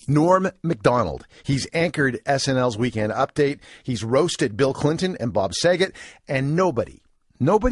Norm Macdonald. He's anchored SNL's Weekend Update. He's roasted Bill Clinton and Bob Saget. And nobody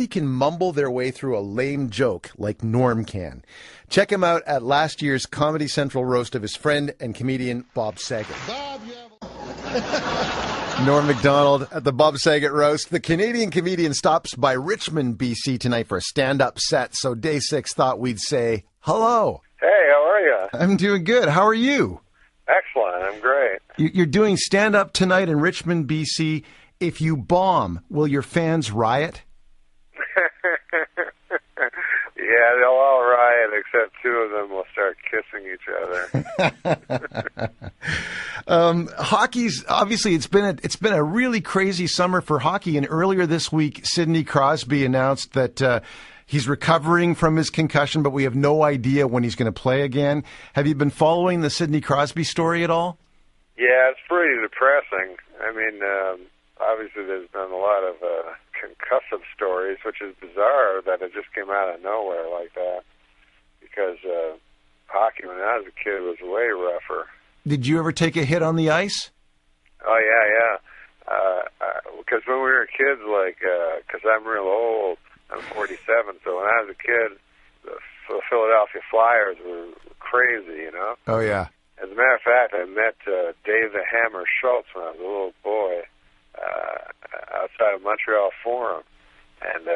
can mumble their way through a lame joke like Norm can. Check him out at last year's Comedy Central roast of his friend and comedian Bob Saget. Bob, you have Norm Macdonald at the Bob Saget roast. The Canadian comedian stops by Richmond, BC tonight for a stand-up set. So Day 6 thought we'd say hello. Hey, how are you? I'm doing good. How are you? Excellent. I'm great. You're doing stand-up tonight in Richmond, BC. If you bomb, will your fans riot? Yeah, they'll all riot, except two of them will start kissing each other. Hockey's obviously it's been a really crazy summer for hockey. And earlier this week, Sidney Crosby announced that he's recovering from his concussion, but we have no idea when he's going to play again. Have you been following the Sidney Crosby story at all? Yeah, it's pretty depressing. I mean, obviously there's been a lot of concussive stories, which is bizarre that it just came out of nowhere like that. Because hockey, when I was a kid, was way rougher. Did you ever take a hit on the ice? Oh, yeah. Because when we were kids, because I'm real old, I'm 47, so when I was a kid, the Philadelphia Flyers were crazy, you know? Oh, yeah. As a matter of fact, I met Dave the Hammer Schultz when I was a little boy outside of Montreal Forum, and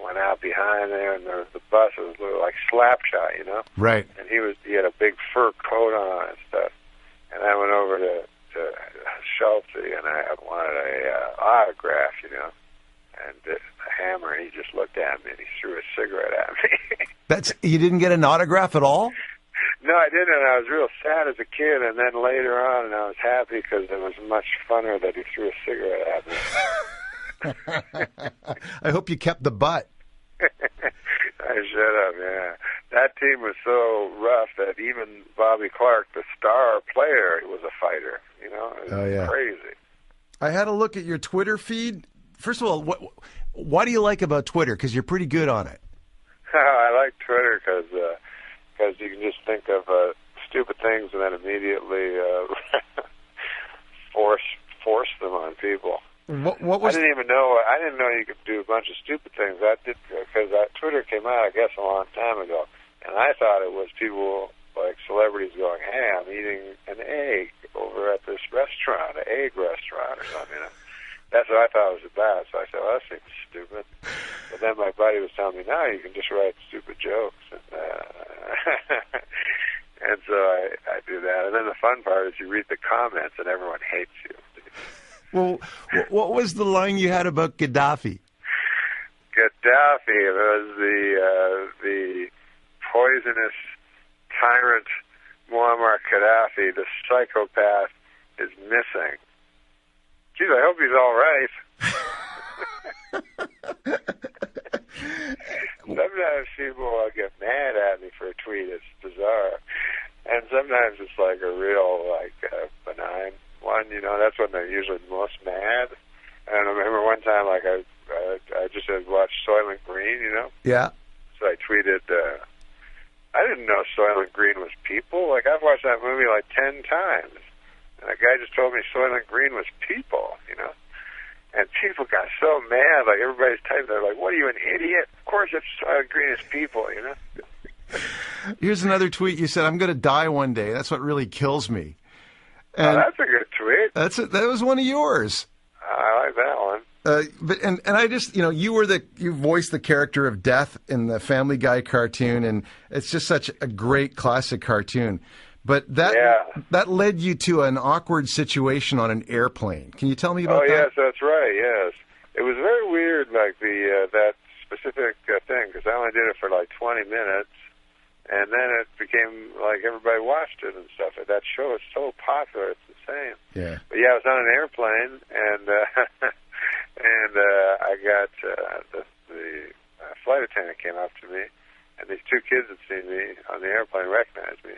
went out behind there, and there was the bus. It was like Slapshot, you know? Right. And he had a big fur coat on and stuff. And I went over to Schultz, and I wanted a autograph, you know? And the Hammer, he just looked at me, and he threw a cigarette at me. You didn't get an autograph at all? No, I didn't. I was real sad as a kid, and then later on, and I was happy because it was much funner that he threw a cigarette at me. I hope you kept the butt. I should have, yeah. That team was so rough that even Bobby Clark, the star player, was a fighter. You know, it was crazy. I had a look at your Twitter feed. First of all, what do you like about Twitter? Because you're pretty good on it. I like Twitter because you can just think of stupid things and then immediately force them on people. What was? I didn't know you could do a bunch of stupid things. I did because Twitter came out, I guess, a long time ago, and I thought it was people like celebrities going, "Hey, I'm eating an egg over at this restaurant, an egg restaurant or something." You know? That's what I thought it was about. So I said, "Well, that seems stupid." But then my buddy was telling me, "No, you can just write stupid jokes," and and so I do that. And then the fun part is you read the comments, and everyone hates you. Well, what was the line you had about Gaddafi? Gaddafi was the poisonous tyrant Muammar Gaddafi, the psychopath, is missing. Geez, I hope he's all right. Sometimes people get mad at me for a tweet. It's bizarre. And sometimes it's like a real, benign one, you know. That's when they're usually most mad. And I remember one time, I just had watched Soylent Green, you know. Yeah. So I tweeted, I didn't know Soylent Green was people. Like, I've watched that movie 10 times. And a guy just told me Soylent Green was people, you know. And people got so mad, everybody's typing, they're like, "What are you, an idiot? Of course if Soylent Green is people, you know." Here's another tweet. You said, "I'm going to die one day. That's what really kills me." And that's a good tweet. That was one of yours. I like that one. But I just, you voiced the character of Death in the Family Guy cartoon, and it's just such a great classic cartoon. But that led you to an awkward situation on an airplane. Can you tell me about that? Oh, yes, that's right, yes. It was very weird, that specific thing, because I only did it for 20 minutes, and then it became everybody watched it and stuff. That show is so popular, it's insane. Yeah. But yeah, I was on an airplane, and I got the flight attendant came up to me, and these two kids had seen me on the airplane, recognized me.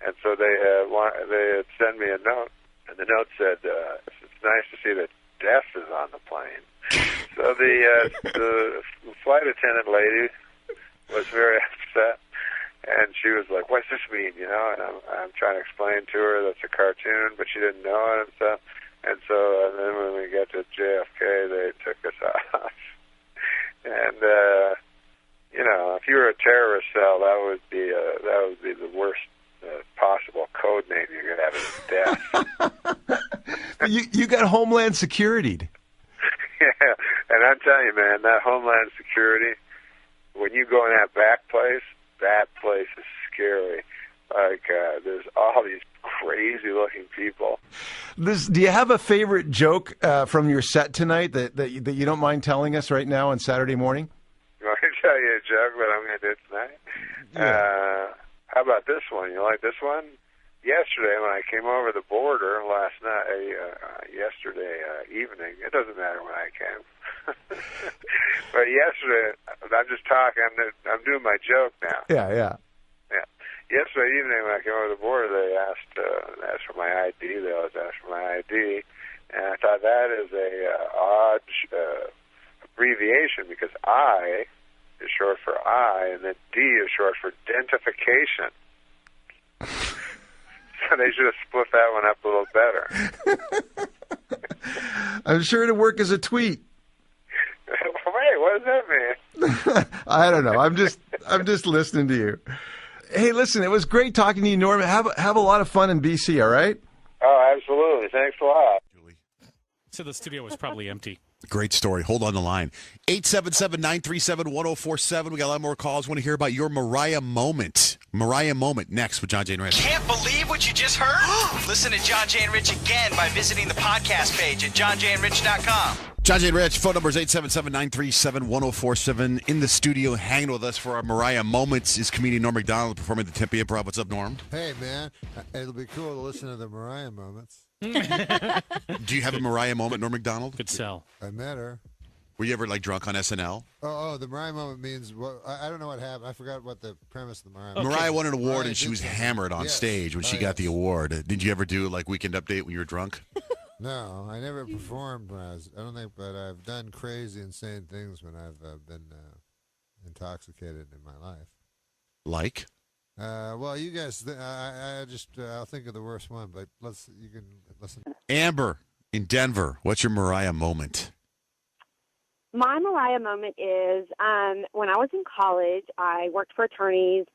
And so they had sent me a note, and the note said, "It's nice to see that Death is on the plane." So the flight attendant lady was very upset, And she was like, "What's this mean?" You know, and I'm trying to explain to her that's a cartoon, but she didn't know it and stuff. And then when we got to JFK, they took us off. And you know, if you were a terrorist cell, that would be the worst possible code name you could have is death. You got Homeland Security. Yeah, and I'm telling you, man, that Homeland Security, when you go in that place is scary. Like, there's all these crazy-looking people. Do you have a favorite joke from your set tonight that you don't mind telling us right now on Saturday morning? You want me to tell you a joke, what I'm going to do tonight? Yeah. How about this one? You like this one? Yesterday, when I came over the border last night, yesterday evening, it doesn't matter when I came. But yesterday, I'm just talking, I'm doing my joke now. Yeah. Yesterday evening, when I came over the border, they asked for my ID. They always ask for my ID, and I thought that is a odd abbreviation, because I is short for I, and then D is short for identification. So they should have split that one up a little better. I'm sure it'd work as a tweet. Wait, what does that mean? I don't know. I'm just listening to you. Hey, listen, it was great talking to you, Norm. Have a lot of fun in BC, all right? Oh, absolutely. Thanks a lot. So the studio was probably empty. Great story. Hold on the line. 877-937-1047. We got a lot more calls. Want to hear about your Mariah moment. Mariah moment next with John, Jay, and Rich. Can't believe what you just heard? Listen to John, Jay, and Rich again by visiting the podcast page at johnjayandrich.com. John, Jay, and Rich. Phone number is 877-937-1047. In the studio, hanging with us for our Mariah moments is comedian Norm Macdonald performing at the Tempe Improv. What's up, Norm? Hey, man. It'll be cool to listen to the Mariah moments. Do you have a Mariah moment, Norm Macdonald? Good sell. I met her. Were you ever, drunk on SNL? Oh, the Mariah moment means what? I don't know what happened. I forgot what the premise of the Mariah moment. Mariah won an award, Mariah and she did was something. hammered on stage when she got the award. Did you ever do, Weekend Update when you were drunk? No, I never performed when I don't think, but I've done crazy, insane things when I've been intoxicated in my life. Like? Well, you guys, I'll think of the worst one, but you can listen. Amber in Denver, what's your Mariah moment? My Mariah moment is when I was in college, I worked for attorneys.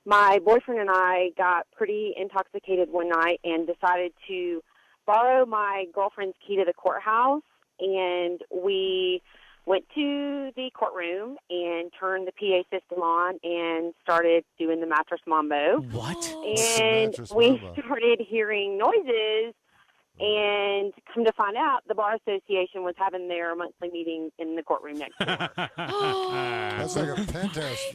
My boyfriend and I got pretty intoxicated one night and decided to borrow my girlfriend's key to the courthouse, and we went to the courtroom and turned the PA system on and started doing the mattress mambo. What? And we started hearing noises, and come to find out, the Bar Association was having their monthly meeting in the courtroom next door. That's like a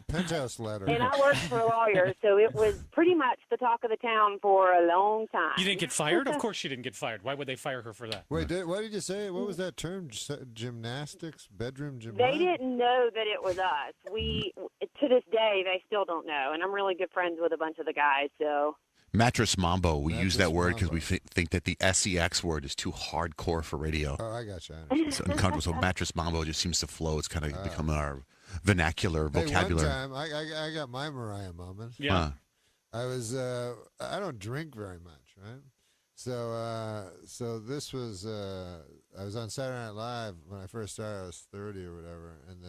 penthouse letter. And I worked for a lawyer, so it was pretty much the talk of the town for a long time. You didn't get fired? Of course she didn't get fired. Why would they fire her for that? Wait, what did you say? What was that term? Gymnastics? Bedroom They gymnastics? didn't know that it was us. To this day, they still don't know. And I'm really good friends with a bunch of the guys, so... Mattress mambo. We use that word because we think that the SEX word is too hardcore for radio. Oh, I got you. It's uncomfortable. So mattress mambo just seems to flow. It's kind of become our vernacular vocabulary. One time, I got my Mariah moment. Yeah. I was, I don't drink very much, right? So this was, I was on Saturday Night Live when I first started. I was 30 or whatever, and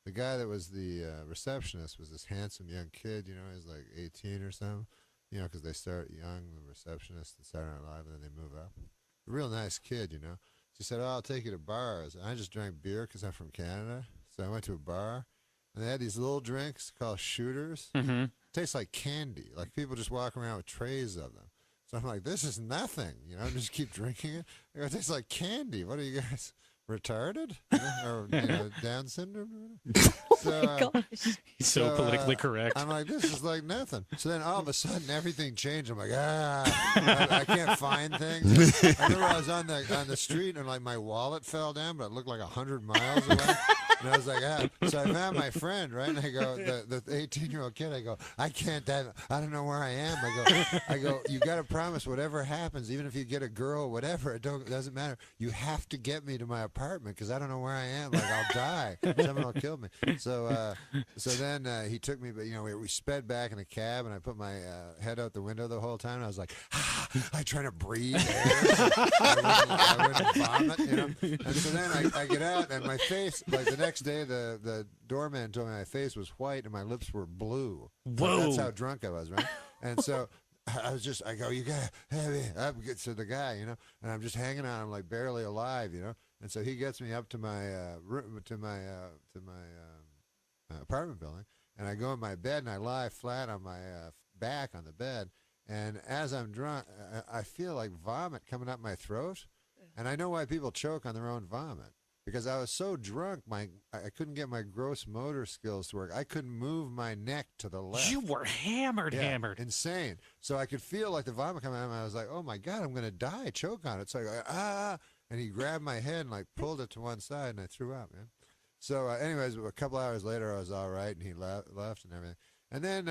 the guy that was the receptionist was this handsome young kid. You know, he was like 18 or something. You know, because they start young, the receptionist at Saturday Night Live, and then they move up. A real nice kid, you know. She said, "Oh, I'll take you to bars." And I just drank beer because I'm from Canada. So I went to a bar, and they had these little drinks called shooters. Mm-hmm. Tastes like candy. Like people just walk around with trays of them. So I'm like, this is nothing. You know, just keep drinking it. I go, it tastes like candy. What are you guys, retarded? Or Down syndrome? So, He's so politically correct. I'm like, this is like nothing. So then all of a sudden everything changed. I'm like, I can't find things. I remember I was on the street and like my wallet fell down, but it looked like 100 miles away. And I was like, so I found my friend, right? And I go, the 18-year-old kid, I go, I can't, I don't know where I am. I go, you got to promise whatever happens, even if you get a girl, whatever, it doesn't matter. You have to get me to my apartment because I don't know where I am. Like, I'll die. Someone will kill me. So then he took me, but we sped back in a cab, and I put my head out the window the whole time. And I was like, I trying to breathe air. So I wouldn't vomit, And so then I get out, and my face, like the next day, the doorman told me my face was white and my lips were blue. Whoa. That's how drunk I was, right? And so I go, you gotta have me. I'm good. So the guy, and I'm just hanging on, I'm like barely alive, And so he gets me up to my room, to my apartment building, and I go in my bed and I lie flat on my back on the bed. And as I'm drunk, I feel like vomit coming up my throat. And I know why people choke on their own vomit. Because I was so drunk, I couldn't get my gross motor skills to work. I couldn't move my neck to the left. You were hammered. Insane. So I could feel like the vomit coming out, and I was like, oh, my God, I'm going to die. Choke on it. So I go, and he grabbed my head and, pulled it to one side, and I threw up, man. So anyways, a couple hours later, I was all right, and he left and everything. And then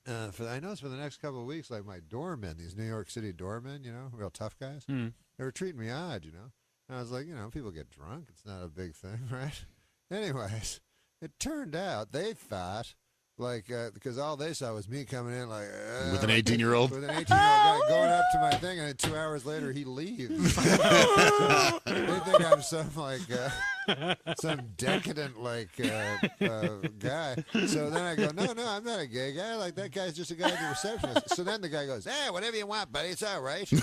I noticed for the next couple of weeks, like my doormen, these New York City doormen, real tough guys, they were treating me odd, And I was like, people get drunk. It's not a big thing, right? Anyways, it turned out they thought, because all they saw was me coming in with an 18-year-old? With an 18-year-old guy going up to my thing, and then 2 hours later he leaves. So they think I'm some decadent guy. So then I go, no, I'm not a gay guy. Like, that guy's just a guy at the receptionist. So then the guy goes, hey, whatever you want, buddy, it's all right. I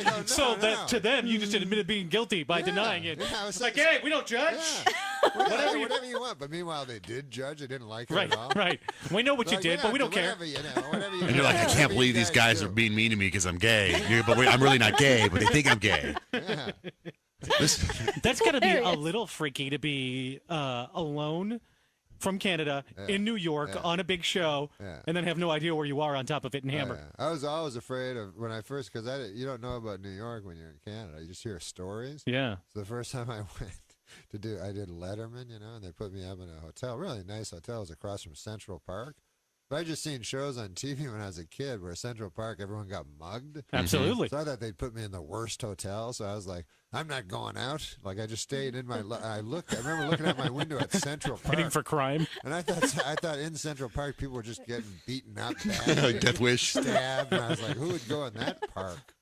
go, no, that to them, you just admitted being guilty by denying it. Yeah, I was like, hey, we don't judge. Yeah. Whatever you want. But meanwhile, they did judge. They didn't like it at all. Right. We know what you did, but we don't care. Whatever you And you're like, I can't believe these guys are being mean to me because I'm gay. I'm really not gay, but they think I'm gay. Yeah. That's got to be a little freaky to be alone from Canada in New York on a big show and then have no idea where you are on top of it and hammered. I was always afraid of when I first, because you don't know about New York when you're in Canada. You just hear stories. Yeah. So the first time I went I did Letterman, and they put me up in a hotel, really nice hotel. It was across from Central Park. But I just seen shows on TV when I was a kid where Central Park, everyone got mugged. Absolutely. So I thought they'd put me in the worst hotel. So I was like, I'm not going out. Like, I just stayed in my. I remember looking out my window at Central Park. Waiting for crime. And I thought in Central Park people were just getting beaten up bad. Death wish. Stabbed. And I was like, who would go in that park?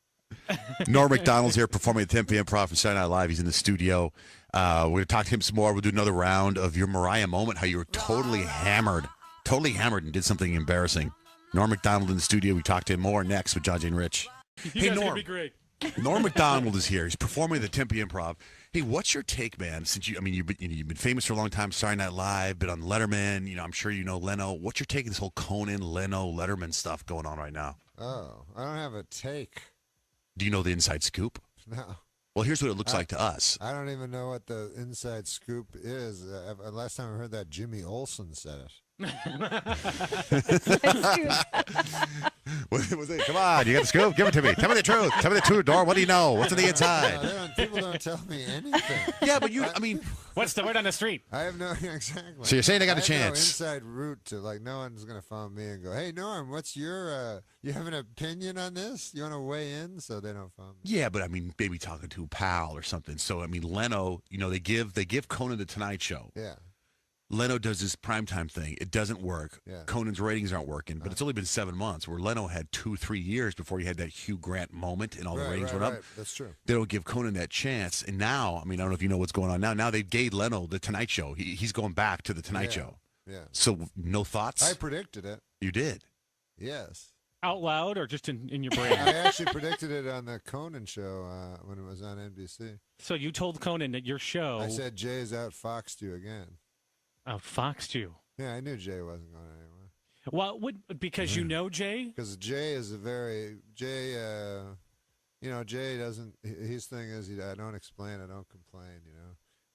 Norm Macdonald's here performing at 10 p.m. Prof from Saturday Night Live. He's in the studio. We're going to talk to him some more. We'll do another round of your Mariah moment, how you were totally hammered and did something embarrassing. Norm Macdonald in the studio. We talk to him more next with John Jane Rich. You guys are gonna be great. Norm Macdonald is here. He's performing at the Tempe Improv. Hey, what's your take, man? Since you've been famous for a long time, Saturday Night Live, been on Letterman. I'm sure you know Leno. What's your take of this whole Conan, Leno, Letterman stuff going on right now? Oh, I don't have a take. Do you know the inside scoop? No. Well, here's what it looks like to us. I don't even know what the inside scoop is. Last time I heard that, Jimmy Olsen said it. What was it? Come on, you got the scoop? Give it to me. Tell me the truth. Tell me the truth, Dor. What do you know? What's on the inside? People don't tell me anything. Yeah, but what's the word on the street? I have no exactly. So you're saying I got a no chance? Inside route to no one's gonna phone me and go, "Hey Norm, what's your? You have an opinion on this? You want to weigh in?" So they don't phone me. Yeah, but maybe talking to a pal or something. So Leno, they give Conan the Tonight Show. Yeah. Leno does this primetime thing. It doesn't work. Yeah. Conan's ratings aren't working, but it's only been 7 months, where Leno had 2-3 years before he had that Hugh Grant moment and all the ratings went up. That's true. They don't give Conan that chance. And now, I don't know if you know what's going on now. Now they've gave Leno the Tonight Show. He's going back to the Tonight Show. Yeah. So no thoughts? I predicted it. You did? Yes. Out loud or just in your brain? I actually predicted it on the Conan show when it was on NBC. So you told Conan that your show... I said Jay's outfoxed you again. Outfoxed you? Yeah, I knew Jay wasn't going anywhere. Well, because you know Jay? Because Jay is Jay doesn't, his thing is, I don't explain, I don't complain,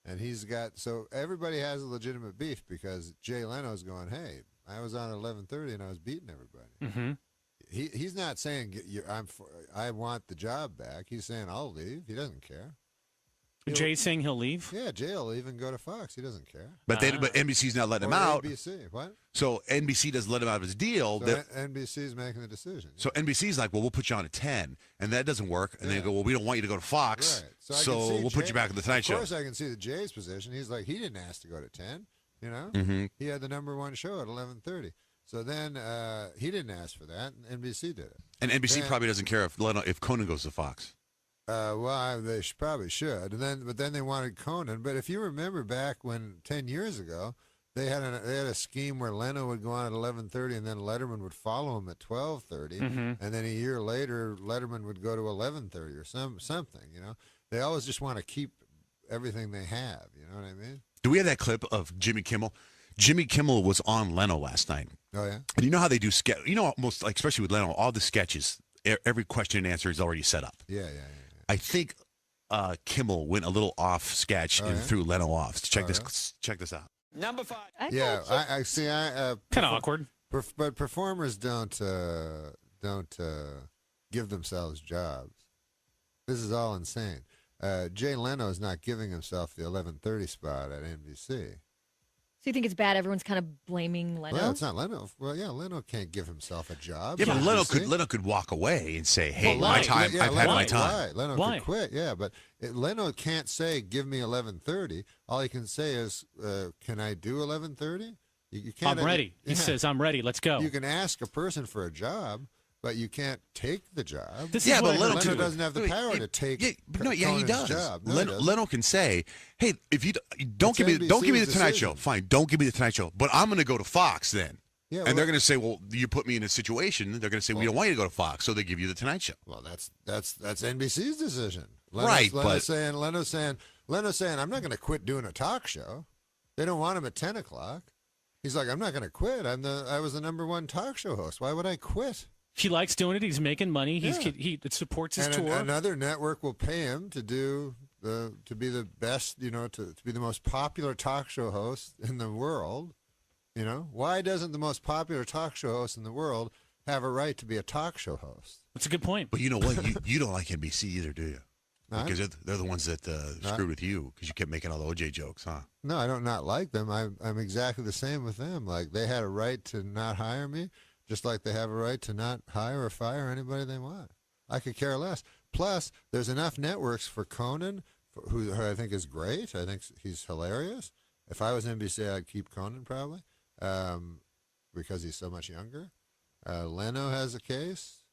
And he's got, so everybody has a legitimate beef because Jay Leno's going, hey, I was on at 11:30 and I was beating everybody. Mm-hmm. He's not saying I want the job back. He's saying I'll leave. He doesn't care. Jay's saying he'll leave? Yeah, Jay will even go to Fox. He doesn't care. But NBC's not letting him out. NBC, what? So NBC doesn't let him out of his deal. So NBC's making the decision. So NBC's like, well, we'll put you on at 10, and that doesn't work. And they go, well, we don't want you to go to Fox, right. so we'll put you back in the Tonight Show. Of course, I can see the Jay's position. He's like, he didn't ask to go to 10. You know, he had the #1 show at 11:30. So then he didn't ask for that, and NBC did it. And NBC probably doesn't care if Conan goes to Fox. Well, they probably should. But then they wanted Conan. But if you remember back when 10 years ago, they had a scheme where Leno would go on at 11:30, and then Letterman would follow him at 12:30, and then a year later Letterman would go to 11:30 or something. You know, they always just want to keep everything they have. You know what I mean? Do we have that clip of Jimmy Kimmel? Jimmy Kimmel was on Leno last night. Oh, yeah? And you know how they do sketch? You know, most like, especially with Leno, all the sketches, every question and answer is already set up. Yeah. I think Kimmel went a little off sketch and threw Leno off. Check this out. Number 5. I see. Kind of awkward. But performers don't give themselves jobs. This is all insane. Jay Leno is not giving himself the 11:30 spot at NBC. So you think it's bad? Everyone's kind of blaming Leno. Well, it's not Leno. Well, yeah, Leno can't give himself a job. Yeah, but Leno could walk away and say, "Hey, my time. I've had my time." Leno could quit. Yeah, but Leno can't say, "Give me 11:30." All he can say is, "Can I do 11:30?" You can't. I'm ready. He says, "I'm ready. Let's go." You can ask a person for a job, but you can't take the job. But Leno doesn't have the power to take. He does. Job. No, Leno can say, "Hey, if you don't give me the Tonight Show, fine. Don't give me the Tonight Show, but I'm going to go to Fox then." Yeah, and they're going to say, "Well, you put me in a situation." They're going to say, "We don't want you to go to Fox," so they give you the Tonight Show. Well, that's NBC's decision. Leno's saying, "I'm not going to quit doing a talk show." They don't want him at 10 o'clock. He's like, "I'm not going to quit. I was the #1 talk show host. Why would I quit?" He likes doing it. He's making money. He supports his tour. Another network will pay him to be the best, to be the most popular talk show host in the world. You know, why doesn't the most popular talk show host in the world have a right to be a talk show host? That's a good point. But you know what? You don't like NBC either, do you? Because they're the ones that screwed with you because you kept making all the OJ jokes, huh? No, I don't not like them. I'm exactly the same with them. Like, they had a right to not hire me, just like they have a right to not hire or fire anybody they want. I could care less. Plus, there's enough networks for Conan, who I think is great. I think he's hilarious. If I was NBC, I'd keep Conan probably, because he's so much younger. Leno has a case.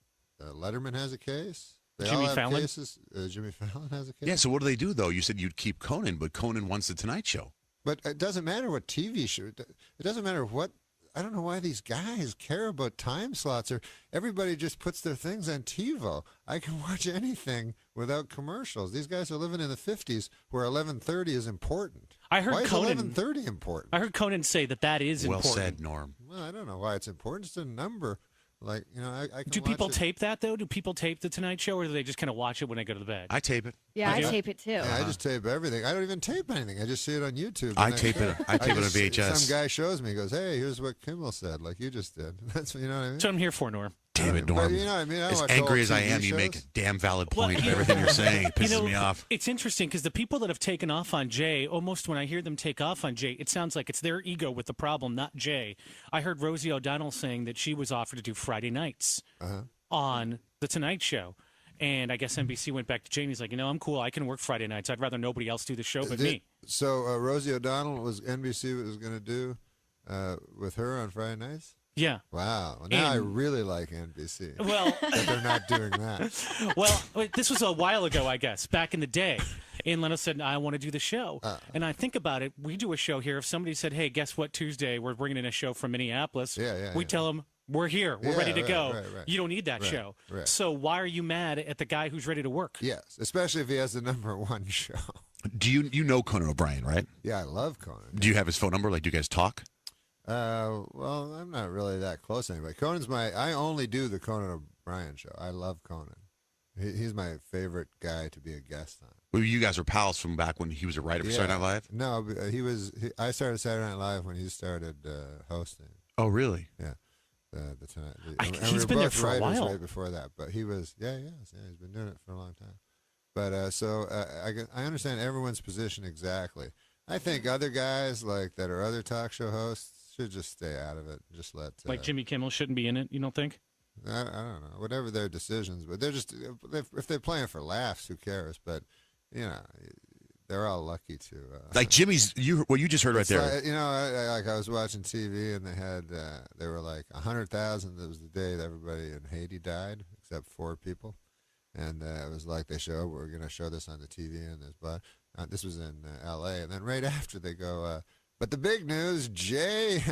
Letterman has a case. They Jimmy all have Fallon? cases. Jimmy Fallon has a case. Yeah, so what do they do, though? You said you'd keep Conan, but Conan wants the Tonight Show. But it doesn't matter what TV show. It doesn't matter what. I don't know why these guys care about time slots. Or everybody just puts their things on TiVo. I can watch anything without commercials. These guys are living in the 50s where 11:30 is important. I heard why is Conan 11:30 important? I heard Conan say that is important. Well said, Norm. Well, I don't know why it's important. It's a number. Like, I can Do people watch it. tape that, though? Do people tape the Tonight Show, or do they just kind of watch it when they go to the bed? I tape it. Yeah, I tape it too. Yeah, I just tape everything. I don't even tape anything. I just see it on YouTube. I tape it on VHS. Some guy shows me, goes, "Hey, here's what Kimmel said," like you just did. That's what what I mean. That's what I'm here for, Norm. Damn it, Norm. But you know what I mean? As angry as I am, you make a damn valid point of everything you're saying. It pisses me off. It's interesting because the people that have taken off on Jay, almost when I hear them take off on Jay, it sounds like it's their ego with the problem, not Jay. I heard Rosie O'Donnell saying that she was offered to do Friday nights on The Tonight Show. And I guess NBC went back to Jay and he's like, I'm cool. I can work Friday nights. I'd rather nobody else do the show but me. So Rosie O'Donnell NBC was going to do with her on Friday nights? Yeah. Wow. Well, now I really like NBC. Well, that they're not doing that. Well, this was a while ago, I guess, back in the day. And Leno said, I want to do the show. And I think about it. We do a show here. If somebody said, hey, guess what, Tuesday, we're bringing in a show from Minneapolis. We tell them, we're here. We're ready to go. Right. You don't need that show. Right. So why are you mad at the guy who's ready to work? Yes, especially if he has the #1 show. Do you know Conan O'Brien, right? Yeah, I love Conan. Do you have his phone number? Like, do you guys talk? Well, I'm not really that close to anybody. I only do the Conan O'Brien show. I love Conan. He's my favorite guy to be a guest on. Well, you guys were pals from back when he was a writer for Saturday Night Live? No, I started Saturday Night Live when he started hosting. Oh, really? Yeah. The Tonight. He's been there for a while. Right before that, but he was. Yeah, he's been doing it for a long time. But I understand everyone's position exactly. I think other guys that are other talk show hosts should just stay out of it. Just let like Jimmy Kimmel shouldn't be in it. You don't think? I don't know, whatever their decisions, but they're just if they're playing for laughs, who cares? But they're all lucky to like Jimmy's. What you just heard right there. I was watching TV and they were like 100,000. That was the day that everybody in Haiti died except 4 people, and it was like we're going to show this on the TV and this was in L.A. and then right after they go, but the big news, Jay.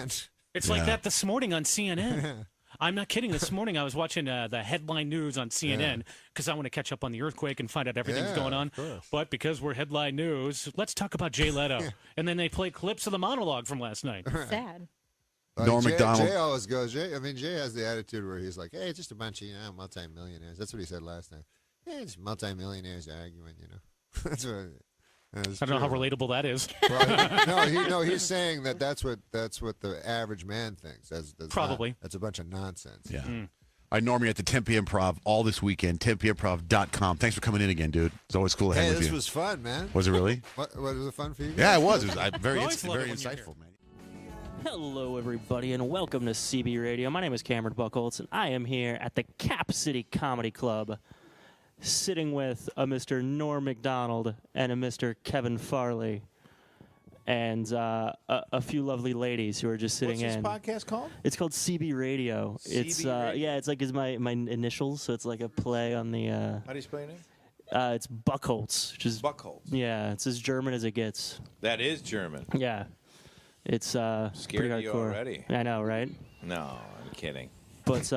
It's like that this morning on CNN. I'm not kidding. This morning I was watching the headline news on CNN because I want to catch up on the earthquake and find out everything's going on. But because we're headline news, let's talk about Jay Leto. And then they play clips of the monologue from last night. Sad. Norm Macdonald. Jay always goes. Jay has the attitude where he's like, "Hey, it's just a bunch of multimillionaires." That's what he said last time. Yeah, it's multimillionaires arguing. That's what. I don't know how relatable that is. Well, he's saying that's what the average man thinks. That's probably. That's a bunch of nonsense. Yeah. All right, Norm, you're at the Tempe Improv all this weekend. TempeImprov.com. Thanks for coming in again, dude. It's always cool to hang with you. This was fun, man. Was it really? Was it fun for you guys? Yeah, it was. It was very insightful, man. Hello, everybody, and welcome to CB Radio. My name is Cameron Buchholz, and I am here at the Cap City Comedy Club, sitting with a Mr. Norm Macdonald and a Mr. Kevin Farley, and a few lovely ladies who are just sitting in. What's this podcast called? It's called CB Radio. CB Radio? It's like my initials, so it's like a play on the. How do you spell your name? It's Buchholz, which is Buchholz. Yeah, it's as German as it gets. That is German. Yeah, it's Scared pretty hardcore. you already. I know, right? No, I'm kidding. But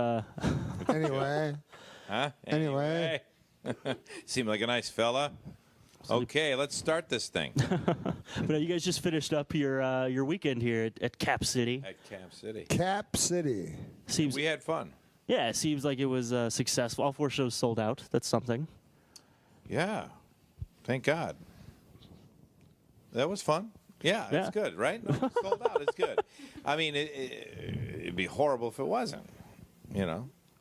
Anyway. Huh? Anyway. Seem like a nice fella. Okay, let's start this thing. But you guys just finished up your weekend here at Cap City. At Cap City. Cap City. We had fun. Yeah, it seems like it was successful. All 4 shows sold out. That's something. Yeah. Thank God. That was fun. Yeah, it's good, right? No, it's sold out. It's good. I mean, it'd be horrible if it wasn't,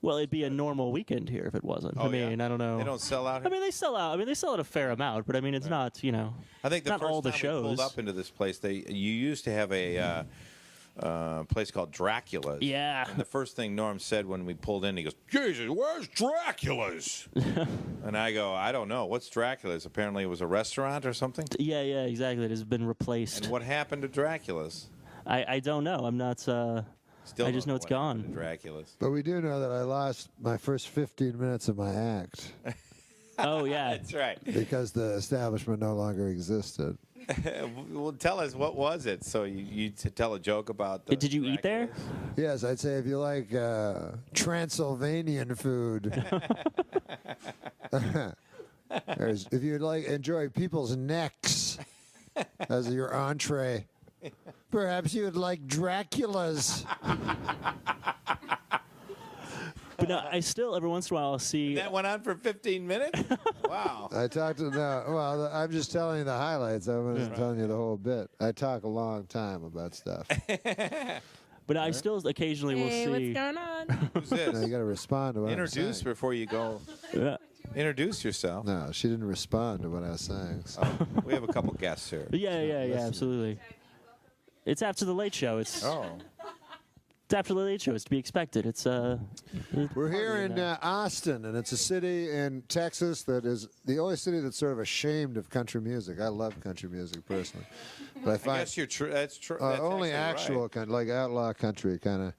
Well, it'd be a normal weekend here if it wasn't. I mean, I don't know. They don't sell out here? I mean, they sell out. I mean, they sell out a fair amount, but I mean, it's not, I think the not first all the time shows. we pulled up into this place, you used to have a place called Dracula's. Yeah. And the first thing Norm said when we pulled in, he goes, "Jesus, where's Dracula's?" And I go, "I don't know. What's Dracula's?" Apparently it was a restaurant or something. Yeah, exactly. It has been replaced. And what happened to Dracula's? I don't know. I'm not... Still I just know it's gone. Dracula's. But we do know that I lost my first 15 minutes of my act. Oh, yeah. That's right. Because the establishment no longer existed. Well, tell us, what was it? So you to tell a joke about the Did you eat there? Yes, I'd say if you like Transylvanian food. If you'd enjoy people's necks as your entree. Perhaps you would like Dracula's. But no, I still, every once in a while, see... That went on for 15 minutes? Wow. I talked to I'm just telling you the highlights. I wasn't telling you the whole bit. I talk a long time about stuff. But I still occasionally will see... what's going on? Who's this? Now you got to respond to what I'm Introduce saying. before you go. Yeah. Introduce yourself. No, she didn't respond to what I was saying. So. We have a couple guests here. Yeah, absolutely. It's after the late show. It's after the late show. It's to be expected. It's We're here in Austin, and it's a city in Texas that is the only city that's sort of ashamed of country music. I love country music personally, but I find guess you're true. That's true. only actual right. kind, like outlaw country kind of.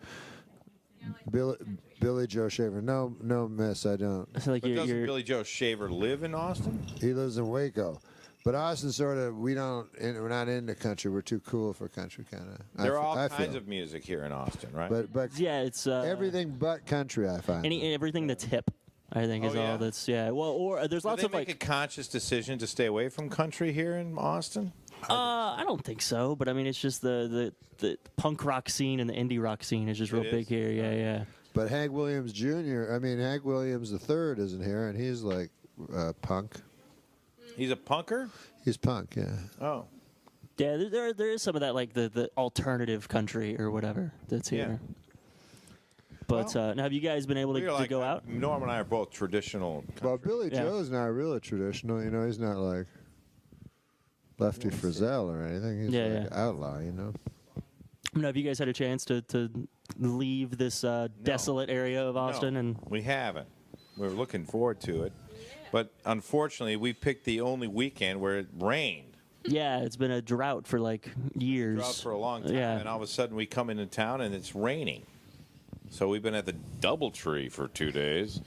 Billy Joe Shaver. No, miss, I don't. like But doesn't Billy Joe Shaver live in Austin? He lives in Waco. But Austin sort of, we're not into country. We're too cool for country, kind of. There are all kinds of music here in Austin, right? But yeah, it's everything but country, I find. Everything that's hip, I think, is all that's Well, or there's lots Did of they make a conscious decision to stay away from country here in Austin? I don't think so, but I mean, it's just the punk rock scene and the indie rock scene is just real big here. Yeah. But Hank Williams Jr., Hank Williams III isn't here, and he's like punk. He's a punker? He's punk, yeah. Oh. Yeah, there is some of that, like the alternative country or whatever that's here. But now, have you guys been able to go out? Norm and I are both traditional. Well, Billy Joe's not really traditional. You know, he's not like Lefty Frizzell or anything. He's like outlaw, you know. Now, have you guys had a chance to leave this desolate area of Austin? No, and we haven't. We're looking forward to it. But unfortunately, we picked the only weekend where it rained. Yeah, it's been a drought for like years. Drought for a long time. Yeah. And all of a sudden, we come into town and it's raining. So we've been at the DoubleTree for 2 days,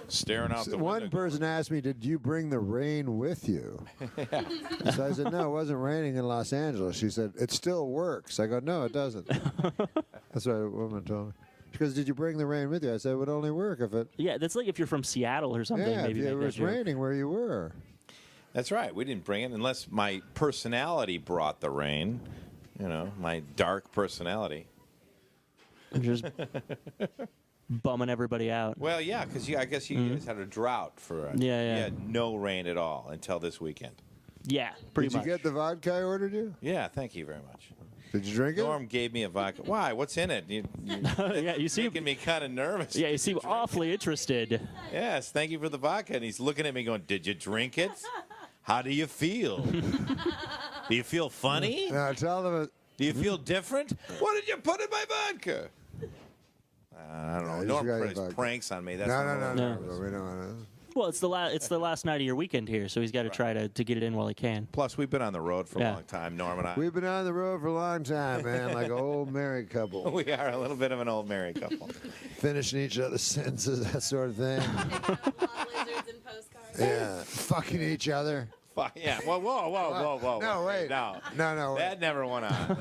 staring out the window. One person asked me, "Did you bring the rain with you?" So I said, "No, it wasn't raining in Los Angeles." She said, "It still works." I go, "No, it doesn't." That's what a woman told me. She goes, "Did you bring the rain with you?" I said, "It would only work if it." Yeah, that's like if you're from Seattle or something. Yeah, maybe if it was raining where you were. That's right. We didn't bring it unless my personality brought the rain. You know, my dark personality. Just bumming everybody out. Well, yeah, because I guess you guys had a drought for you had no rain at all until this weekend. Yeah, pretty much. Did you get the vodka I ordered you? Yeah, thank you very much. Did you drink it? Norm gave me a vodka. Why? What's in it? Yeah, you seem making me kind of nervous. Yeah, you seem awfully interested. Yes, thank you for the vodka. And he's looking at me going, "Did you drink it? How do you feel? Do you feel funny? No, tell them. Do you feel different? What did you put in my vodka?" I don't know. Norm plays pranks on me. That's No. We don't want to. Well, it's the last night of your weekend here, so he's got to try to get it in while he can. Plus, we've been on the road for a long time, Norm and I. We've been on the road for a long time, man, like an old married couple. We are a little bit of an old married couple. Finishing each other's sentences, that sort of thing. Lizards and postcards. Yeah, fucking each other. Fuck yeah! Whoa! No, wait. No. Wait. That never went on.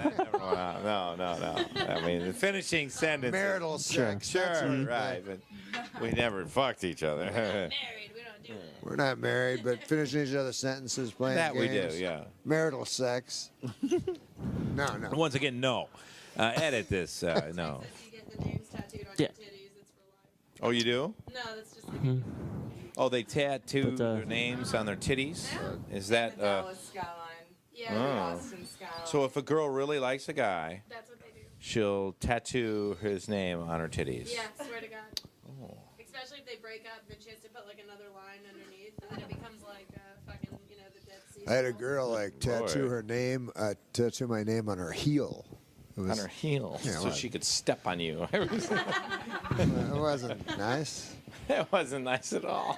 No. I mean, the finishing sentence. Marital sex. Sure, right. But we never fucked each other. Married, we don't do that. We're not married, but finishing each other's sentences, playing That games. we do, yeah. Marital sex. No. Once again, no. Edit this. No. If you get the names tattooed on your titties, it's for life. Oh, you do? No, that's just like Oh, they tattoo their names on their titties? Is that... Dallas skyline. Yeah, the Austin skyline. So if a girl really likes a guy, That's what they do. she'll tattoo his name on her titties. Yeah, swear to God. Oh. Especially if they break up, then she has to put like another line underneath, and then it becomes like fucking, the Dead Sea. I had a girl tattoo my name on her heel. On her heel, Yeah, so well, she could step on you. It wasn't nice. It wasn't nice at all.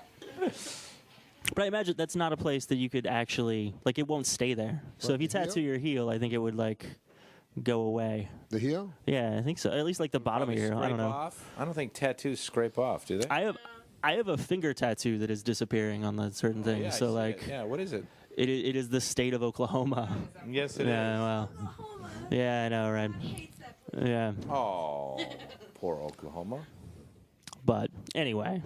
But I imagine that's not a place that you could actually, like, it won't stay there. So if you tattoo your heel, I think it would, like, go away. The heel? Yeah, I think so. At least, like, the bottom of your heel. I don't know. Off? I don't think tattoos scrape off, do they? I have a finger tattoo that is disappearing on the certain things. Yeah, I so, see like, it. Yeah, what is it? It is the state of Oklahoma. Yes, it is. Yeah, well. Yeah, I know, right? Yeah. Oh, poor Oklahoma. But anyway,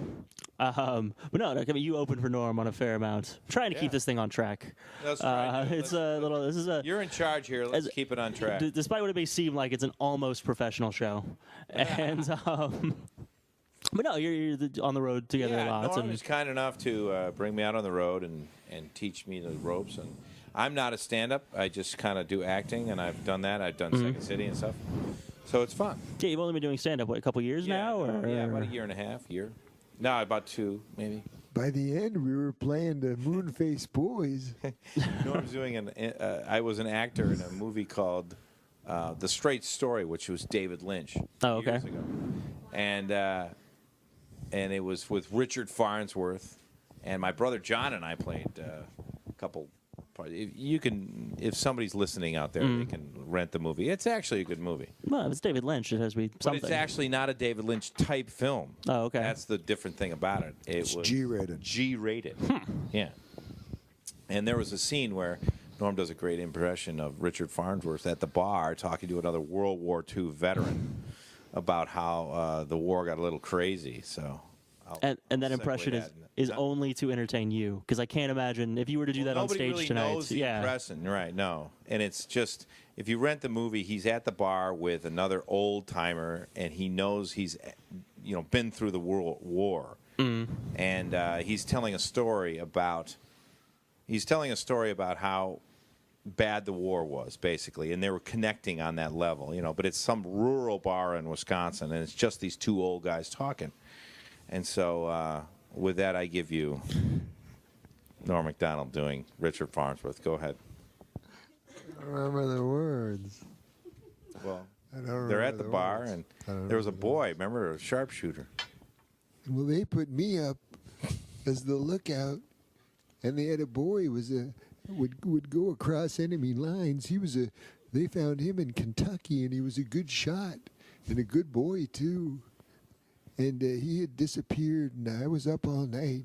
but no, I mean, you opened for Norm on a fair amount. I'm trying to keep this thing on track. That's right. It's a little. This is a. You're in charge here. Let's keep it on track. Despite what it may seem like, it's an almost professional show, and but no, you're on the road together a lot. Norm is kind enough to bring me out on the road and teach me the ropes. And I'm not a stand-up. I just kind of do acting, and I've done that. I've done Second City and stuff. So it's fun. Yeah, you've only been doing stand-up, what, a couple years now? Or? Yeah, about a year and a half, No, about 2, maybe. By the end, we were playing the Moonface Boys. Norm's doing I was an actor in a movie called The Straight Story, which was David Lynch years ago. And it was with Richard Farnsworth. And my brother John and I played a couple parts. If somebody's listening out there, they can rent the movie. It's actually a good movie. Well, if it's David Lynch, it has to be something. But it's actually not a David Lynch type film. Oh, okay. That's the different thing about it. It's G-rated. G-rated. Yeah. And there was a scene where Norm does a great impression of Richard Farnsworth at the bar talking to another World War II veteran about how the war got a little crazy. So. And that impression is only to entertain you, because I can't imagine if you were to do that on stage really tonight. Knows the impression, right? No, and it's just if you rent the movie, he's at the bar with another old timer, and he knows he's been through the World War, and he's telling a story about how bad the war was, basically, and they were connecting on that level, but it's some rural bar in Wisconsin, and it's just these two old guys talking. And so with that, I give you Norm Macdonald doing Richard Farnsworth. Go ahead. I don't remember the words. Well, they're at the bar, and there was a boy, remember, a sharpshooter. Well, they put me up as the lookout, and they had a boy would go across enemy lines. They found him in Kentucky, and he was a good shot and a good boy too. And he had disappeared, and I was up all night.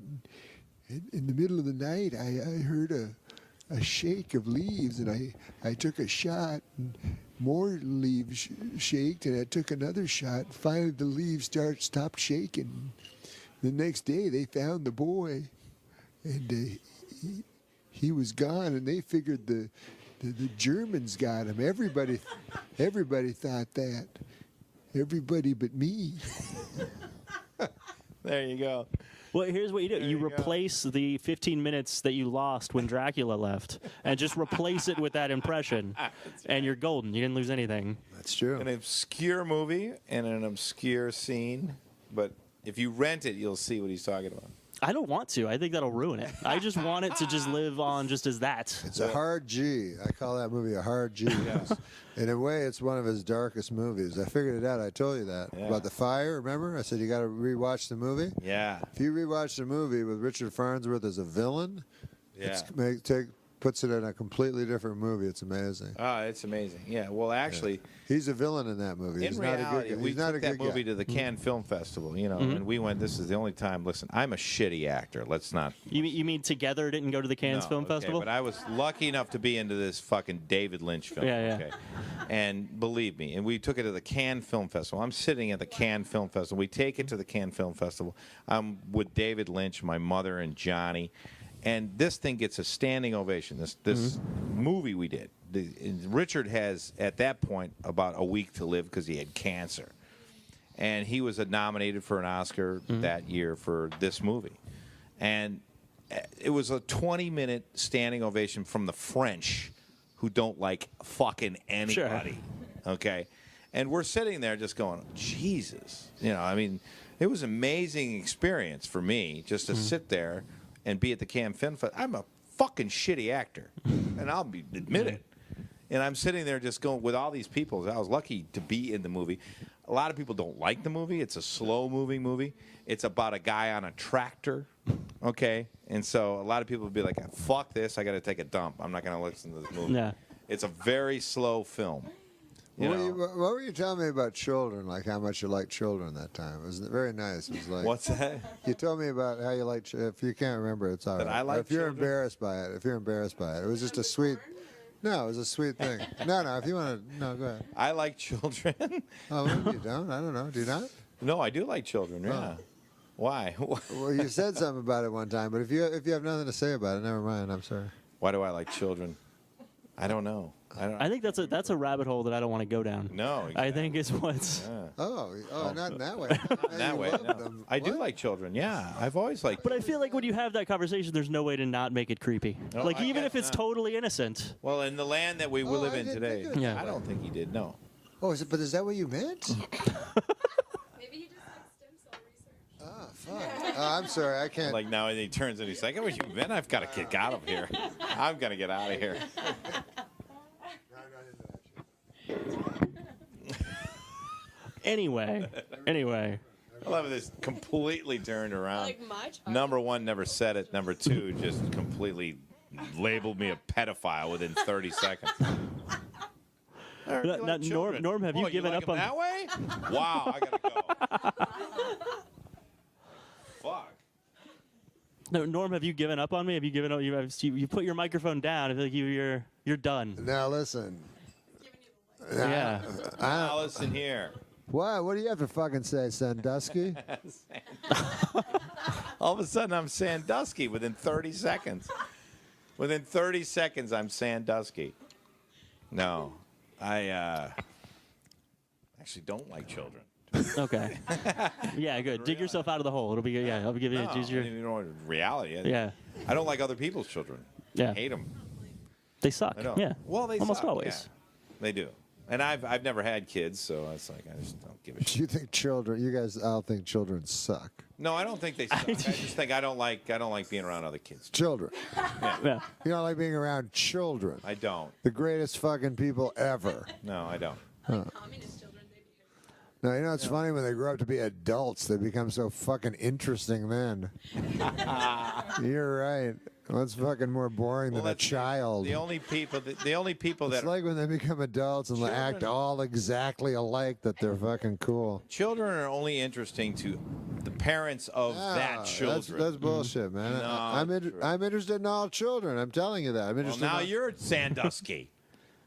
And in the middle of the night, I heard a shake of leaves, and I took a shot, and more leaves shaked, and I took another shot. Finally, the leaves stopped shaking. The next day, they found the boy, and he was gone, and they figured the Germans got him. Everybody thought that. Everybody but me. There you go. Well, here's what you do. You replace the 15 minutes that you lost when Dracula left, and just replace it with that impression, and you're golden. You didn't lose anything. That's true. An obscure movie and an obscure scene, but if you rent it, you'll see what he's talking about. I don't want to. I think that'll ruin it. I just want it to just live on just as that. It's a hard G. I call that movie a hard G. Yes. In a way, it's one of his darkest movies. I figured it out. I told you that. Yeah. About the fire, remember? I said you got to rewatch the movie. Yeah. If you rewatch the movie with Richard Farnsworth as a villain, puts it in a completely different movie. It's amazing. Oh, it's amazing. Yeah. Well, actually, he's a villain in that movie. In reality, we took that movie to the Cannes Film Festival, and we went. This is the only time. Listen, I'm a shitty actor. Let's not. You mean Together didn't go to the Cannes Film Festival? But I was lucky enough to be into this fucking David Lynch film. Yeah. Okay. And believe me, and we took it to the Cannes Film Festival. I'm sitting at the Cannes Film Festival. We take it to the Cannes Film Festival. I'm with David Lynch, my mother, and Johnny. And this thing gets a standing ovation. This movie we did. Richard has, at that point, about a week to live because he had cancer. And he was nominated for an Oscar that year for this movie. And it was a 20-minute standing ovation from the French, who don't like fucking anybody. Sure. Okay? And we're sitting there just going, Jesus. It was an amazing experience for me just to sit there and be at the Cannes Film Festival. I'm a fucking shitty actor, and I'll admit it. And I'm sitting there just going with all these people. I was lucky to be in the movie. A lot of people don't like the movie. It's a slow-moving movie. It's about a guy on a tractor, okay? And so a lot of people would be like, fuck this, I got to take a dump. I'm not going to listen to this movie. Yeah. It's a very slow film. What were you telling me about children, like how much you liked children that time? It was very nice. It was like, what's that? You told me about how you liked. If you can't remember, it's all right. I like if you're children? embarrassed by it, it was just a sweet. No, it was a sweet thing. No. If you want to, no, go ahead. I like children. Oh, maybe you don't. I don't know. Do you not? No, I do like children. Yeah. Oh. Why? Well, you said something about it one time, but if you have nothing to say about it, never mind. I'm sorry. Why do I like children? I don't know. I think that's a rabbit hole that I don't want to go down. No, exactly. I think it's what's. Yeah. Oh, not in that way. That way. No. I do like children. Yeah, I've always liked. But I feel like when you have that conversation, there's no way to not make it creepy. No, like even if it's totally innocent. Well, in the land that we live in today, Yeah. I don't think he did. No. Oh, but is that what you meant? Maybe he just likes stem cell research. Oh, fuck. Oh, I'm sorry. I can't. Like now, he turns and he's like, "What you been? I've got to get out of here. I'm gonna get out of here." Anyway. I love this completely turned around. Like my child. Number one, never said it. Number two, just completely labeled me a pedophile within 30 seconds. Norm, have you given like up on that way? Wow, I gotta go. Fuck. No, Norm, have you given up on me? Have you given up? You put your microphone down. I feel like you're done. Now listen. Yeah. Now listen here. What do you have to fucking say, Sandusky? All of a sudden, I'm Sandusky within 30 seconds. Within 30 seconds, I'm Sandusky. No, I actually don't like children. Okay. Yeah, good. Dig yourself out of the hole. It'll be good. Yeah, I'll give you No, easier. you know, reality. Yeah. I don't like other people's children. Yeah. I hate them. They suck. I know. Yeah. Well, they almost suck, always. yeah. They do. And I've never had kids, so it's like I just don't give a shit. Do you think children? You guys all think children suck? No, I don't think they suck. I just think I don't like being around other kids. Children. Yeah. You don't like being around children. I don't. The greatest fucking people ever. No, I don't. Huh. No, you know it's funny when they grow up to be adults, they become so fucking interesting then. You're right. What's fucking more boring than a child? The only people that It's like when they become adults and they act all exactly alike that they're fucking cool. children are only interesting to the parents of that children. That's bullshit, man. No, I'm interested in all children. I'm telling you that. I'm Well, interested. now in all... you're Sandusky.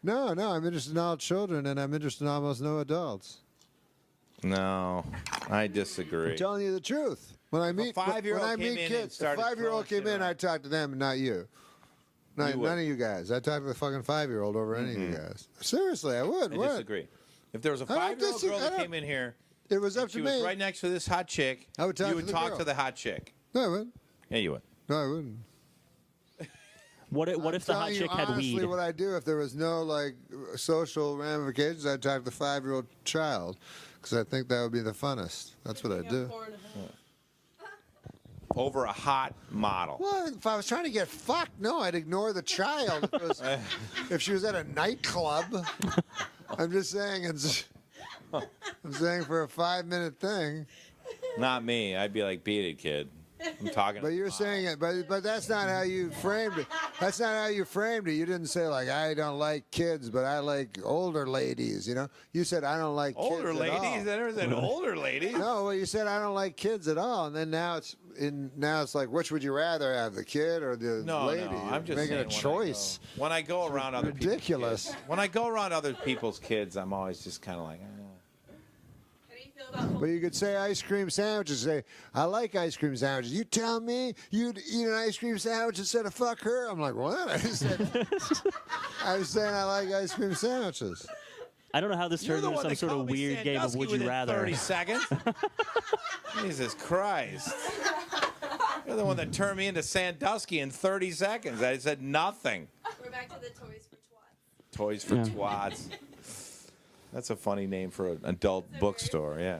No, I'm interested in all children, and I'm interested in almost no adults. No, I disagree. I'm telling you the truth. When I meet kids, if a 5-year-old came in, I'd talk to them, not you. None of you guys. I'd talk to the fucking 5-year-old over any of you guys. Seriously, I would. I disagree. If there was a 5-year-old girl that came in here, it was up to she me. was right next to this hot chick, I would talk you would to the talk girl. to the hot chick. No, I wouldn't. Yeah, you would. No, I wouldn't. What if the hot chick had honestly, weed? what I do if there was no like social ramifications, I'd talk to the 5-year-old child because I think that would be the funnest. That's what I do. Over a hot model. Well, if I was trying to get fucked, no, I'd ignore the child. If she was at a nightclub, I'm just saying. I'm saying for a 5-minute thing. Not me. I'd be like, beat it, kid. I'm talking. But you're saying it, but that's not how you framed it. That's not how you framed it. You didn't say like I don't like kids, but I like older ladies. You know, you said I don't like older kids ladies. at all. There was an older lady. No, well, you said I don't like kids at all, and then now it's like which would you rather have, the kid or the lady? No, I'm just making a saying choice. When I go around other ridiculous. People's kids, when I go around other people's kids, I'm always just kind of like. But you could say ice cream sandwiches. Say, I like ice cream sandwiches. You tell me you'd eat an ice cream sandwich instead of fuck her? I'm like, what? I was saying I like ice cream sandwiches. I don't know how this turned into some sort of weird game of Would You Rather. 30 seconds? Jesus Christ. You're the one that turned me into Sandusky in 30 seconds. I said nothing. We're back to the Toys for Twats. Toys for Twats. That's a funny name for an adult bookstore, yeah.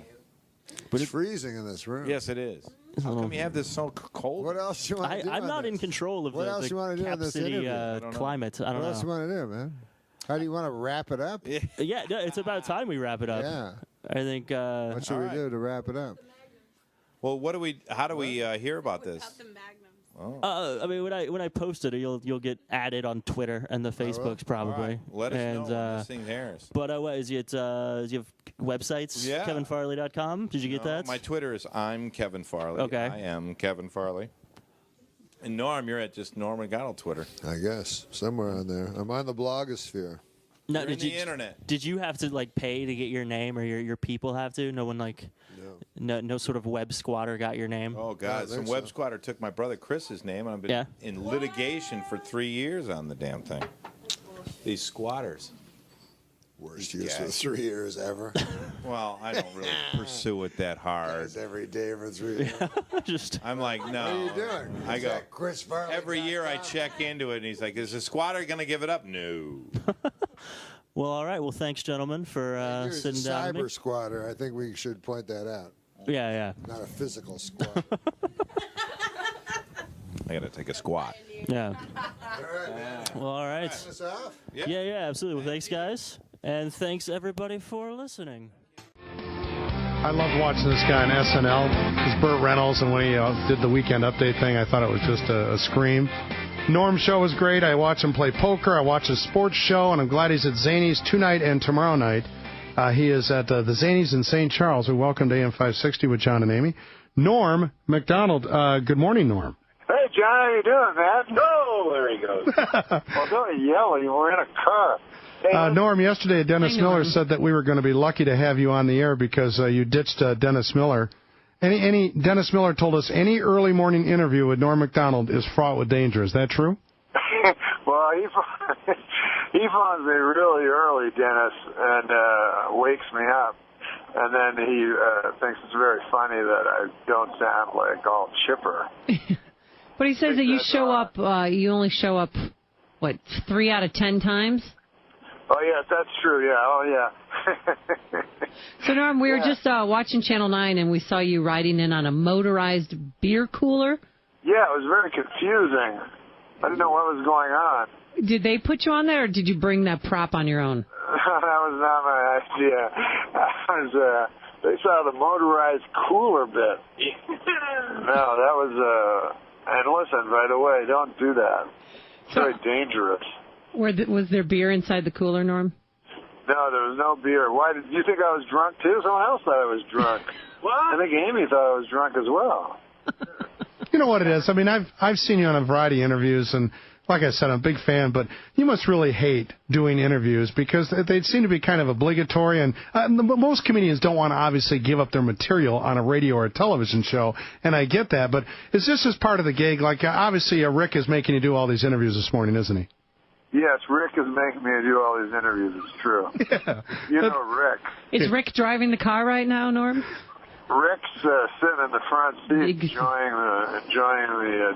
But it's freezing in this room. Yes, it is. How come you have this so cold? What else do you want to do? I'm not in control of what else you want to do in Cap this City interview? climate. I don't know. What else you want to do, man? How do you want to wrap it up? Yeah, no, it's about time we wrap it up. Yeah. I think. What should we do to wrap it up? Well, how do we hear about this? Oh. I mean, when I post it, you'll get added on Twitter and the Facebooks probably. All right. Let us know when this thing airs. But what is it? Do you have websites? Yeah. KevinFarley.com. Did you get that? My Twitter is I'm Kevin Farley. Okay. I am Kevin Farley. And Norm, you're at just Norm Macdonald Twitter. I guess somewhere on there. I'm on the blogosphere. No, You're in the internet. Did you have to pay to get your name, or your people have to? No one no sort of web squatter got your name. Oh God, some web squatter took my brother Chris's name, and I've been in litigation for 3 years on the damn thing. These squatters. Worst use for 3 years ever. Well, I don't really pursue it that hard. Guys, every day for 3 years. I'm like, no. What are you doing? I go. Chris Farley. Every year I check into it, and he's like, "Is the squatter going to give it up?" No. Well, all right. Well, thanks, gentlemen, for sitting down with me. Cyber squatter. I think we should point that out. Yeah. Not a physical squatter. I got to take a squat. Yeah. All right. Well, all right. Turn this off? Yeah, absolutely. Well, thanks, guys. And thanks, everybody, for listening. I loved watching this guy on SNL. It was Burt Reynolds, and when he did the Weekend Update thing, I thought it was just a scream. Norm's show was great. I watched him play poker. I watched his sports show, and I'm glad he's at Zany's tonight and tomorrow night. He is at the Zany's in St. Charles. We welcome to AM 560 with John and Amy. Norm Macdonald. Good morning, Norm. Hey, John, how you doing, man? Oh, there he goes. Well, don't yell. We're in a car. Hey, Norm, yesterday Dennis Miller said that we were going to be lucky to have you on the air because you ditched Dennis Miller. Dennis Miller told us any early morning interview with Norm Macdonald is fraught with danger. Is that true? Well, he phones me really early, Dennis, and wakes me up. And then he thinks it's very funny that I don't sound like all chipper. But he says that you show up, you only show up, what, 3 out of 10 times? Oh, yeah, that's true. Yeah. Oh, yeah. So, Norm, we were just watching Channel 9, and we saw you riding in on a motorized beer cooler. Yeah, it was very confusing. I didn't know what was going on. Did they put you on there, or did you bring that prop on your own? That was not my idea. They saw the motorized cooler bit. No, that was... and listen, by the way, don't do that. It's very dangerous. Was there beer inside the cooler, Norm? No, there was no beer. Why did you think I was drunk too? Someone else thought I was drunk. What? I think Amy thought I was drunk as well. You know what it is? I mean, I've seen you on a variety of interviews, and like I said, I'm a big fan, but you must really hate doing interviews because they seem to be kind of obligatory, and most comedians don't want to obviously give up their material on a radio or a television show, and I get that, but is this as part of the gig? Like, obviously, Rick is making you do all these interviews this morning, isn't he? Yes, Rick is making me do all these interviews. It's true. Yeah. You know Rick. Is Rick driving the car right now, Norm? Rick's sitting in the front seat enjoying the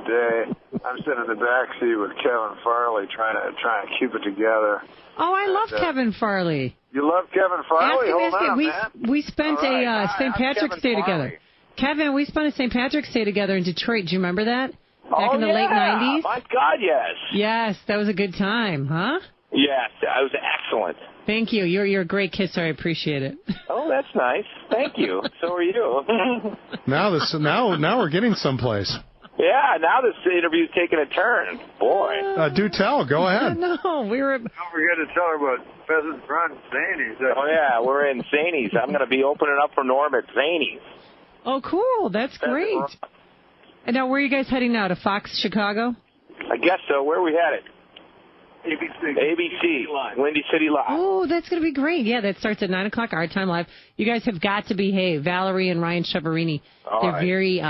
day. I'm sitting in the back seat with Kevin Farley trying to keep it together. Oh, I love Kevin Farley. You love Kevin Farley? Hold on, man. We spent a St. Patrick's Day together. Kevin, we spent a St. Patrick's Day together in Detroit. Do you remember that? Back in the late 90s? My God, yes. Yes, that was a good time, huh? Yes, that was excellent. Thank you. You're a great kisser. I appreciate it. Oh, that's nice. Thank you. So are you. Now we're getting someplace. Yeah, now this interview's taking a turn. Boy. Do tell. Go ahead. No, we were... Don't forget to tell her about Pheasant Run Zanies. Oh, yeah, we're in Zanies. I'm going to be opening up for Norm at Zanies. Oh, cool. That's great. And now, where are you guys heading now? To Fox Chicago? I guess so. Where are we headed? ABC. Windy City Live. Oh, that's going to be great. Yeah, that starts at 9 o'clock our time live. You guys have got to behave. Valerie and Ryan Chavarini, they're very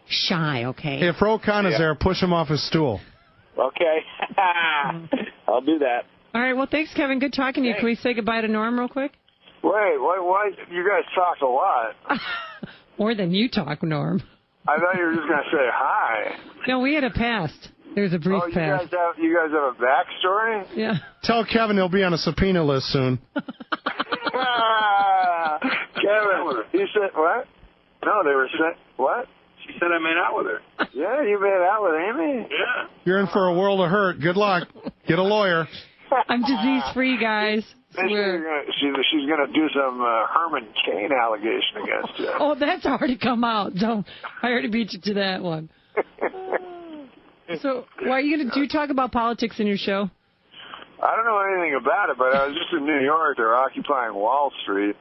shy, okay? If Rokon is there, push him off his stool. Okay. I'll do that. All right, well, thanks, Kevin. Good talking to you. Can we say goodbye to Norm real quick? Wait, why? You guys talk a lot. More than you talk, Norm. I thought you were just going to say hi. No, we had a past. There's a brief past. You guys have a backstory? Yeah. Tell Kevin he'll be on a subpoena list soon. Kevin, he said, what? No, they were saying, what? She said I made out with her. Yeah, you made out with Amy? Yeah. You're in for a world of hurt. Good luck. Get a lawyer. I'm disease-free, guys. She's going to do some Herman Cain allegation against you. Oh, that's already come out. I already beat you to that one. So, why are you going to do talk about politics in your show? I don't know anything about it, but I was just in New York. They're occupying Wall Street.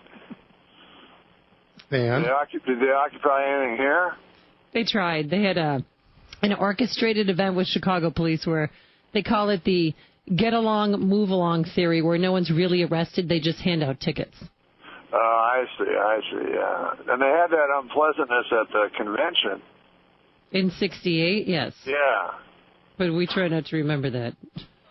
And? Did they occupy anything here? They tried. They had an orchestrated event with Chicago police where they call it the get along, move along theory, where no one's really arrested. They just hand out tickets. Oh, I see, yeah. And they had that unpleasantness at the convention. In 68, yes. Yeah. But we try not to remember that.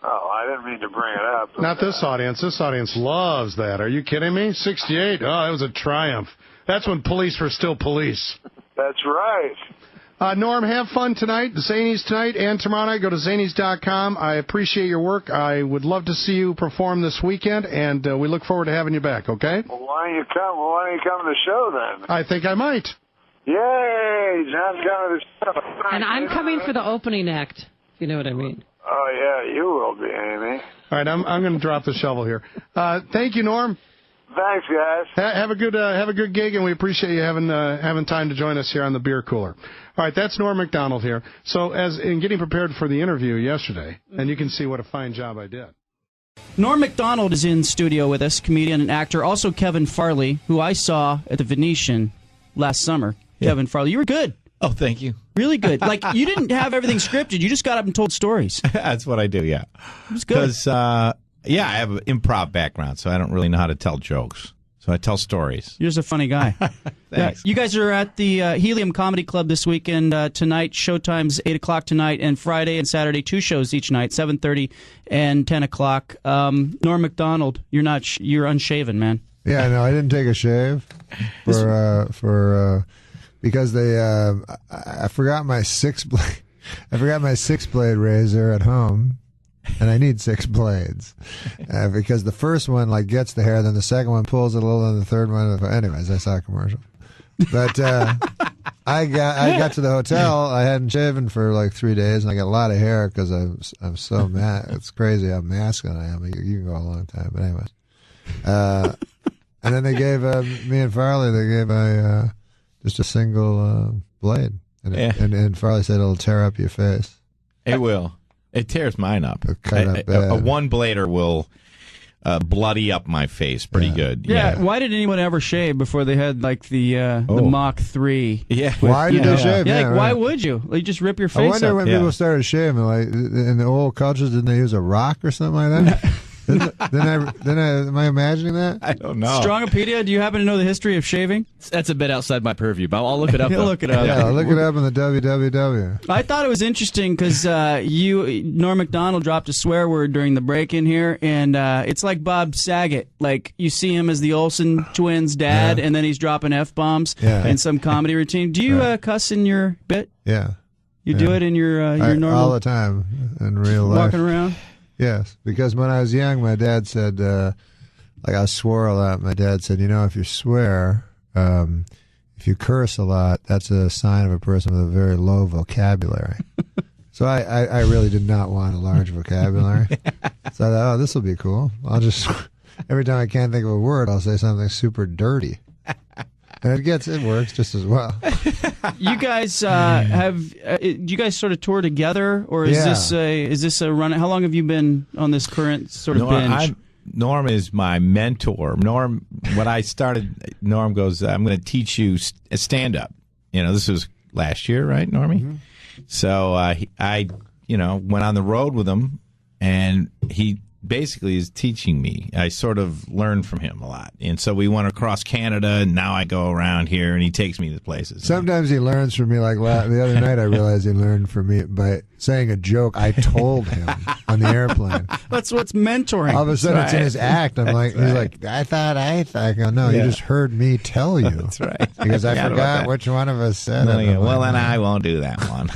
Oh, I didn't mean to bring it up. Not this audience. This audience loves that. Are you kidding me? 68? Oh, that was a triumph. That's when police were still police. That's right. Norm, have fun tonight. Zanies tonight and tomorrow night. Go to Zanies.com. I appreciate your work. I would love to see you perform this weekend, and we look forward to having you back, okay? Well, why don't you come? Why don't you come to the show then? I think I might. Yay! John's coming to the show. And I'm coming for the opening act, if you know what I mean. Oh, yeah, you will be, Amy. All right, I'm going to drop the shovel here. Thank you, Norm. Thanks, guys. Have a good gig, and we appreciate you having time to join us here on the beer cooler. All right, that's Norm Macdonald here. So, as in getting prepared for the interview yesterday, and you can see what a fine job I did. Norm Macdonald is in studio with us, comedian and actor. Also, Kevin Farley, who I saw at the Venetian last summer. Yeah. Kevin Farley, you were good. Oh, thank you. Really good. Like, you didn't have everything scripted. You just got up and told stories. That's what I do, yeah. It was good. Because, I have an improv background, so I don't really know how to tell jokes. So I tell stories. You're just a funny guy. Thanks. You guys are at the Helium Comedy Club this weekend. Tonight, showtime's 8 o'clock tonight, and Friday and Saturday, 2 shows each night, 7:30 and 10 o'clock. Norm Macdonald, you're unshaven, man. Yeah, no, I didn't take a shave because I forgot my 6-blade razor at home, and I need 6 blades because the first one like gets the hair, then the second one pulls it a little, and the third one. Anyways, I saw a commercial, but I got to the hotel. I hadn't shaven for like 3 days, and I got a lot of hair because I'm so mad. It's crazy how masculine I am. You can go a long time, but anyways. And then they gave me and Farley. They gave just a single blade, and Farley said it'll tear up your face. It will. It tears mine up. A one blader will bloody up my face pretty good. Yeah. Why did anyone ever shave before they had like the Mach 3? Yeah. Why did they shave? Yeah, Yeah, why right. would you? Like, just rip your face I wonder up. when people started shaving, like in the old cultures, didn't they use a rock or something like that? Am I imagining that? I don't know. Strongopedia, do you happen to know the history of shaving? That's a bit outside my purview, but I'll look it up. He'll look it up. Yeah, look it up in the www. I thought it was interesting because Norm Macdonald dropped a swear word during the break-in here, and it's like Bob Saget. Like, you see him as the Olsen twins' dad, and then he's dropping F-bombs in some comedy routine. Do you cuss in your bit? Yeah. You do it in your normal... All the time in real life. Walking around? Yes, because when I was young, my dad said, like I swore a lot. My dad said, if you swear, if you curse a lot, that's a sign of a person with a very low vocabulary. So I really did not want a large vocabulary. So I thought, this will be cool. I'll just, every time I can't think of a word, I'll say something super dirty. And it works just as well. You guys do you guys sort of tour together, or is this a run? How long have you been on this current sort of binge? Norm is my mentor. Norm, when I started, Norm goes, I'm going to teach you stand up. This was last year, right, Normie? Mm-hmm. So I went on the road with him, and he basically is teaching me. I sort of learned from him a lot. And so we went across Canada, and now I go around here, and he takes me to places. Sometimes he learns from me. Like the other night, I realized he learned from me by saying a joke I told him on the airplane. That's what's mentoring. All of a sudden, it's in his act. I'm like, he's like, I thought. I go, no, you just heard me tell you. That's right. Because I forgot which one of us said it. Well, then I won't do that one.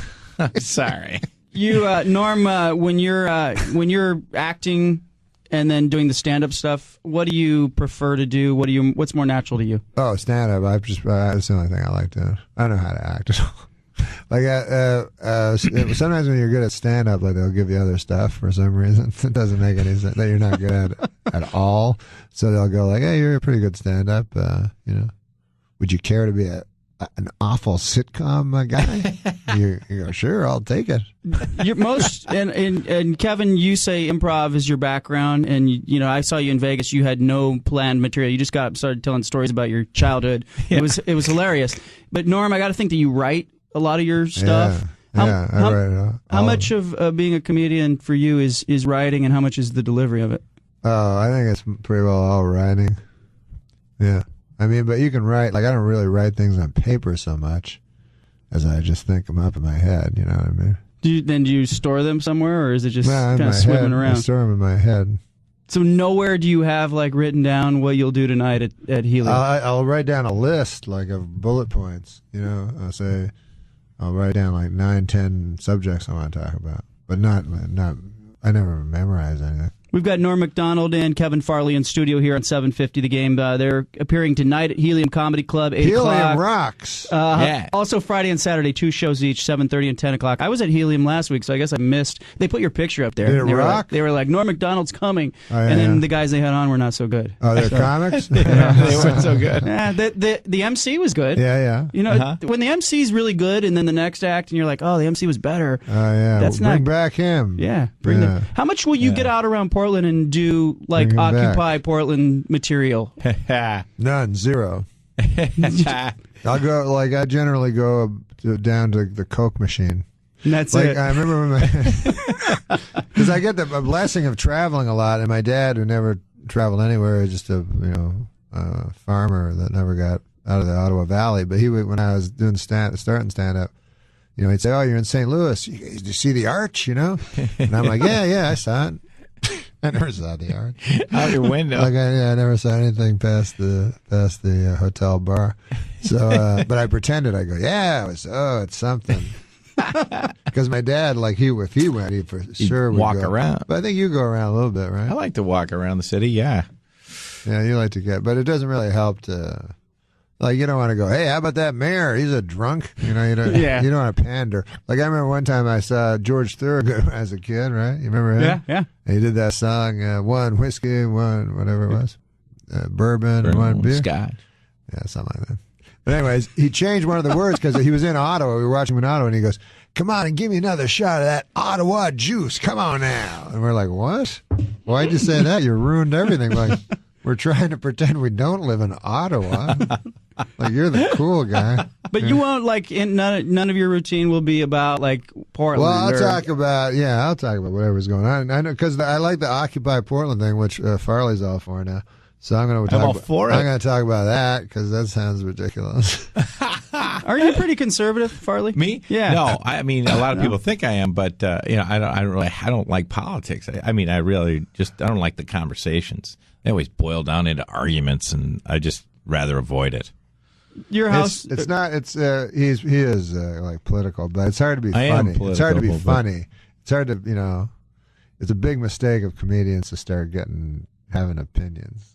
Sorry. You, Norm, when you're acting and then doing the stand-up stuff, what do you prefer to do? What's more natural to you? Oh, stand-up. That's the only thing I like to. I don't know how to act at all. Like sometimes when you're good at stand-up, like they'll give you other stuff for some reason. It doesn't make any sense that you're not good at all. So they'll go like, "Hey, you're a pretty good stand-up. Would you care to be an awful sitcom guy?" you go, "Sure, I'll take it." You're and Kevin, you say improv is your background, and I saw you in Vegas. You had no planned material. You just started telling stories about your childhood. Yeah. It was hilarious. But Norm, I got to think that you write a lot of your stuff. I write it all. How much of being a comedian for you is writing, and how much is the delivery of it? Oh, I think it's pretty well all writing. Yeah. I mean, but you can write, like I don't really write things on paper so much as I just think them up in my head, you know what I mean? Do you store them somewhere, or is it just kind of swimming around? I store them in my head. So nowhere do you have like written down what you'll do tonight at Helium? I'll write down a list like of bullet points, I'll write down like 9-10 subjects I want to talk about, but not I never memorize anything. We've got Norm Macdonald and Kevin Farley in studio here on 750 The Game. They're appearing tonight at Helium Comedy Club, 8 o'clock. Helium rocks. Yeah. Also Friday and Saturday, 2 shows each, 7:30 and 10 o'clock. I was at Helium last week, so I guess I missed. They put your picture up there. Did it rock? They were like, Norm Macdonald's coming. And then the guys they had on were not so good. Oh, they're comics? They weren't so good. Yeah, the MC was good. Yeah. When the MC's really good, and then the next act, and you're like, oh, the MC was better. Oh, yeah. Bring back him. Yeah. Bring them. How much will you get out around Portland and do like Occupy Portland material? None. Zero. I'll go, I generally go down to the Coke machine. And that's it. I remember when because I get the blessing of traveling a lot, and my dad, who never traveled anywhere, is just a farmer that never got out of the Ottawa Valley. But when I was doing starting stand up, he'd say, "Oh, you're in St. Louis. Did you see the arch?" And I'm like, "Yeah, I saw it." I never saw the arch out your window. I never saw anything past the hotel bar. So, but I pretended. I go, "Yeah, it's something." Because my dad, like if he went, he for sure would walk go. around. But I think you go around a little bit, right? I like to walk around the city. Yeah. Yeah, you like to get, but it doesn't really help to. Like, you don't want to go, hey, how about that mayor? He's a drunk. You know, you don't, Yeah. you don't want to pander. Like, I remember one time I saw George Thorogood as a kid, right? You remember him? Yeah, yeah. And he did that song, one whiskey, one whatever it was, bourbon, one beer. Scotch. Yeah, something like that. But anyways, he changed one of the words because he was in Ottawa. We were watching him in Ottawa, and he goes, come on and give me another shot of that Ottawa juice. Come on now. And we're like, what? Why'd you say that? You ruined everything. Like, we're trying to pretend we don't live in Ottawa. Like, you're the cool guy. But you won't, like, none of your routine will be about, like, Portland. Well, I'll talk about whatever's going on. I know, because I like the Occupy Portland thing, which Farley's all for now. So I'm going to talk. I'm all for it. I'm going to talk about that because that sounds ridiculous. Are you pretty conservative, Farley? Me? Yeah. No, I mean, a lot of people think I am, but I don't like politics. I don't like the conversations. They always boil down into arguments, and I just rather avoid it. Your house? It's not. It's he is like political, but it's hard to be I am funny. political, It's hard to be but- funny. It's hard to It's a big mistake of comedians to start having opinions.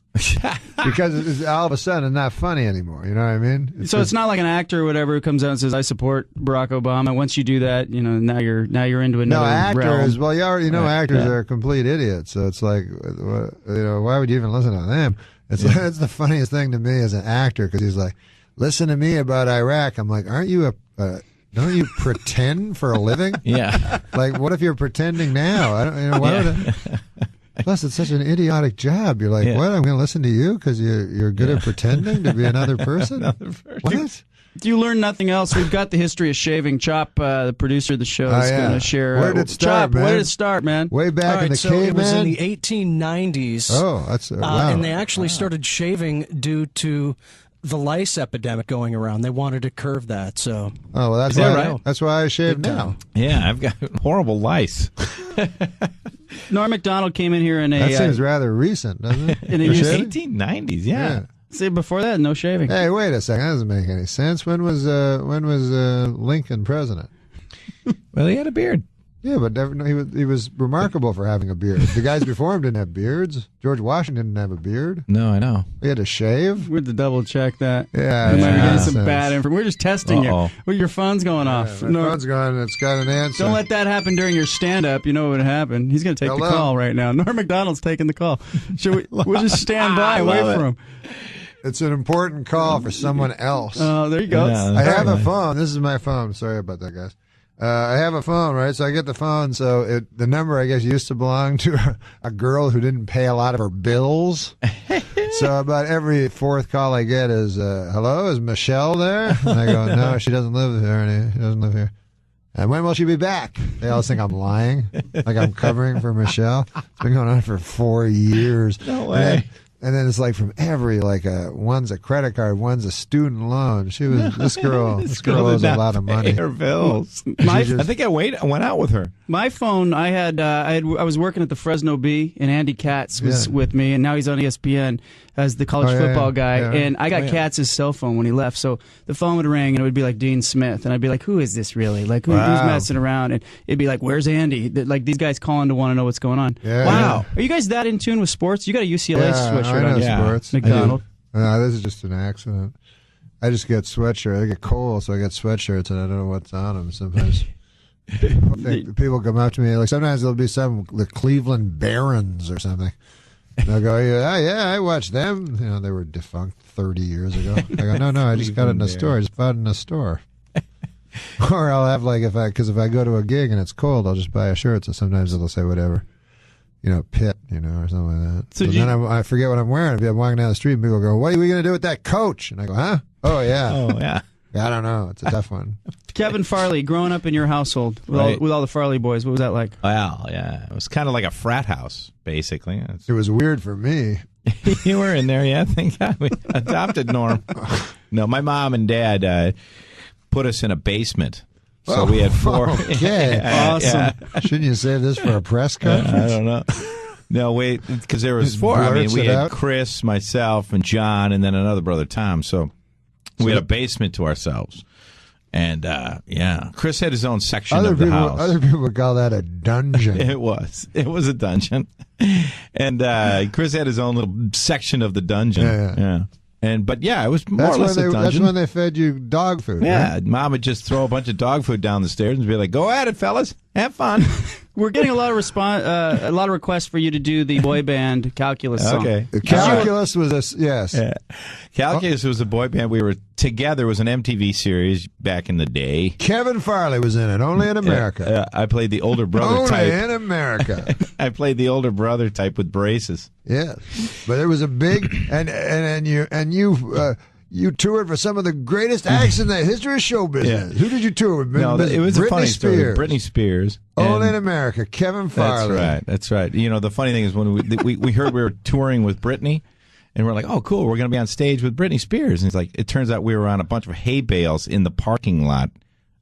Because it's all of a sudden it's not funny anymore. You know what I mean? It's not like an actor or whatever who comes out and says, "I support Barack Obama." Once you do that, now you're into another actors. realm. Well, you already know actors Yeah. are complete idiots. So it's like, why would you even listen to them? It's the funniest thing to me as an actor because he's like, listen to me about Iraq. I'm like, aren't you don't you pretend for a living? Yeah. Like, what if you're pretending now? I don't. Why would I? Plus, it's such an idiotic job. You're like, what? I'm going to listen to you because you're good at pretending to be another person? What? Do you learn nothing else? We've got the history of shaving. Chop, the producer of the show, is going to share. Where did it start, Chop, man? where did it start, man? Way back in the so caveman? it was in the 1890s. Oh, that's wow. And they actually started shaving due to the lice epidemic going around. They wanted to curve that. So. Oh, well, that's why. That's why I shave now. Yeah, I've got horrible lice. Norm Macdonald came in here in a. That seems rather recent, doesn't it? In the 1890s, yeah. See, before that, no shaving. Hey, wait a second. That doesn't make any sense. When was Lincoln president? Well, he had a beard. Yeah, but he was remarkable for having a beard. The guys before him didn't have beards. George Washington didn't have a beard. No, I know. He had to shave. We had to double check that. Yeah, we might be getting nonsense. some bad information. We're just testing you. Uh-oh. Well, your phone's going off. My phone's going. It's got an answer. Don't let that happen during your stand-up. You know what would happen. He's going to take Hello? the call right now. Norm Macdonald's taking the call. Should we'll just stand by and wait for him. It's an important call for someone else. Oh, there you go. Yeah, I have a phone. This is my phone. Sorry about that, guys. I have a phone, right? So I get the phone. So the number, I guess, used to belong to a girl who didn't pay a lot of her bills. So about every fourth call I get is, hello, is Michelle there? And I go, no, she doesn't live here. She doesn't live here. And when will she be back? They always think I'm lying, like I'm covering for Michelle. It's been going on for 4 years. No way. And then it's like from every, one's a credit card, one's a student loan. This girl owes a lot of money. Her bills. I think I went out with her. My phone, I was working at the Fresno Bee, and Andy Katz was with me, and now he's on ESPN as the college football guy. Yeah. And I got Katz's cell phone when he left, so the phone would ring, and it would be like Dean Smith, and I'd be like, "Who is this really? Like, who's messing around?" And it'd be like, "Where's Andy?" Like these guys calling to want to know what's going on. Yeah, wow, are you guys that in tune with sports? You got a UCLA sweatshirt I know on. sports. McDonald. No, this is just an accident. I just get sweatshirts. I get cold, so I get sweatshirts, and I don't know what's on them sometimes. People come up to me, like sometimes there'll be the Cleveland Barons or something. And they'll go, yeah, I watched them. They were defunct 30 years ago. I go, no, I just got it in a store. I just bought it in a store. Or I'll have if I go to a gig and it's cold, I'll just buy a shirt. So sometimes it'll say whatever, Pitt, or something like that. So then I forget what I'm wearing. If I'm walking down the street and people go, what are we going to do with that coach? And I go, huh? Oh, yeah. Oh, yeah. I don't know. It's a tough one. Kevin Farley, growing up in your household with all the Farley boys, what was that like? Well, yeah, it was kind of like a frat house, basically. It was weird for me. You were in there, yeah. Thank God we adopted Norm. No, my mom and dad put us in a basement. So we had 4. Okay, awesome. Yeah. Shouldn't you save this for a press conference? I don't know. No, wait, because there was 4. I mean, we had Chris, myself, and John, and then another brother, Tom. So we had a basement to ourselves. And yeah, Chris had his own section of the house. Other people would call that a dungeon. It was a dungeon, and Chris had his own little section of the dungeon. Yeah. But it was more or less a dungeon. That's when they fed you dog food. Yeah, right? Mom would just throw a bunch of dog food down the stairs and be like, "Go at it, fellas, have fun." We're getting a lot of requests for you to do the boy band Calculus song. Okay, Calculus was yes. Yeah. Calculus was a boy band. We were together. It was an MTV series back in the day. Kevin Farley was in it. Only in America. I played the older brother type. Only in America. I played the older brother type with braces. Yes, but it was a big and you toured for some of the greatest acts in the history of show business. Yeah. Who did you tour with? No, it was Britney a funny Spears. story. Britney Spears. Only in America. Kevin Farley. That's right. You know, the funny thing is when we heard we were touring with Britney, and we're like, oh, cool, we're going to be on stage with Britney Spears. And it's like, it turns out we were on a bunch of hay bales in the parking lot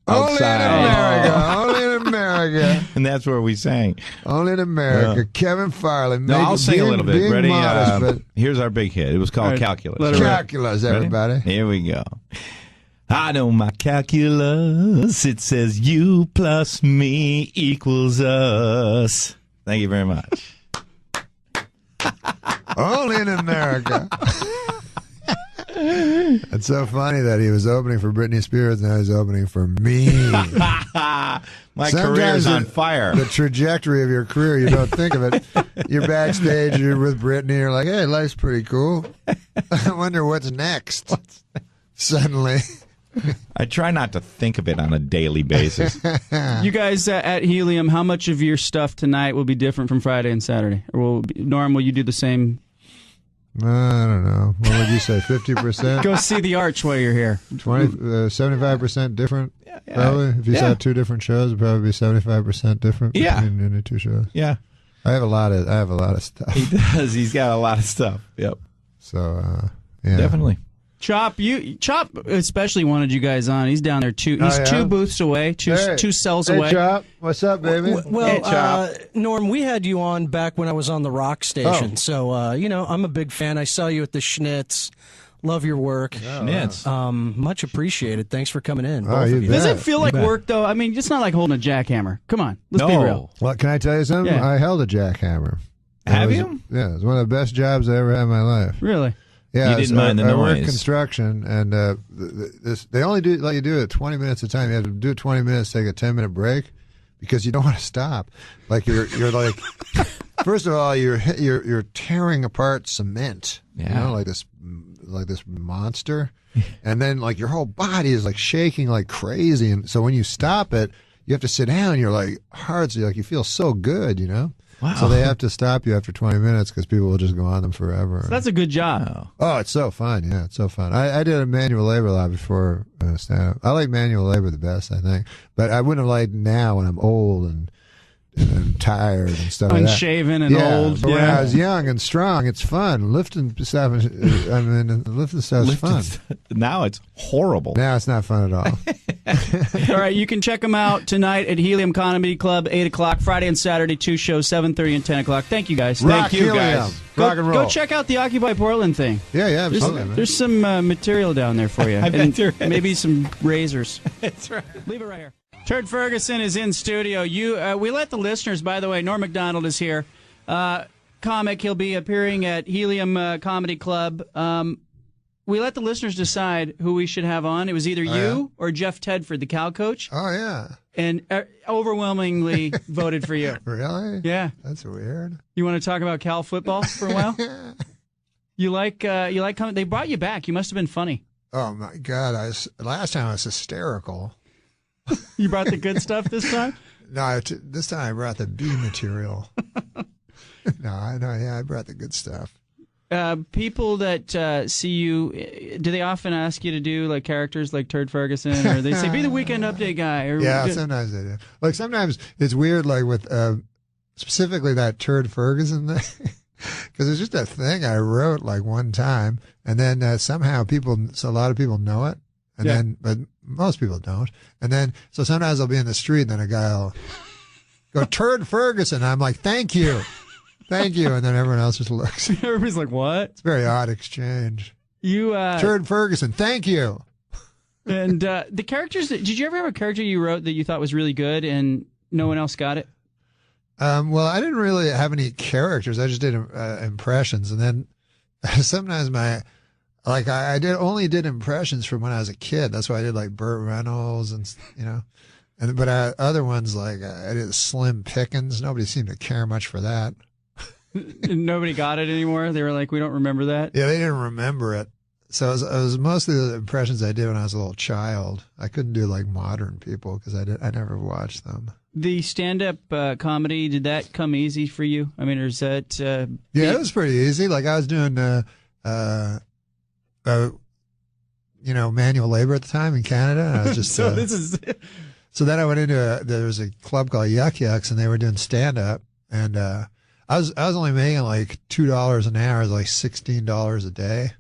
outside. Only in America. Only in America. And that's where we sang. Only in America. Kevin Farley. No, I'll sing a little bit. Ready? Modest, here's our big hit. It was called Calculus. Calculus, everybody. Ready? Here we go. I know my calculus. It says you plus me equals us. Thank you very much. Only in America. It's so funny that he was opening for Britney Spears and now he's opening for me. My career's on fire. The trajectory of your career, you don't think of it. You're backstage, you're with Britney, you're like, hey, life's pretty cool. I wonder what's next. Suddenly. I try not to think of it on a daily basis. You guys at Helium, how much of your stuff tonight will be different from Friday and Saturday? Or Norm, will you do the same? I don't know. What would you say, 50%? Go see the Arch while you're here. 75% different, probably. If you saw two different shows, it'd probably be 75% different between any two shows. Yeah. I have a lot of stuff. He does. He's got a lot of stuff. Yep. So, yeah. Definitely. Chop especially wanted you guys on. He's down there too. He's 2 booths away, two cells away. Hey, Chop. What's up, baby? Well, Norm, we had you on back when I was on the rock station. So, I'm a big fan. I saw you at the Schnitz. Love your work. Schnitz. Much appreciated. Thanks for coming in. Oh, you bet. Does it feel like work, though? I mean, it's not like holding a jackhammer. Come on. Let's be real. Well, can I tell you something? Yeah. I held a jackhammer. Have you? Yeah, it was one of the best jobs I ever had in my life. Really? Yeah, you didn't mind the I noise. work construction, and they only let you do it 20 minutes at a time. You have to do it 20 minutes, take a 10-minute break, because you don't want to stop. Like you're like, first of all, you're tearing apart cement. Yeah. Like this monster, and then like your whole body is like shaking like crazy. And so when you stop it, you have to sit down. You're like hard, so you feel so good, Wow. So they have to stop you after 20 minutes because people will just go on them forever. So that's a good job. Oh, it's so fun. Yeah, it's so fun. I did a manual labor a lot before stand-up. I like manual labor the best, I think. But I wouldn't have liked now when I'm old and tired and stuff like that. Unshaven and old. But when I was young and strong, it's fun. Lifting stuff is fun. Now it's horrible. Now it's not fun at all. All right, you can check them out tonight at Helium Comedy Club, 8 o'clock, Friday and Saturday, 2 shows, 7:30 and 10 o'clock. Thank you, guys. Thank you, guys. Rock and roll. Go check out the Occupy Portland thing. Yeah, absolutely. There's some material down there for you. I bet there is. Maybe some razors. That's right. Leave it right here. Turd Ferguson is in studio. We let the listeners, by the way, Norm Macdonald is here. Comic, he'll be appearing at Helium Comedy Club. We let the listeners decide who we should have on. It was either you or Jeff Tedford, the cow coach. Oh, yeah. And overwhelmingly voted for you. Really? Yeah. That's weird. You want to talk about Cal football for a while? You like coming? They brought you back. You must have been funny. Oh, my God. Last time I was hysterical. You brought the good stuff this time? No, this time I brought the B material. I brought the good stuff. People that see you, do they often ask you to do like characters like Turd Ferguson, or they say be the Weekend Update guy? Or yeah, sometimes they do. Like sometimes it's weird, like with specifically that Turd Ferguson thing, because it's just a thing I wrote like one time, and then somehow a lot of people know it, and then but most people don't, and then so sometimes I'll be in the street, and then a guy will go Turd Ferguson. I'm like, thank you. Thank you, and then everyone else just looks. Everybody's like, "What?" It's a very odd exchange. You Turd Ferguson, thank you. And the characters, did you ever have a character you wrote that you thought was really good and no one else got it? Well, I didn't really have any characters. I just did impressions, and then sometimes I only did impressions from when I was a kid. That's why I did like Burt Reynolds and but other ones like I did Slim Pickens. Nobody seemed to care much for that. Nobody got it anymore. They were like, we don't remember that. Yeah, they didn't remember it. So it was mostly the impressions I did when I was a little child. I couldn't do like modern people because I never watched them. The stand-up comedy, did that come easy for you? I mean, or is that... yeah, it was pretty easy. Like I was doing, manual labor at the time in Canada. And I was just... So then I went into there was a club called Yuck Yucks, and they were doing stand-up. And I was only making like $2 an hour, like $16 a day.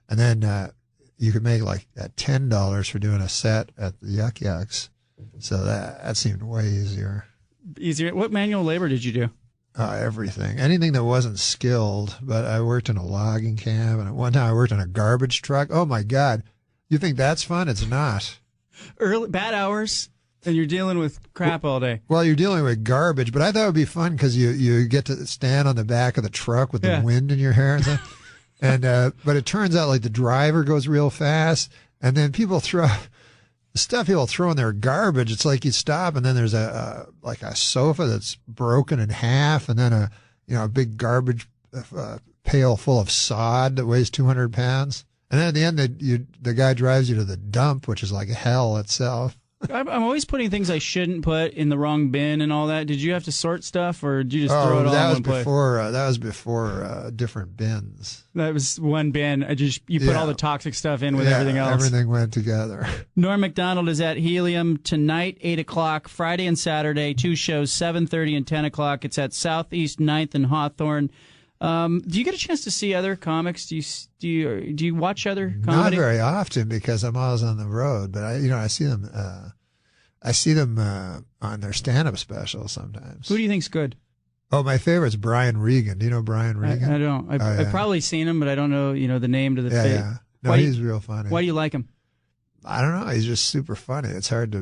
And then you could make like $10 for doing a set at the Yuck Yucks. So that seemed way easier. Easier. What manual labor did you do? Everything. Anything that wasn't skilled. But I worked in a logging camp, and at one time I worked in a garbage truck. Oh my God. You think that's fun? It's not. Bad hours, and you're dealing with crap all day. Well, you're dealing with garbage, but I thought it would be fun because you get to stand on the back of the truck with the wind in your hair and stuff. But it turns out like the driver goes real fast, and then people throw the stuff people throw in their garbage. It's like you stop, and then there's a sofa that's broken in half, and then a big garbage pail full of sod that weighs 200 pounds. And then at the end, the guy drives you to the dump, which is like hell itself. I'm always putting things I shouldn't put in the wrong bin and all that. Did you have to sort stuff, or did you just throw it all in one place? That was before different bins. That was one bin. You put all the toxic stuff in with everything else. Everything went together. Norm Macdonald is at Helium tonight, 8 o'clock, Friday and Saturday, 2 shows, 7:30 and 10 o'clock. It's at Southeast 9th and Hawthorne. Do you get a chance to see other comics? Do you watch other comedy? Not very often because I'm always on the road, but I see them. I see them on their stand-up specials sometimes. Who do you think's good? Oh, my favorite's Brian Regan. Do you know Brian Regan? I don't. I've probably seen him, but I don't know. The name to the face. Yeah. No, he's real funny. Why do you like him? I don't know. He's just super funny. It's hard to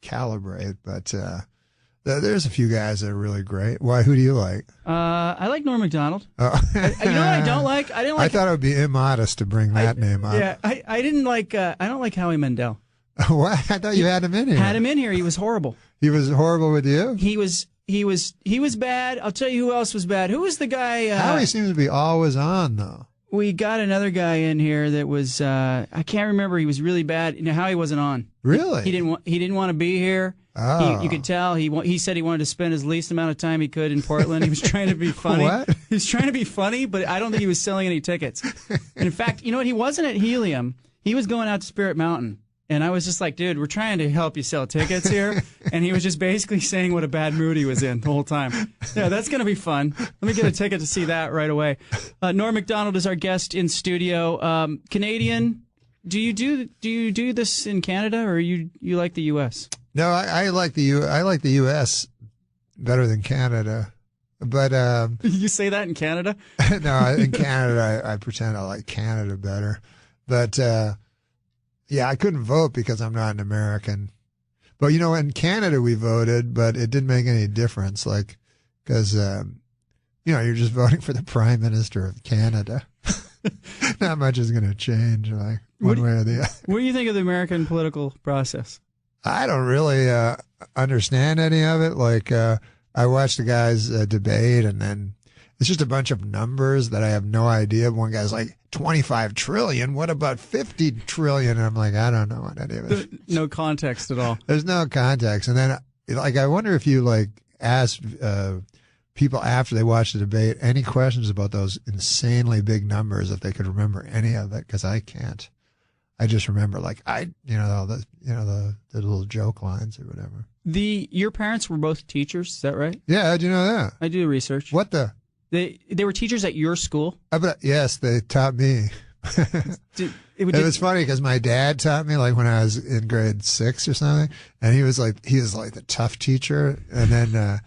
calibrate, but. There's a few guys that are really great. Why? Who do you like? I like Norm Macdonald. Oh. You know what I don't like? I thought it would be immodest to bring that name up. Yeah, I didn't like. I don't like Howie Mandel. What? I thought you had him in here. Had him in here. He was horrible. He was horrible with you? He was bad. I'll tell you who else was bad. Who was the guy? Howie seems to be always on though. We got another guy in here that was. I can't remember. He was really bad. Howie wasn't on. Really? He didn't want to be here. Oh. You could tell he said he wanted to spend his least amount of time he could in Portland. He was trying to be funny. What? He was trying to be funny, but I don't think he was selling any tickets. And in fact, you know what? He wasn't at Helium. He was going out to Spirit Mountain. And I was just like, dude, we're trying to help you sell tickets here. And he was just basically saying what a bad mood he was in the whole time. Yeah, that's going to be fun. Let me get a ticket to see that right away. Norm Macdonald is our guest in studio. Canadian, do you do this in Canada, or you like the U.S.? No, I like the U.S. better than Canada. But you say that in Canada? No, in Canada, I pretend I like Canada better. But yeah, I couldn't vote because I'm not an American. But in Canada we voted, but it didn't make any difference. Like, because you're just voting for the Prime Minister of Canada. Not much is going to change, like one way or the other. What do you think of the American political process? I don't really understand any of it. Like, I watched the guys debate, and then it's just a bunch of numbers that I have no idea. One guy's like, 25 trillion. What about 50 trillion? And I'm like, I don't know what any of it. No context at all. There's no context. And then, I wonder if you ask people after they watch the debate any questions about those insanely big numbers, if they could remember any of it, because I can't. I just remember the little joke lines or whatever. Your parents were both teachers, is that right? Yeah, how'd you know that? I do research. What the? They were teachers at your school? Yes, they taught me. It was funny because my dad taught me when I was in grade 6 or something, and he was like the tough teacher, and then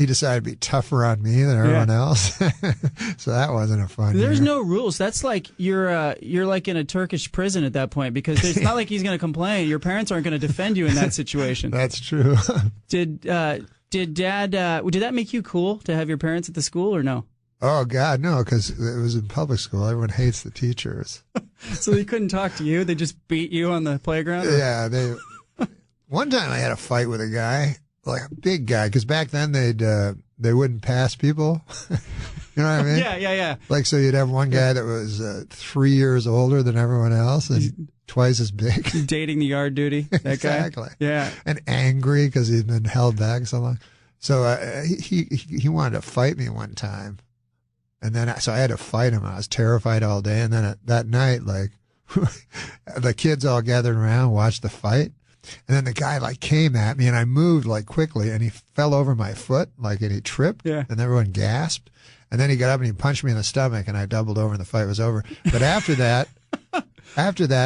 he decided to be tougher on me than everyone else. So that wasn't a fun There's year. no rules. That's like you're like in a Turkish prison at that point because it's not like he's going to complain. Your parents aren't going to defend you in that situation. That's true. Did Dad? Did that make you cool to have your parents at the school or no? Oh God, no, because it was in public school. Everyone hates the teachers. So they couldn't talk to you. They just beat you on the playground. Yeah, One time I had a fight with a guy, like a big guy, because back then they wouldn't pass people. You know what I mean? Yeah. Like, so you'd have one guy that was 3 years older than everyone else and twice as big. Dating the yard duty. That exactly. Guy? Yeah. And angry because he'd been held back so long. So he wanted to fight me one time. And then so I had to fight him. I was terrified all day. And then that night, like, the kids all gathered around, watched the fight. And then the guy like came at me and I moved like quickly and he fell over my foot, like, and he tripped. Yeah. And everyone gasped. And then he got up and he punched me in the stomach and I doubled over and the fight was over. But after that,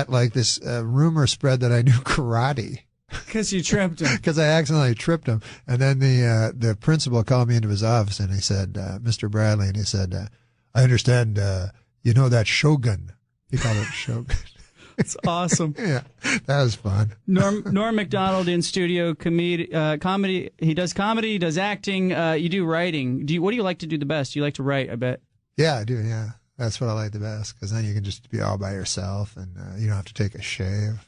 like, this rumor spread that I knew karate. Because you tripped him. Because I accidentally tripped him. And then the principal called me into his office and he said, Mr. Bradley, and he said, I understand, you know that Shogun. He called it Shogun. It's awesome. Yeah, that was fun. Norm Macdonald in studio, comedy. He does comedy, he does acting. You do writing. What do you like to do the best? You like to write, I bet. Yeah, I do, yeah. That's what I like the best, because then you can just be all by yourself and you don't have to take a shave.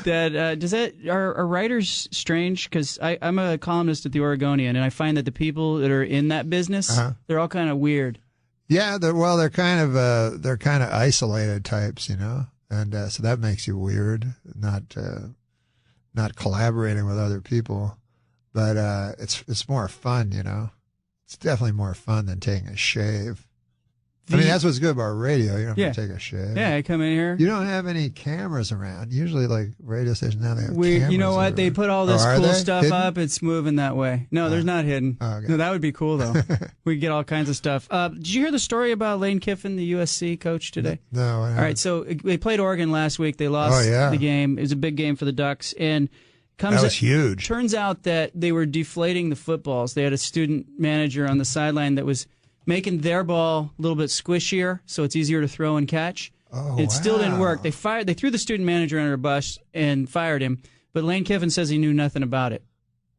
Are writers strange? Because I'm a columnist at the Oregonian, and I find that the people that are in that business, they're all kind of weird. Yeah, they're kind of isolated types, you know, and so that makes you weird, not collaborating with other people, but it's more fun, you know. It's definitely more fun than taking a shave. I mean, that's what's good about radio. You don't have to take a shave. Yeah, I come in here. You don't have any cameras around. Usually, like, radio stations now, they have cameras. You know what? They put all this cool stuff hidden? up. It's moving that way. No, there's not hidden. Oh, okay. No, that would be cool, though. We could get all kinds of stuff. Did you hear the story about Lane Kiffin, the USC coach, today? No. All right, so they played Oregon last week. They lost the game. It was a big game for the Ducks. And that was huge. Turns out that they were deflating the footballs. They had a student manager on the sideline that was making their ball a little bit squishier so it's easier to throw and catch. It still didn't work. They threw the student manager under a bus and fired him, but Lane Kiffin says he knew nothing about it.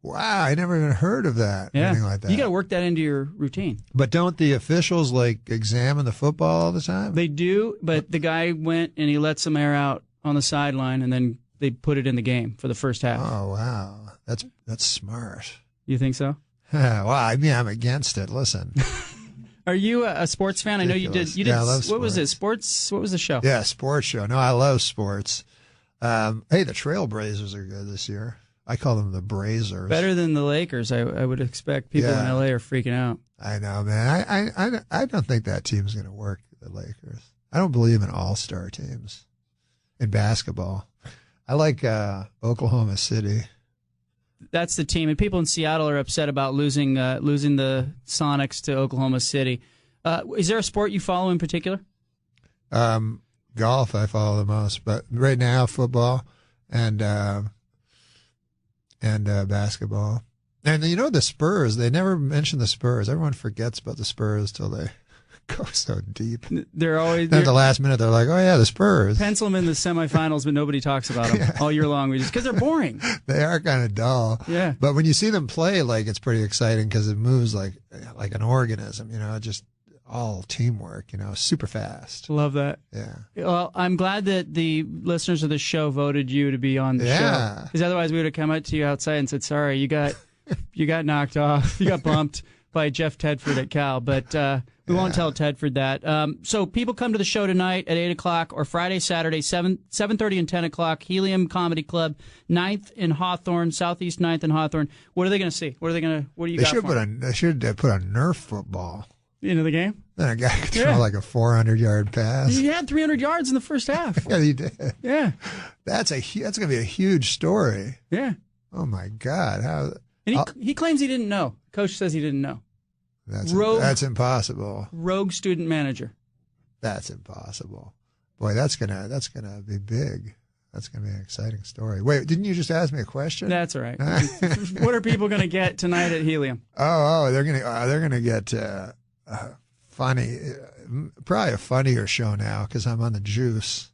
Wow, I never even heard of that. Yeah. Anything like that. You got to work that into your routine. But don't the officials like examine the football all the time? They do, but the guy went and he let some air out on the sideline and then they put it in the game for the first half. Oh, wow. That's smart. You think so? Well, I mean, I'm against it. Listen. Are you a sports fan? Ridiculous. I know you did. Yeah, I love sports. What was it? Sports? What was the show? Yeah, sports show. No, I love sports. Hey, the Trailblazers are good this year. I call them the Brazers. Better than the Lakers, I would expect. People in LA are freaking out. I know, man. I don't think that team's going to work, the Lakers. I don't believe in all-star teams in basketball. I like Oklahoma City. That's the team, and people in Seattle are upset about losing the Sonics to Oklahoma City. Is there a sport you follow in particular? Golf, I follow the most, but right now football and basketball. And you know the Spurs? They never mention the Spurs. Everyone forgets about the Spurs till they go so deep. They're always at the last minute. They're like, "Oh yeah, the Spurs." Pencil them in the semifinals, but nobody talks about them all year long. Because they're boring. They are kind of dull. Yeah. But when you see them play, like, it's pretty exciting because it moves like an organism. You know, just all teamwork. You know, super fast. Love that. Yeah. Well, I'm glad that the listeners of the show voted you to be on the show. Because otherwise, we would have come up to you outside and said, "Sorry, you got knocked off. You got bumped by Jeff Tedford at Cal." But we won't tell Tedford that. So people come to the show tonight at 8 o'clock or Friday, Saturday, 7:30 and 10 o'clock. Helium Comedy Club, 9th in Hawthorne, Southeast 9th in Hawthorne. What are they going to see? What do you got for them? They should put a Nerf football into the game. Then a guy could throw like a 400-yard pass. He had 300 yards in the first half. Yeah, he did. Yeah. That's going to be a huge story. Yeah. Oh, my God. And he claims he didn't know. Coach says he didn't know. That's impossible. Rogue student manager. That's impossible. Boy, that's gonna be big. That's going to be an exciting story. Wait, didn't you just ask me a question? That's all right. What are people going to get tonight at Helium? They're gonna get funny, probably a funnier show now because I'm on the juice.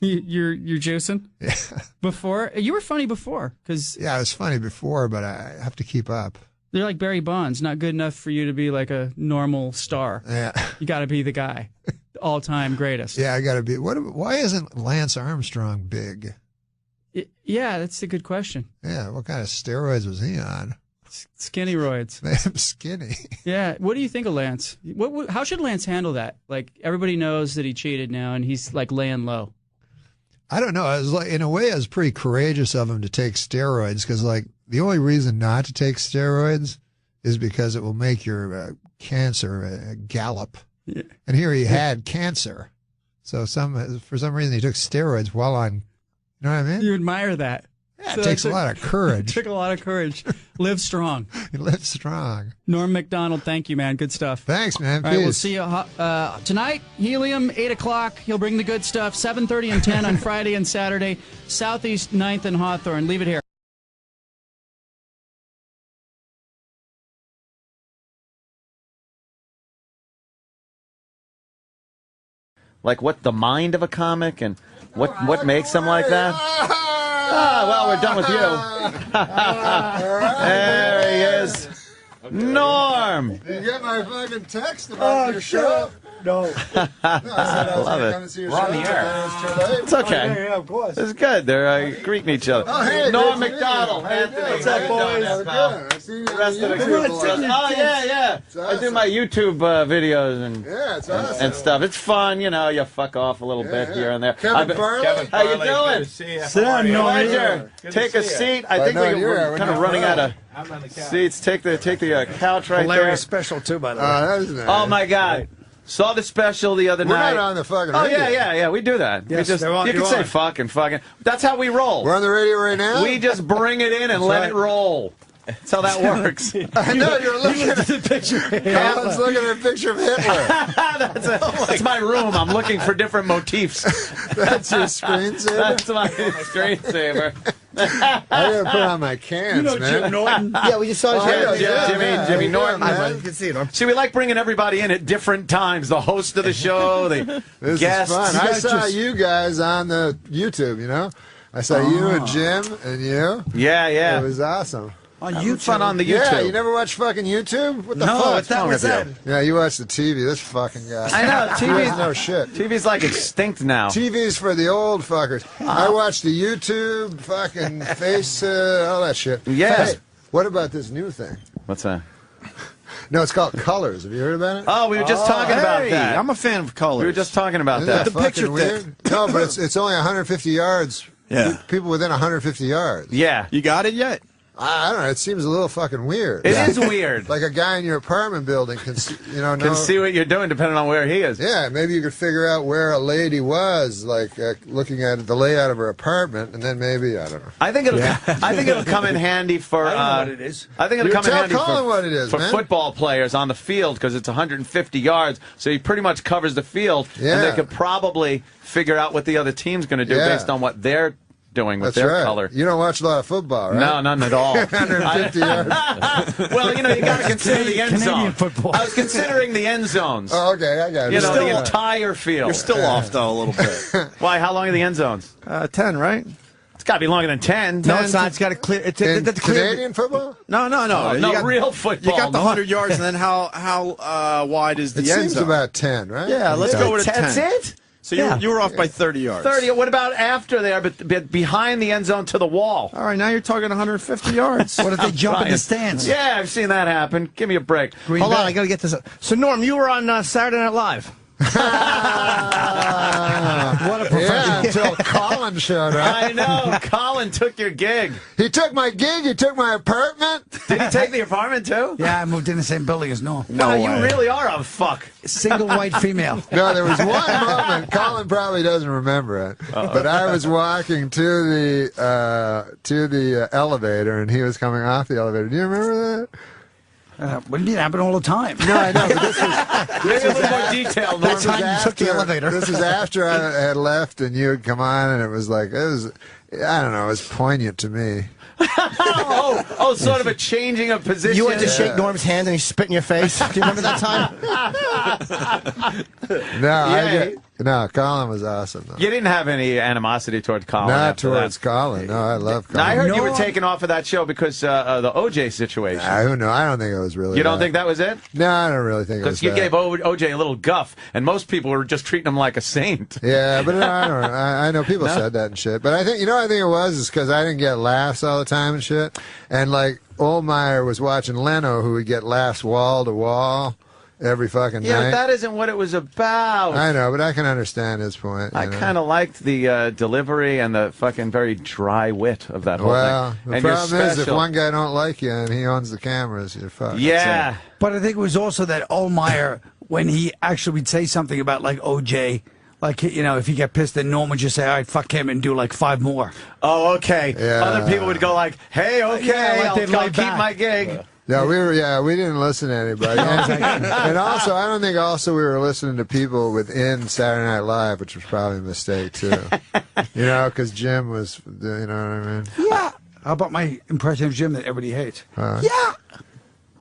You're juicing? Yeah. Before you were funny before, because I was funny before, but I have to keep up. They're like Barry Bonds, not good enough for you to be like a normal star. Yeah, you got to be the guy, the all-time greatest. Yeah, I got to be. Why isn't Lance Armstrong big? Yeah, that's a good question. Yeah, what kind of steroids was he on? Skinny roids. I'm skinny. Yeah. What do you think of Lance? How should Lance handle that? Like, everybody knows that he cheated now, and he's like laying low. I don't know. In a way, it was pretty courageous of him to take steroids because, like, the only reason not to take steroids is because it will make your cancer gallop. Yeah. And here he had cancer, so for some reason he took steroids while on. You know what I mean? You admire that. Yeah, it takes a lot of courage. It took a lot of courage. Live strong. Live strong. Norm Macdonald, thank you, man. Good stuff. Thanks, man. All right, we'll see you tonight, Helium, 8 o'clock. He'll bring the good stuff, 7:30 and 10 on Friday and Saturday, Southeast 9th and Hawthorne. Leave it here. Like what the mind of a comic and what makes them like that? Well, we're done with you. There he is. Norm! Did you get my fucking text about your show? No. I love it. We're on the air. It's okay. Yeah, of course. It's good. They're greeting each other. Oh, hey, Norm Macdonald, Anthony. What's up, boys? The rest of the crew. Oh, yeah. I do my YouTube videos and stuff. It's fun, you know. You fuck off a little bit here and there. Kevin Farley. How you doing? Sit down, Norm. Take a seat. I think we're kind of running out of seats. Take the couch right there. Hilarious special too, by the way. That is nice. Oh my God. Saw the special the other night. We're not on the fucking radio. radio. Yeah, we do that. Yes, you can say fucking. That's how we roll. We're on the radio right now? We just bring it in and let it roll. That's how that works. I know, you're looking at the picture. Colin's looking at a picture of Hitler. That's my room. I'm looking for different motifs. That's your screensaver? That's my screensaver. I gotta put on my cans, man. Jim Norton? Yeah, we just saw Jimmy Norton. You can see it. See, we like bringing everybody in at different times. The host of the show, the guests. Is fun. I saw you guys on the YouTube, you know? I saw you and Jim and you. Yeah. It was awesome. On YouTube? Fun on the YouTube. Yeah, you never watch fucking YouTube? What the fuck? What's that? Yeah, you watch the TV. This fucking guy. I know, TV's no shit. TV's like extinct now. TV's for the old fuckers. I watch the YouTube, fucking face, all that shit. Yes. Hey, what about this new thing? What's that? No, it's called Colors. Have you heard about it? Oh, we were just talking about that. I'm a fan of Colors. We were just talking about Isn't that The fucking picture weird? No, but it's only 150 yards. Yeah. People within 150 yards. Yeah. You got it yet? I don't know. It seems a little fucking weird. It is weird. Like a guy in your apartment building can see what you're doing depending on where he is. Yeah, maybe you could figure out where a lady was, like looking at the layout of her apartment, and then maybe I don't know. I think it'll come in handy for. I don't know what it is. I think it'll come in handy what it is, for man. football players on the field because it's 150 yards, so he pretty much covers the field, and they could probably figure out what the other team's going to do based on what they're doing with their color. You don't watch a lot of football, right? No, none at all. 150 yards. Well, you got to consider the end zone. Football. I was considering the end zones. Oh, okay, I got it. The entire field. You're still off, though, a little bit. Why? How long are the end zones? 10, right? It's got to be longer than 10. No, it's not. It's got to clear. Canadian football? No. Real football. You got the 100 yards, and then how wide is the end zone? It seems about 10, right? Yeah, let's go with 10. That's it? So you were off by 30 yards. 30. What about after there, but behind the end zone to the wall? All right, now you're talking 150 yards. What if they jump in the stands? Yeah, I've seen that happen. Give me a break. Hold on, I got to get this up. So, Norm, you were on Saturday Night Live. What a professional. Yeah, until Colin showed up. I know. Colin took your gig. He took my gig. He took my apartment. Did he take the apartment, too? Yeah, I moved in the same building as Norm. No, you really are a fuck. Single white female. No, there was one moment. Colin probably doesn't remember it. But I was walking to the elevator, and he was coming off the elevator. Do you remember that? What do you mean? It happened all the time. No, I know, but this Maybe a little more detail, Norm. This was took the after- elevator. This is after I had left and you had come on, and it was like, I don't know, it was poignant to me. Sort of a changing of position. You went to shake Norm's hand and he spit in your face. Do you remember that time? No, Colin was awesome, though. You didn't have any animosity toward Colin. Not after towards that. Colin. No, I love Colin. Now, I heard you were taken off of that show because the OJ situation. Who knows? I don't think it was really. You don't think that was it? No, I don't really think it was. Because you that. gave OJ a little guff, and most people were just treating him like a saint. Yeah, but no, I don't. I know people No? said that and shit. But I think I think it was is because I didn't get laughs all the time and shit. And like Oldmeyer was watching Leno, who would get laughs wall to wall every fucking Yeah, night. but that isn't what it was about. I know, but I can understand his point. I kind of liked the delivery and the fucking very dry wit of that whole Well, thing. the And you're problem is if special. one guy don't like you and he owns the cameras, you're fucked. Yeah. But I think it was also that Oldmeyer, when he actually would say something about like OJ, like, if you get pissed, then Norm would just say, all right, fuck him and do like 5 more. Oh, okay. Yeah. Other people would go like, hey, okay, Yeah, like they'd I'll lay keep back. my gig. Yeah, we didn't listen to anybody. And also, I don't think we were listening to people within Saturday Night Live, which was probably a mistake, too. Because Jim was, you know what I mean? Yeah. How about my impression of Jim that everybody hates? Yeah.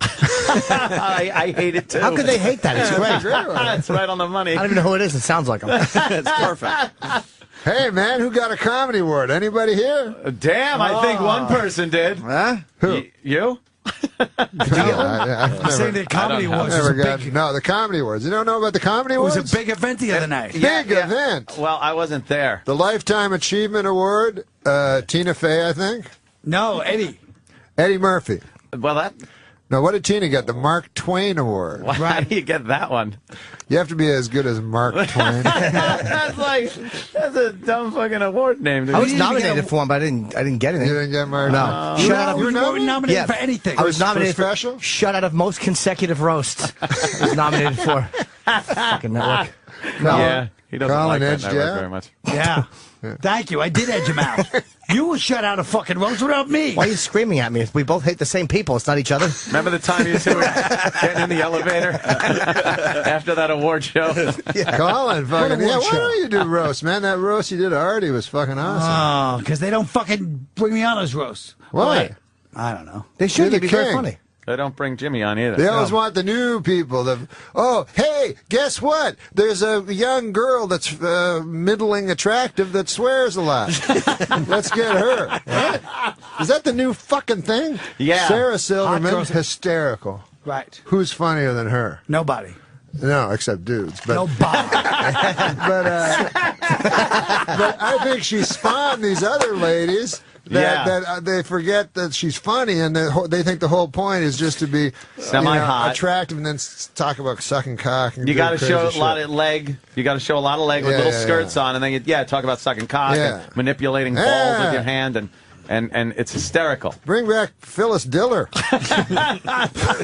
I hate it, too. How could they hate that? It's great. It's right on the money. I don't even know who it is. It sounds like him. It's perfect. Hey, man, who got a comedy award? Anybody here? Damn, I think one person did. Huh? Who? You? I've saying the comedy awards was a big... No, the comedy awards. You don't know about the comedy It awards? was a big event the other night. Big event. Well, I wasn't there. The Lifetime Achievement Award, Tina Fey, I think. No, Eddie. Eddie Murphy. Well, that... No, what did Tina get? The Mark Twain Award. Well, how do you get that one? You have to be as good as Mark Twain. That's a dumb fucking award name. I was nominated for him, but I didn't get anything. You didn't get Mark? No. You You were nominated for anything. I was nominated for special? Shut out of most consecutive roast. I was nominated for. Fucking network. No. Yeah, he doesn't Colin like that edged network you out? very much. Yeah. Thank you. I did edge him out. You were shut out of fucking roast without me. Why are you screaming at me? We both hate the same people. It's not each other. Remember the time you two were getting in the elevator after that award show? Colin, fucking, award why show? don't you do roast, man? That roast you did to Artie was fucking awesome. Oh, because they don't fucking bring me on as roast. Why? I don't know. They should. You're the You'd be very king. funny. They don't bring Jimmy on either. They always want the new people. Hey, guess what? There's a young girl that's middling attractive that swears a lot. Let's get her. What? Is that the new fucking thing? Yeah. Sarah Silverman, girls- hysterical. Right. Who's funnier than her? Nobody. No, except dudes. But, Nobody. but I think she spawned these other ladies. That they forget that she's funny, and they think the whole point is just to be Semi-hot. attractive, and then talk about sucking cock. And You got to crazy show a shit. lot of leg. You got to show a lot of leg with Yeah, little yeah, skirts on, and then talk about sucking cock Yeah. and manipulating balls Yeah. with your hand, and it's hysterical. Bring back Phyllis Diller.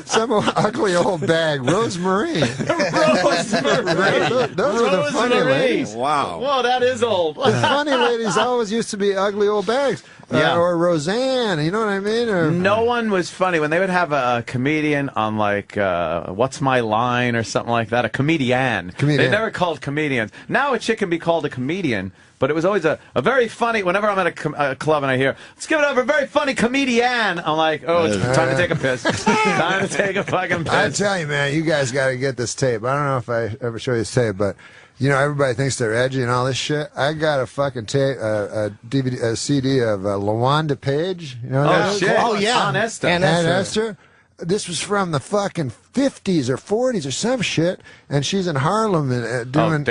Some ugly old bag. Rosemary. Rosemary. Those are the funny ladies. Wow. Whoa, that is old. The funny ladies always used to be ugly old bags. Yeah. Or Roseanne, you know what I mean? Or, No one was funny when they would have a comedian on like What's My Line or something like that. A comedian. They never called comedians. Now a chick can be called a comedian, but it was always a very funny. Whenever I'm at a club and I hear, let's give it up for a very funny comedian, I'm like, oh, it's time to take a piss. Time to take a fucking piss. I tell you, man, you guys got to get this tape. I don't know if I ever show you this tape, but everybody thinks they're edgy and all this shit. I got a fucking tape, a DVD, a CD of LaWanda Page. You know that? shit. Oh, yeah. Aunt Esther. Aunt Esther. This was from the fucking 50s or 40s or some shit, and she's in Harlem and doing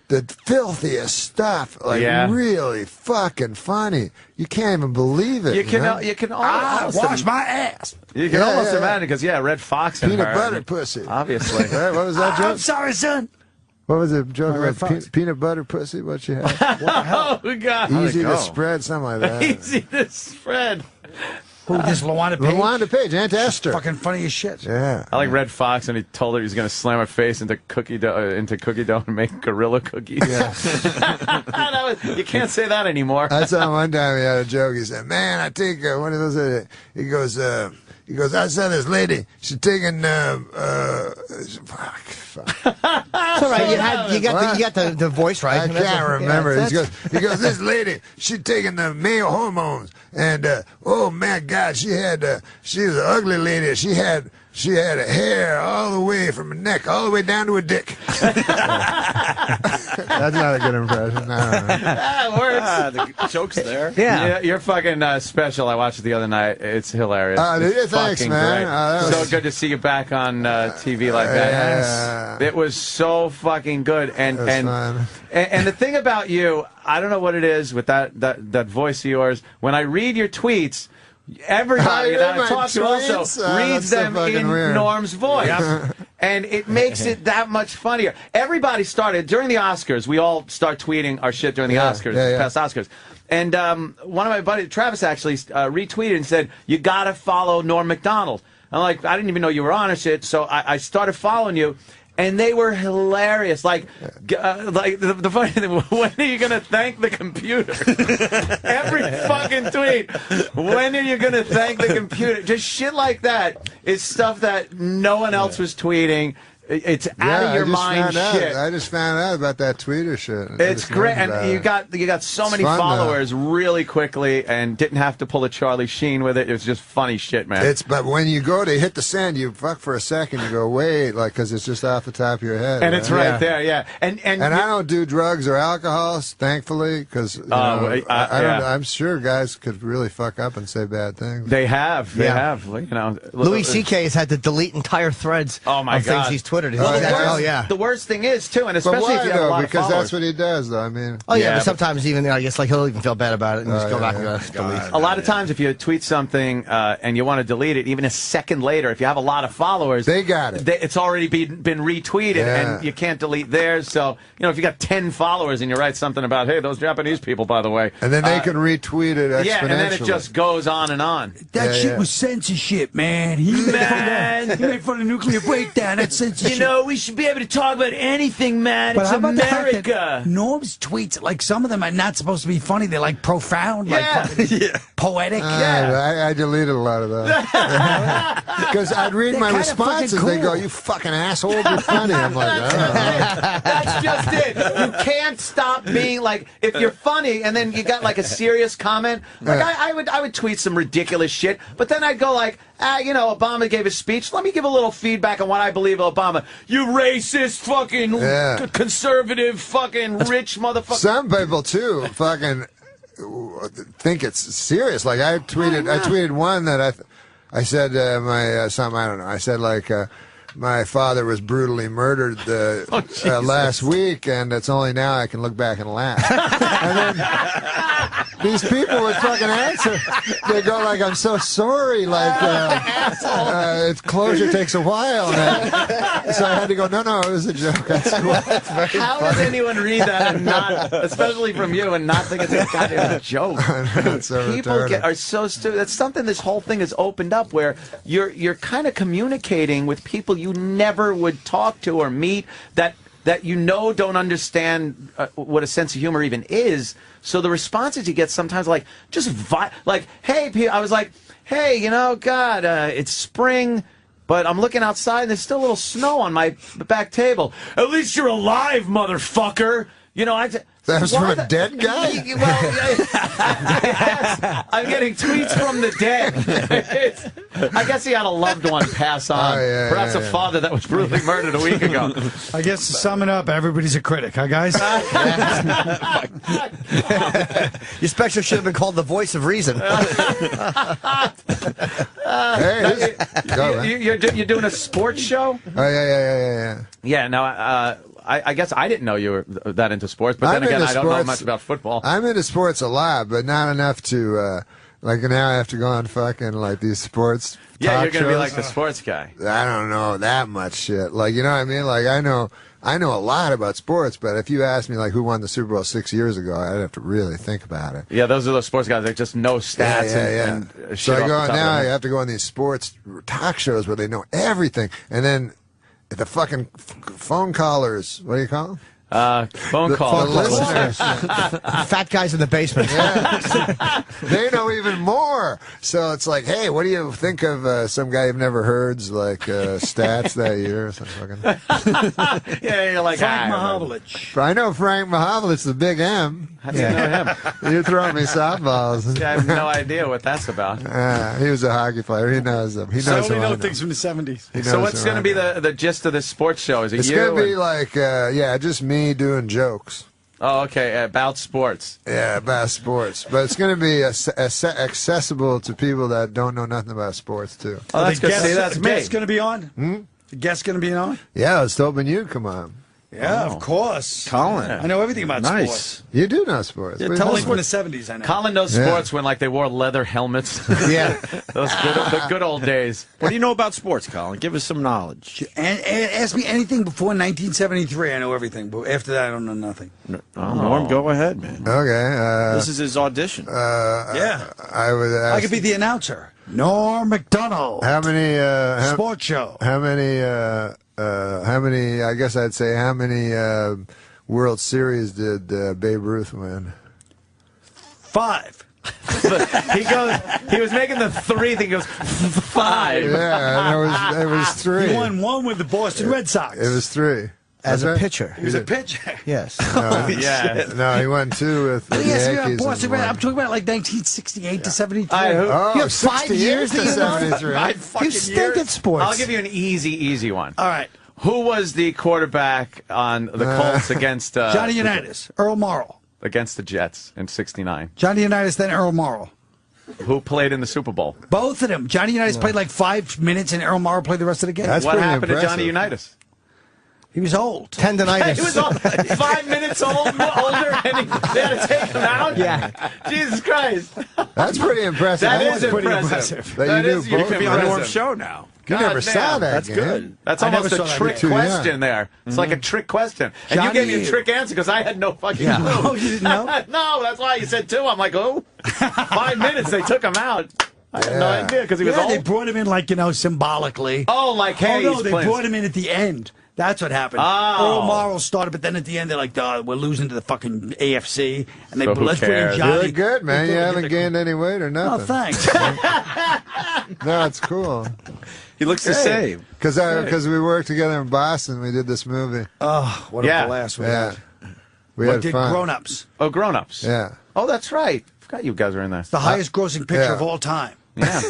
the filthiest stuff. Like, really fucking funny. You can't even believe it. You can almost wash my ass. You can almost imagine because Red Fox and Peanut her, butter pussy. obviously. Right? What was that joke? I'm sorry, son. What was the joke Red about Fox. peanut butter pussy? What she had? Oh, God. Easy to spread, something like that. Easy to spread. Who, this LaWanda Page? LaWanda Page, Aunt Esther. Fucking funny as shit. Yeah. I like Red Fox, and he told her he was going to slam her face into cookie dough and make gorilla cookies. Yeah. You can't say that anymore. I saw one time he had a joke. He said, "Man, I take one of those." He goes, He goes, I saw this lady. She's taking It's all right. You got the voice right. I can't remember. He goes, this lady, she's taking the male hormones, and oh my God, she was an ugly lady. She had a hair all the way from her neck all the way down to her dick. That's not a good impression. That works. The joke's there. Yeah. You're fucking special. I watched it the other night. It's hilarious. Thanks, fucking man. great. So good to see you back on TV like that. Yeah. It was so fucking good. And the thing about you, I don't know what it is with that voice of yours. When I read your tweets, everybody that I talk to also reads them in Norm's voice. Yep. And it makes it that much funnier. Everybody started, during the Oscars, we all start tweeting our shit during the Oscars, past Oscars. And one of my buddies, Travis, actually retweeted and said, you got to follow Norm Macdonald. I'm like, I didn't even know you were on or shit, so I started following you. And they were hilarious. Like the funny thing, when are you going to thank the computer? Every fucking tweet. When are you going to thank the computer? Just shit like that is stuff that no one else was tweeting. It's out of your mind shit. I just found out about that Twitter shit. It's great, and you got so many followers really quickly, and didn't have to pull a Charlie Sheen with it. It was just funny shit, man. But when you go to hit the send, you fuck for a second. You go wait, like because it's just off the top of your head, and it's right there, yeah. And I don't do drugs or alcohol, thankfully, because I'm sure guys could really fuck up and say bad things. They have. You know, Louis C.K. has had to delete entire threads. Oh my of God. things he's tweeted. The worst thing is too, and especially if you have a lot of because followers. that's what he does, though. I mean, but sometimes even I guess like he'll even feel bad about it and just go back and delete. A lot of times, if you tweet something and you want to delete it, even a second later, if you have a lot of followers, they got it. It's already been retweeted, and you can't delete theirs. So if you got 10 followers and you write something about, hey, those Japanese people, by the way, and then they can retweet it exponentially. Yeah, and then it just goes on and on. That shit was censorship, man. He made fun of nuclear breakdown. That's censorship. We should be able to talk about anything, man. But It's how about the fact America. that Norm's tweets, like some of them are not supposed to be funny. They're like profound, like poetic. I deleted a lot of those. Because I'd read my responses. They go, you fucking asshole, you're funny. I'm like, That's just it. You can't stop being like, if you're funny and then you got like a serious comment, like I would tweet some ridiculous shit, but then I'd go like, Obama gave a speech. Let me give a little feedback on what I believe of Obama. You racist, fucking conservative, fucking rich motherfucker. Some people too fucking think it's serious. Like I tweeted one that I said something, I don't know. I said like my father was brutally murdered last week, and it's only now I can look back and laugh. And then these people would fucking answer. They go like, "I'm so sorry." Like, closure takes a while. So I had to go. No, it was a joke. That's cool. How does anyone read that and not, especially from you, and not think it's a goddamn joke? So people are so stupid. That's something this whole thing has opened up, where you're kind of communicating with people you never would talk to or meet that don't understand what a sense of humor even is. So the responses you get sometimes like hey, I was like, hey, God, it's spring, but I'm looking outside and there's still a little snow on my back table. At least you're alive, motherfucker. That was from a dead guy? Yes, I'm getting tweets from the dead. I guess he had a loved one pass on. Perhaps a father that was brutally murdered a week ago. I guess to sum it up, everybody's a critic, huh, guys? Your special should have been called The Voice of Reason. You're doing a sports show? Oh, yeah. Yeah, no, I guess I didn't know you were that into sports, but then again, I don't know much about football. I'm into sports a lot, but not enough to, like now I have to go on fucking, like, these sports Yeah, you're going to be shows. like the sports guy. I don't know that much shit. Like, you know what I mean? Like, I know a lot about sports, but if you asked me, like, who won the Super Bowl 6 years ago, I'd have to really think about it. Yeah, those are those sports guys that just know stats and shit So I off go the top now, of I their have to go on these sports talk shows where they know everything. And then the fucking phone callers, what do you call them? Phone call. The listeners. Fat guys in the basement. Yeah. They know even more. So it's like, hey, what do you think of some guy you've never heard's stats that year? Or something fucking... Yeah, you're like Frank Mahovlich. I know Frank Mahovlich, the big M. How do you know him? You're throwing me softballs. Yeah, I have no idea what that's about. He was a hockey player. He knows them. He knows So we who I know know. things from the 70s. So what's going to be the gist of this sports show? Is it It's you? going to be and- like, just me doing jokes. Oh, okay, about sports. Yeah, about sports. But it's going to be accessible to people that don't know nothing about sports, too. Oh, that's good. See, that's the me. guest's going to be on? The guest's going to be on? Yeah, I was hoping you'd come on. Yeah, of course. Colin. I know everything about sports. You do know sports. Yeah, What tell do us you from know? the 70s, I know. Colin knows sports when they wore leather helmets. Yeah. the good old days. What do you know about sports, Colin? Give us some knowledge. And ask me anything before 1973. I know everything, but after that, I don't know nothing. Norm, go ahead, man. Okay. This is his audition. Yeah. I would ask. I could be the announcer. Norm Macdonald. How many Sports show. How many? I guess I'd say how many World Series did Babe Ruth win? 5. He was making the 3 thing. He goes 5. Yeah, and it was 3. He won 1 with the Boston Red Sox. It was 3. As a That's right. pitcher. He was a pitcher. Yes. No, he won 2 with the What do you ask me about Yankees. Boston and Red? one. I'm talking about like 1968 to 73. Oh, You have 5 68 years to that you know? 73. 5 You fucking stink years. at sports. I'll give you an easy one. All right. Who was the quarterback on the Colts against Johnny Unitas, Earl Morrall. against the Jets in '69? Johnny Unitas, then Earl Morrall. Who played in the Super Bowl? Both of them. Johnny Unitas played like 5 minutes, and Earl Morrall played the rest of the game. That's What pretty happened impressive. to Johnny Unitas? He was old. Tendonitis. He was 5 minutes older, and they had to take him out? Yeah. Jesus Christ. That's pretty impressive. That is pretty impressive. impressive. That you is knew both You could be on impressive. Norm's show now. You God never damn. saw that. That's game. good. That's I almost never a saw that trick game. Too question young. there. It's like a trick question. And you Johnny- gave me a trick answer because I had no fucking clue. Oh, you didn't know? No, that's why you said 2. I'm like, oh, 5 minutes, they took him out. I had no idea because he was Yeah, old. they brought him in like, symbolically. Oh, like, hey, no, he's they playing. brought him in at the end. That's what happened. Oh. Earl Morrall started, but then at the end, they're like, we're losing to the fucking AFC. And they So who let's put in cares? You Johnny. look good, man. You haven't gained any weight or Oh, nothing. thanks. No, it's cool. He looks the same. Because we worked together in Boston. We did this movie. Oh, what Yeah. a blast we Yeah. had. We What had did fun. Grown Ups? Oh, Grown Ups. Yeah. Oh, that's right. Forgot you guys were in there. The highest grossing picture yeah. of all time. Yeah.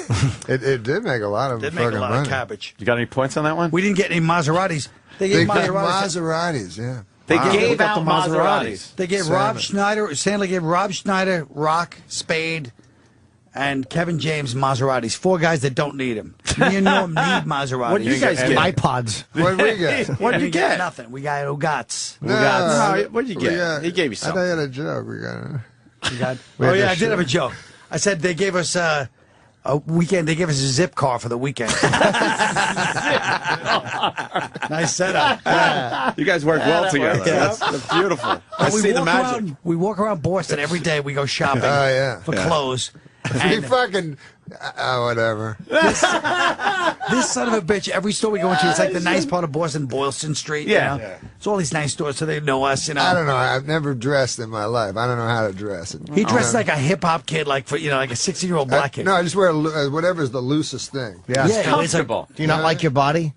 It did make a lot of Did fucking make a lot money. of cabbage. You got any points on that one? We didn't get any Maseratis. They They gave got Maseratis. Maseratis, yeah. They Wow. gave Look up out the Maseratis. They gave Salmon. Rob Schneider, Stanley gave Rob Schneider, Rock, Spade, and Kevin James Maseratis. 4 guys that don't need them. Me and Norm need Maseratis. What did you guys get? iPods. What did we get? What did you We got get? nothing. We got Ugats. No, What did you get? He gave you I thought something. you had a joke. We got We got. We Oh had yeah, this I did shit. have a joke. I said they gave us a weekend. They gave us a zip car for the weekend. Nice setup. Yeah. You guys work well that together. works. That's beautiful. I we see the walk magic. around. We walk around Boston every day. We go shopping yeah. for Yeah. clothes. We And fucking whatever. this son of a bitch, every store we go into, it's like the nice part of Boston, Boylston Street. Yeah. You know? It's all these nice stores, so they know us. You know. I don't know. I've never dressed in my life. I don't know how to dress. He dresses like a hip hop kid, like for like a 16-year-old black kid. No, I just wear whatever's the loosest thing. Yeah. Yeah, it's like, Comfortable. Do you not like your body?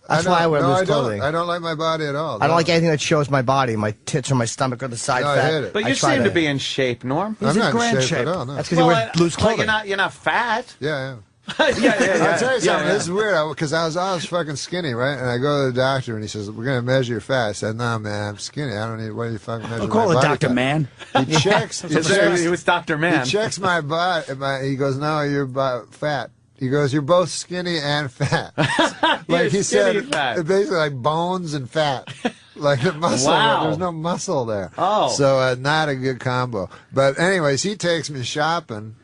That's why I wear loose clothing. I don't like my body at all. I don't like anything that shows my body, my tits or my stomach or the side No, I fat. hate it. But you try seem to be in shape, Norm. He's I'm in not grand in shape. shape at all. No. That's because you wear loose clothing. You're not fat. Yeah. yeah. I'll tell you something. Yeah. This is weird because I was fucking skinny, right? And I go to the doctor and he says, "We're gonna measure your fat." I said, "No, man, I'm skinny. I don't need. What are you fucking measuring?" I'll call my it body Dr. fat?" Man. He checks. He was Dr. Man. He checks my body. He goes, "No, you're fat." He goes, "You're both skinny and fat." Like he skinny said, fat. basically like bones and fat. Like the muscle, Wow. there's no muscle there. Oh. So not a good combo. But anyways, he takes me shopping.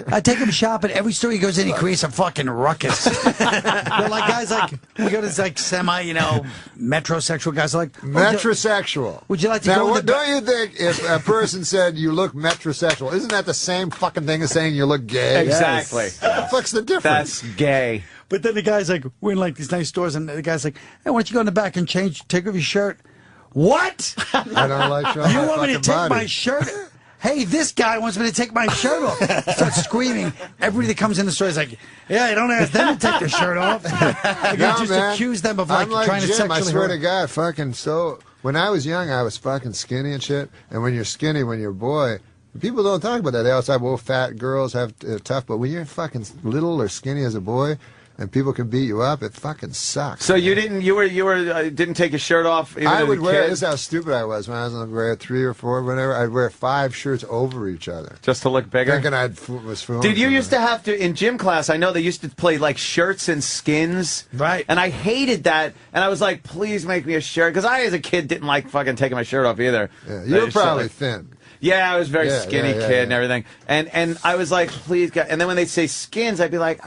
I take him shopping. Every store he goes in, he creates a fucking ruckus. They're like guys like we go to this like metrosexual guys like Metrosexual. Would you like to now, go? what, don't you think if a person said you look metrosexual, isn't that the same fucking thing as saying you look gay? Exactly. What the fuck's the difference? That's gay. But then the guy's like, we're in like these nice stores, and the guy's like, hey, why don't you go in the back and take off your shirt? What? I don't like showing You my want me to fucking take body. my shirt? Hey, this guy wants me to take my shirt off. Starts screaming. Everybody that comes in the store is like, yeah, you don't ask them to take their shirt off. You just accuse them of I'm like trying to Jim, sexually I swear to harass. God, fucking so. When I was young, I was fucking skinny and shit. And when you're skinny, when you're a boy, people don't talk about that. They always say, well, fat girls have tough. But when you're fucking little or skinny as a boy, and people can beat you up, it fucking sucks. So you didn't didn't take your shirt off even I as would a wear. kid? This is how stupid I was when I was in grade 3 or 4, whatever. I'd wear 5 shirts over each other, just to look bigger. Thinking was fooling. Dude, you somebody. used to have to, in gym class, I know they used to play like shirts and skins. Right. And I hated that. And I was like, please make me a shirt. Because I, as a kid, didn't like fucking taking my shirt off either. Yeah, you were probably thin. Yeah, I was a very Yeah, skinny yeah, kid and everything. And I was like, please, God. And then when they'd say skins, I'd be like,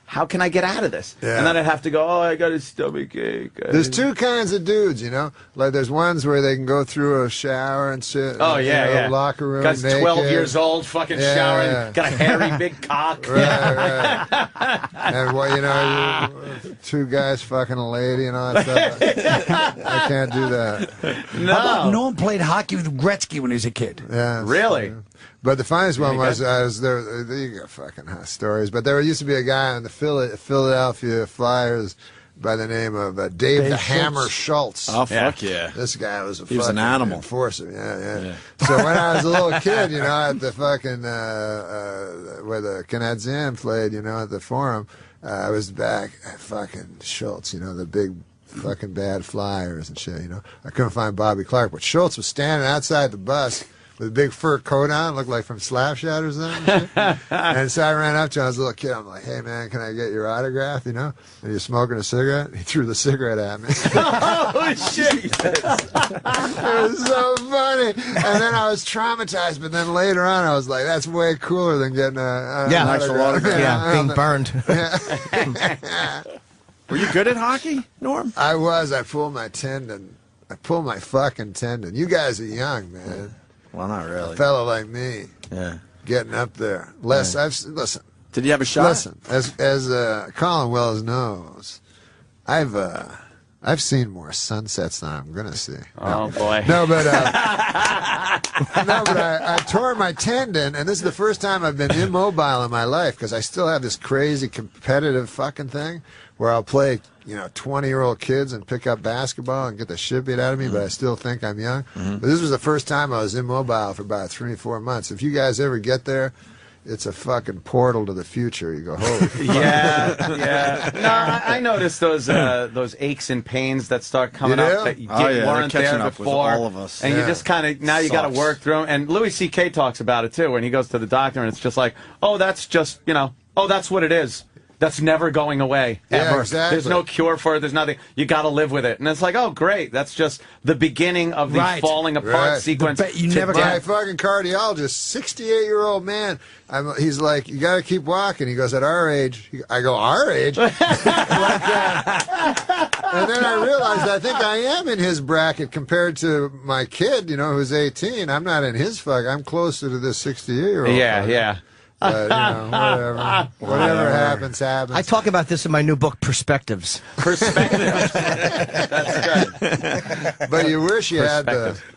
how can I get out of this? Yeah. And then I'd have to go, I got a stomach ache. There's 2 kinds of dudes, you know. Like there's ones where they can go through a shower and shit. Oh, yeah, you know, yeah. locker room. Guy's naked. 12 years old, fucking Yeah, showering, yeah. got a hairy big cock. Right. And well, you know, 2 guys fucking a lady and all that stuff. I can't do that. How about Norm played hockey with Gretzky when he was a kid? Yeah, really? True. But the funniest one Yeah, was I was there. You got fucking hot stories. But there used to be a guy on the Philadelphia Flyers by the name of Dave the Hammer Schultz. Oh, fuck yeah. This guy was He was an fucking animal. enforcer. Yeah. So when I was a little kid, you know, at the fucking where the Canadiens played, you know, at the Forum, I was back at fucking Schultz, you know, the big fucking bad Flyers and shit, you know. I couldn't find Bobby Clark, but Schultz was standing outside the bus with a big fur coat on, looked like from Slapshot or something. And so I ran up to him. I was a little kid. I'm like, hey, man, can I get your autograph, you know? And he's smoking a cigarette. He threw the cigarette at me. Oh, shit. It was so funny. And then I was traumatized, but then later on I was like, that's way cooler than getting an autograph. Yeah, being burned. Were you good at hockey, Norm? I was. I pulled my tendon. I pulled my fucking tendon. You guys are young, man. Well, not really. A fellow like me. Yeah. Getting up there. Listen. Did you have a shot? Listen, as Colin Wells knows, I've seen more sunsets than I'm gonna see. Oh boy. No, but I tore my tendon, and this is the first time I've been immobile in my life because I still have this crazy competitive fucking thing where I'll play, you know, 20-year-old kids and pick up basketball and get the shit beat out of me, but I still think I'm young. But this was the first time I was immobile for about 3 or 4 months. If you guys ever get there, it's a fucking portal to the future. You go, holy fuck. Yeah. No, I noticed those aches and pains that start coming You up do? that you Oh, yeah, weren't they're catching there up with before. all of us. And you Yeah. just kind of, now you got to Sucks. work through 'em. And Louis C.K. talks about it too when he goes to the doctor and it's just like, oh, that's just, you know, oh, that's what it is. That's never going away, Yeah, ever. exactly. There's no cure for it. There's nothing. You got to live with it. And it's like, oh, great. That's just the beginning of the Right. falling apart Right. sequence. You to never death. My fucking cardiologist, 68-year-old man, he's like, you got to keep walking. He goes, at our age. I go, our age? Like that. And then I realized I think I am in his bracket compared to my kid, you know, who's 18. I'm not in his fuck. I'm closer to this 68-year-old. Yeah, yeah. But, you know, whatever happens, happens. I talk about this in my new book, Perspectives. That's good. But you wish you had the. Perspective.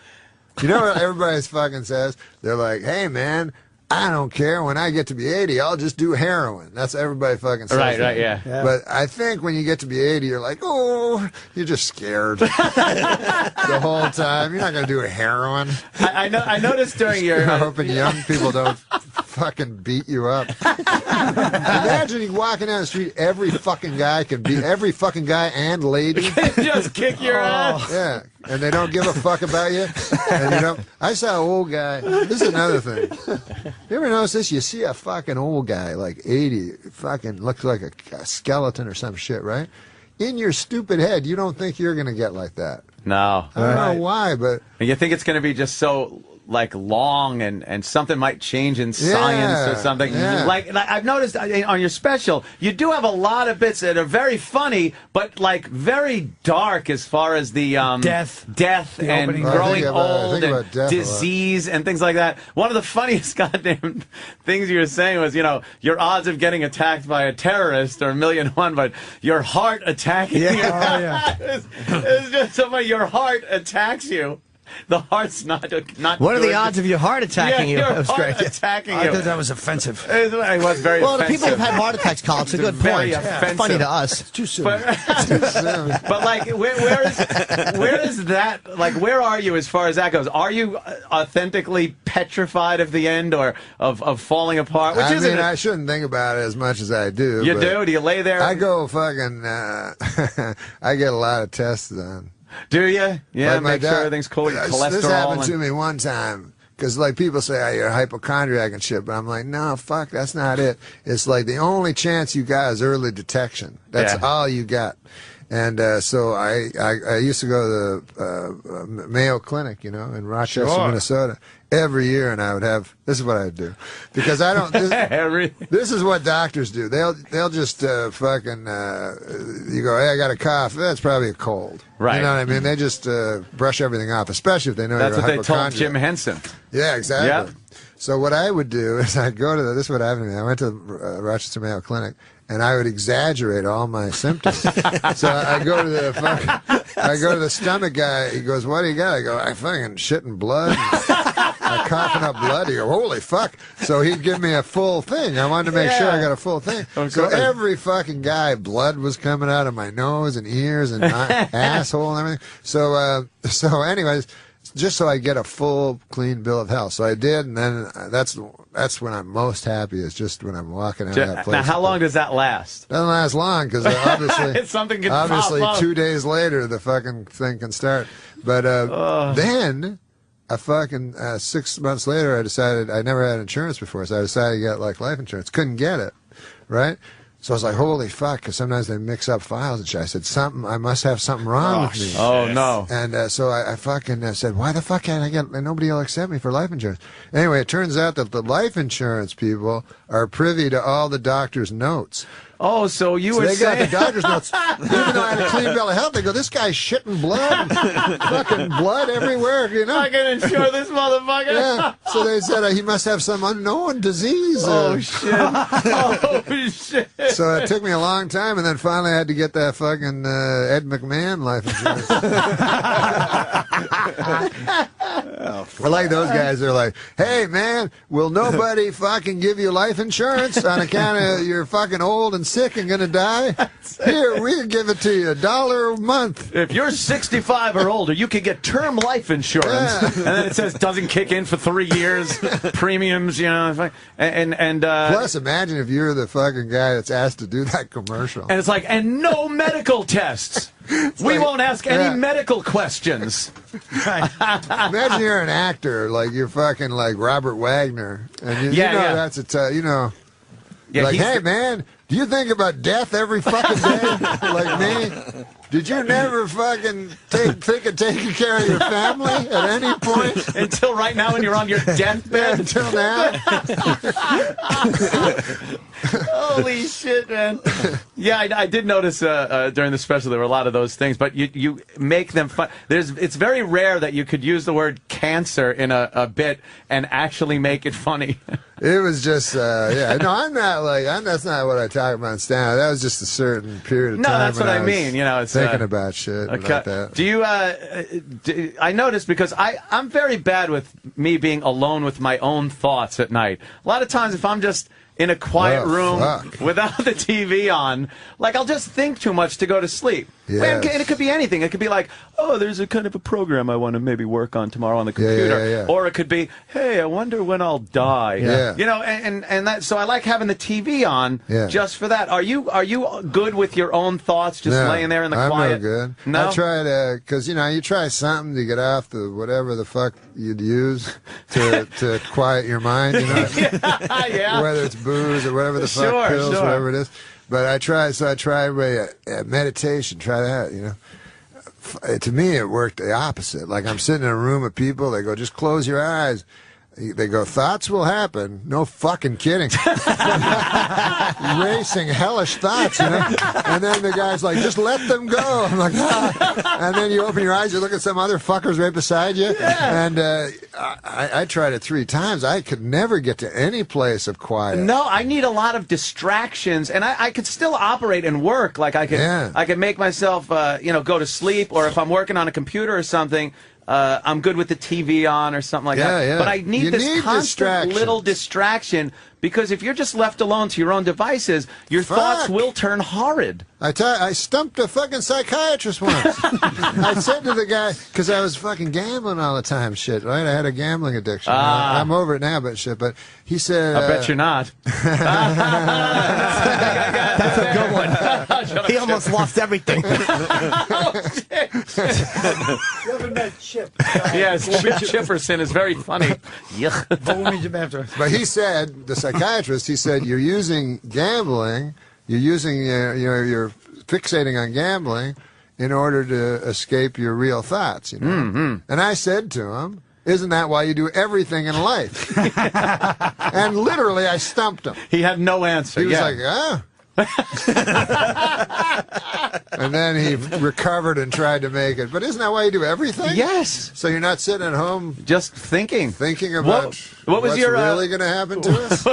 You know what everybody fucking says? They're like, hey, man, I don't care. When I get to be 80, I'll just do heroin. That's what everybody fucking says. Right, that. yeah. But I think when you get to be 80, you're like, oh, you're just scared the whole time. You're not going to do a heroin. I noticed during your. You're hoping young people don't fucking beat you up. Imagine you walking down the street, every fucking guy can beat every fucking guy and lady. Just kick your ass. Yeah, and they don't give a fuck about you. And you know, I saw an old guy. This is another thing. You ever notice this? You see a fucking old guy, like 80, fucking looks like a skeleton or some shit, right? In your stupid head, you don't think you're going to get like that. No. I don't know why, but And you think it's going to be just so like long and something might change in science or something. Yeah. Like I've noticed on your special, you do have a lot of bits that are very funny, but like very dark as far as the death and growing old and disease and things like that. One of the funniest goddamn things you were saying was, your odds of getting attacked by a terrorist are 1,000,001, but your heart attacking you. It's just so funny. Your heart attacks you. The heart's not. What are the odds of your heart attacking you? That was great. Attacking I you. thought that was offensive. It was very well, offensive. the people who've had heart attacks, Carl, it's a good point. Offensive. Funny to us. It's too soon. But like, where is that? Like, where are you as far as that goes? Are you authentically petrified of the end or of falling apart? Which isn't. I shouldn't think about it as much as I do. You do? Do you lay there? I go fucking. I get a lot of tests done. Do you? Yeah, like make sure everything's cool. Your cholesterol. This happened to me one time. Because, like, people say, oh, you're a hypochondriac and shit. But I'm like, no, fuck, that's not it. It's like the only chance you got is early detection. That's all you got. And so I used to go to the Mayo Clinic, in Rochester, Minnesota, every year, and I would have. This is what I would do, because I don't. This is what doctors do. They'll just fucking. You go, hey, I got a cough. That's probably a cold. Right. You know what I mean? They just brush everything off, especially if they know that's you're a what they told hypochondriac. Jim Henson. Yeah, exactly. Yep. So what I would do is I'd go to this is what happened to me. I went to Rochester Mayo Clinic. And I would exaggerate all my symptoms. So I go to the stomach guy. He goes, "What do you got?" I go, "I fucking shitting blood. I'm coughing up blood." He goes, "Holy fuck!" So he'd give me a full thing. I wanted to make sure I got a full thing. So every fucking guy, blood was coming out of my nose and ears and my asshole and everything. So anyways. Just so I get a full, clean bill of health. So I did, and then that's when I'm most happy, is just when I'm walking out of that place. Now, how long does that last? Doesn't last long, because obviously 2 days later, the fucking thing can start. But then, a fucking 6 months later, I decided, I never had insurance before, so I decided to get like life insurance. Couldn't get it, right? So I was like, holy fuck, because sometimes they mix up files and shit. I said, I must have something wrong with me. Oh, no. And so I fucking said, why the fuck can't I get, nobody will accept me for life insurance. Anyway, it turns out that the life insurance people are privy to all the doctor's notes. Oh, so you were saying... They got the doctor's notes. Even though I had a clean bill of health, they go, this guy's shitting blood. Fucking blood everywhere, I can insure this motherfucker. Yeah. So they said he must have some unknown disease. Oh, shit. Oh, shit. So it took me a long time, and then finally I had to get that fucking Ed McMahon life insurance. We're like those guys. They're like, hey, man, will nobody fucking give you life insurance on account of you're fucking old and sick and gonna die? Here, we'll give it to you, $1 a month. If you're 65 or older, you can get term life insurance. Yeah. And then it says doesn't kick in for 3 years, premiums, and plus, imagine if you're the fucking guy that's asked to do that commercial. And it's like, and no medical tests. We won't ask any medical questions. Imagine you're an actor, like you're fucking like Robert Wagner, and that's like, hey man, do you think about death every fucking day like me? Did you never fucking think of taking care of your family at any point? Until right now when you're on your deathbed? Until now? Holy shit, man. Yeah, I did notice during the special there were a lot of those things, but you make them fun. It's very rare that you could use the word cancer in a bit and actually make it funny. It was just, no, I'm not like, that's not what I talk about in stand-up. That was just a certain period of time. No, that's what I mean. It's thinking about shit like that. Do you, I noticed because I'm very bad with me being alone with my own thoughts at night. A lot of times if I'm just in a quiet room without the TV on, like I'll just think too much to go to sleep. Yes. And it could be anything. It could be like, oh, there's a kind of a program I want to maybe work on tomorrow on the computer. Or it could be, hey, I wonder when I'll die. And that. So I like having the TV on just for that. Are you good with your own thoughts, just laying there in the quiet? I'm no good. No? I try to, because you try something to get off the whatever the fuck you'd use to quiet your mind. Whether it's booze or whatever the fuck, pills, whatever it is. But I try meditation, try that, to me, it worked the opposite. Like I'm sitting in a room of people. They go, just close your eyes. They go, thoughts will happen. No fucking kidding. Racing hellish thoughts, you know? And then the guy's like, just let them go. I'm like, ah. And then you open your eyes, you look at some other fuckers right beside you. Yeah. And I tried it 3 times. I could never get to any place of quiet. No, I need a lot of distractions, and I could still operate and work. Like I could make myself, go to sleep, or if I'm working on a computer or something, I'm good with the TV on or something like that. Yeah. But I need this constant little distraction, because if you're just left alone to your own devices, your thoughts will turn horrid. I stumped a fucking psychiatrist once. I said to the guy, because I was fucking gambling all the time, shit, right? I had a gambling addiction. I'm over it now, but shit. But he said... I bet you're not. That's a good one. He almost lost everything. Oh, shit. You haven't met Chip. Yes, Chipperson is very funny. But he said, the psychiatrist, he said, you're using gambling... You're fixating on gambling in order to escape your real thoughts, you know. Mm-hmm. And I said to him, isn't that why you do everything in life? And literally, I stumped him. He had no answer. He was like, ah. And then he recovered and tried to make it. But isn't that why you do everything? Yes. So you're not sitting at home just thinking about what was what's your, really going to happen to us?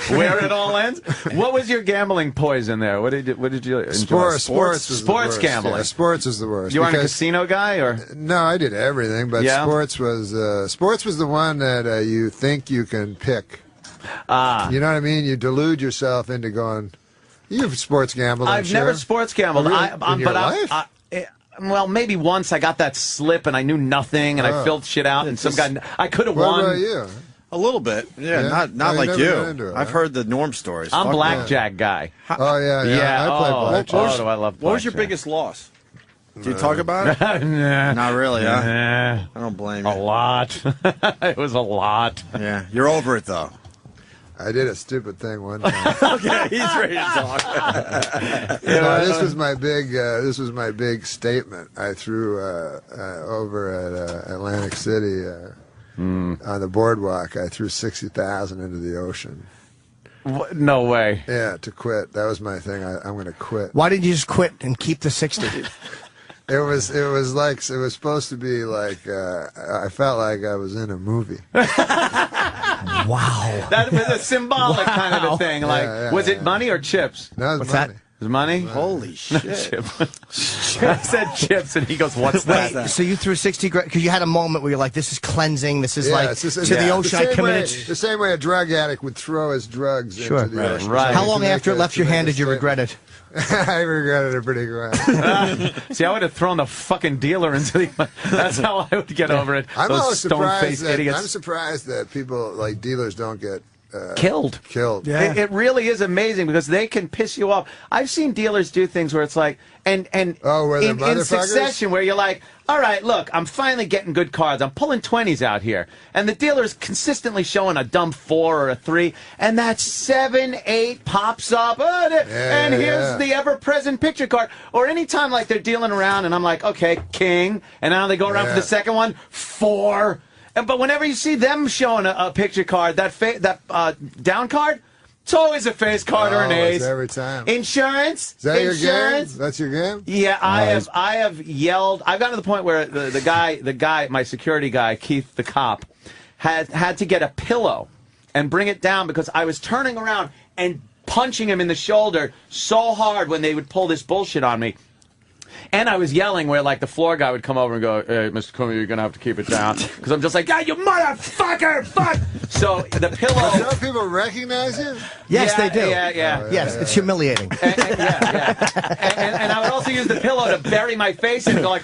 where it all ends. What was your gambling poison there? What did you enjoy? Sports gambling. Yeah, sports is the worst. You weren't a casino guy, or no? I did everything, but sports was the one that you think you can pick. You know what I mean? You delude yourself into going. You've sports gambled. I've never sports gambled. In your life? Well, maybe once I got that slip and I knew nothing and I filled shit out and some guy I could have won. What about you? A little bit, not like you. I've heard the Norm stories. I'm blackjack guy. Oh yeah. I play blackjack. Oh, do I love blackjack. What was your biggest loss? Did you talk about it? Nah. Not really, huh? Nah. I don't blame you. A lot. It was a lot. Yeah, you're over it though. I did a stupid thing one time. Okay, he's ready to talk. This was my big statement. I threw over at Atlantic City on the boardwalk. I threw 60,000 into the ocean. What? No way. Yeah, to quit. That was my thing. I'm going to quit. Why didn't you just quit and keep the 60? It was supposed to be like I felt like I was in a movie. Wow. That was a symbolic kind of a thing. Like, was it money or chips? No, it was money. That? It was money? Holy shit. I said chips, and he goes, what's that? Wait, so you threw 60 grand, because you had a moment where you're like, this is cleansing, this is to the ocean, I committed. The same way a drug addict would throw his drugs into the ocean. Right. How long after it left your hand did you regret it? I regretted it pretty good. See, I would have thrown the fucking dealer into the... That's how I would get over it. Those stone-faced idiots. I'm surprised that people, like dealers, don't get... Killed. Yeah. It really is amazing because they can piss you off. I've seen dealers do things where it's like, in succession, where you're like, all right, look, I'm finally getting good cards. I'm pulling 20s out here. And the dealer's consistently showing a dumb 4 or a 3, and that 7, 8 pops up, and here's the ever-present picture card. Or anytime like they're dealing around, and I'm like, okay, king, and now they go around for the second one, 4. But whenever you see them showing a picture card, that down card, it's always a face card or an ace. Every time. Insurance. Is that your game? That's your game? Yeah, I have yelled. I've gotten to the point where the guy, my security guy, Keith the cop, had to get a pillow and bring it down because I was turning around and punching him in the shoulder so hard when they would pull this bullshit on me. And I was yelling where, like, the floor guy would come over and go, hey, Mr. Cooney, you're going to have to keep it down. Because I'm just like, God, you motherfucker, fuck! So the pillow... Don't people recognize you? Yes, they do. Yeah. Yes, it's humiliating. And I would also use the pillow to bury my face and go like...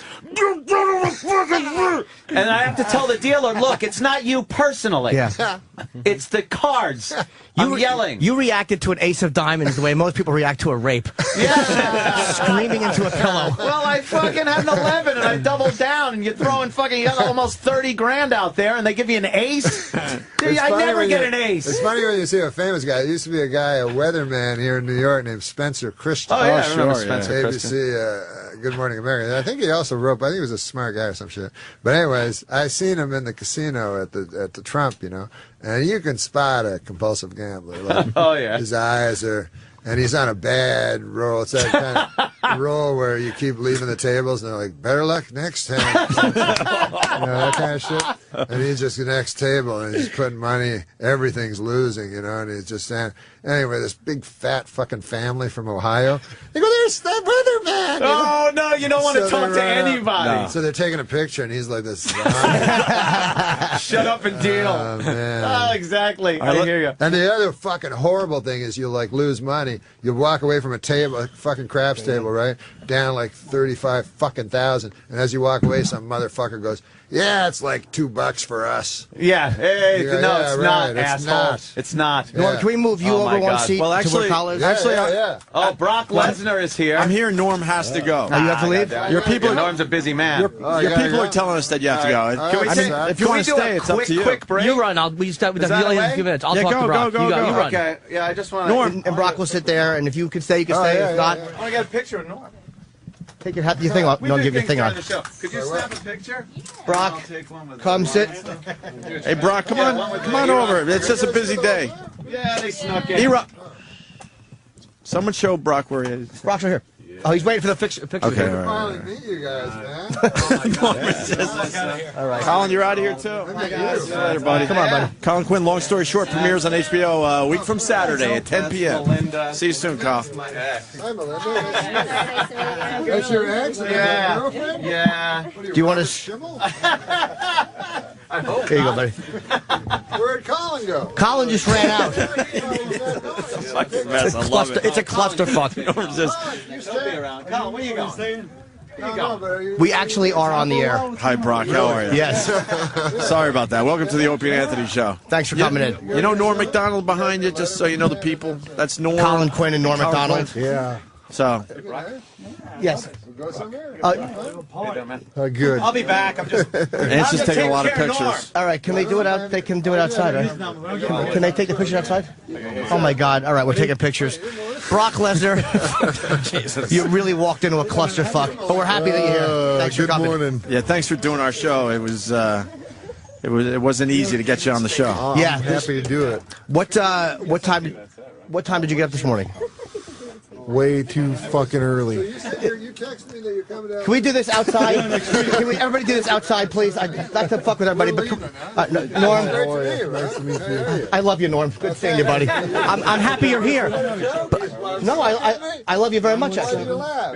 And I have to tell the dealer, look, it's not you personally. Yeah. It's the cards. I'm yelling. You reacted to an ace of diamonds the way most people react to a rape. Yeah. Screaming into a pillow. Well, I fucking had an 11 and I doubled down, and you're throwing you got almost 30 grand out there, and they give you an ace. Dude, I never get an ace. It's funny when you see a famous guy. There used to be a guy, a weatherman here in New York named Spencer Christian. Oh, yeah, I remember Spencer Christian. ABC, Good Morning America. I think he also wrote. I think he was a smart guy or some shit. But anyways, I seen him in the casino at the Trump, and you can spot a compulsive gambler. Like, oh yeah, his eyes are. And he's on a bad roll. It's that kind of roll where you keep leaving the tables, and they're like, better luck next time. That kind of shit. And he's just the next table, and he's putting money. Everything's losing, and he's just saying, anyway, this big, fat fucking family from Ohio. They go, there's that weatherman. Oh, no, you don't want to talk to anybody. No. So they're taking a picture, and he's like this. Shut up and deal. Oh, man. Oh, exactly. I hear you. And the other fucking horrible thing is you lose money. You walk away from a table, a fucking craps table, right? Down like 35 fucking thousand. And as you walk away, some motherfucker goes, yeah, it's like $2 for us. Yeah. Hey, Yeah, no, yeah, it's right. not, It's asshole. not. It's not. Yeah. Norm, can we move you over one seat Well, to actually, where Kyle is? Oh, Brock Lesnar is here. I'm here. Norm has to go. Oh, you have to leave? Your people. Norm's a busy man. Your people are telling us that you have to go. If you want to stay, it's up to you. Quick break? You run. We start with Is that in a away? few minutes. I'll Yeah, talk go, to Brock. go, you go. run. Okay. Yeah, I just want Norm and Brock will sit there, and if you can stay, you can stay. If not, I want to get a picture of Norm. take your thing off. No, give your thing on. Could you snap a picture? Brock, come sit. Hey, Brock, come on over. It's just a busy day. Yeah, they snuck in. Someone show Brock where he is. Brock's right here. Oh, he's waiting for the picture. Okay, all right. Finally meet you guys, man. All right. Colin, you're out of here too. Later, buddy. Come on, buddy. Colin Quinn, Long Story Short, premieres on HBO a week from Saturday at 10 p.m. See you soon, Kyle. Hi, Melinda. That's your ex? Yeah. Girlfriend? Yeah. What, Do you want to? Schimmel? I hope. Here you go, buddy. Where'd Colin go? Colin just ran out. Fucking mess. I love it. It's a clusterfuck. Norm's just. Don't be around. Colin, where you going? We actually are on the air. Hi, Brock. How are you? Yes. Sorry about that. Welcome to the Opie and Anthony Show. Thanks for coming in. You know Norm Macdonald behind you, just so you know the people. That's Norm. Colin Quinn and Norm Colin Macdonald. Quinn. Yeah. So. Yes. Go somewhere? Good. I'll be back. I'm just. It's just taking a lot of pictures. All right, can they do it out? They can do it outside, right? Can they take the pictures outside? Oh my God! All right, we're taking pictures. Brock Lesnar, you really walked into a clusterfuck, but we're happy that you're here. Thanks for coming. Good morning. Yeah, thanks for doing our show. It wasn't easy to get you on the show. Yeah, I'm happy to do it. What time did you get up this morning? Way too fucking early. You text me that you're coming down. Can we do this outside? Can we everybody do this outside, please? I'd like to fuck with everybody, but Norm. Nice to meet you. I love you, Norm. Good seeing you, buddy. I'm happy you're here. But, no, I love you very much, actually.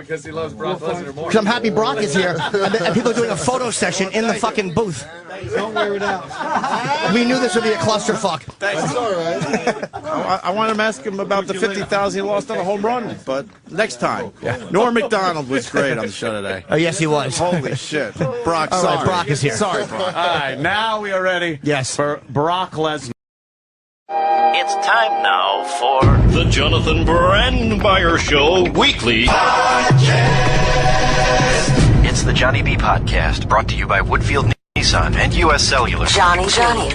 Because he loves Brock Lesnar more. Because I'm happy Brock is here, and people are doing a photo session in the fucking booth. Don't wear it out. We knew this would be a clusterfuck. That's all right. I want to ask him about the 50,000 he lost on a home run, but next time. Yeah. Norm Macdonald was great on the show today. Oh, yes, he was. Holy shit. Brock, all sorry. right, Brock is here. Sorry, Brock. All right, now we are ready. Yes. For Brock Lesnar. It's time now for the Jonathan Brandmeier Show Weekly Podcast. It's the Johnny B Podcast, brought to you by Woodfield Nissan and U.S. Cellular. Johnny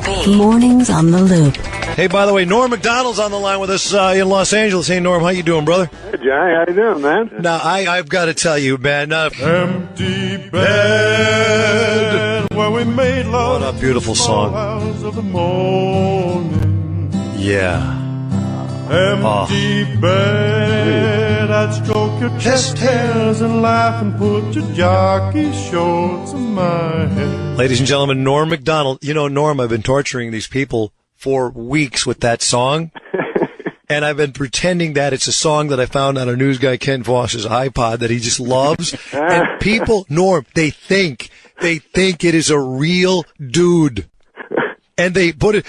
B. Mornings on the Loop. Hey, by the way, Norm Macdonald's on the line with us in Los Angeles. Hey, Norm, how you doing, brother? Hey, Johnny, how you doing, man? Now, I've got to tell you, man. Empty bed where we made love. What a beautiful song. Of the morning. Yeah. Empty bed, I'd stroke your chest hairs and laugh and put your jockey shorts in my head. Ladies and gentlemen, Norm Macdonald. You know, Norm, I've been torturing these people for weeks with that song. And I've been pretending that it's a song that I found on a news guy Ken Voss's iPod that he just loves. And people, Norm, they think it is a real dude. And they put it,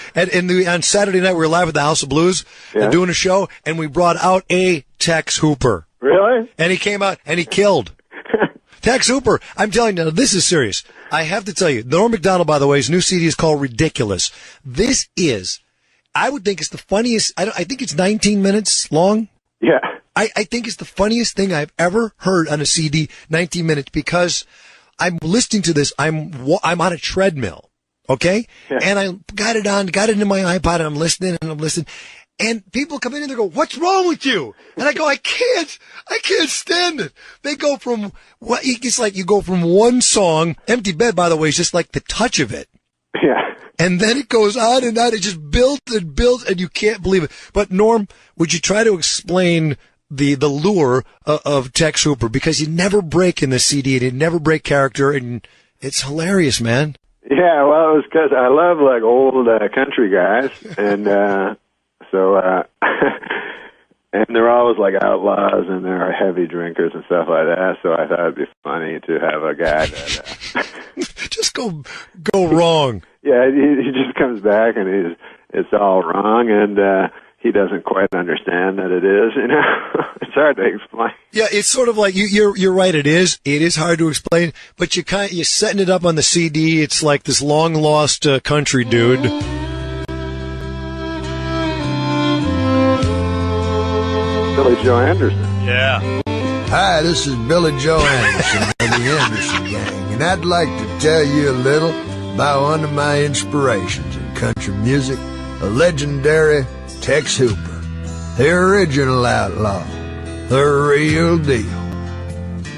on Saturday night we were live at the House of Blues and doing a show, and we brought out a Tex Hooper. Really? And he came out and he killed. Tex Hooper, I'm telling you, this is serious. I have to tell you, Norm Macdonald, by the way, his new CD is called Ridiculous. This is, I would think it's the funniest, I think it's 19 minutes long. Yeah. I think it's the funniest thing I've ever heard on a CD, 19 minutes, because I'm listening to this, I'm on a treadmill. Okay? Yeah. And I got it into my iPod and I'm listening. And people come in and they go, "What's wrong with you?" And I go, I can't stand it. They go from it's like you go from one song, Empty Bed, by the way, is just like the touch of it. Yeah. And then it goes on and on. It just builds and builds, and you can't believe it. But Norm, would you try to explain the lure of Tex Hooper? Because you never break in the CD, and you never break character, and it's hilarious, man. Yeah, well, it was because I love like old country guys, and so and they're always like outlaws, and they're heavy drinkers and stuff like that. So I thought it'd be funny to have a guy that just go wrong. Yeah, he just comes back and it's all wrong, and he doesn't quite understand that it is. You know, it's hard to explain. Yeah, it's sort of like you're right. It is hard to explain, but you're setting it up on the CD. It's like this long lost country dude. Billy Joe Anderson. Yeah. Hi, this is Billy Joe Anderson of the Anderson Gang, and I'd like to tell you a little about one of my inspirations in country music, a legendary Tex Hooper, the original outlaw, the real deal.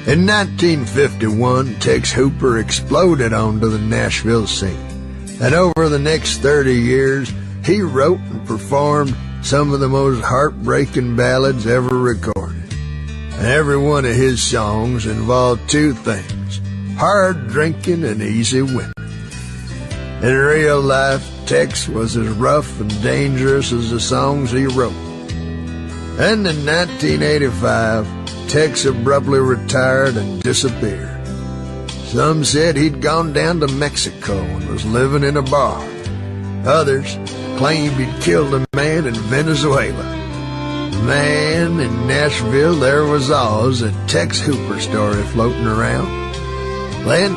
In 1951, Tex Hooper exploded onto the Nashville scene, and over the next 30 years, he wrote and performed some of the most heartbreaking ballads ever recorded. And every one of his songs involved two things: hard drinking and easy women. In real life, Tex was as rough and dangerous as the songs he wrote. And in 1985, Tex abruptly retired and disappeared. Some said he'd gone down to Mexico and was living in a bar. Others claimed he'd killed a man in Venezuela. Man, in Nashville there was always a Tex Hooper story floating around. Then,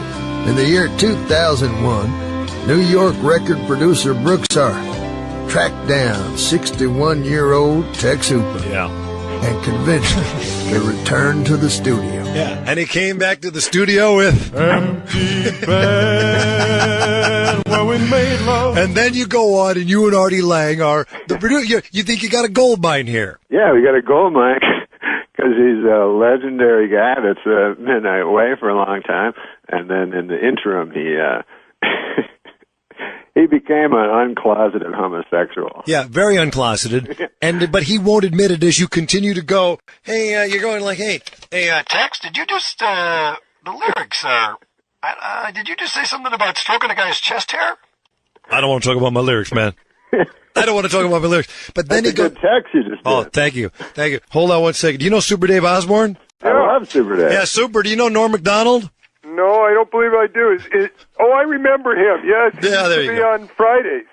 in the year 2001, New York record producer Brooks Hart tracked down 61-year-old Tex Hooper and convinced him to return to the studio. Yeah, and he came back to the studio with Empty Bed where we made love. And then you go on, and you and Artie Lang are the producer. You think you got a gold mine here? Yeah, we got a gold mine because he's a legendary guy that's been away for a long time, and then in the interim, he became an uncloseted homosexual. Yeah, very uncloseted, but he won't admit it as you continue to go. Hey, you're going like, hey, Tex, did you just the lyrics? Did you just say something about stroking a guy's chest hair? I don't want to talk about my lyrics, man. I don't want to talk about my lyrics. But then That's a good text you just did. Oh, thank you. Hold on one second. Do you know Super Dave Osborne? I love Super Dave. Yeah, Super. Do you know Norm Macdonald? No, I don't believe I do. I remember him. Yes, he used to be on Fridays.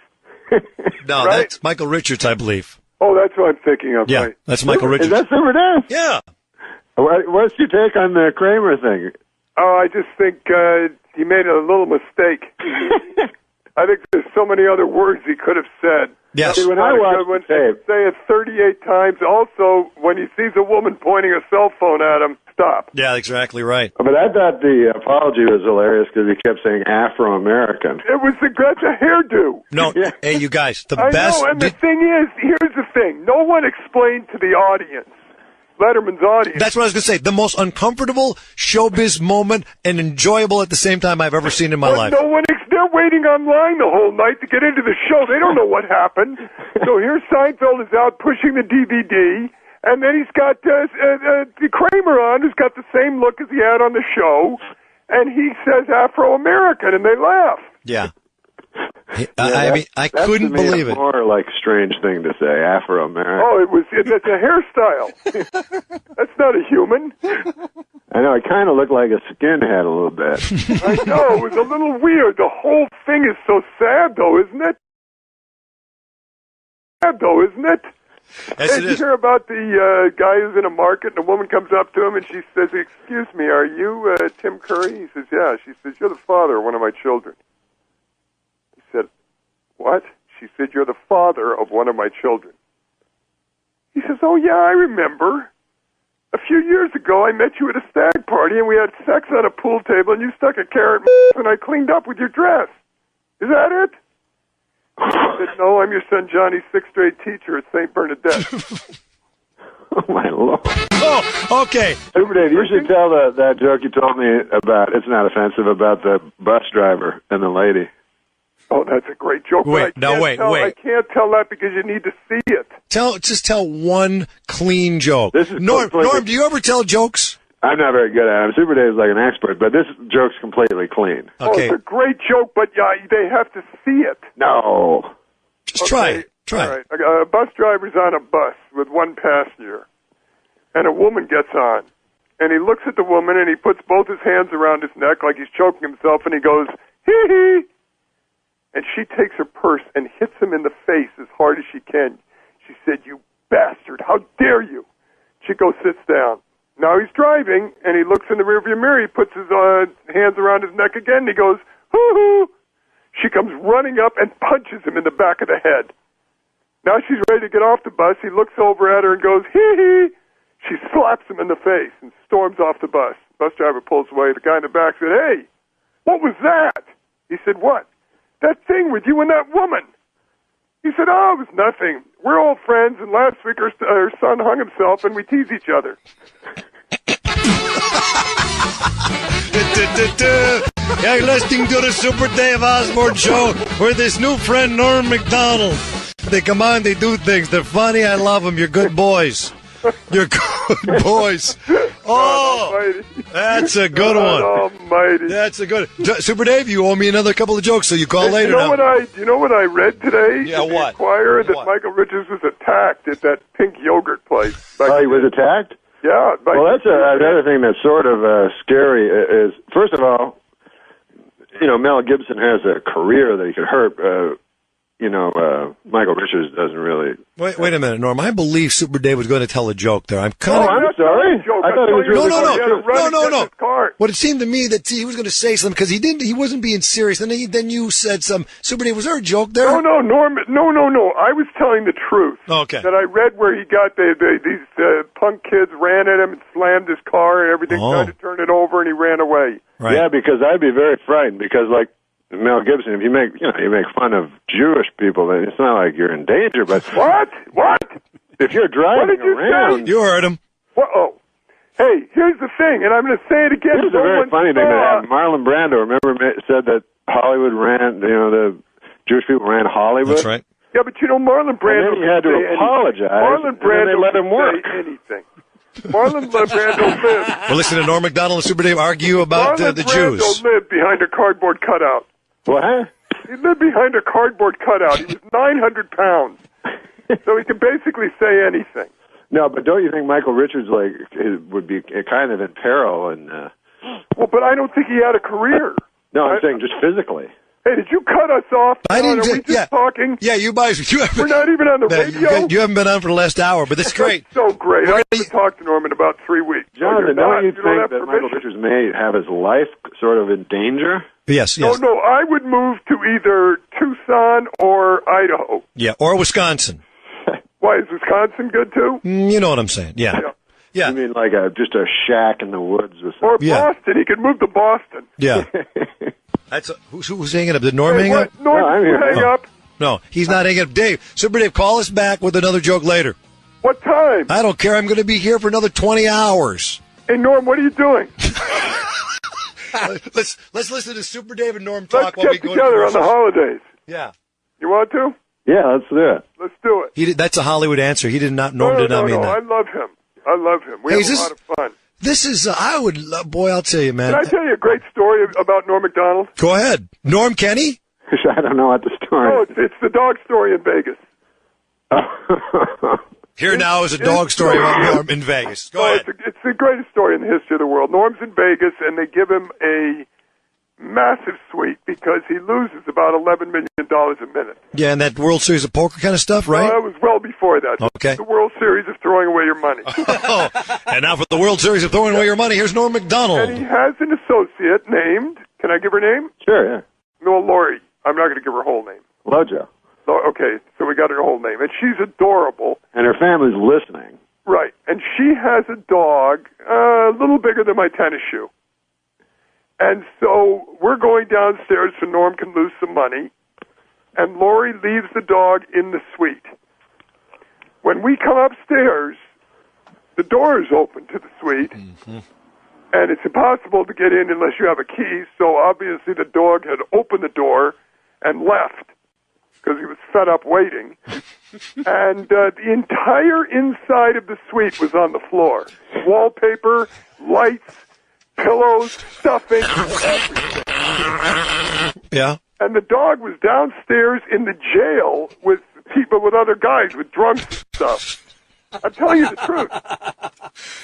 No, right? That's Michael Richards, I believe. Oh, that's what I'm thinking of. Yeah, right. that's Michael Richards. Is that Super Dave? Yeah. What's your take on the Kramer thing? Oh, I just think he made a little mistake. I think there's so many other words he could have said. Yes. When I watch tape, say it 38 times. Also, when he sees a woman pointing a cell phone at him, stop. Yeah, exactly right. But I thought the apology was hilarious because he kept saying Afro-American. It was that's a hairdo. No, hey, you guys, the I best. know, and the thing is, here's the thing. No one explained to the audience, Letterman's audience. That's what I was going to say. The most uncomfortable showbiz moment and enjoyable at the same time I've ever seen in my life. No one, they're waiting online the whole night to get into the show. They don't know what happened. So here Seinfeld is out pushing the DVD, and then he's got Kramer on, who's got the same look as he had on the show, and he says Afro-American, and they laugh. Yeah. I mean, I couldn't believe it. More like strange thing to say, Afro-American. Oh, it's a hairstyle. That's not a human. I know, it kind of looked like a skinhead a little bit. I know, it was a little weird. The whole thing is so sad, though, isn't it? Yes, Did you hear about the guy who's in a market and a woman comes up to him and she says, "Excuse me, are you Tim Curry?" He says, "Yeah." She says, "You're the father of one of my children." He said, "What?" She said, "You're the father of one of my children." He says, "Oh, yeah, I remember. A few years ago, I met you at a stag party and we had sex on a pool table and you stuck a carrot in and I cleaned up with your dress. Is that it?" I said, no, I'm your son Johnny's sixth grade teacher at St. Bernadette. Oh, my Lord. Oh, okay. Super Dave, you should tell that joke you told me about, it's not offensive, about the bus driver and the lady. Oh, that's a great joke. Wait. I can't tell that because you need to see it. Just tell one clean joke. Norm, do you ever tell jokes? I'm not very good at it. Super Dave is like an expert, but this joke's completely clean. Okay. Oh, it's a great joke, but they have to see it. No. Just try it. Try it. All right. A bus driver's on a bus with one passenger, and a woman gets on. And he looks at the woman, and he puts both his hands around his neck like he's choking himself, and he goes, hee-hee. And she takes her purse and hits him in the face as hard as she can. She said, you bastard, how dare you? Chico sits down. Now he's driving, and he looks in the rearview mirror. He puts his hands around his neck again, and he goes, hoo-hoo. She comes running up and punches him in the back of the head. Now she's ready to get off the bus. He looks over at her and goes, hee-hee. She slaps him in the face and storms off the bus. Bus driver pulls away. The guy in the back said, hey, what was that? He said, what? That thing with you and that woman. He said, oh, it was nothing. We're old friends, and last week her son hung himself, and we tease each other. You're listening to the Super Dave Osborne Show with his new friend Norm Macdonald. They come on, they do things. They're funny. I love them. You're good boys. You're good boys. Oh, that's a good one. Almighty. That's a good one. Super Dave, you owe me another couple of jokes, so you call later now. You know what I read today? Yeah, in the what? Inquirer, that Michael Richards was attacked at that pink yogurt place. Oh, he was attacked? Yeah. Well, that's another thing that's sort of scary is, first of all, Mel Gibson has a career that he could hurt. Michael Richards doesn't really. Wait a minute, Norm. I believe Super Dave was going to tell a joke there. I'm sorry. I thought it was really No. What it seemed to me that he was going to say something because he wasn't being serious. And then you said Super Dave, was there a joke there? No, Norm. No. I was telling the truth. Okay. That I read where he got these punk kids ran at him and slammed his car and everything, tried to turn it over, and he ran away. Right. Yeah, because I'd be very frightened because Mel Gibson, if you make fun of Jewish people, then it's not like you're in danger. But what? If you're driving what did you around, say? You heard him. Uh-oh. Hey, here's the thing, and I'm going to say it again. This is a very funny thing that happened. Marlon Brando, said that Hollywood ran. The Jewish people ran Hollywood. That's right. Yeah, but Marlon Brando. And then he had to apologize. Marlon Brando and they let him work. Say anything. Marlon Brando lived. We're listening to Norm Macdonald and Super Dave argue about the Jews. Marlon Brando lived behind a cardboard cutout. What? He lived behind a cardboard cutout. He was 900 pounds. So he could basically say anything. No, but don't you think Michael Richards would be kind of in peril? Well, but I don't think he had a career. No, I'm saying just physically. Hey, did you cut us off? I didn't. Are we just talking? Yeah, you guys. We're not even on the radio. You haven't been on for the last hour, but it's great. That's so great. I haven't talked to Norm in about 3 weeks. Jonathan, don't you think that Michael Richards may have his life sort of in danger? Yes. No, I would move to either Tucson or Idaho. Yeah, or Wisconsin. Why, is Wisconsin good too? You know what I'm saying? Yeah. You mean like just a shack in the woods or something? Or Boston. He could move to Boston. Yeah. Who's hanging up? Did Norm hang up? Norm, hang up. No, he's not hanging up. Dave, Super Dave, call us back with another joke later. What time? I don't care. I'm going to be here for another 20 hours. Hey, Norm, what are you doing? Let's listen to Super Dave and Norm talk while we go together on the holidays. Yeah. You want to? Yeah, let's do it. Let's do it. That's a Hollywood answer. He did not. Norm did not mean that. I love him. We have a lot of fun. This is. I would. Boy, I'll tell you, man. Can I tell you a great story about Norm Macdonald? Go ahead, Norm Kenny. I don't know what the story. Oh, it's the dog story in Vegas. Here now is a dog story about Norm in Vegas. Go ahead. It's the greatest story in the history of the world. Norm's in Vegas, and they give him a massive suite because he loses about $11 million a minute. Yeah, and that World Series of Poker kind of stuff, right? That was well before that. Okay. The World Series of throwing away your money. And now for the World Series of throwing away your money, here's Norm Macdonald. And he has an associate named, can I give her name? Sure, yeah. No, Lori. I'm not going to give her whole name. Lojo. Okay, so we got her whole name. And she's adorable. And her family's listening. Right. And she has a dog a little bigger than my tennis shoe. And so we're going downstairs so Norm can lose some money. and Lori leaves the dog in the suite. When we come upstairs, the door is open to the suite, and it's impossible to get in unless you have a key, so obviously the dog had opened the door and left because he was fed up waiting. And the entire inside of the suite was on the floor. Wallpaper, lights, pillows, stuffing, everything. Yeah. And the dog was downstairs in the jail with people, with other guys, with drunks and stuff. I'm telling you the truth.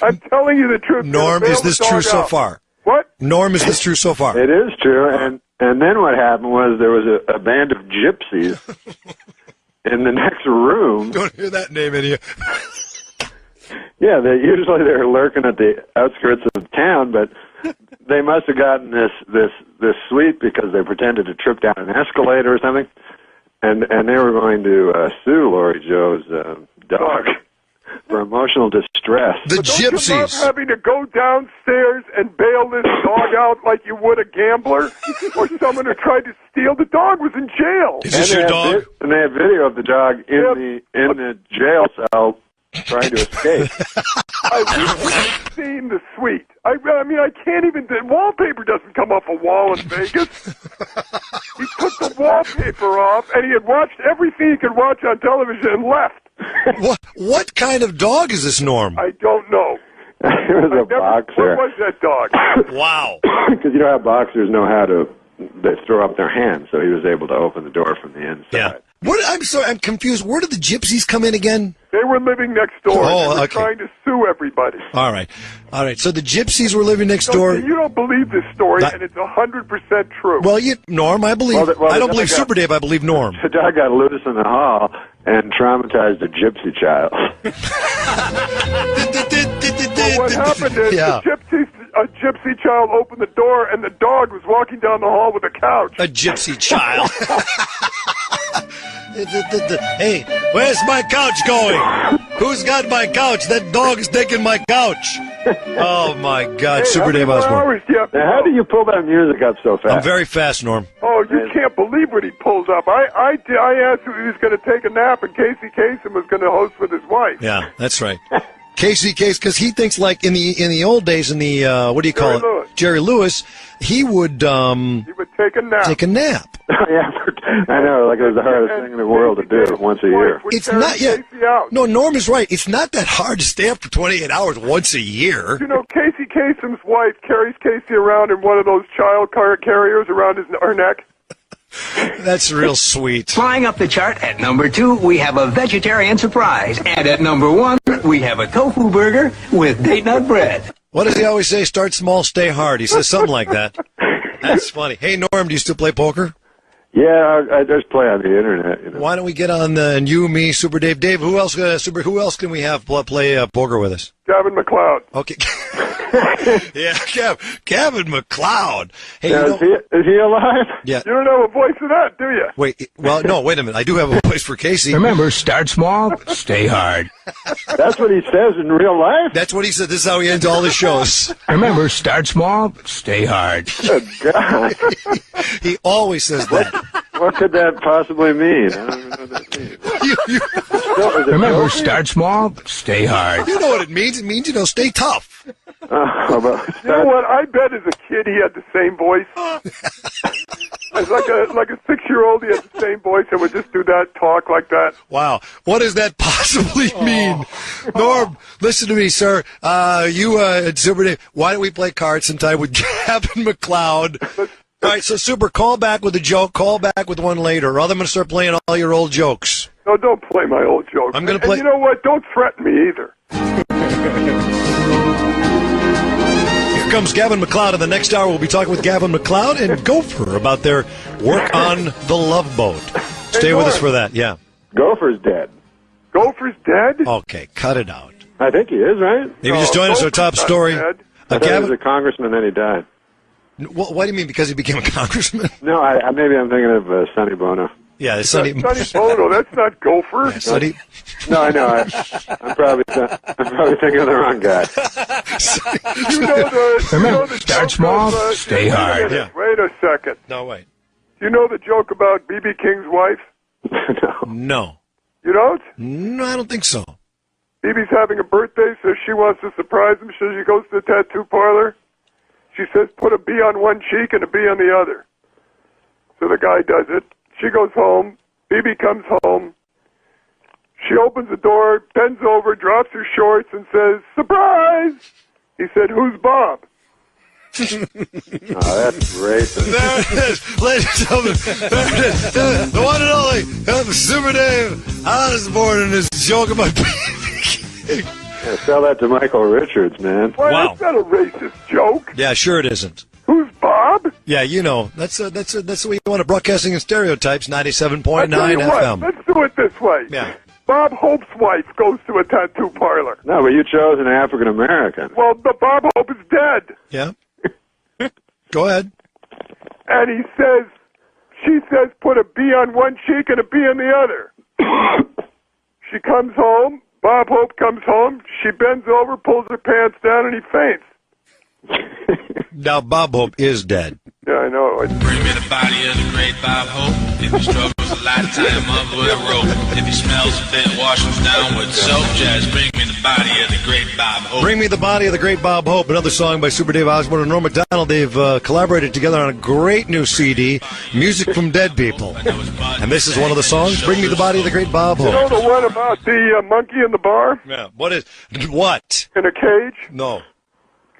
I'm telling you the truth. Norm, is this true so far? What? Norm, is this true so far? It is true, and then what happened was there was a band of gypsies in the next room. Don't hear that name in here. Yeah, they're lurking at the outskirts of town, but they must have gotten this suite because they pretended to trip down an escalator or something, and they were going to sue Lori Joe's dog for emotional distress. The But don't you gypsies. love having to go downstairs and bail this dog out like you would a gambler or someone who tried to steal? The dog was in jail. Is this your dog? And they have video of the dog in the jail cell trying to escape. I've seen the suite. I mean, I can't even. The wallpaper doesn't come off a wall in Vegas. He took the wallpaper off, and he had watched everything he could watch on television and left. What kind of dog is this, Norm? I don't know. It was a boxer. What was that dog? Wow. Because you know how boxers know how to they throw up their hands, so he was able to open the door from the inside. Yeah. I'm sorry, I'm confused. Where did the gypsies come in again? They were living next door. Oh, They were okay. trying to sue everybody. All right. So the gypsies were living next door. You don't believe this story, and it's 100% true. Well, Norm, I believe. I don't believe Super Dave. I believe Norm. The dog got loose in the hall and traumatized a gypsy child. Well, what happened is a gypsy child opened the door, and the dog was walking down the hall with a couch. A gypsy child. Hey, where's my couch going? Who's got my couch? That dog is taking my couch. Oh, my God. Hey, Super Dave Osborne. Now, how do you pull that music up so fast? I'm very fast, Norm. Oh, you can't believe what he pulls up. I asked him if he was going to take a nap, and Casey Kasem was going to host with his wife. Yeah, that's right. Casey Case, because he thinks like in the old days, in the what do you call it? Jerry Lewis, he would take a nap. Take a nap. Yeah, I know. Like it was the hardest thing in the world to do once a year. It's not yet. No, Norm is right. It's not that hard to stay up for 28 hours once a year. You know, Casey Kasem's wife carries Casey around in one of those child carriers around her neck. That's real sweet. Flying up the chart at number 2, we have a vegetarian surprise. And at number 1, we have a tofu burger with date nut bread. What does he always say? Start small, stay hard. He says something like that. That's funny. Hey, Norm, do you still play poker? Yeah, I just play on the internet. You know. Why don't we get on and you, me, Super Dave, Dave? Who else? Who else can we have play poker with us? Gavin McLeod. Okay. Yeah, Gavin McLeod. Hey, Now, is he alive? Yeah. You don't have a voice for that, do you? Wait. Well, no. Wait a minute. I do have a voice for Casey. Remember, start small, stay hard. That's what he says in real life? That's what he said. This is how he ends all his shows. Remember, start small, stay hard. Good God. He always says that. What could that possibly mean? I don't even know what that means. Remember, start small, stay hard. You know what it means. It means, stay tough. You know what? I bet as a kid he had the same voice. As like a 6-year-old, he had the same voice and would just do that, talk like that. Wow. What does that possibly mean? Norm, listen to me, sir. Super Dave, why don't we play cards sometime with Gavin McLeod? All right, so Super, call back with a joke. Call back with one later, or I'm going to start playing all your old jokes. No, don't play my old jokes. I'm going to play. And you know what? Don't threaten me either. Here comes Gavin McLeod. In the next hour, we'll be talking with Gavin McLeod and Gopher about their work on the Love Boat. Stay with us for that, yeah. Gopher's dead. Gopher's dead? Okay, cut it out. I think he is, right? Maybe just join us our top story. I thought he was a congressman, then he died. What do you mean, because he became a congressman? No, maybe I'm thinking of Sonny Bono. Yeah, Sonny Bono. That's not Gopher. Yeah, Sonny. No, I know. I'm probably thinking of the wrong guy. Remember, start small, stay hard. Yeah. Wait a second. No, wait. You know the joke about B.B. King's wife? No. You don't? No, I don't think so. B.B.'s having a birthday, so she wants to surprise him. So she goes to the tattoo parlor. She says, put a B on one cheek and a B on the other. So the guy does it. She goes home. B.B. comes home. She opens the door, bends over, drops her shorts, and says, surprise! He said, who's Bob? Oh, that's racist. There it is, ladies and gentlemen. There it is. The one and only Super Dave Osborne and his joke about Yeah, sell that to Michael Richards, man. Why, Wow. that's not a racist joke. Yeah, sure it isn't. Who's Bob? Yeah, you know, that's the way you want to broadcasting in stereotypes, 97.9 I tell you what, FM. let's do it this way. Yeah. Bob Hope's wife goes to a tattoo parlor. No, but you chose an African American. Well, the Bob Hope is dead. Yeah. Go ahead. And she says, put a B on one cheek and a B on the other. She comes home. Bob Hope comes home. She bends over, pulls her pants down, and he faints. Now, Bob Hope is dead. Yeah, I know. Bring me the body of the great Bob Hope. If he struggles a lot, tie him up with a rope. If he smells a bit, wash him down with soap. Just bring me the body of the great Bob Hope. Bring Me the Body of the Great Bob Hope, another song by Super Dave Osborne and Norm Macdonald. They've collaborated together on a great new CD, Music from Dead People. And this is one of the songs, Bring Me the Body of the Great Bob You know Hope. the one about the monkey in the bar? Yeah. What? In a cage? No.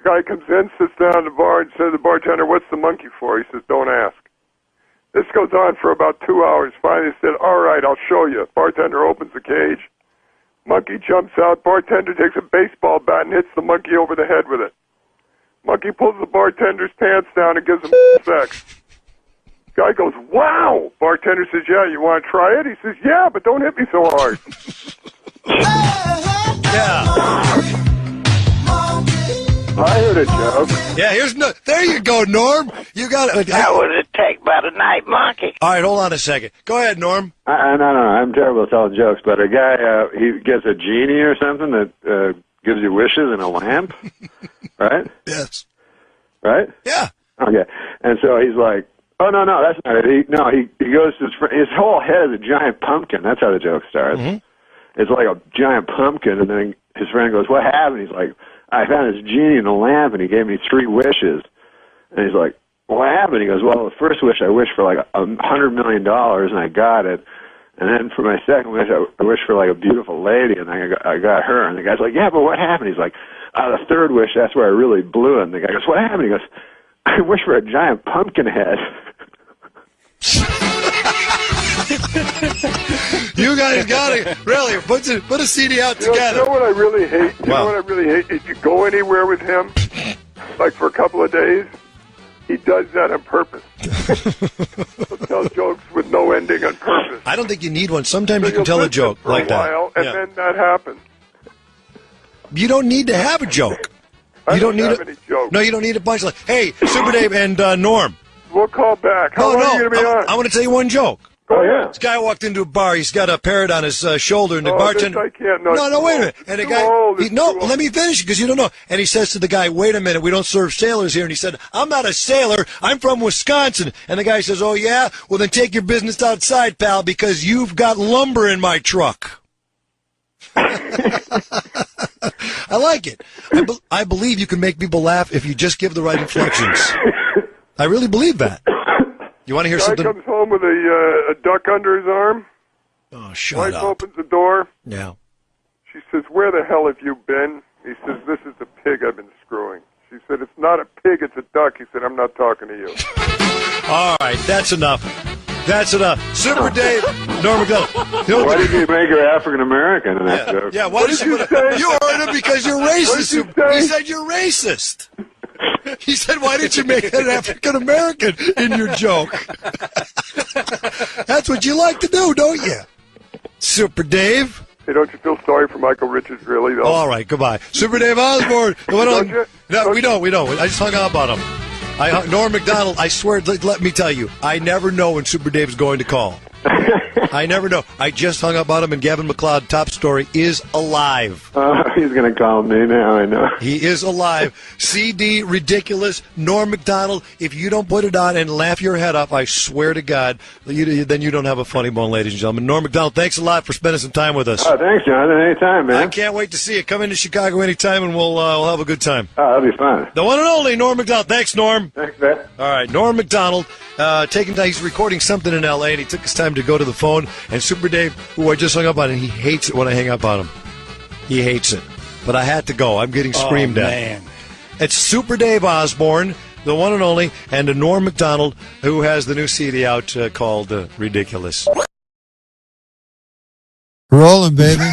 Guy comes in, sits down at the bar, and says to the bartender, what's the monkey for? He says, don't ask. This goes on for about 2 hours. Finally, he said, all right, I'll show you. Bartender opens the cage. Monkey jumps out. Bartender takes a baseball bat and hits the monkey over the head with it. Monkey pulls the bartender's pants down and gives him sex. Guy goes, wow. Bartender says, yeah, you want to try it? He says, yeah, but don't hit me so hard. Yeah. I heard a joke. Yeah, there you go, Norm. You got it. How would it take by the night monkey? All right, hold on a second. Go ahead, Norm. No, I'm terrible at telling jokes, but a guy, he gets a genie or something that gives you wishes in a lamp, right? Yes. Right? Yeah. Okay. And so he's like, oh, no, that's not it. He goes to his whole head is a giant pumpkin. That's how the joke starts. Mm-hmm. It's like a giant pumpkin, and then his friend goes, what happened? He's like, I found this genie in a lamp, and he gave me 3 wishes. And he's like, what happened? He goes, well, the first wish I wished for like $100 million, and I got it. And then for my second wish, I wished for like a beautiful lady, and I got her. And the guy's like, yeah, but what happened? He's like, the third wish, that's where I really blew it. And the guy goes, what happened? He goes, I wish for a giant pumpkin head. You guys got it. Really, put a CD out together. You know what I really hate? You Wow. know what I really hate? If you go anywhere with him, like for a couple of days, he does that on purpose. He'll tell jokes with no ending on purpose. I don't think you need one. Sometimes So you can you'll tell a listen joke for like a while, that. and then that happens. You don't need to have a joke. I You don't need have a any jokes. No, you don't need a punchline. Hey, Super Dave and Norm. We'll call back. How long are you going to be on? I want to tell you one joke. Go ahead. This guy walked into a bar. He's got a parrot on his shoulder, and the bartender. I can't. No, No, wait a minute. And the guy. Let me finish because you don't know. And he says to the guy, "Wait a minute, we don't serve sailors here." And he said, "I'm not a sailor. I'm from Wisconsin." And the guy says, "Oh yeah? Well then take your business outside, pal, because you've got lumber in my truck." I like it. I believe you can make people laugh if you just give the right inflections. I really believe that. You want to hear something? Guy comes home with a duck under his arm. Oh, shut Wife up. opens the door. Yeah. She says, where the hell have you been? He says, this is the pig I've been screwing. She said, it's not a pig, it's a duck. He said, I'm not talking to you. All right, that's enough. That's enough. Super Dave, Norm Macdonald. Why did you make her African American in that joke? Yeah, why did you say? You heard it because you're racist. He said you're racist. He said, why didn't you make an African American in your joke? That's what you like to do, don't you? Super Dave. Hey, don't you feel sorry for Michael Richards, really, though? All right, goodbye. Super Dave Osborne. Don't you? No, we don't. I just hung up on him. Norm Macdonald, I swear, let me tell you, I never know when Super Dave's going to call. I never know. I just hung up on him, and Gavin McLeod, top story, is alive. He's going to call me now, I know. He is alive. CD, ridiculous. Norm Macdonald, if you don't put it on and laugh your head off, I swear to God, then you don't have a funny bone, ladies and gentlemen. Norm Macdonald, thanks a lot for spending some time with us. Oh, thanks, Jonathan. Anytime, man. I can't wait to see you. Come into Chicago anytime, and we'll have a good time. Oh, that'll be fun. The one and only Norm Macdonald. Thanks, Norm. Thanks, man. All right, Norm Macdonald, he's recording something in L.A., and he took his time to go to the phone. And Super Dave, who I just hung up on, and he hates it when I hang up on him. He hates it. But I had to go. I'm getting screamed at. It's Super Dave Osborne, the one and only, and Norm Macdonald, who has the new CD out called Ridiculous. Rolling, baby.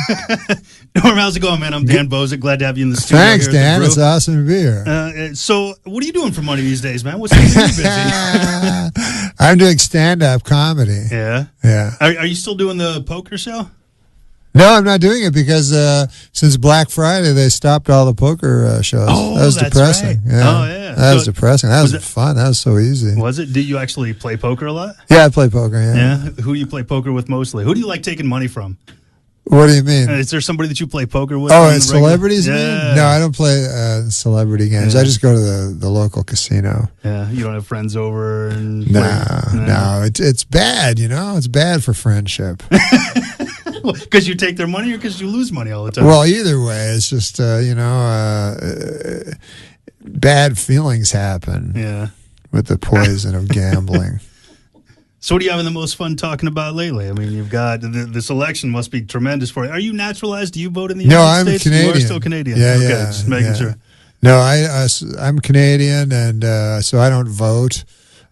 Norm, how's it going, man? I'm Dan Bozick. Glad to have you in the studio. Thanks, here at Dan. the It's awesome to be here. So, what are you doing for money these days, man? What's keeping you busy? I'm doing stand-up comedy. Yeah? Yeah. Are you still doing the poker show? No, I'm not doing it because since Black Friday, they stopped all the poker shows. Oh, that was that's depressing. right. Yeah. Oh, yeah. That was depressing. That was it fun. That was so easy. Was it? Did you actually play poker a lot? Yeah, I play poker, yeah. Yeah? Who do you play poker with mostly? Who do you like taking money from? What do you mean? Is there somebody that you play poker with? Oh, and celebrities, yeah. mean? No, I don't play celebrity games. Yeah. I just go to the local casino. Yeah, you don't have friends over? And No, it's bad, It's bad for friendship. Because you take their money or because you lose money all the time? Well, either way, it's just, bad feelings happen with the poison of gambling. So what are you having the most fun talking about lately? I mean, you've got this election must be tremendous for you. Are you naturalized? Do you vote in the United States? No, I'm Canadian. You are still Canadian? Yeah, okay, yeah. Just making sure. No, I'm Canadian, and so I don't vote.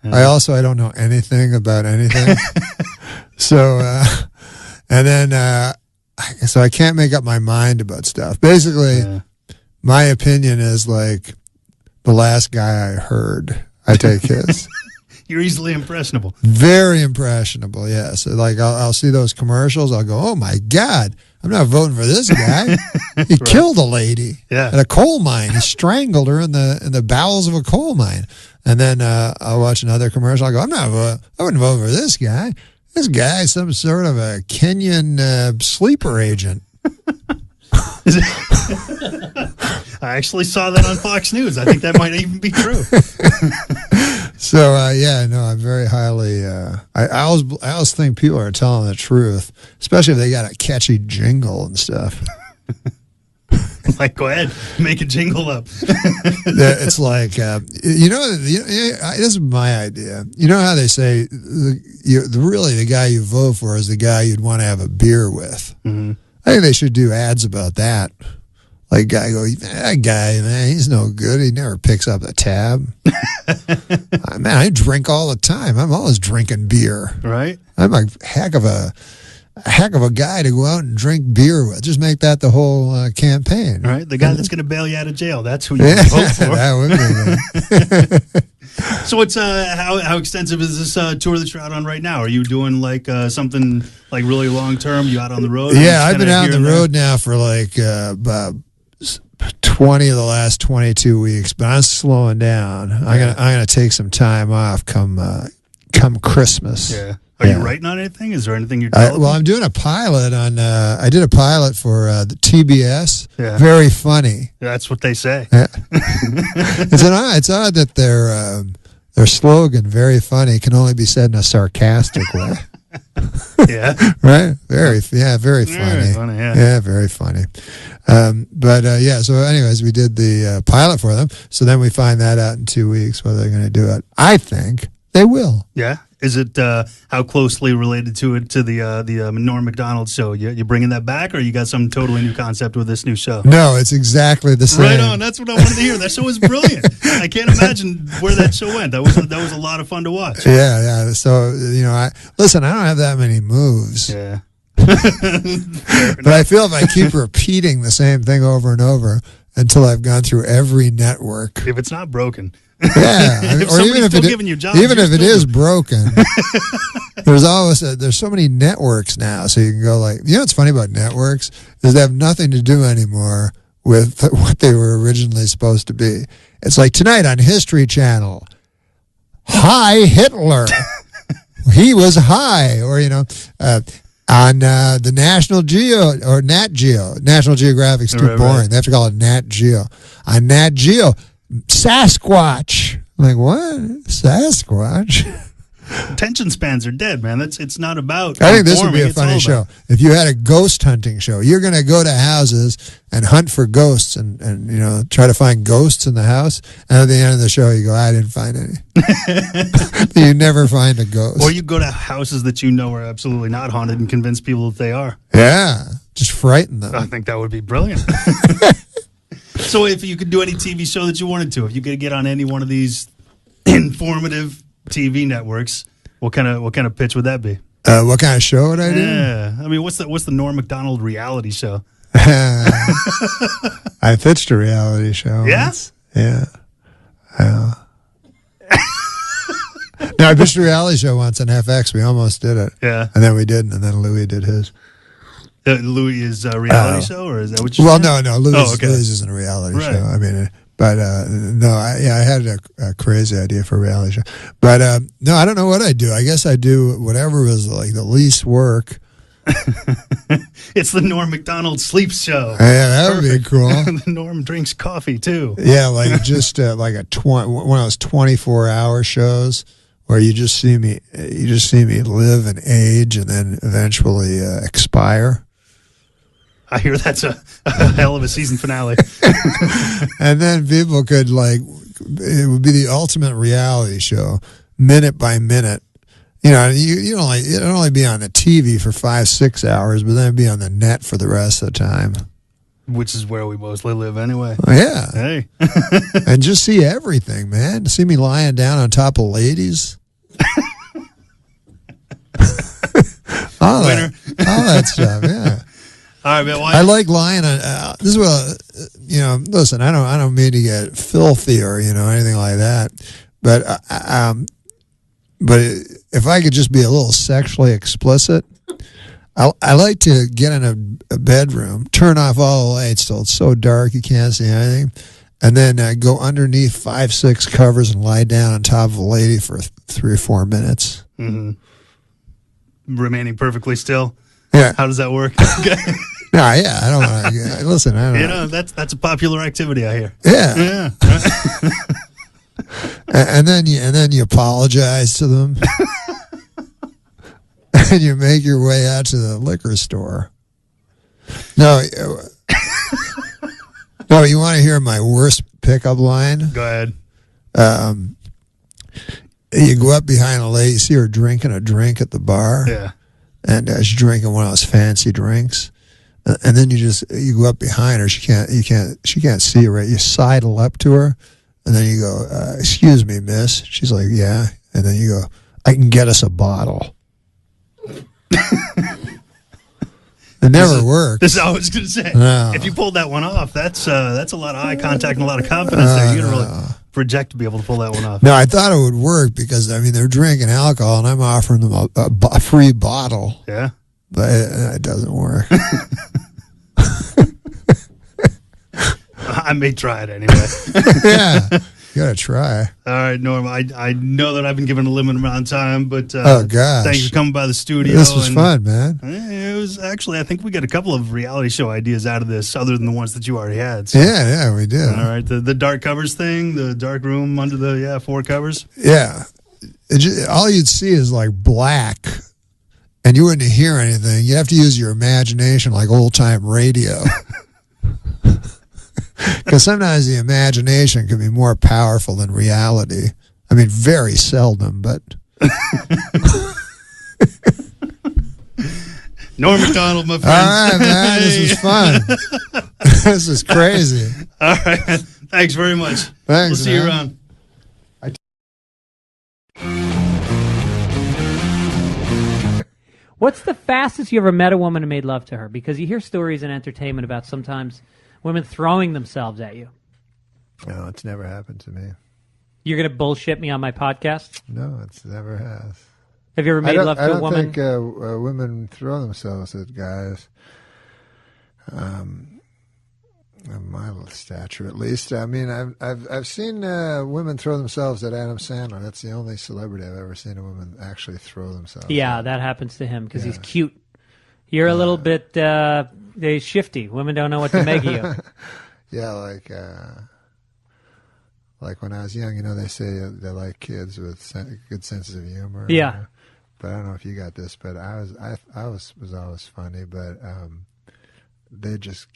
I don't know anything about anything. So, and then, so I can't make up my mind about stuff. Basically, my opinion is like the last guy I heard. I take his. You're easily impressionable. Very impressionable, yes. Like I'll see those commercials. I'll go, oh my God, I'm not voting for this guy. He killed a lady at a coal mine. He strangled her in the bowels of a coal mine. And then I'll watch another commercial. I'll go, I wouldn't vote for this guy. This guy is some sort of a Kenyan sleeper agent. I actually saw that on Fox News. I think that might even be true. So I'm very highly. I always think people are telling the truth, especially if they got a catchy jingle and stuff. Like, go ahead, make a jingle up. It's like this is my idea. You know how they say really the guy you vote for is the guy you'd want to have a beer with. Mm-hmm. I think they should do ads about that. Like, guy go, that guy, man, he's no good. He never picks up the tab. Man, I drink all the time. I'm always drinking beer. Right. I'm a heck of a guy to go out and drink beer with. Just make that the whole campaign. Right. The guy that's going to bail you out of jail. That's who you vote for. That would be So what's how extensive is this tour that you're out on right now? Are you doing like something like really long term? You out on the road? Yeah, I've been out on the road now for like about 20 of the last 22 weeks, but I'm slowing down. I'm gonna take some time off come Christmas. Yeah. Are you writing on anything? Is there anything you're developing? Well, I'm doing a pilot on. I did a pilot for the TBS. Yeah. Very funny. That's what they say. Yeah. It's odd that their slogan, "Very funny," can only be said in a sarcastic way. Yeah. Right. Very funny. Very funny, yeah. Yeah, very funny. So anyways, we did the pilot for them. So then we find that out in 2 weeks whether they're going to do it. I think they will. Yeah. Is it how closely related to the Norm Macdonald show? You bringing that back, or you got some totally new concept with this new show? No, it's exactly the same. Right on. That's what I wanted to hear. That show was brilliant. I can't imagine where that show went. That was a lot of fun to watch. Yeah. So I don't have that many moves. Yeah. But I feel if I keep repeating the same thing over and over until I've gone through every network. If it's not broken. Yeah, or even if it is broken, there's so many networks now. So you can go like, what's funny about networks is they have nothing to do anymore with what they were originally supposed to be. It's like tonight on History Channel, Hi Hitler. he was high, or on the National Geo or Nat Geo. National Geographic's too boring. Right. They have to call it Nat Geo. On Nat Geo, Sasquatch. I'm like, what? Sasquatch? Attention spans are dead, man. It's not about. I think this would be a funny show. If you had a ghost hunting show, you're going to go to houses and hunt for ghosts and try to find ghosts in the house. And at the end of the show, you go, I didn't find any. You never find a ghost. Or you go to houses that you know are absolutely not haunted and convince people that they are. Yeah, just frighten them. I think that would be brilliant. So if you could do any TV show that you wanted to, if you could get on any one of these informative TV networks, what kind of pitch would that be? What kind of show would I do? Yeah, I mean, what's the Norm Macdonald reality show? I pitched a reality show. Yes. Yeah. No, I pitched a reality show once on FX. We almost did it. Yeah. And then we didn't, and then Louis did his. Louis is a reality show, or is that what you Well, saying? no. Louis isn't a reality show. I mean, but I had a crazy idea for a reality show. But no, I don't know what I do. I guess I do whatever was like the least work. It's the Norm Macdonald sleep show. Yeah, that would be cool. Norm drinks coffee too. Yeah, like just like one of those 24-hour shows where you just see me live and age and then eventually expire. I hear that's a hell of a season finale. And then people could it would be the ultimate reality show, minute by minute. It'd only be on the TV for 5-6 hours, but then it'd be on the net for the rest of the time. Which is where we mostly live anyway. Yeah. Hey. And just see everything, man. See me lying down on top of ladies. all that stuff, yeah. All right, man. I like lying on. This is what listen. I don't mean to get filthy or anything like that, but if I could just be a little sexually explicit, I like to get in a bedroom, turn off all the lights till it's so dark you can't see anything, and then go underneath 5-6 covers and lie down on top of a lady for 3 or 4 minutes. Mm-hmm. Remaining perfectly still. Yeah. How does that work? No, yeah, I don't want to. Listen, I don't know. That's a popular activity, I hear. Yeah. and then you apologize to them, and you make your way out to the liquor store. No, you want to hear my worst pickup line? Go ahead. You go up behind a lady, you see her drinking a drink at the bar. Yeah. And she's drinking one of those fancy drinks. And then you go up behind her. She can't see you, right? You sidle up to her, and then you go, "Excuse me, miss." She's like, "Yeah." And then you go, "I can get us a bottle." It never worked. This is all I was going to say. No. If you pulled that one off, that's a lot of eye contact and a lot of confidence there. You got to really project to be able to pull that one off. No, I thought it would work because they're drinking alcohol, and I'm offering them a free bottle. Yeah. But it doesn't work. I may try it anyway. Yeah, you gotta try. All right, Norm. I know that I've been given a limited amount of time, but oh gosh, thank you for coming by the studio. This was fun, man. It was actually. I think we got a couple of reality show ideas out of this, other than the ones that you already had. So. Yeah, we did. All right, the dark covers thing, the dark room under the 4 covers. Yeah, all you'd see is like black. And you wouldn't hear anything. You have to use your imagination like old-time radio. Because sometimes the imagination can be more powerful than reality. I mean, very seldom, but... Norm Macdonald, my friend. All right, man. This was fun. This is crazy. All right. Thanks very much. Thanks, We'll see you around. What's the fastest you ever met a woman and made love to her? Because you hear stories in entertainment about sometimes women throwing themselves at you. No, it's never happened to me. You're going to bullshit me on my podcast? No, it's never has. Have you ever made love to a woman? I don't think women throw themselves at guys. Of my stature, at least. I mean, I've seen women throw themselves at Adam Sandler. That's the only celebrity I've ever seen a woman actually throw themselves. Yeah, that happens to him because he's cute. You're a little bit shifty. Women don't know what to make of you. Yeah, like when I was young, they say they like kids with good senses of humor. Yeah. But I don't know if you got this, but I was always funny, but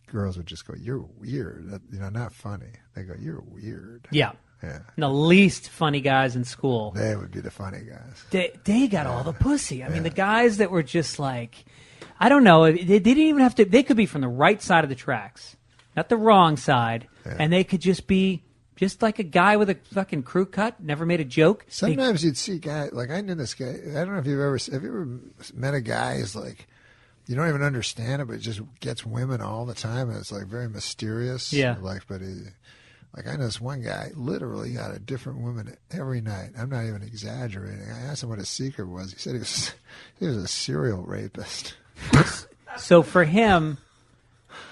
girls would just go, "You're weird," not funny. They go, "You're weird." Yeah. Yeah. The least funny guys in school. They would be the funny guys. They got all the pussy. I mean, the guys that were just like, I don't know, they didn't even have to. They could be from the right side of the tracks, not the wrong side, and they could just be just like a guy with a fucking crew cut. Never made a joke. Sometimes you'd see guys like I knew this guy. I don't know if have you ever met a guy who's like, you don't even understand it, but it just gets women all the time, and it's like very mysterious. Yeah. But I know this one guy literally got a different woman every night. I'm not even exaggerating. I asked him what his secret was. He said he was a serial rapist. So for him,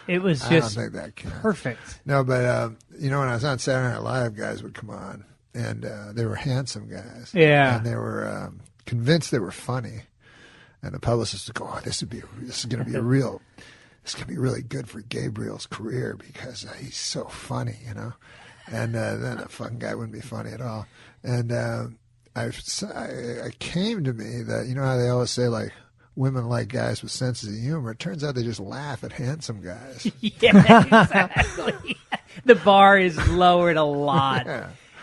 it was just I don't think that counts. perfect. No, but when I was on Saturday Night Live, guys would come on, and they were handsome guys. Yeah. And they were convinced they were funny. And the publicist would go, "Oh, this is going to be really good for Gabriel's career because he's so funny, And then the fucking guy wouldn't be funny at all. And I came to me that how they always say like women like guys with senses of humor. It turns out they just laugh at handsome guys. Yeah, exactly. The bar is lowered a lot.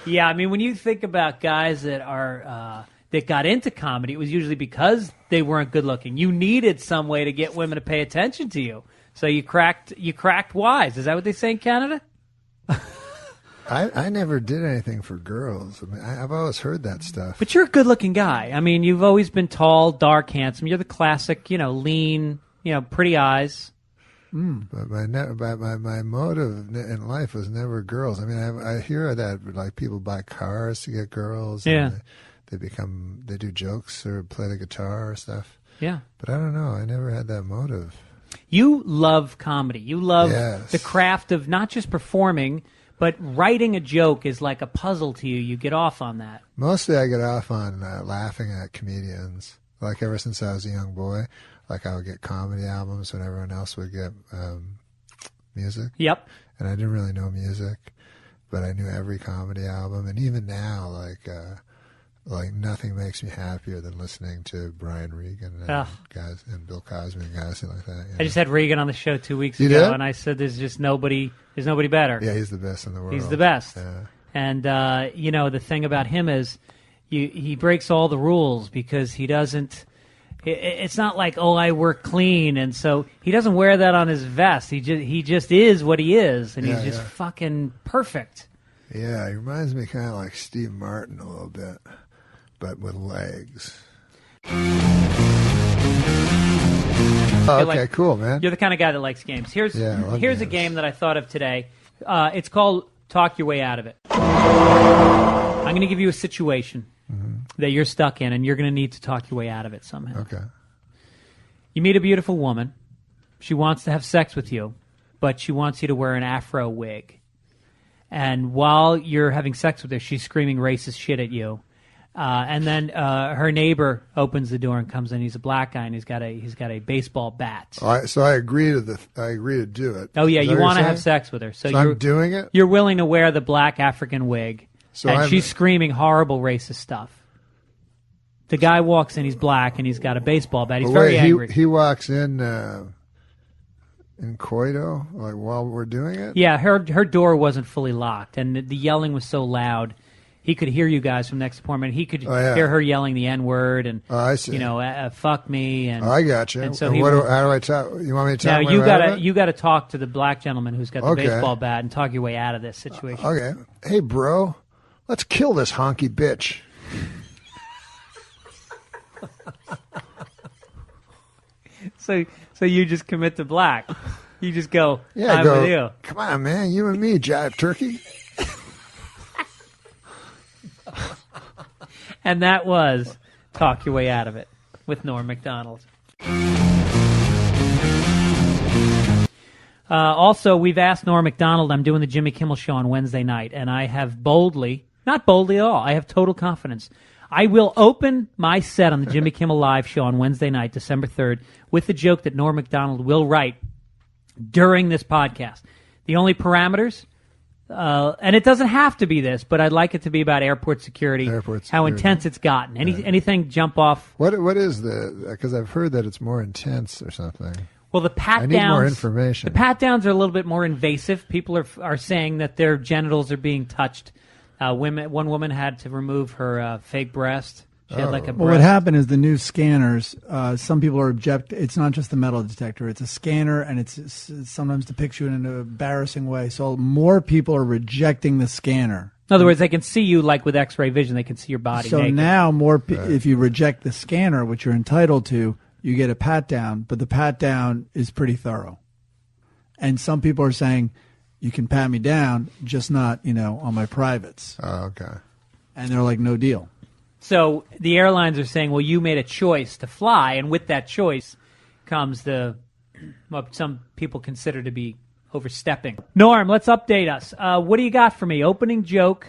Yeah, I mean when you think about guys that are. That got into comedy, it was usually because they weren't good looking. You needed some way to get women to pay attention to you. So you cracked wise. Is that what they say in Canada? I never did anything for girls. I mean, I've always heard that stuff. But you're a good looking guy. I mean, you've always been tall, dark, handsome. You're the classic, lean, pretty eyes. But my motive in life was never girls. I mean, I hear that like people buy cars to get girls. Yeah. And they do jokes or play the guitar or stuff. Yeah. But I don't know. I never had that motive. You love comedy. You love Yes. the craft of not just performing, but writing a joke is like a puzzle to you. You get off on that. Mostly I get off on laughing at comedians. Like ever since I was a young boy, like I would get comedy albums when everyone else would get music. Yep. And I didn't really know music, but I knew every comedy album. And even now, like nothing makes me happier than listening to Brian Regan and guys and Bill Cosby and guys like that. I just had Regan on the show 2 weeks You ago, did? and I said there's nobody better. Yeah, he's the best in the world. He's the best. Yeah. And the thing about him is he breaks all the rules because he doesn't. It's not like, I work clean, and so he doesn't wear that on his vest. He just is what he is, and he's just fucking perfect. Yeah, he reminds me kind of like Steve Martin a little bit, but with legs. Okay, cool, man. You're the kind of guy that likes games. Here's games. a game that I thought of today. It's called Talk Your Way Out of It. I'm going to give you a situation that you're stuck in, and you're going to need to talk your way out of it somehow. Okay. You meet a beautiful woman. She wants to have sex with you, but she wants you to wear an afro wig. And while you're having sex with her, she's screaming racist shit at you. And then her neighbor opens the door and comes in. He's a black guy, and he's got a baseball bat. All right, so I agree to do it. Oh yeah, Is that you what want to you're have saying? sex with her, so I'm doing it. You're willing to wear the black African wig, So and I'm- she's screaming horrible racist stuff. The guy walks in. He's black, and he's got a baseball bat. He's But very wait, angry. He walks in coito, like while we're doing it. Yeah, her door wasn't fully locked, and the yelling was so loud. He could hear you guys from next apartment. He could hear her yelling the N-word and I see. fuck me. And I got you. And so And he how do I talk? You want me to talk? now my you way out of gotta it? you gotta talk to the black gentleman who's got the Okay. baseball bat and talk your way out of this situation. Okay. Hey, bro, let's kill this honky bitch. So you just commit to black. You just go. Yeah, I'm with you. Come on, man, you and me, jive turkey. And that was Talk Your Way Out of It with Norm Macdonald. Also, we've asked Norm Macdonald. I'm doing the Jimmy Kimmel Show on Wednesday night, and I have not boldly at all, I have total confidence. I will open my set on the Jimmy Kimmel Live show on Wednesday night, December 3rd, with the joke that Norm Macdonald will write during this podcast. The only parameters, and it doesn't have to be this, but I'd like it to be about airport security, how intense it's gotten. Anything jump off? What is because I've heard that it's more intense or something. Well, the pat downs. I need more information. The pat downs are a little bit more invasive. People are saying that their genitals are being touched. One woman had to remove her fake breast. She had like a breast. Well, what happened is the new scanners. Some people are It's not just the metal detector; it's a scanner, and it sometimes depicts you in an embarrassing way. So more people are rejecting the scanner. In other words, they can see you like with X-ray vision. They can see your body. So naked. now if you reject the scanner, which you're entitled to, you get a pat down. But the pat down is pretty thorough. And some people are saying, you can pat me down, just not, on my privates. Oh, okay. And they're like, no deal. So the airlines are saying, well, you made a choice to fly, and with that choice comes what some people consider to be overstepping. Norm, let's update us. What do you got for me? Opening joke,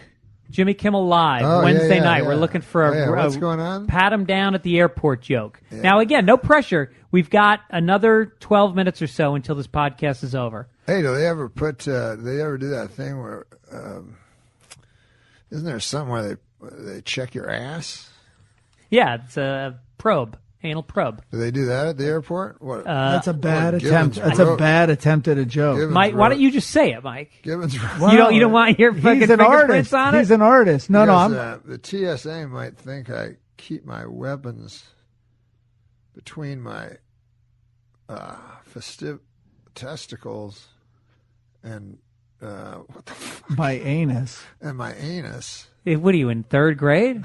Jimmy Kimmel Live, Wednesday night. We're looking for what's going on? Pat him down at the airport joke. Yeah. Now, again, no pressure. We've got another 12 minutes or so until this podcast is over. Hey, do they ever do that thing where, isn't there something where they check your ass? Yeah, it's a probe, anal probe. Do they do that at the airport? What? That's a bad attempt. That's a bad attempt at a joke. Mike, why don't you just say it, Mike? Gibbons, you don't want your fucking fingerprints on it? He's an artist. No, the TSA might think I keep my weapons between my festive testicles and what the fuck? My anus. And my anus. What are you, in third grade?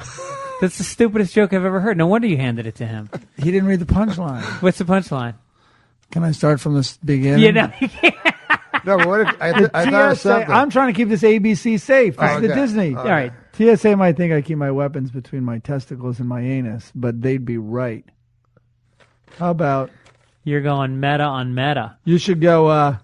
That's the stupidest joke I've ever heard. No wonder you handed it to him. He didn't read the punchline. What's the punchline? Can I start from the beginning? Yeah, no, you can't. No, but what if I thought of something? I'm trying to keep this ABC safe. This is the Disney. Okay. All right. TSA might think I keep my weapons between my testicles and my anus, but they'd be right. How about... You're going meta on meta. You should go,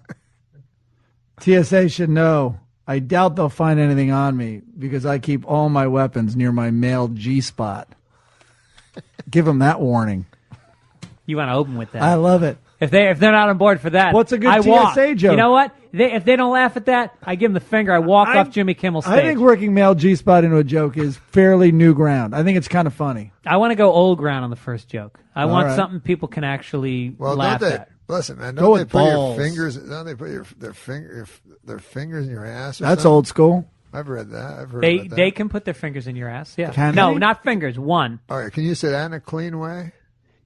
TSA should know. I doubt they'll find anything on me because I keep all my weapons near my male G-spot. Give them that warning. You want to open with that? I love it. If they're not on board for that, what's a good TSA walk. joke? You know what? If they don't laugh at that, I give them the finger. I walk off Jimmy Kimmel's stage. I think working male G-spot into a joke is fairly new ground. I think it's kind of funny. I want to go old ground on the first joke. I want something people can actually laugh at. Listen, man, don't they put your fingers? Don't they put their fingers in your ass? That's old school. I've read that. I've heard about that. They can put their fingers in your ass. Yeah. Can no, they? not fingers. One. All right. Can you say that in a clean way?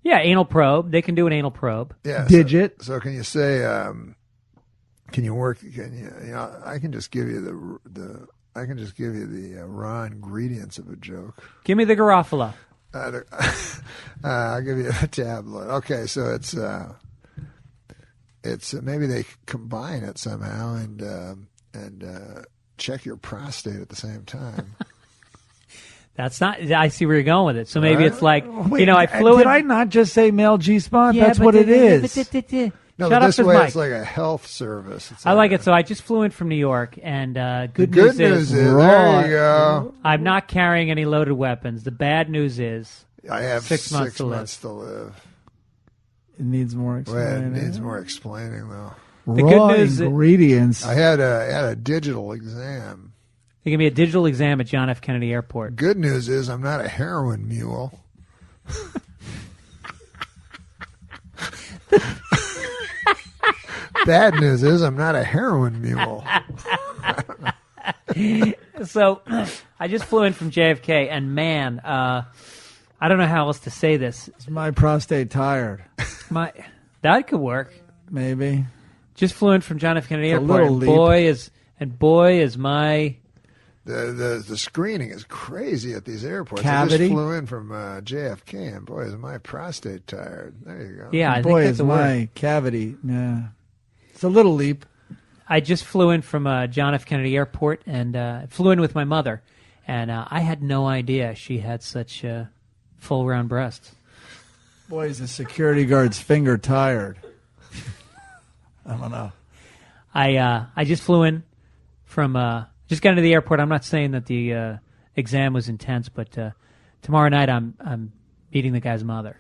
Yeah, anal probe. They can do an anal probe. Yeah. Digit. So can you say? Can you work? I can just give you the raw ingredients of a joke. Give me the Garofalo. I'll give you a tablet. Okay, so it's maybe they combine it somehow and check your prostate at the same time. That's not. I see where you're going with it. So maybe it's like, Wait, I flew. Did I not just say male G-spot? Yeah, that's what it is. No, Shut but this up, way Mike. it's like a health service. I like it. So I just flew in from New York, and good news news is there you go. I'm not carrying any loaded weapons. The bad news is I have 6 months to live. It needs more explaining. Well, it needs more explaining, though. The Raw good news ingredients. I had a digital exam. They give me a digital exam at John F. Kennedy Airport. Good news is I'm not a heroin mule. Bad news is I'm not a heroin mule. So I just flew in from JFK, and man, I don't know how else to say this. Is my prostate tired? That could work. Maybe. Just flew in from John F. Kennedy It's a Airport. little And boy is my the screening is crazy at these airports. Cavity? I just flew in from JFK, and boy is my prostate tired. There you go. Yeah, I boy think that's is my cavity. Yeah, it's a little leap. I just flew in from John F. Kennedy Airport and flew in with my mother, and I had no idea she had such full round breasts. Boy, is the security guard's finger tired. I don't know. I just flew in from just got into the airport. I'm not saying that the exam was intense, but tomorrow night I'm meeting the guy's mother.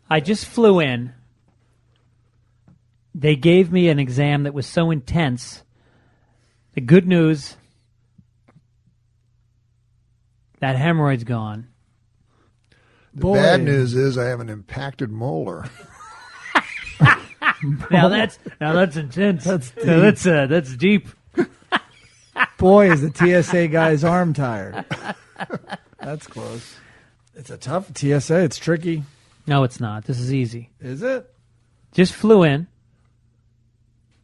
I just flew in. They gave me an exam that was so intense. The good news, that hemorrhoid's gone. The bad news is I have an impacted molar. Now that's intense. That's deep. Boy, is the TSA guy's arm tired. That's close. It's a tough TSA. It's tricky. No, it's not. This is easy. Is it? Just flew in.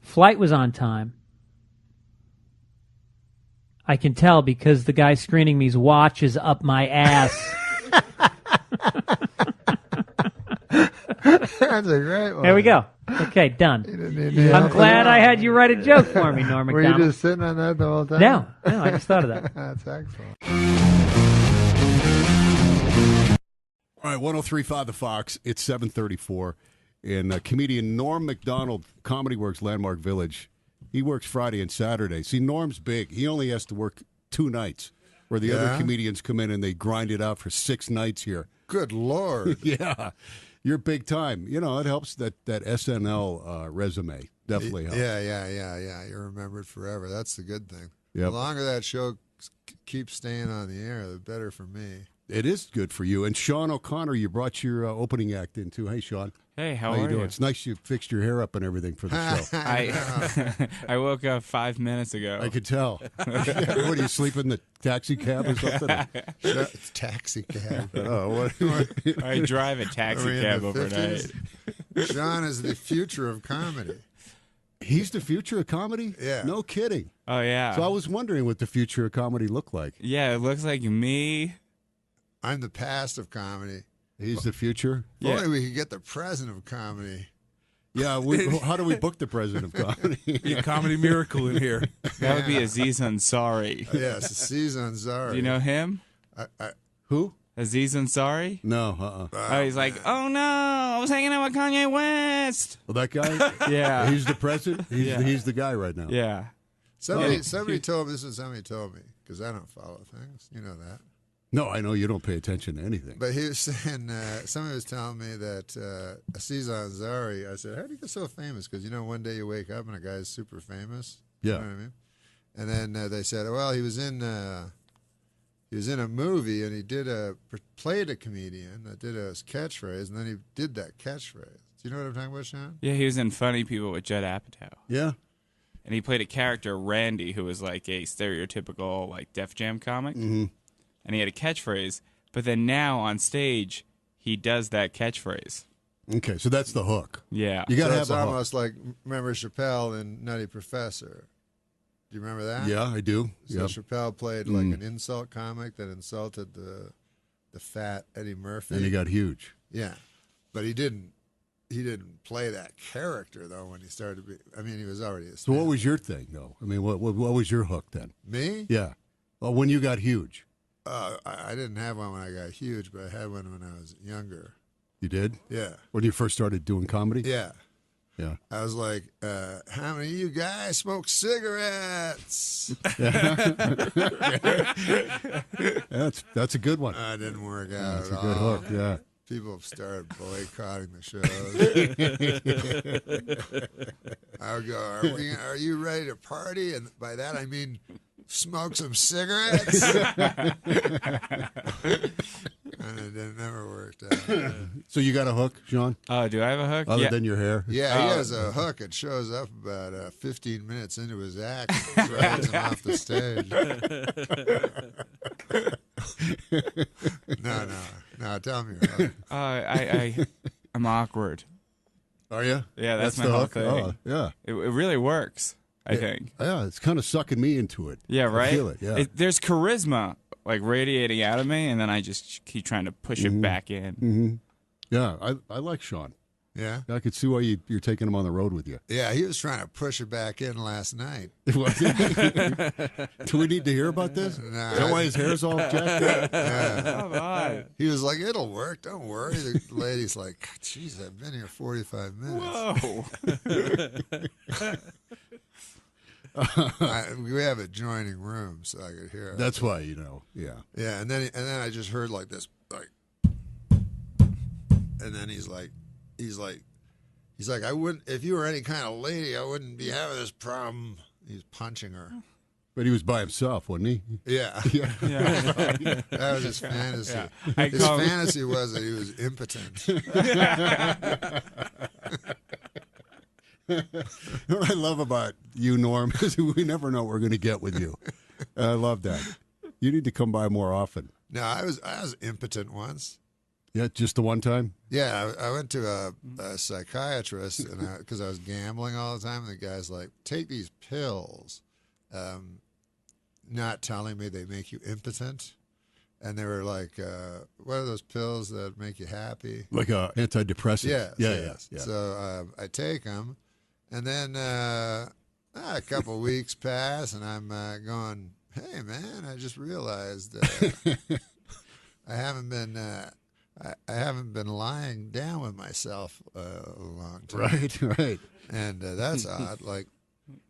Flight was on time. I can tell because the guy screening me's watch is up my ass. That's a great one. There we go. Okay, done. I'm glad I had you write a joke for me, Norm Were Macdonald. you just sitting on that the whole time? No, I just thought of that. That's excellent. All right, 103.5 The Fox. It's 7:34. And comedian Norm Macdonald, Comedy Works, Landmark Village. He works Friday and Saturday. See, Norm's big. He only has to work 2 nights, where the other comedians come in and they grind it out for 6 nights here. Good Lord. Yeah. You're big time. You know, it helps that SNL resume. Definitely helps. Yeah. You're remembered forever. That's the good thing. Yep. The longer that show keeps staying on the air, the better for me. It is good for you. And Sean O'Connor, you brought your opening act in, too. Hey, Sean. Hey, how you are doing? you? It's nice you fixed your hair up and everything for the show. I woke up 5 minutes ago. I could tell. What, do you sleep in the taxi cab or something? It's taxi cab. I drive a taxi cab overnight. Sean is the future of comedy. He's the future of comedy? Yeah. No kidding. Oh, yeah. So I was wondering what the future of comedy looked like. Yeah, it looks like me. I'm the past of comedy. He's the future? If only we could get the present of comedy. Yeah, how do we book the president of comedy? Be a comedy miracle in here. That would be Aziz Ansari. Yes, Aziz Ansari. Do you know him? Who? Aziz Ansari? No, Oh, he's like, oh no, I was hanging out with Kanye West. Well, that guy? Yeah. He's the president? He's the guy right now. Yeah. Somebody told me, this is somebody told me, because I don't follow things. You know that. No, I know you don't pay attention to anything. But he was saying, somebody was telling me that Aziz Ansari, I said, how do you get so famous? Because, one day you wake up and a guy's super famous. Yeah. You know what I mean? And then they said, well, he was in a movie and he played a comedian that did a catchphrase, and then he did that catchphrase. Do you know what I'm talking about, Sean? Yeah, he was in Funny People with Judd Apatow. Yeah. And he played a character, Randy, who was like a stereotypical Def Jam comic. Mm-hmm. And he had a catchphrase, but then now on stage, he does that catchphrase. Okay, so that's the hook. Yeah. You got to have it's a hook. almost like, remember Chappelle in Nutty Professor? Do you remember that? Yeah, I do. So Yep. Chappelle played like an insult comic that insulted the fat Eddie Murphy. And he got huge. Yeah. But he didn't play that character, though, when he started to be... I mean, he was already a So what was your thing, though? I mean, what was your hook then? Me? Yeah. Well, when you got huge. I didn't have one when I got huge, but I had one when I was younger. You did? Yeah. When you first started doing comedy? Yeah. Yeah. I was like, how many of you guys smoke cigarettes? That's a good one. That didn't work out That's at a good all. hook, yeah. People have started boycotting the shows. I would go, are you ready to party? And by that I mean smoke some cigarettes. And it never worked out. So you got a hook, Sean? Oh, do I have a hook? Other than your hair? Yeah, he has a hook. It shows up about 15 minutes into his act. Throws him off the stage. No, tell me your hook. I'm awkward. Are you? Yeah, that's my the whole hook? thing. Oh, yeah. It really works, I think. Yeah, it's kind of sucking me into it. Yeah, right? I feel it, yeah. There's charisma radiating out of me, and then I just keep trying to push it back in. Mm-hmm. Yeah, I like Sean. Yeah? I could see why you're taking him on the road with you. Yeah, he was trying to push it back in last night. Do we need to hear about this? Nah, Is that why his hair's all jacked up? Yeah. Come on. He was like, it'll work. Don't worry. The lady's like, jeez, I've been here 45 minutes. Whoa. We have adjoining rooms, so I could hear it. That's why, yeah. Yeah, and then I just heard like this, like, and then he's like, I wouldn't, if you were any kind of lady, I wouldn't be having this problem. He's punching her. But he was by himself, wasn't he? Yeah. Yeah. That was his fantasy. Yeah. His fantasy was that he was impotent. What I love about you, Norm, is we never know what we're going to get with you. I love that. You need to come by more often. No, I was impotent once. Yeah, just the one time? Yeah, I went to a psychiatrist because I was gambling all the time, and the guy's like, take these pills, not telling me they make you impotent. And they were like, what are those pills that make you happy? Like a antidepressant? Yes, Yeah. yes. So I take them, and then a couple of weeks pass, and I'm going, hey, man, I just realized I haven't been lying down with myself a long time. Right. And that's odd. Like,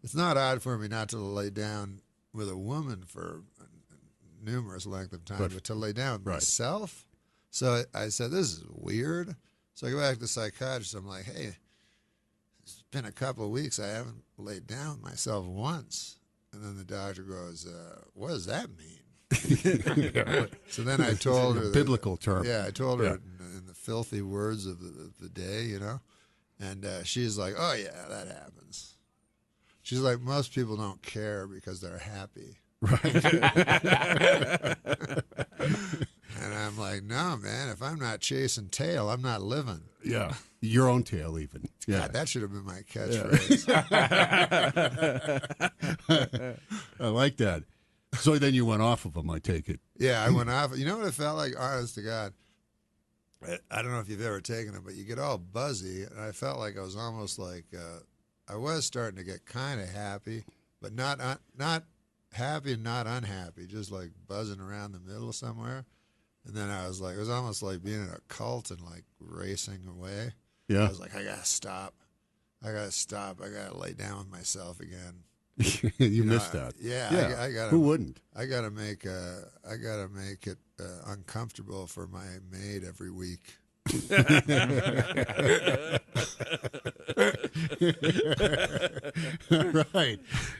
it's not odd for me not to lay down with a woman for numerous length of time, but to lay down with myself. So I said, this is weird. So I go back to the psychiatrist. I'm like, hey, it's been a couple of weeks. I haven't laid down with myself once. And then the doctor goes, what does that mean? So then I told her biblical term. Yeah, I told her in the filthy words of the day, you know, and she's like, "Oh yeah, that happens." She's like, "Most people don't care because they're happy." Right. And I'm like, "No, man. If I'm not chasing tail, I'm not living." Yeah, your own tail, even. Yeah, God, that should have been my catchphrase. I like that. So then you went off of them, I take it. Yeah, I went off. You know what it felt like? Honest to God, I don't know if you've ever taken it, but you get all buzzy, and I felt like I was almost like I was starting to get kind of happy, but not happy and not unhappy, just like buzzing around the middle somewhere. And then I was like, it was almost like being in a cult and like racing away. Yeah. I was like, I gotta stop. I gotta lay down with myself again. you missed that. Yeah. I gotta. Who wouldn't? I gotta make it uncomfortable for my maid every week. Right.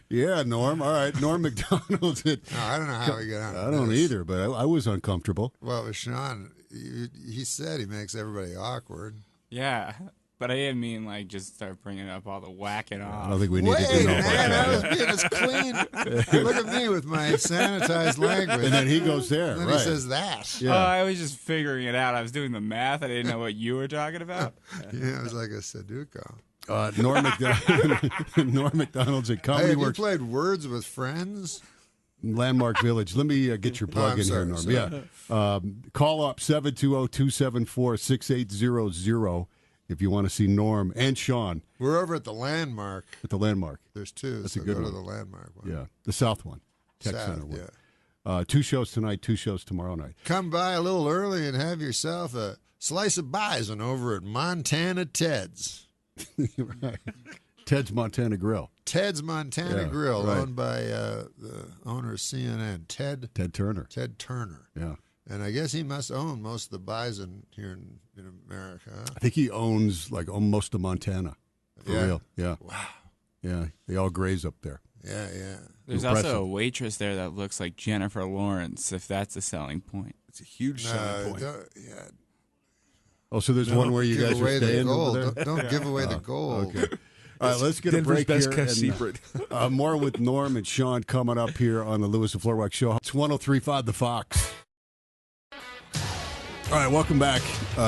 Yeah, Norm. All right. Norm Macdonald. No, I don't know how we got on. I don't either, but I was uncomfortable. Well, with Sean, he said he makes everybody awkward. Yeah. But I didn't mean like just start bringing up all the whacking off. I don't think we need to know about man, that. I was being as clean. Look at me with my sanitized language. And then he goes there. And then right. he says that. Yeah. Oh, I was just figuring it out. I was doing the math. I didn't know what you were talking about. Yeah, it was like a Sudoku. Norm Macdonald's at Comedy Hey, have you Works. played Words with Friends? Landmark Village. Let me get your plug in sorry, here, Norm. sorry. Yeah. Call up 720-274-6800 if you want to see Norm and Sean. We're over at the Landmark. At the Landmark. There's two. That's so a good go one. to the Landmark one. Yeah. The South one. Tech South, Center one. yeah. 2 shows tonight, 2 shows tomorrow night. Come by a little early and have yourself a slice of bison over at Montana Ted's. Right. Ted's Montana Grill. Ted's Montana Grill, right. owned by the owner of CNN, Ted Turner. Ted Turner. Yeah. And I guess he must own most of the bison here in America. Huh? I think he owns like most of Montana. For real. Yeah. Wow. Yeah. They all graze up there. Yeah. There's also a waitress there that looks like Jennifer Lawrence, if that's a selling point. It's a huge selling point. Yeah. Oh, so there's one where you guys are staying over there? Don't give away the gold. Okay. All right, let's get Denver's a break best here. kept secret. More with Norm and Sean coming up here on the Lewis and Floorwax Show. It's 103.5 The Fox. All right, welcome back.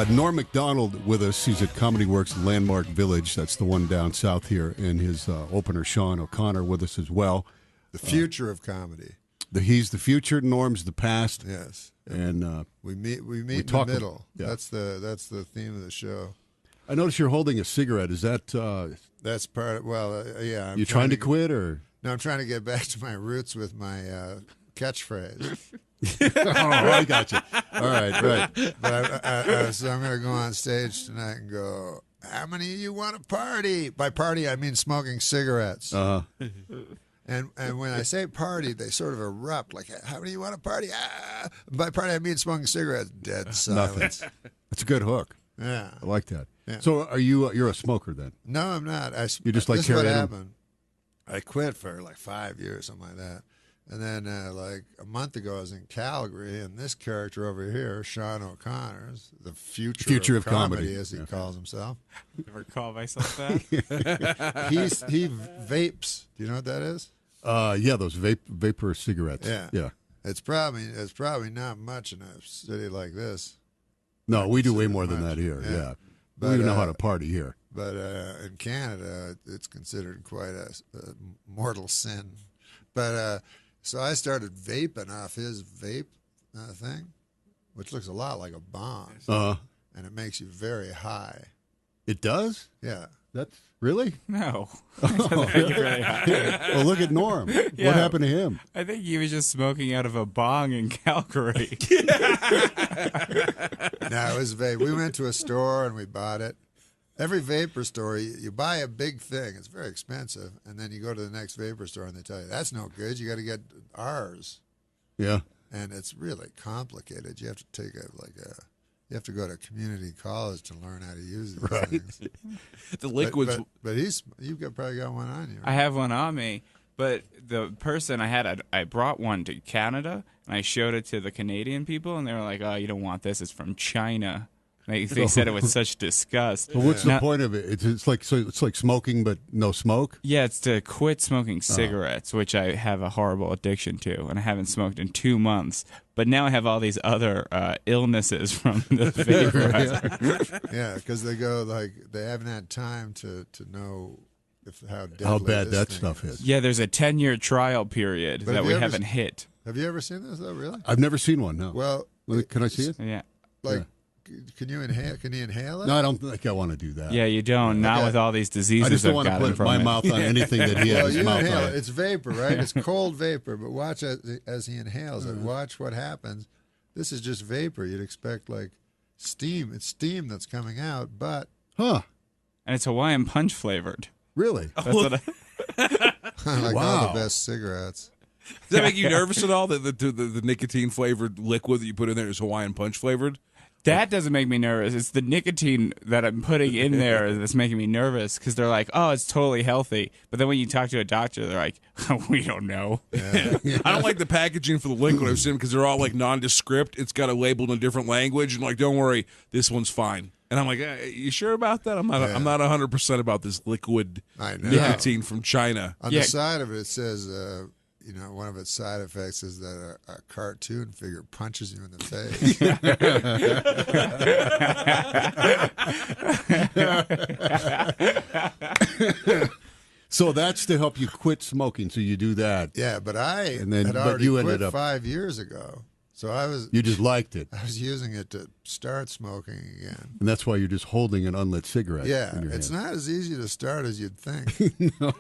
Norm Macdonald with us. He's at Comedy Works Landmark Village. That's the one down south here. And his opener, Sean O'Connor, with us as well. The future of comedy. He's the future. Norm's the past. Yes. And we meet in talk the middle. Yeah. That's the theme of the show. I notice you're holding a cigarette. Is that That's part of, well, yeah. you trying to quit or? No, I'm trying to get back to my roots with my catchphrase. Oh, I got you. All right. But so I'm going to go on stage tonight and go, how many of you want to party? By party, I mean smoking cigarettes. Uh-huh. And when I say party, they sort of erupt, like, how many of you want to party? Ah! By party, I mean smoking cigarettes. Dead silence. Nothing. That's a good hook. Yeah. I like that. Yeah. So are you? You're a smoker then? No, I'm not. You just like this is what carrying them? happened. I quit for like 5 years, something like that. And then like a month ago, I was in Calgary, and this character over here, Sean O'Connor, the future of comedy, as he calls himself. Never call myself that. He vapes. Do you know what that is? Yeah, those vapor cigarettes. Yeah. It's probably not much in a city like this. No, we do way more than that here. Yeah. But, we know how to party here. But in Canada, it's considered quite a mortal sin. But so I started vaping off his vape thing, which looks a lot like a bong. And it makes you very high. It does? Yeah. That's really? No. Well, look at Norm. What happened to him? I think he was just smoking out of a bong in Calgary. No, it was vape. We went to a store and we bought it. Every vapor store, you buy a big thing. It's very expensive. And then you go to the next vapor store and they tell you, that's no good. You got to get ours. Yeah. And it's really complicated. You have to take you have to go to community college to learn how to use these things. The liquids. But you've probably got one on you. Right? I have one on me, but the person I brought one to Canada, and I showed it to the Canadian people, and they were like, "Oh, you don't want this. It's from China." They said it with such disgust. Well, what's the point of it? It's like smoking, but no smoke. Yeah, it's to quit smoking cigarettes, which I have a horrible addiction to, and I haven't smoked in 2 months. But now I have all these other illnesses from the vaporizer. Yeah, because they go they haven't had time to know how bad that stuff is. Yeah, there's a 10-year trial period that we haven't hit. Have you ever seen this though? Really? I've never seen one. No. Well, can I see it? Yeah. Can you inhale? Can you inhale it? No, I don't think I want to do that. Yeah, you don't. Not with all these diseases. I just don't want to put my mouth on anything that he has his mouth inhale on. It's vapor, right? It's cold vapor. But watch as he inhales it. Watch what happens. This is just vapor. You'd expect like steam. It's steam that's coming out, but and it's Hawaiian punch flavored. Really? That's what like all the best cigarettes. Does that make you nervous at all? That the nicotine flavored liquid that you put in there is Hawaiian punch flavored? That doesn't make me nervous. It's the nicotine that I'm putting in there that's making me nervous because they're like, oh, it's totally healthy. But then when you talk to a doctor, they're like, oh, we don't know. Yeah. I don't like the packaging for the liquid I've seen because they're all like nondescript. It's got a label in a different language. And like, don't worry, this one's fine. And I'm like, you sure about that? I'm not 100% about this liquid nicotine from China. On the side of it, it says, one of its side effects is that a cartoon figure punches you in the face. So that's to help you quit smoking. So you do that. Yeah, but had already quit 5 years ago. So you just liked it. I was using it to start smoking again. And that's why you're just holding an unlit cigarette. Yeah, in your it's hand. not as easy to start as you'd think. No.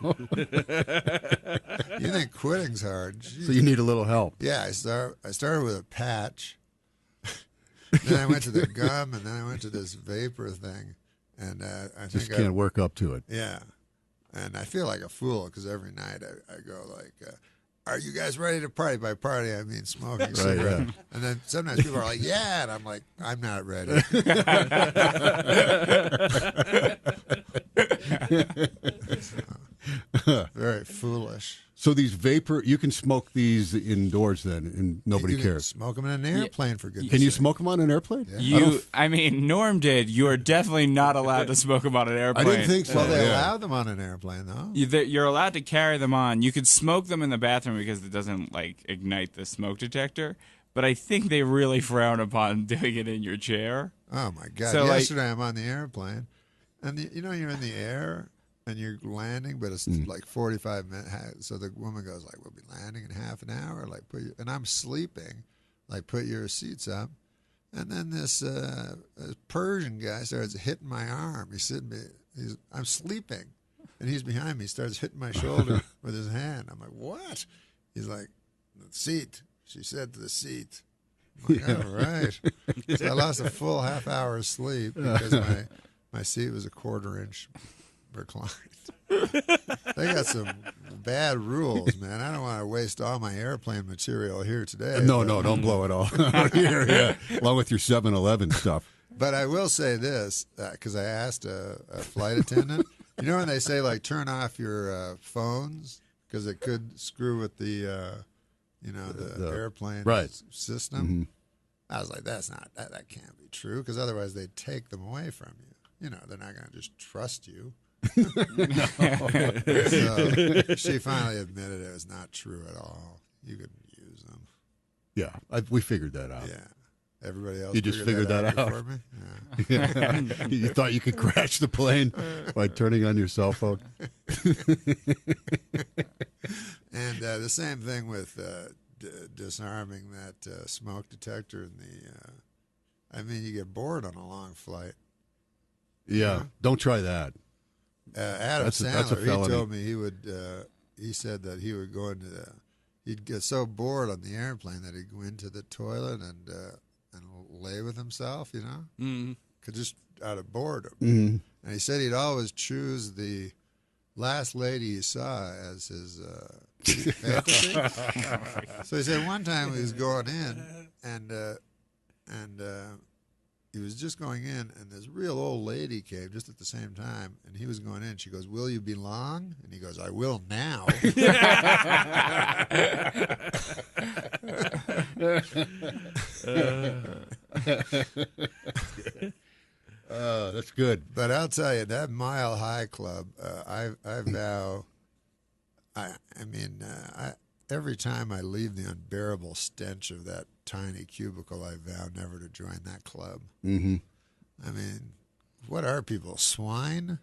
You think quitting's hard. Jeez. So you need a little help. Yeah, I started with a patch. Then I went to the gum, and then I went to this vapor thing. And I just can't work up to it. Yeah. And I feel like a fool because every night I go like, are you guys ready to party? By party, I mean smoking cigarettes. Yeah. And then sometimes people are like, yeah. And I'm like, I'm not ready. Very foolish. So these vapor, you can smoke these indoors then, and nobody cares. Smoke them in an airplane for goodness Can you sake. smoke them on an airplane? Yeah. I mean, Norm did. You are definitely not allowed to smoke them on an airplane. I didn't think so. Well, they allow them on an airplane, though. You're allowed to carry them on. You could smoke them in the bathroom because it doesn't ignite the smoke detector. But I think they really frown upon doing it in your chair. Oh my God! So, yesterday I'm on the airplane, and you're in the air. And you're landing, but it's like 45 minutes. So the woman goes like, "We'll be landing in half an hour." And I'm sleeping. Like, put your seats up. And then this Persian guy starts hitting my arm. I'm sleeping, and he's behind me. He starts hitting my shoulder with his hand. I'm like, what? He's like, the seat. She said to the seat. I'm like, all right. So I lost a full half hour's sleep because my seat was a 1/4 inch reclined. They got some bad rules, man. I don't want to waste all my airplane material here today. No, don't blow it all here, yeah, along with your 7-Eleven stuff. But I will say this, because I asked a flight attendant, you know when they say, like, turn off your phones because it could screw with the airplane system? Mm-hmm. I was like, that can't be true, because otherwise they'd take them away from you. You know, they're not going to just trust you. So she finally admitted it was not true at all. You couldn't use them. Yeah, we figured that out. Yeah. Everybody else you just figured that out for me? Yeah. You thought you could crash the plane by turning on your cell phone? And the same thing with disarming that smoke detector in the you get bored on a long flight. Yeah, don't try that. Adam Sandler, he told me he said that he would go he'd get so bored on the airplane that he'd go into the toilet and lay with himself, just out of boredom. Mm-hmm. And he said he'd always choose the last lady he saw as his fantasy. So he said one time he was going in and he was just going in, and this real old lady came just at the same time, and he was going in. She goes, "Will you be long?" And he goes, "I will now." That's good. But I'll tell you, that Mile High Club, I vow, every time I leave the unbearable stench of that tiny cubicle, I vow never to join that club. Mm-hmm. I mean, what are people, swine?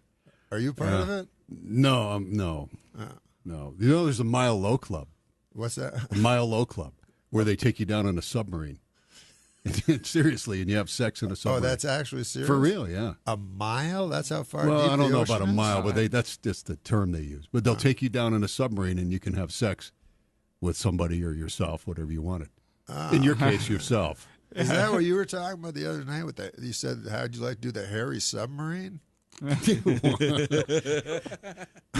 Are you part of it? No, no. You know, there's a Mile Low Club. What's that? A Mile Low Club, where they take you down on a submarine. Seriously, and you have sex in a submarine. Oh, that's actually serious? For real, yeah. A mile? That's how far Well, deep I don't the know ocean about a is? mile, but that's just the term they use. But they'll take you down in a submarine, and you can have sex with somebody or yourself, whatever you wanted. In your case, yourself. Is that what you were talking about the other night? With that, you said, "How'd you like to do the hairy submarine?" You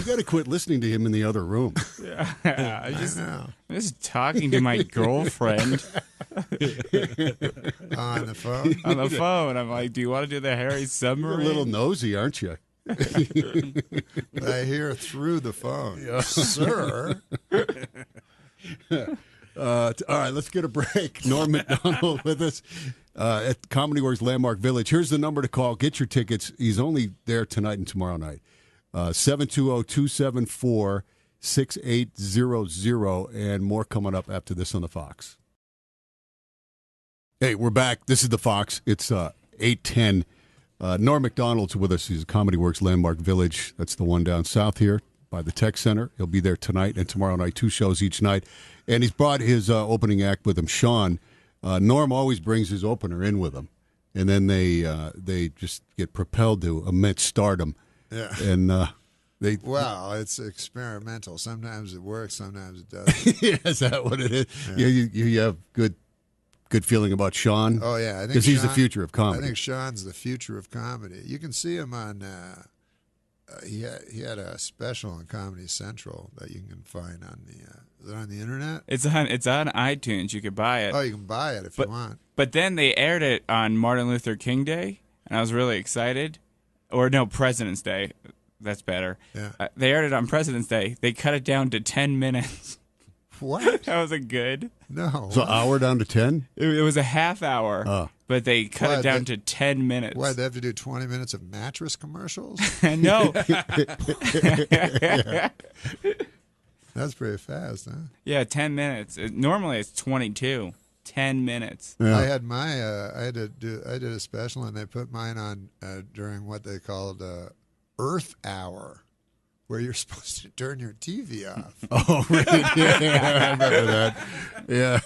got to quit listening to him in the other room. I'm just talking to my girlfriend on the phone. On the phone, I'm like, "Do you want to do the hairy submarine?" You're a little nosy, aren't you? But I hear through the phone, sir. All right, let's get a break. Norm Macdonald with us at Comedy Works Landmark Village. Here's the number to call. Get your tickets. He's only there tonight and tomorrow night. 720-274-6800, and more coming up after this on the Fox. Hey, we're back. This is the Fox. It's 8:10. Norm Macdonald's with us. He's at Comedy Works Landmark Village. That's the one down south here by the Tech Center. He'll be there tonight and tomorrow night, 2 shows each night. And he's brought his opening act with him, Sean. Norm always brings his opener in with him. And then they just get propelled to immense stardom. Yeah. And well, it's experimental. Sometimes it works, sometimes it doesn't. Yeah, is that what it is? Yeah. You have good feeling about Sean? Oh, yeah. I think because he's the Sean- future of comedy. I think Sean's the future of comedy. You can see him on, he had a special on Comedy Central that you can find on is it on the internet? It's on iTunes. You could buy it. Oh, you can buy it if you want. But then they aired it on Martin Luther King Day, and I was really excited. Or no, President's Day. That's better. Yeah. They aired it on President's Day. They cut it down to 10 minutes. What? That wasn't good. No. So hour down to 10? It was a half hour, but they cut Why, it down they- to 10 minutes. Why, they have to do 20 minutes of mattress commercials? No. That's pretty fast, huh? Yeah, 10 minutes. Normally it's 22. 10 minutes. I had I did a special, and they put mine on during what they called Earth Hour, where you're supposed to turn your TV off. Oh, really? Yeah, I remember that. Yeah.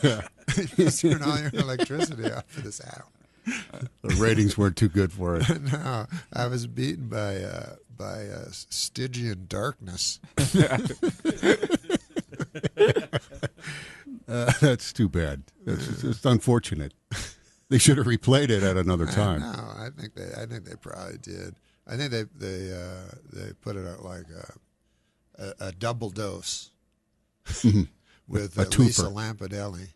You turn all your electricity off for this hour. The ratings weren't too good for it. No, I was beaten by Stygian darkness. That's too bad. It's unfortunate. They should have replayed it at another time. No, I think they probably did. I think they put it out like a double dose with A Lisa twofer. Lampanelli.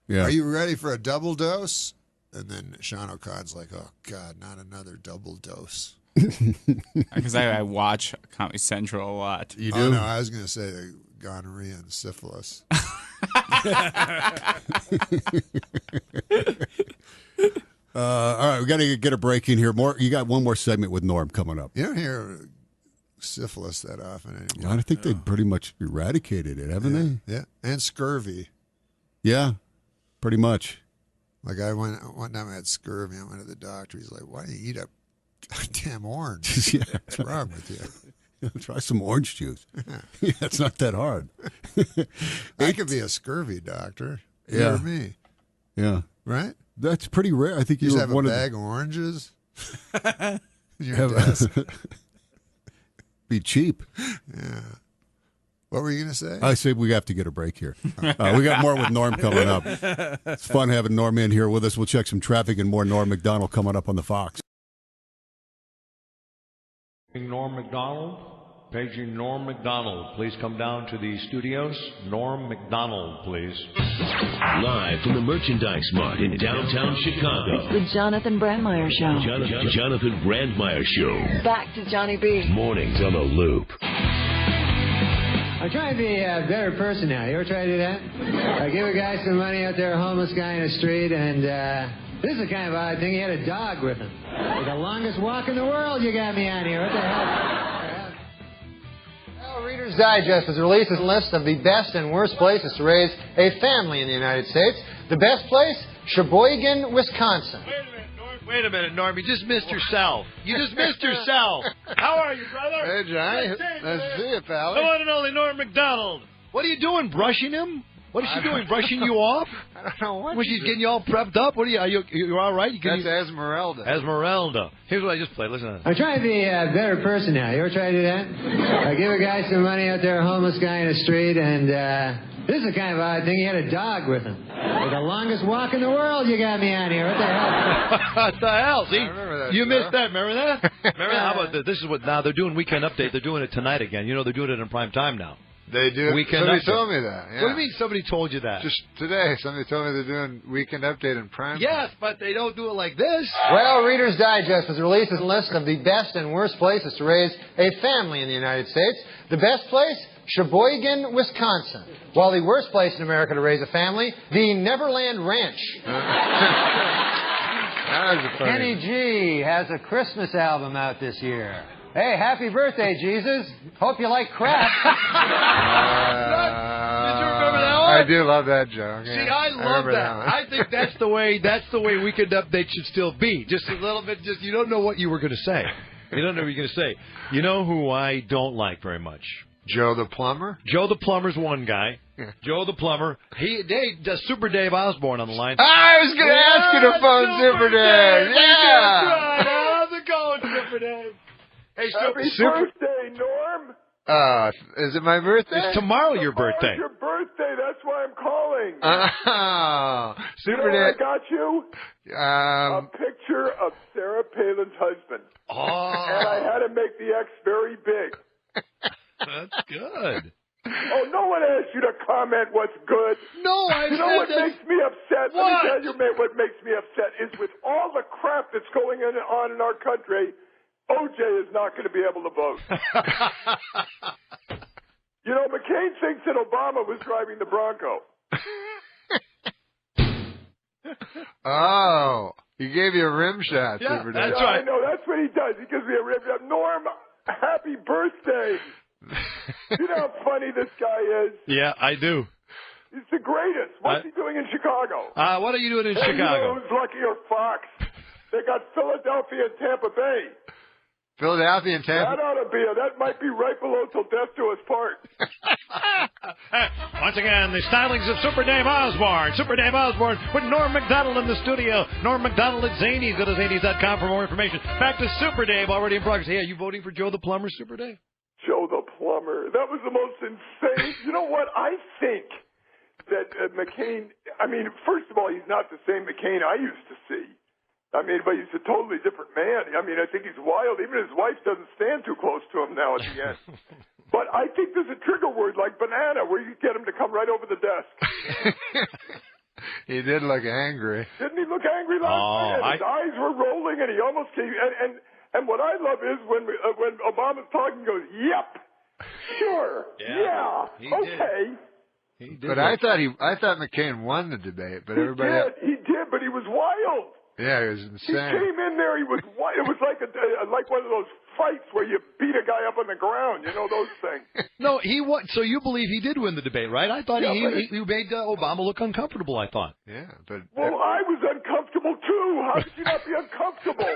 Yeah. Are you ready for a double dose? And then Sean O'Conn's like, "Oh God, not another double dose." Because I watch Comedy Central a lot. You do? Oh, no, I was going to say gonorrhea and syphilis. All right, we got to get a break in here. You got one more segment with Norm coming up. You don't hear syphilis that often anymore. I think they pretty much eradicated it, haven't they? Yeah, and scurvy. Yeah, pretty much. Like one time I had scurvy. I went to the doctor. He's like, "Why do you eat a goddamn orange? Yeah. What's wrong with you?" Try some orange juice. Yeah, it's not that hard. I could be a scurvy doctor. You Yeah. or me. Yeah. Right? That's pretty rare. I think You you just were have one a of bag of oranges. Your Have- desk. be cheap. Yeah. What were you going to say? I say we have to get a break here. We got more with Norm coming up. It's fun having Norm in here with us. We'll check some traffic and more Norm Macdonald coming up on the Fox. Norm Macdonald, paging Norm Macdonald. Please come down to the studios. Norm Macdonald, please. Live from the Merchandise Mart in downtown Chicago. The Jonathan Brandmeier Show. Jonathan Brandmeier Show. Back to Johnny B. Mornings on the Loop. I'm trying to be a better person now. You ever try to do that? I give a guy some money out there, a homeless guy in the street, and this is a kind of odd thing. He had a dog with him. Like the longest walk in the world you got me on here. What the hell? Well, Reader's Digest has released a list of the best and worst places to raise a family in the United States. The best place, Sheboygan, Wisconsin. Wait a minute, Norm. You just missed yourself. You just missed yourself. How are you, brother? Hey, Johnny. Nice Nice to see you, pal. The one and only Norm Macdonald. What are you doing? Brushing him? What is she doing? Brushing you off? I don't know what. When she's getting you all prepped up? What are you all right? That's Esmeralda. Esmeralda. Here's what I just played. Listen to this. I'm trying to be a better person now. You ever try to do that? I give a guy some money out there, a homeless guy in the street, and this is a kind of odd thing. He had a dog with him. Like the longest walk in the world you got me on here. What the hell? What the hell? See, I remember that you show. missed that. Remember that? Remember that? How about this? This is what now they're doing Weekend Update. They're doing it tonight again. You know they're doing it in prime time now. They do. Weekend Somebody Update. told me that. Yeah. What do you mean somebody told you that? Just today, somebody told me they're doing Weekend Update in prime. Yes, but they don't do it like this. Well, Reader's Digest has released a list of the best and worst places to raise a family in the United States. The best place, Sheboygan, Wisconsin. While the worst place in America to raise a family, the Neverland Ranch. Kenny G has a Christmas album out this year. Hey, happy birthday, Jesus. Hope you like crap. Did you remember that one? I do love that joke. See, Yeah. I love remember that. one. I think that's the way Weekend Update should still be. Just a little bit. Just you don't know what you were going to say. You don't know what you're going to say. You know who I don't like very much? Joe the Plumber? Joe the Plumber's one guy. Yeah. Joe the Plumber. Does Super Dave Osborne on the line. I was going to ask you to phone Super Dave. Yeah. That's right. How's it going, Super Dave? Hey, Happy Super. birthday, Norm. Is it my birthday? It's tomorrow your birthday. It's your birthday. That's why I'm calling. Oh, You know Super what I Dave. got you? A picture of Sarah Palin's husband. Oh. And I had to make the X very big. That's good. Oh, no one asked you to comment what's good. No, I You know what makes me upset? What? Let me tell you, mate, what makes me upset is with all the crap that's going on in our country, OJ is not going to be able to vote. You know, McCain thinks that Obama was driving the Bronco. Oh, he gave you a rim shot, Yeah, Super Dave. that's right. I know, that's what he does. He gives me a rib. Norm, happy birthday. You know how funny this guy is? Yeah, I do. He's the greatest. What's he doing in Chicago? What are you doing in Hey, Chicago? You know who's lucky or Fox? They got Philadelphia and Tampa Bay. Philadelphia and Tampa. That ought to be that might be right below till death do us part. Once again, the stylings of Super Dave Osborne. Super Dave Osborne with Norm Macdonald in the studio. Norm Macdonald at Zanies. Go to Zanies.com for more information. Back to Super Dave, already in progress. Hey, are you voting for Joe the Plumber, Super Dave? Joe the Plumber. That was the most insane. You know what? I think that McCain, I mean, first of all, he's not the same McCain I used to see. I mean, but he's a totally different man. I mean, I think he's wild. Even his wife doesn't stand too close to him now at the end. But I think there's a trigger word like banana where you get him to come right over the desk. He did look angry. Didn't he look angry last night? And his eyes were rolling, and he almost came. And what I love is when Obama's talking, he goes, "Yep, sure, yeah, okay." He did. But I thought McCain won the debate, but everybody he did, but he was wild. Yeah, it was insane. He came in there. He was white. It was like one of those fights where you beat a guy up on the ground. You know those things. No, he won. So you believe he did win the debate, right? I thought he made Obama look uncomfortable. I thought. Yeah, but I was uncomfortable too. How could you not be uncomfortable?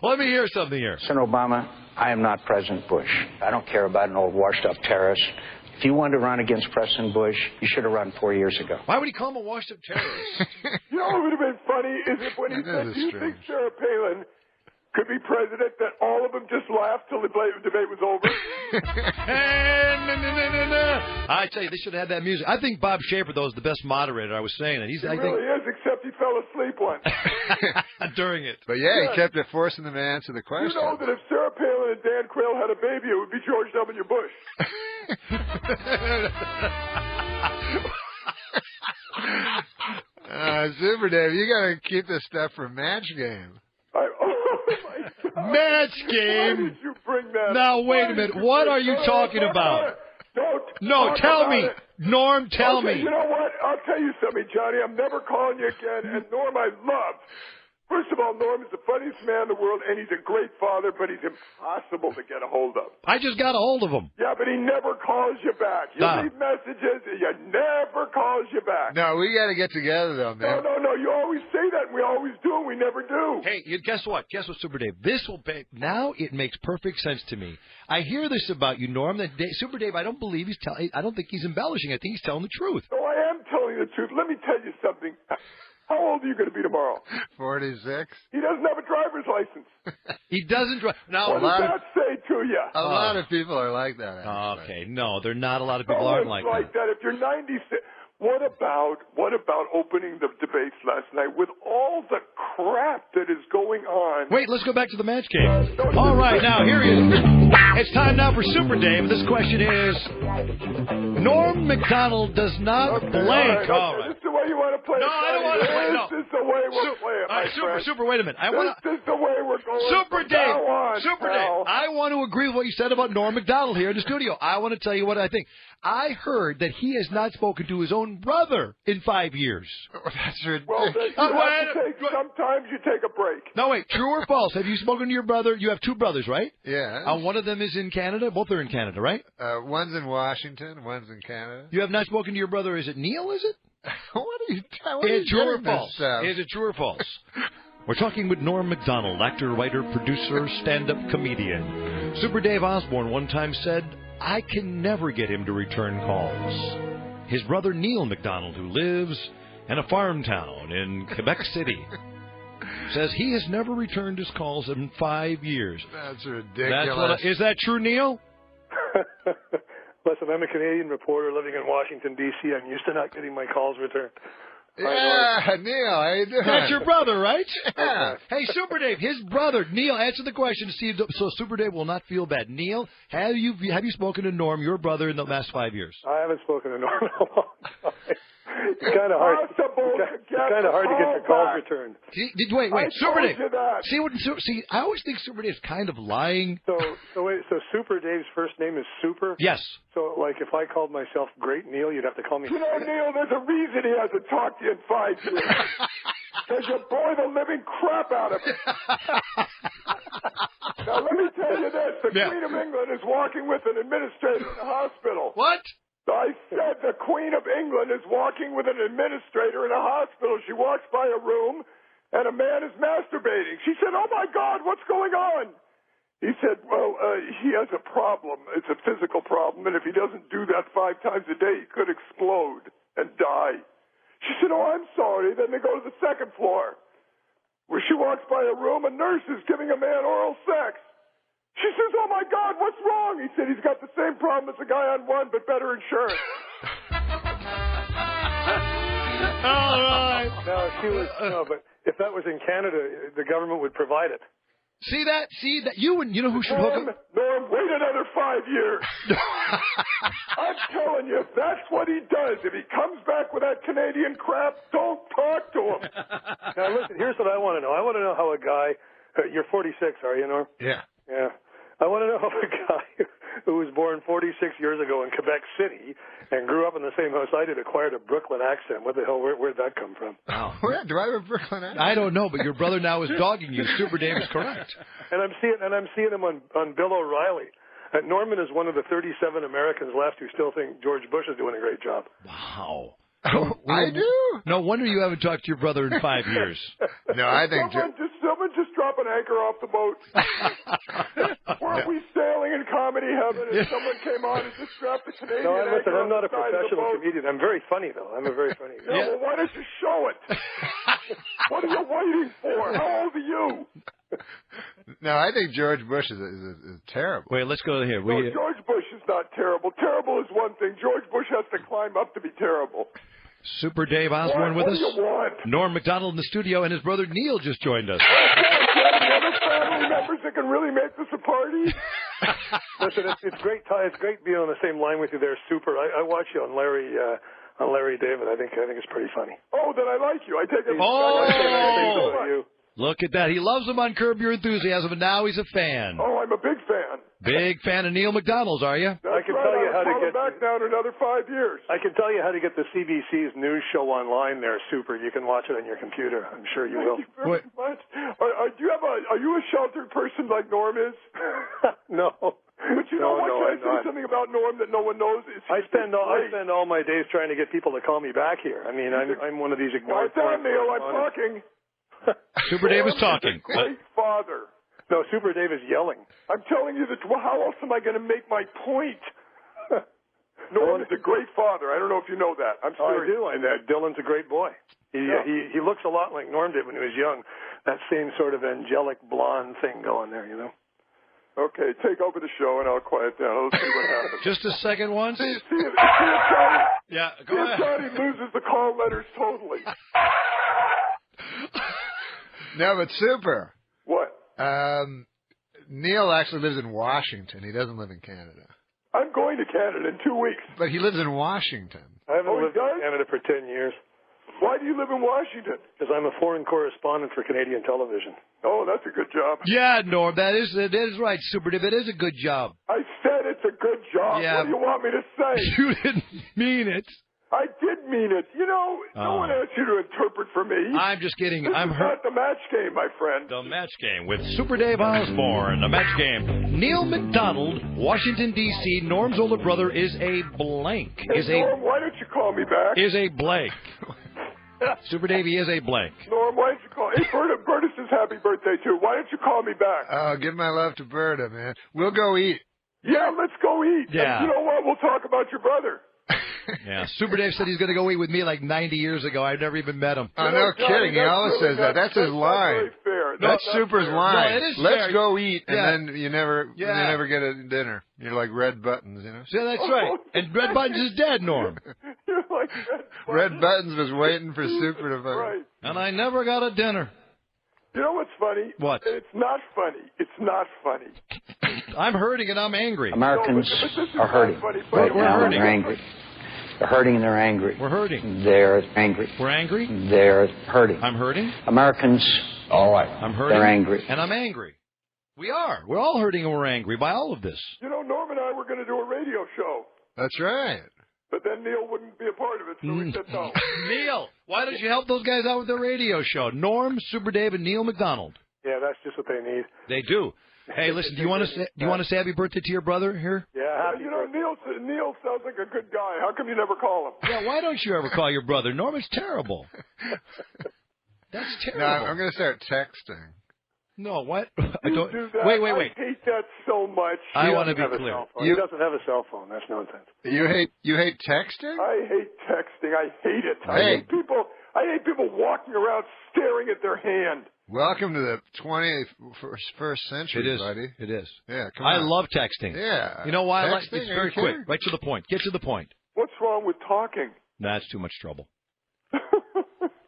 Well, let me hear something here. Senator Obama, I am not President Bush. I don't care about an old washed-up terrorist. If you wanted to run against President Bush, you should have run 4 years ago. Why would he call him a washed-up terrorist? You know what would have been funny is if when he said, "Do you think Sarah Palin could be president?" that all of them just laughed till the debate was over. I tell you, they should have had that music. I think Bob Schaefer, though, is the best moderator. I was saying that. He really is, except he fell asleep once. During it. But yeah, he kept forcing them to answer the question. You know that if Sarah Palin and Dan Quayle had a baby, it would be George W. Bush. Super Dave, you got to keep this stuff for Match Game. Match Game? Why did you bring that Now, up? wait a minute. What are you talking about? No, tell me. Norm, tell me. You know what? I'll tell you something, Johnny. I'm never calling you again. And Norm, I love. First of all, Norm is the funniest man in the world, and he's a great father, but he's impossible to get a hold of. I just got a hold of him. Yeah, but he never calls you back. You leave messages, and he never calls you back. No, we got to get together, though, man. No. You always say that, and we always do, and we never do. Hey, guess what? Guess what, Super Dave? This will pay. Now it makes perfect sense to me. I hear this about you, Norm. That Super Dave, I don't believe he's telling. I don't think he's embellishing. I think he's telling the truth. No, I am telling the truth. Let me tell you something. How old are you going to be tomorrow? 46. He doesn't have a driver's license. He doesn't drive. Now, what does that say to you? A lot of people are like that. Actually. Okay, no, they're not. A lot of people aren't like that. If you're 96, what about opening the debates last night with all the crap that is going on? Wait, let's go back to the match game. All right, now here he is. It's time now for Super Dave. This question is: Norm Macdonald does not blank. All right. This is the way you want to play it. No, I don't want to play it. No. This is the way we're playing. All right, Super. Wait a minute. This is the way we're going. Super Dave. I want to agree with what you said about Norm Macdonald here in the studio. I want to tell you what I think. I heard that he has not spoken to his own brother in 5 years. That's ridiculous. Sometimes you take a break. No, wait. True or false? Have you spoken to your brother? You have two brothers, right? Yeah. One of them is in Canada. Both are in Canada, right? One's in Washington. One's in Canada. You have not spoken to your brother. Is it Neil? Is it? What are you telling me? Is it true or false? Stuff? Is it true or false? We're talking with Norm Macdonald, actor, writer, producer, stand-up comedian. Super Dave Osborne one time said, "I can never get him to return calls." His brother Neil Macdonald, who lives in a farm town in Quebec City, says he has never returned his calls in 5 years. That's ridiculous. Is that true, Neil? Listen, I'm a Canadian reporter living in Washington, D.C. I'm used to not getting my calls returned. Yeah, Neil, how you doing? That's your brother, right? Yeah. Hey, Super Dave, his brother, Neil, answer the question to see so Super Dave will not feel bad. Neil, have you spoken to Norm, your brother, in the last 5 years? I haven't spoken to Norm in a long time. It's kind of hard. It's kind of hard to get your calls returned. Wait, Super Dave. See, I always think Super Dave's kind of lying. So Super Dave's first name is Super? Yes. So, like, if I called myself Great Neil, you'd have to call me. You know, Neil, there's a reason he hasn't talked to you in 5 years. Because you bore the living crap out of him. Now, let me tell you this. The Queen of England is walking with an administrator in the hospital. What? I said the Queen of England is walking with an administrator in a hospital. She walks by a room, and a man is masturbating. She said, "Oh, my God, what's going on?" He said, well, he has a problem. It's a physical problem, and if he doesn't do that 5 times a day, he could explode and die. She said, oh, I'm sorry. Then they go to the second floor, where she walks by a room, a nurse is giving a man oral sex. She says, oh, my God, what's wrong? He said, he's got the same problem as the guy on one, but better insurance. All right. No, but if that was in Canada, the government would provide it. See that? You know who should hook up? Norm, wait another 5 years. I'm telling you, if that's what he does, if he comes back with that Canadian crap, don't talk to him. Now, listen, here's what I want to know. I want to know how a guy, you're 46, are you, Norm? Yeah. Yeah. I want to know how a guy who was born 46 years ago in Quebec City and grew up in the same house I did acquired a Brooklyn accent. What the hell? Where'd that come from? Oh, do I have a Brooklyn accent? I don't know, but your brother now is dogging you. Super Dave is correct. And I'm seeing him on Bill O'Reilly. Norman is one of the 37 Americans left who still think George Bush is doing a great job. Wow. I do? No wonder you haven't talked to your brother in 5 years. No, I think... Someone just drop an anchor off the boat. Weren't we sailing in comedy heaven and someone came on and just dropped the Canadian No, listen, anchor I'm not a off the side of the professional boat? comedian. I'm very funny, though. I'm a very funny guy. Yeah, well, why don't you show it? What are you waiting for? How old are you? No, I think George Bush is terrible. Wait, let's go here. No, George Bush is not terrible. Terrible is one thing. George Bush has to climb up to be terrible. Super Dave Osborne with What us. do you want? Norm Macdonald in the studio, and his brother Neil just joined us. Other family members that can really make this a party? Listen, it's great. It's great being on the same line with you there, Super. I watch you on Larry David. I think it's pretty funny. Oh, then I like you. I take it. Oh! Look at that. He loves him on Curb Your Enthusiasm, and now he's a fan. Oh, I'm a big fan. Big fan of Neil Macdonald's, are you? I can tell you how to get back down another 5 years. I can tell you how to get the CBC's news show online there, Super. You can watch it on your computer. I'm sure you will. Thank you very much. Are you a sheltered person like Norm is? No. But you know what? Can I say something about Norm that no one knows? I spend all my days trying to get people to call me back here. I mean, I'm one of these ignored. Quiet down, Neil. I'm talking. Super Dave is talking. Great father. No, Super Dave is yelling. I'm telling you that. Well, how else am I going to make my point? Norm is a great father. I don't know if you know that. I'm serious. I do. And Dylan's a great boy. He looks a lot like Norm did when he was young. That same sort of angelic blonde thing going there, you know. Okay, take over the show and I'll quiet down. Let's see what happens. Just a second once. See if Johnny, yeah, go ahead. Johnny loses the call letters totally. No, but Super. What? Neil actually lives in Washington. He doesn't live in Canada. I'm going to Canada in 2 weeks. But he lives in Washington. I haven't lived in Canada for 10 years. Why do you live in Washington? Because I'm a foreign correspondent for Canadian television. Oh, that's a good job. Yeah, Norm, that is right, Super Dave. It is a good job. I said it's a good job. Yeah. What do you want me to say? You didn't mean it. I did mean it. You know, no one asked you to interpret for me. I'm just kidding. This I'm is hurt. not the match game, my friend. The match game with Super Dave Osborne. The match game. Neil Macdonald, Washington, D.C. Norm's older brother is a blank. Norm, why don't you call me back? Is a blank. Super Dave, he is a blank. Norm, why don't you call? Hey, Berta says happy birthday, too. Why don't you call me back? Oh, give my love to Berta, man. We'll go eat. Yeah, let's go eat. Yeah. And you know what? We'll talk about your brother. Yeah, Super Dave said he's going to go eat with me like 90 years ago. I've never even met him. Oh, no kidding. He always says that. That's his line. That's Super's line. No, it is Let's fair. go eat, and Yeah. then you never get a dinner. You're like Red Buttons, you know? Yeah, that's right. And Red Buttons is dead, Norm. You're like Red Buttons was waiting for Super to fucking... Right. And I never got a dinner. You know what's funny? What? It's not funny. It's not funny. I'm hurting and I'm angry. Americans but this is are hurting not funny, right we're now. hurting. They're angry. They're hurting and they're angry. We're hurting. They're angry. We're angry? They're hurting. I'm hurting. Americans, all right. I'm hurting. They're angry. And I'm angry. We are. We're all hurting and we're angry by all of this. You know, Norm and I were going to do a radio show, That's right. but then Neil wouldn't be a part of it, so we said no. Neil, why don't you help those guys out with their radio show? Norm, Super Dave, and Neil Macdonald. Yeah, that's just what they need. They do. Hey, listen, do you want to say happy birthday to your brother here? Yeah, You know, Neil sounds like a good guy. How come you never call him? Yeah, why don't you ever call your brother? Norm, it's terrible. That's terrible. No, I'm going to start texting. No, what? You do that. Wait. I hate that so much. I want to be clear. He doesn't have a cell phone. That's nonsense. You hate texting? I hate texting. I hate it. I hate people walking around staring at their hand. Welcome to the 21st century, buddy. It is. Yeah, come on. I love texting. Yeah. You know why? Texting? It's very quick. Right to the point. Get to the point. What's wrong with talking? That's too much trouble.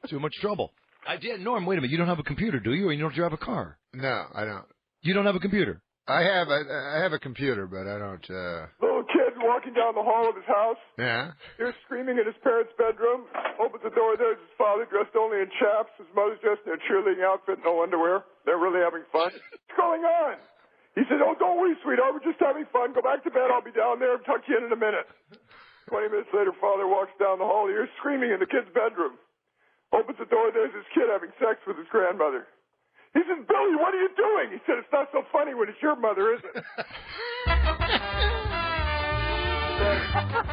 Too much trouble. Norm, wait a minute. You don't have a computer, do you? Or you don't drive a car? No, I don't. You don't have a computer? I have a computer, but I don't. Little kid walking down the hall of his house. Yeah. He's screaming in his parents' bedroom. Opens the door. There's his father dressed only in chaps. His mother's dressed in a cheerleading outfit, no underwear. They're really having fun. What's going on? He said, "Oh, don't worry, sweetheart. We're just having fun. Go back to bed. I'll be down there and tuck you in a minute." 20 minutes later, father walks down the hall. He hears screaming in the kid's bedroom. Opens the door. There's his kid having sex with his grandmother. He says, "Billy, what are you doing?" He said, "It's not so funny when it's your mother, is it?"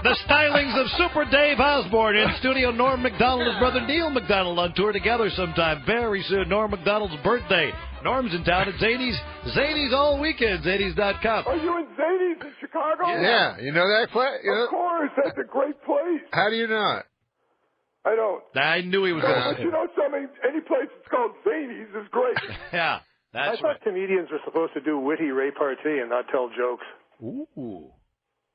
The stylings of Super Dave Osborne in studio. Norm Macdonald and his brother Neil Macdonald on tour together sometime very soon. Norm Macdonald's birthday. Norm's in town at Zany's. Zany's all weekend. Zany's.com. Are you in Zany's in Chicago? Yeah. You know that place? Of course. That's a great place. How do you know it? I don't. I knew he was going to But say you know something? Any place that's called Zany's is great. Yeah, I thought comedians were supposed to do witty repartee and not tell jokes. Ooh.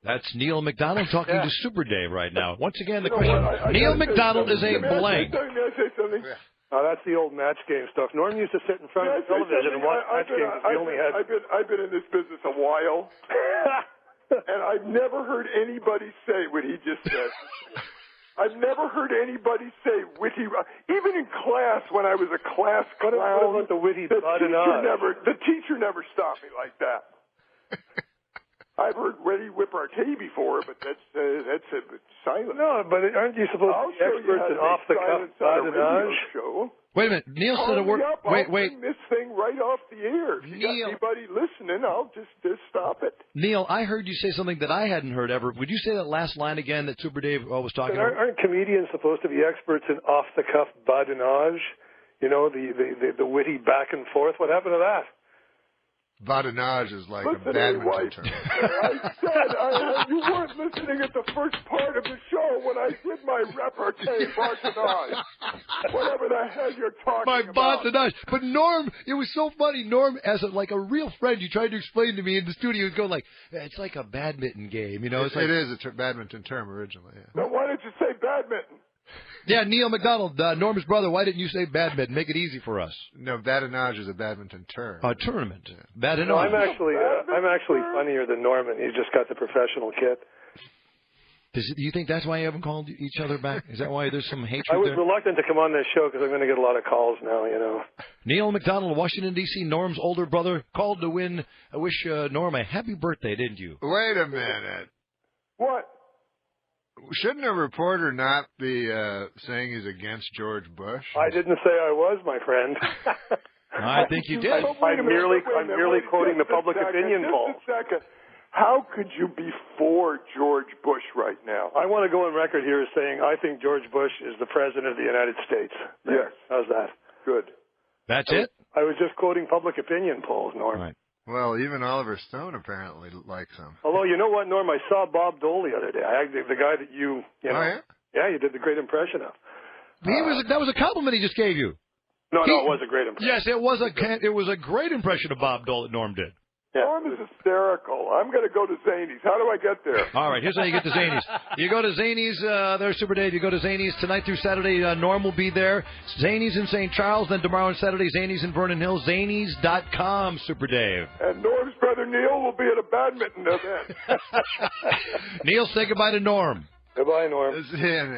That's Neil Macdonald talking to Super Dave right now. Once again, the You know question. what? I Neil gotta say Macdonald is something. a blank. May I say something? Oh, that's the old match game stuff. Norm used to sit in front of the television and watch match games. We only had. I've been in this business a while, and I've never heard anybody say what he just said. I've never heard anybody say witty. Even in class, when I was a class clown, what about the witty the teacher never stopped me like that. I've heard witty repartee before, but that's silent. No, but aren't you supposed to be experts in off-the-cuff badinage? Wait a minute. Neil said a word. Wait. I'll bring this thing right off the air. If you got anybody listening, I'll just stop it. Neil, I heard you say something that I hadn't heard ever. Would you say that last line again that Super Dave was talking about? Aren't comedians supposed to be experts in off-the-cuff badinage? You know, the witty back and forth. What happened to that? Badinage is like Listen, a badminton term. I said you weren't listening at the first part of the show when I did my repartee, badinage. Whatever the hell you're talking about. Badinage. But Norm, it was so funny. Norm, as a real friend, you tried to explain to me in the studio, he was going like, it's like a badminton game. You know, it is a badminton term originally. Yeah. Then why did you say badminton? Yeah, Neil Macdonald, Norm's brother. Why didn't you say badminton? Make it easy for us. No, badinage is a badminton term. A tournament. Yeah. Badinage. No, I'm actually funnier than Norman. He's just got the professional kit. Do you think that's why you haven't called each other back? Is that why there's some hatred I was there? reluctant to come on this show because I'm going to get a lot of calls now, you know. Neil Macdonald, Washington, D.C., Norm's older brother, called to win. I wish Norm a happy birthday, didn't you? Wait a minute. What? Shouldn't a reporter not be saying he's against George Bush? I didn't say I was, my friend. I think you did. I'm merely quoting the public opinion poll. Just a second. How could you be for George Bush right now? I want to go on record here as saying I think George Bush is the president of the United States. Yes. How's that? Good. That's it? I was just quoting public opinion polls, Norm. Right. Well, even Oliver Stone apparently likes him. Although, you know what, Norm? I saw Bob Dole the other day. The guy that you know. Oh, yeah? Yeah, you did the great impression of. That was a compliment he just gave you. No, it was a great impression. Yes, it was a great impression of Bob Dole that Norm did. Yeah. Norm is hysterical. I'm going to go to Zany's. How do I get there? All right, here's how you get to Zany's. You go to Zany's, there's Super Dave. You go to Zany's tonight through Saturday. Norm will be there. Zany's in St. Charles. Then tomorrow and Saturday, Zany's in Vernon Hills. Zany's.com, Super Dave. And Norm's brother Neil will be at a badminton event. Neil, say goodbye to Norm. Goodbye, Norm.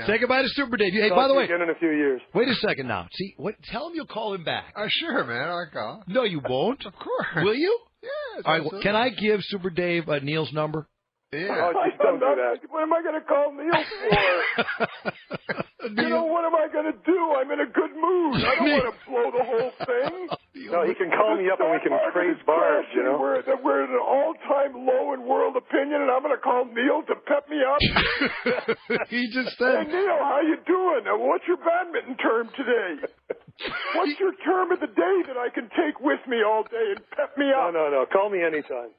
Say goodbye to Super Dave. Hey, Talk by the to way, you again in a few years. wait a second now. See, tell him you'll call him back. Sure, man. I'll call. No, you won't. Of course. Will you? Yes. All right. Can I give Super Dave Neil's number? Yeah. Oh, just don't do that. What am I going to call Neil for? You know, what am I going to do? I'm in a good mood. I don't want to blow the whole thing. No, he can call me up and we can trade bars, you know. We're at an all-time low in world opinion, and I'm going to call Neil to pep me up. He just said. Hey, Neil, how you doing? What's your badminton term today? What's your term of the day that I can take with me all day and pep me up? No. Call me anytime.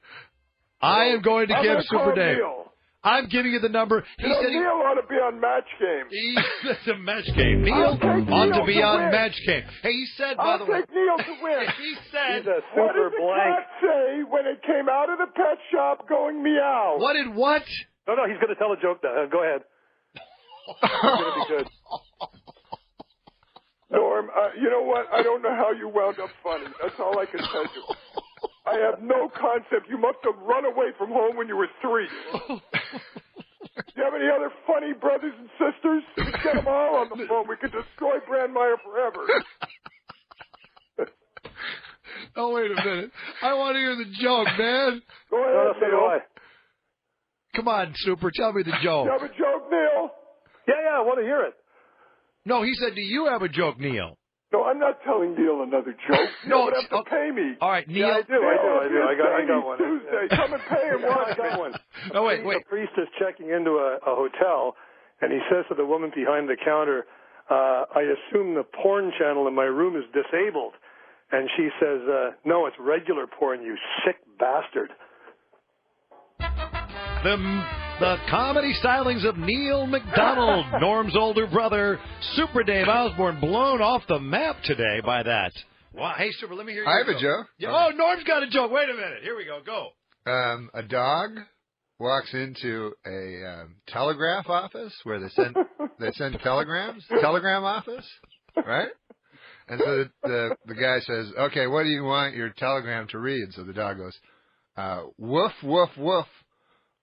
I am going to I'm give gonna Super call Dave. Neil. I'm giving you the number. He said Neil ought to be on Match Game. That's a Match Game. Neil ought to be on Match Game. Hey, he said, by the way. I'll take Neil to win. He said, He's a what super did the blank. cat say when it came out of the pet shop going meow? What did what? No, he's going to tell a joke now. Go ahead. It's going to be good. Norm, you know what? I don't know how you wound up funny. That's all I can tell you. I have no concept. You must have run away from home when you were 3. Do you have any other funny brothers and sisters? Let's get them all on the phone. We could destroy Brandmeier forever. Oh, wait a minute. I want to hear the joke, man. Go ahead, Neil. Come on, Super. Tell me the joke. You have a joke, Neil? Yeah, I want to hear it. No, he said, do you have a joke, Neil? No, I'm not telling Neil another joke. No, You would have to pay me. All right, Neil. Yeah, I do. I got one. Tuesday. Come and pay him. I got one. Oh, wait. The priest is checking into a hotel, and he says to the woman behind the counter, I assume the porn channel in my room is disabled. And she says, no, it's regular porn, you sick bastard. The comedy stylings of Neil Macdonald, Norm's older brother, Super Dave Osborne, blown off the map today by that. Wow. Hey, Super, let me hear your I have a joke. Yeah. Oh, Norm's got a joke. Wait a minute. Here we go. Go. A dog walks into a telegraph office where they send telegrams. Telegram office, right? And so the guy says, "Okay, what do you want your telegram to read?" So the dog goes, "Woof woof woof,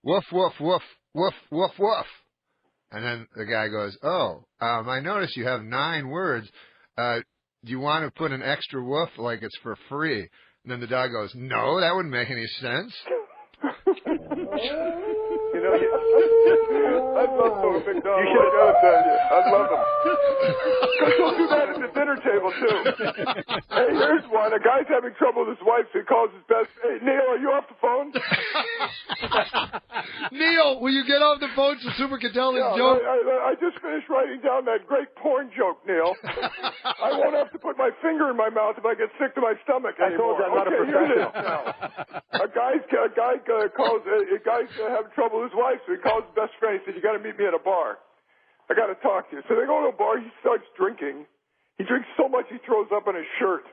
woof woof woof, woof woof woof." And then the guy goes, "Oh, I notice you have 9 words. Do you want to put an extra woof like it's for free?" And then the dog goes, "No, that wouldn't make any sense." You know, I love Norm Macdonald. I gotta tell you, I love him. Because he'll do that at the dinner table too. Hey, here's one. A guy's having trouble with his wife, so he calls his best. Hey, Neil, are you off the phone? Neil, will you get off the phone so Super can tell his joke? I just finished writing down that great porn joke, Neil. I won't have to put my finger in my mouth if I get sick to my stomach anymore. I told you I'm not a professional. A guy calls. A guy's having trouble with his wife, so he calls his best friend. He says, "You got to meet me at a bar. I got to talk to you." So they go to a bar. He starts drinking. He drinks so much he throws up in his shirt.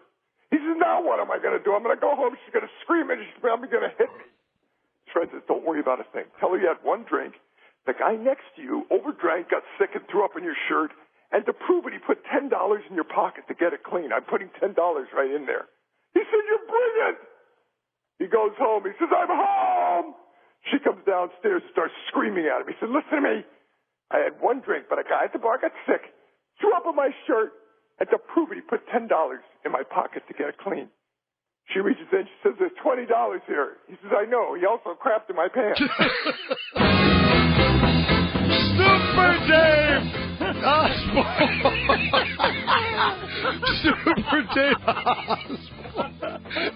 He says, "Now what am I going to do? I'm going to go home. She's going to scream and she's probably going to hit me." His friend says, "Don't worry about a thing. Tell her you had one drink. The guy next to you overdrank, got sick, and threw up in your shirt. And to prove it, he put $10 in your pocket to get it clean. I'm putting $10 right in there." He said, "You're brilliant." He goes home. He says, "I'm home." She comes downstairs and starts screaming at him. He said, "Listen to me. I had one drink, but a guy at the bar got sick, threw up on my shirt, and to prove it, he put $10 in my pocket to get it clean." She reaches in. She says, "There's $20 here." He says, "I know. He also crapped in my pants." Super Dave Osborne. Super Dave Osborne.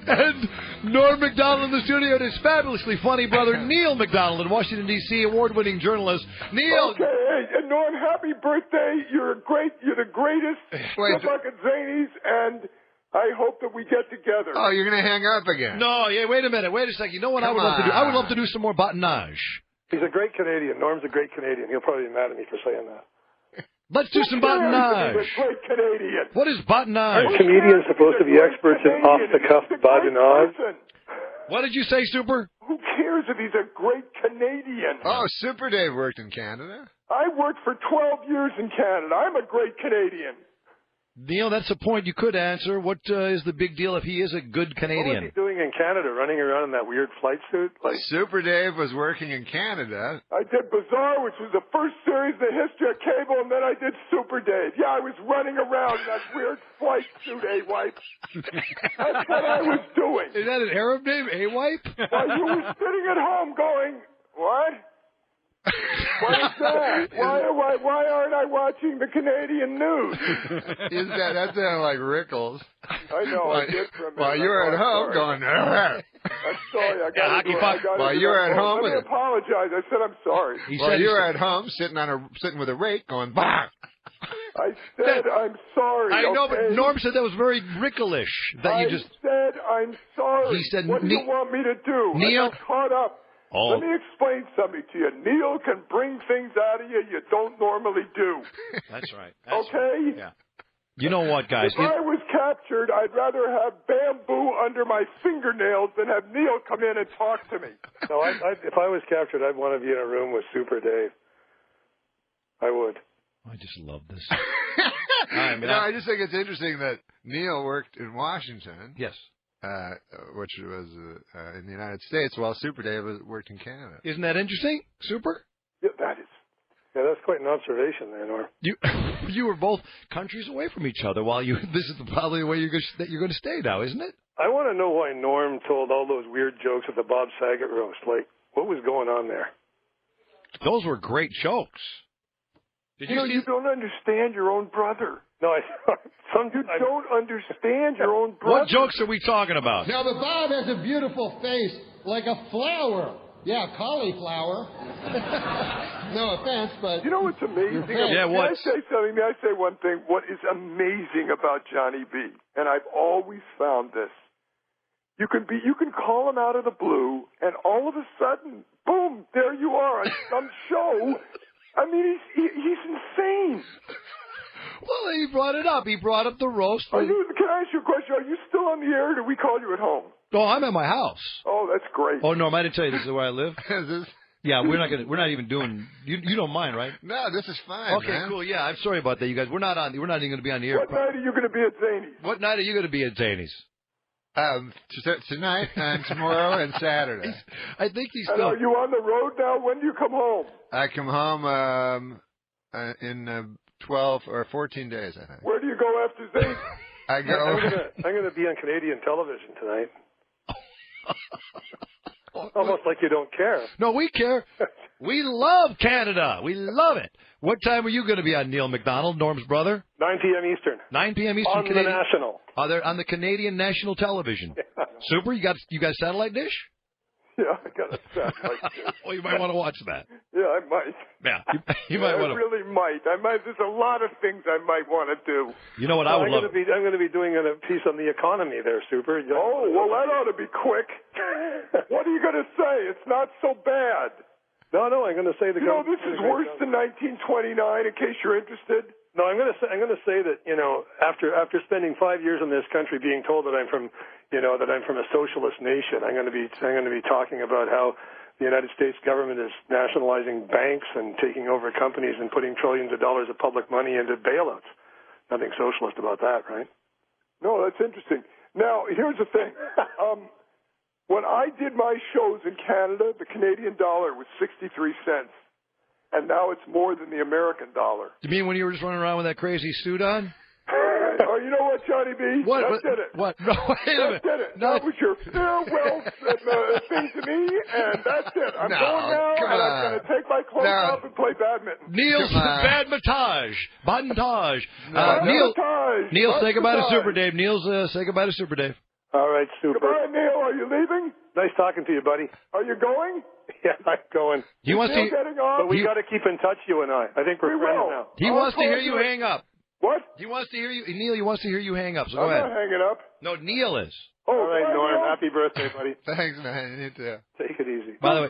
And Norm Macdonald in the studio and his fabulously funny brother Neil Macdonald in Washington, D.C., award-winning journalist. Neil. Okay, hey, Norm, happy birthday. You're the greatest. Good luck at Zanies, and I hope that we get together. Oh, you're going to hang up again? No, yeah, wait a minute. Wait a second. You know what I would love to do? I would love to do some more botanage. He's a great Canadian. Norm's a great Canadian. He'll probably be mad at me for saying that. Let's do some botanage. He's a great Canadian. What is botanage? Aren't comedians supposed to be experts in off-the-cuff badinage? What did you say, Super? Who cares if he's a great Canadian? Oh, Super Dave worked in Canada? I worked for 12 years in Canada. I'm a great Canadian. Neil, that's a point you could answer. What is the big deal if he is a good Canadian? What was he doing in Canada, running around in that weird flight suit? Super Dave was working in Canada. I did Bizarre, which was the first series in the history of cable, and then I did Super Dave. Yeah, I was running around in that weird flight suit, A-Wipe. That's what I was doing. Is that an Arab name, A-Wipe? While you were sitting at home going, what? What is that? Why aren't I watching the Canadian news? That sounded like Rickles. I know, I did for a minute. While you were at home going, I'm sorry, I got to While you were at home, let me apologize. I said I'm sorry. While you were at home sitting with a rake going, bah. I said I'm sorry. I know, okay? but Norm said that was very Ricklish. That you just. I said I'm sorry. He said, what do you want me to do? Neil? I got caught up. Oh. Let me explain something to you. Neil can bring things out of you don't normally do. That's right. Okay? Yeah. You know what, guys? If I was captured, I'd rather have bamboo under my fingernails than have Neil come in and talk to me. No, if I was captured, I'd want to be in a room with Super Dave. I would. I just love this. I just think it's interesting that Neil worked in Washington. Yes. Which was in the United States, while Super Dave worked in Canada. Isn't that interesting, Super? Yeah, that is. Yeah, that's quite an observation there, Norm. You were both countries away from each other while you. This is probably the way you're going to stay now, isn't it? I want to know why Norm told all those weird jokes at the Bob Saget roast. Like, what was going on there? Those were great jokes. You don't understand your own brother. No, you don't understand your own brother. What jokes are we talking about? Now, the Bob has a beautiful face like a flower. Yeah, cauliflower. No offense, but... You know what's amazing? Yeah, what? May I say something? May I say one thing? What is amazing about Johnny B, and I've always found this, you can call him out of the blue, and all of a sudden, boom, there you are on some show. I mean, he's insane. Well, he brought it up. He brought up the roast. Can I ask you a question? Are you still on the air, or do we call you at home? Oh, I'm at my house. Oh, that's great. Oh, Norm, I didn't tell you this is where I live. Yeah, we're not even doing. You don't mind, right? No, this is fine. Okay, man. cool. Yeah, I'm sorry about that, you guys. We're not even going to be on the air. What night are you going to be at Zany's? What night are you going to be at Zany's? Tonight and tomorrow and Saturday. I think he's still. And are you on the road now? When do you come home? I come home in 12 or 14 days, I think. Where do you go after Zany's? I go. I'm going to be on Canadian television tonight. Almost like you don't care. No, we care. We love Canada. We love it. What time are you going to be on, Neil Macdonald, Norm's brother? 9 p.m. Eastern. 9 p.m. Eastern. On the National. They're on the Canadian National Television. Yeah. Super. You got satellite dish? Yeah, I got a satellite dish. Well, you might want to watch that. Yeah, I might. Yeah, you might want to. I really might. There's a lot of things I might want to do. You know what I would love? I'm going to be doing a piece on the economy there, Super. Oh, well, that ought to be quick. What are you going to say? It's not so bad. No, I'm going to say the. This is worse than 1929. In case you're interested. No, I'm going to say that after spending 5 years in this country, being told that I'm from a socialist nation, I'm going to be talking about how the United States government is nationalizing banks and taking over companies and putting trillions of dollars of public money into bailouts. Nothing socialist about that, right? No, that's interesting. Now, here's the thing. When I did my shows in Canada, the Canadian dollar was 63 cents. And now it's more than the American dollar. You mean when you were just running around with that crazy suit on? Oh, you know what, Johnny B? What? That did it. What? No, wait a minute. That did it. That was your farewell thing to me, and that's it. I'm going now, and I'm going to take my clothes off and play badminton. Neil's badmintage. Neil, say goodbye to Super Dave. Say goodbye to Super Dave. All right, Super. Goodbye, Neil. Are you leaving? Nice talking to you, buddy. Are you going? Yeah, I'm going. He wants to. But we got to keep in touch, you and I. I think we're friends now. He wants to hear you hang up. What? He wants to hear you, Neil. He wants to hear you hang up. So go I'm ahead. not hanging up. No, Neil is. Oh, all right, Norm. Happy birthday, buddy. Thanks, man. You too. Take it easy. By the way,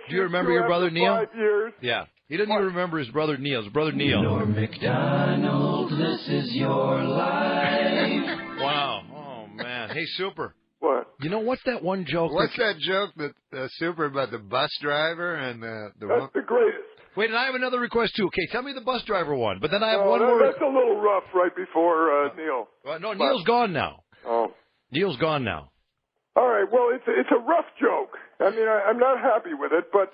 do you remember your brother Neil? 5 years. Yeah. He doesn't even remember his brother Neil. His brother Neil. Norm Macdonald, this is your life. Wow. Oh man. Hey, Super. What? You know what's that one joke? What's that joke that Super about the bus driver and the That's the greatest. Wait, and I have another request too. Okay, tell me the bus driver one, but then I have one more. That's a little rough right before Neil. No, Neil's gone now. Oh. Neil's gone now. All right. Well, it's a rough joke. I mean, I'm not happy with it, but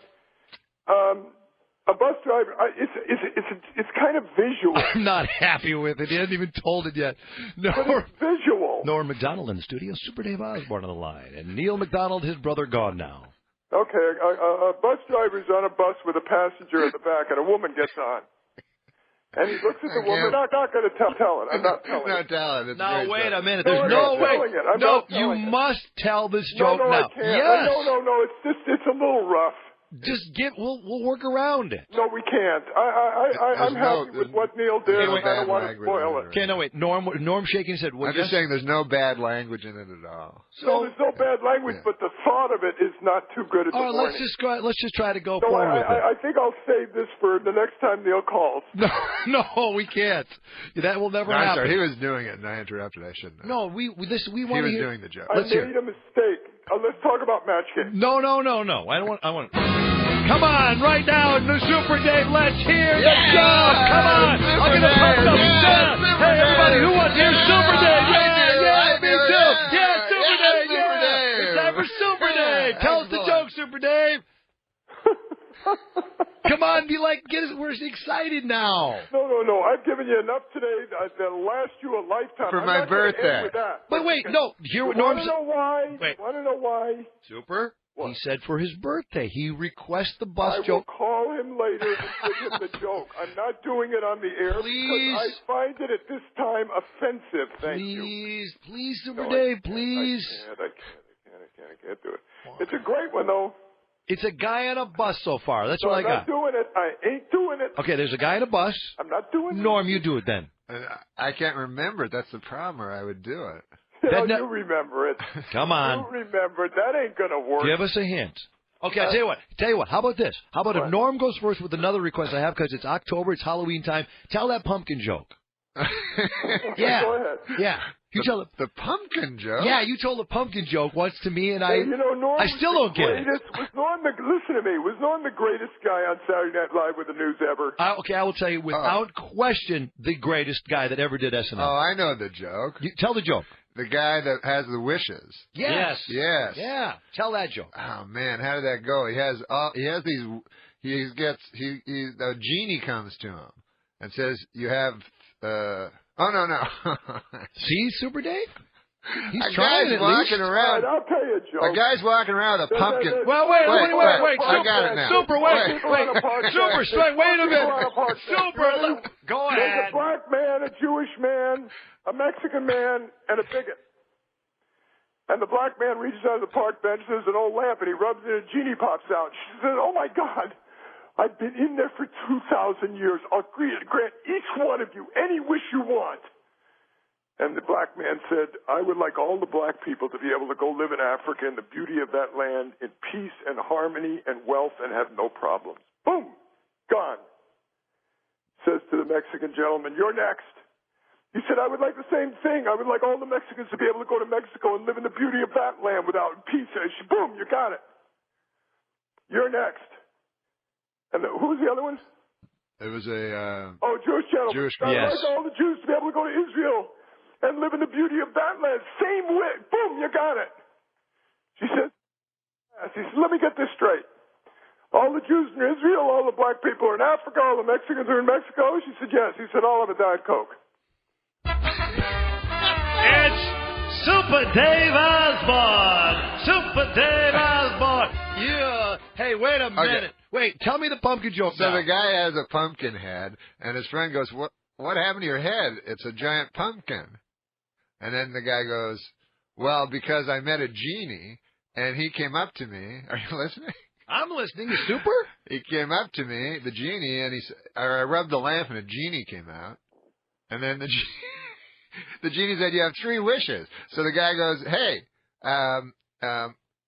a bus driver. It's kind of visual. I'm not happy with it. He hasn't even told it yet. No. But it's visual. Norm Macdonald in the studio. Super Dave Osborne on the line, and Neil Macdonald, his brother, gone now. Okay, a bus driver's on a bus with a passenger at the back, and a woman gets on. And he looks at the woman. I'm not going to tell it. I'm not telling it. It's now, wait a minute. No, There's no way. No, you must tell this No, joke now. I can't. Yes. No. It's a little rough. We'll work around it. No, we can't. I'm happy with what Neil did. I don't want to spoil it. Okay, no, wait. Norm shaking his head. I'm just saying there's no bad language in it at all. No, there's no bad language, but the thought of it is not too good at the All right, morning. let's just try to go No, forward with it. I think I'll save this for the next time Neil calls. No, we can't. That will never happen. Sorry, he was doing it and I interrupted. I shouldn't have. No, we want to hear. He was doing the joke. I made a mistake. Let's talk about match game. No. I want. Come on, right now, New Super Dave. Let's hear the joke. Come on. I'm going to pump them. Hey, everybody, who wants to hear Super Dave? Yeah, me too. Yeah, Super Dave. Yeah. It's time for Super Dave. Tell us the joke, Super Dave. Come on, we're excited now. No. I've given you enough today that'll last you a lifetime. For I'm my not gonna end birthday. with that. But wait, no. Hear what Norm said. Want to know why? Super. What? He said for his birthday. He requests the bus I joke. will call him later and give him the joke. I'm not doing it on the air Please. because I find it at this time offensive. Thank you. Please, Super Dave, please. I can't do it. It's a great one, though. It's a guy on a bus so far. That's So what I I'm got. not doing it. I ain't doing it. Okay, there's a guy on a bus. I'm not doing it. Norm, you do it then. I can't remember it. That's the problem, or I would do it. You remember it. Come on. You remember it. That ain't going to work. Give us a hint. Okay, I'll tell you what. How about this? How about if Norm goes first with another request I have because it's October, it's Halloween time. Tell that pumpkin joke. Yeah. Go ahead. Yeah. You tell the pumpkin joke? Yeah, you told a pumpkin joke once to me, and Norm I still don't get it. Listen to me. Was Norm the greatest guy on Saturday Night Live with the news ever? Okay, I will tell you without question the greatest guy that ever did SNL. Oh, I know the joke. Tell the joke. The guy that has the wishes. Yes. Yeah. Tell that joke. Oh man, how did that go? A genie comes to him and says, "You have." Oh no. See, Super Dave. He's a trying guy's walking around. Right, I'll tell you a joke. A guy's walking around with a pumpkin. Well, wait. I got it now. Super, wait. Super, wait a minute. Super, go ahead. There's a black man, a Jewish man, a Mexican man, and a bigot. And the black man reaches out of the park bench, there's an old lamp, and he rubs it, and a genie pops out. She says, "Oh my God, I've been in there for 2,000 years. I'll grant each one of you any wish you want." And the black man said, "I would like all the black people to be able to go live in Africa in the beauty of that land in peace and harmony and wealth and have no problems." Boom, gone. Says to the Mexican gentleman, "You're next." He said, "I would like the same thing. I would like all the Mexicans to be able to go to Mexico and live in the beauty of that land without peace." Boom, you got it. You're next. And who's the other one? It was a... Jewish gentleman. I'd like all the Jews to be able to go to Israel and live in the beauty of that land. Same way. Boom, you got it. She said, "Let me get this straight. All the Jews in Israel, all the black people are in Africa, all the Mexicans are in Mexico?" She said, "Yes." He said, "All of a Diet Coke." It's Super Dave Osborne. Super Dave Osborne. Yeah. Hey, wait a minute. Okay. Wait, tell me the pumpkin joke So now. the guy has a pumpkin head, and his friend goes, What happened to your head? It's a giant pumpkin." And then the guy goes, "Well, because I met a genie, and he came up to me." Are you listening? I'm listening. You Super? He came up to me, the genie, and I rubbed the lamp, and a genie came out. And then the genie said, "You have 3 wishes." So the guy goes, "Hey,"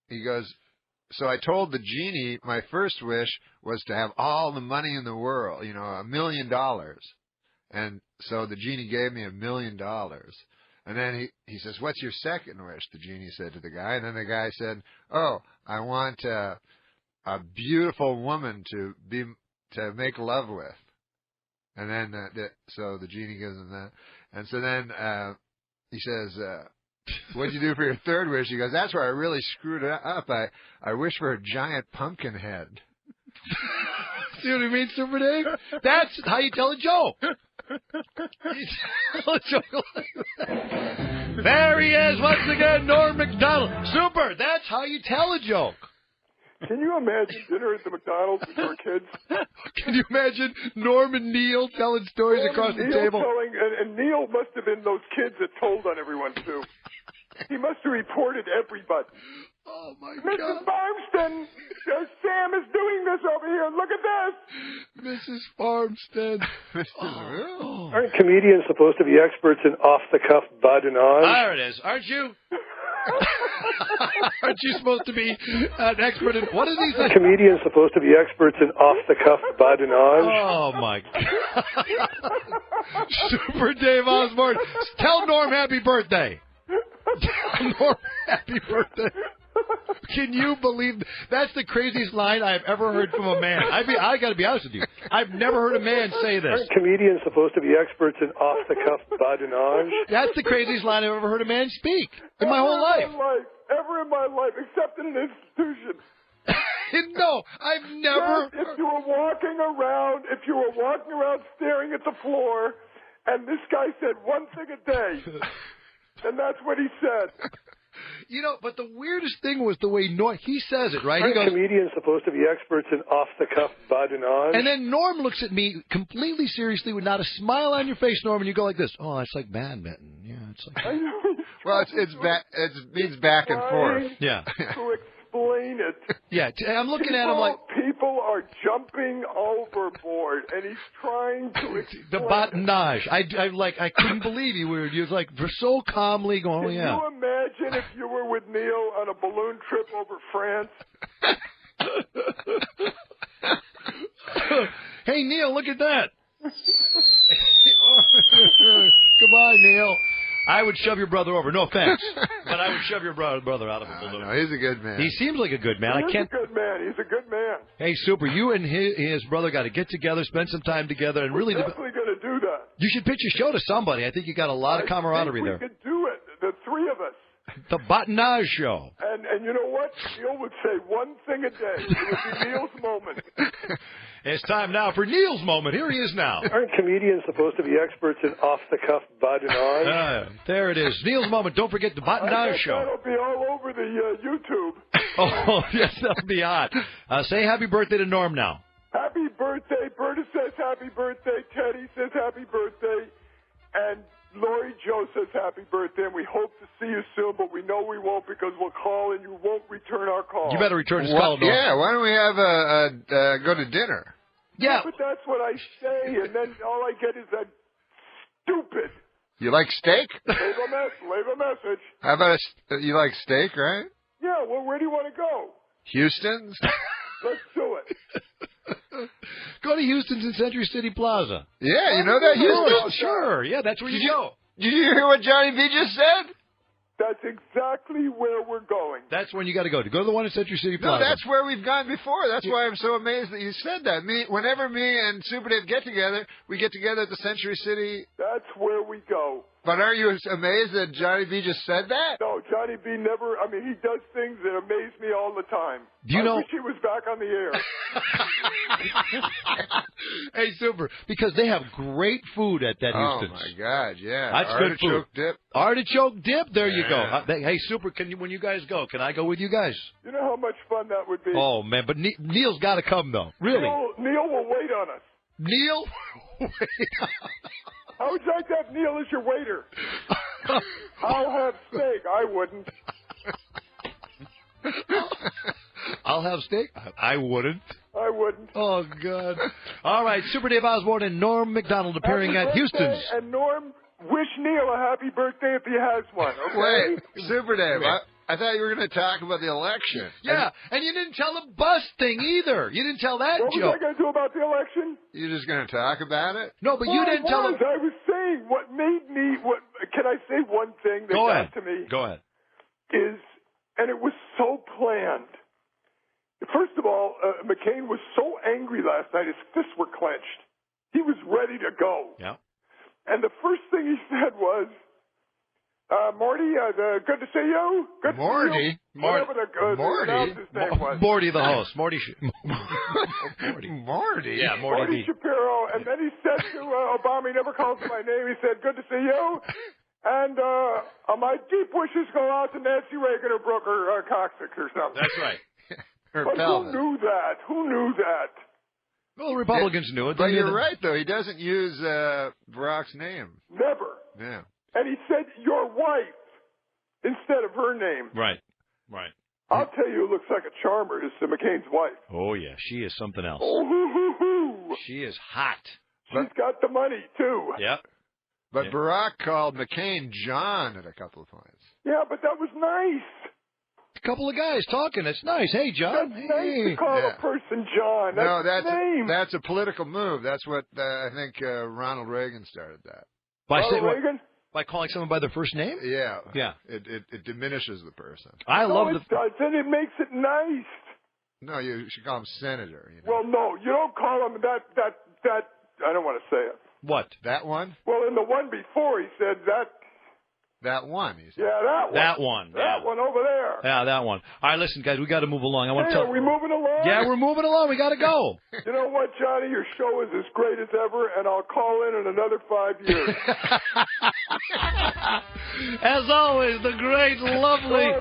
he goes, "So I told the genie my first wish was to have all the money in the world, $1 million. And so the genie gave me $1 million. And then he says, "What's your second wish?" the genie said to the guy. And then the guy said, "Oh, I want a beautiful woman to make love with." And then so the genie gives him that. And so then he says, "What'd you do for your third wish?" He goes, "That's where I really screwed it up. I wish for a giant pumpkin head." See what I mean, Super Dave? That's how you tell a joke. There he is once again, Norm Macdonald. Super, that's how you tell a joke. Can you imagine dinner at the McDonald's when you were kids? Can you imagine Norm and Neil telling stories across the table? And Neil must have been those kids that told on everyone, too. He must have reported everybody. Oh, my Mrs. God. Farmston, Sam is doing this over here. Look at this. Mrs. Farmstead. Aren't comedians supposed to be experts in off-the-cuff badinage? There it is. Aren't you? Aren't you supposed to be an expert in... What is he saying? Comedians supposed to be experts in off-the-cuff badinage? Oh, my God. Super Dave Osborne. Tell Norm happy birthday. Tell Norm happy birthday. Can you believe that's the craziest line I've ever heard from a man? I got to be honest with you. I've never heard a man say this. Aren't comedians supposed to be experts in off-the-cuff badinage? That's the craziest line I've ever heard a man speak in my whole life. Ever in my life, except in an institution. No, I've never. Yes, if you were walking around staring at the floor, and this guy said one thing a day, and that's what he said. You know, but the weirdest thing was the way Norm, he says it, right? Aren't comedians supposed to be experts in off-the-cuff badinage? And then Norm looks at me completely seriously with not a smile on your face, Norm, and you go like this. Oh, it's like badminton. Yeah, it's like... Well, it means back and forth. Yeah. To explain it. Yeah, I'm looking at him like... People are jumping overboard, and he's trying to explain the badinage. I couldn't believe you were. You was like so calmly going, Can you imagine if you were with Neil on a balloon trip over France? Hey, Neil, look at that. Goodbye, Neil. I would shove your brother over. No offense, but I would shove your brother out of a balloon. No, he's a good man. He seems like a good man. He's a good man. He's a good man. Hey, Super, you and his brother got to get together, spend some time together, and really. We're definitely going to do that. You should pitch a show to somebody. I think you got a lot of camaraderie there. We could do it. The three of us. The badinage show. And you know what? Neil would say one thing a day. It would be Neil's moment. It's time now for Neil's moment. Here he is now. Aren't comedians supposed to be experts in off-the-cuff badinage? There it is. Neil's moment. Don't forget the badinage show. That'll be all over the YouTube. Oh, yes, that'll be hot. Say happy birthday to Norm now. Happy birthday. Berta says happy birthday. Teddy says happy birthday. And Lori Jo says happy birthday, and we hope to see you soon, but we know we won't because we'll call and you won't return our call. You better return his call, Norm. Yeah, why don't we have go to dinner? Yeah. But that's what I say, and then all I get is that stupid. You like steak? Leave a message. How about you like steak, right? Yeah, well, where do you want to go? Houston's? Let's do it. Go to Houston's in Century City Plaza. Yeah, you know that Houston? Sure, yeah, that's where you go. Did you hear what Johnny B just said? That's exactly where we're going. That's when you got to go. Go to the one in Century City Plaza. No, that's where we've gone before. That's why I'm so amazed that you said that. Whenever me and Super Dave get together, we get together at the Century City. That's where we go. But are you amazed that Johnny B just said that? No, Johnny B never. I mean, he does things that amaze me all the time. Do you know? I wish he was back on the air. Hey, Super, because they have great food at that Houston's. Oh my God, yeah. That's good food. Artichoke dip. Artichoke dip. There you go. Yeah. Hey, Super, when you guys go, can I go with you guys? You know how much fun that would be. Oh man, but Neil's got to come though. Really? Neil will wait on us. Neil? How would you like to have Neil as your waiter? I'll have steak. I wouldn't. I'll have steak. I wouldn't. I wouldn't. Oh, God. All right, Super Dave Osborne and Norm Macdonald appearing Happy at birthday, Houston's. And Norm, wish Neil a happy birthday if he has one, okay? Wait, Super Dave, I thought you were going to talk about the election. Yeah, and you didn't tell the bus thing either. You didn't tell that joke. What was I going to do about the election? You're just going to talk about it? No, but you didn't tell them. I was saying what made me, can I say one thing that got to me? Go ahead. And it was so planned. First of all, McCain was so angry last night, his fists were clenched. He was ready to go. Yeah. And the first thing he said was, Morty, good to see you. Good Morty? to see you. Whatever the announcer's name was. Morty the host. Morty. Morty? Yeah, Morty Shapiro. And then he said to Obama, he never calls him by name, he said, good to see you. And my deep wishes go out to Nancy Reagan or Brooke or Cocksick or something. That's right. But who knew that? Who knew that? Well, the Republicans knew it. But you're right, though. He doesn't use Barack's name. Never. Yeah. And he said, your wife, instead of her name. Right. Right. I'll tell you who looks like a charmer is McCain's wife. Oh, yeah. She is something else. Oh, hoo-hoo-hoo. She is hot. She's got the money, too. Yep. But Barack called McCain John at a couple of points. Yeah, but that was nice. A couple of guys talking. It's nice. Hey, John. That's nice to call a person John. That's his name. That's a political move. That's what I think Ronald Reagan started that. Ronald Reagan? By calling someone by their first name? Yeah. Yeah. It diminishes the person. I love it doesn't. It makes it nice. No, you should call him senator. You know? Well, no, you don't call him that. I don't want to say it. What? That one? Well, in the one before, he said that. That one, he said. Yeah, that one. That one. That one over there. Yeah, that one. All right, listen, guys, we got to move along. Are we moving along? Yeah, we're moving along. We got to go. You know what, Johnny? Your show is as great as ever, and I'll call in another 5 years. As always, the great, lovely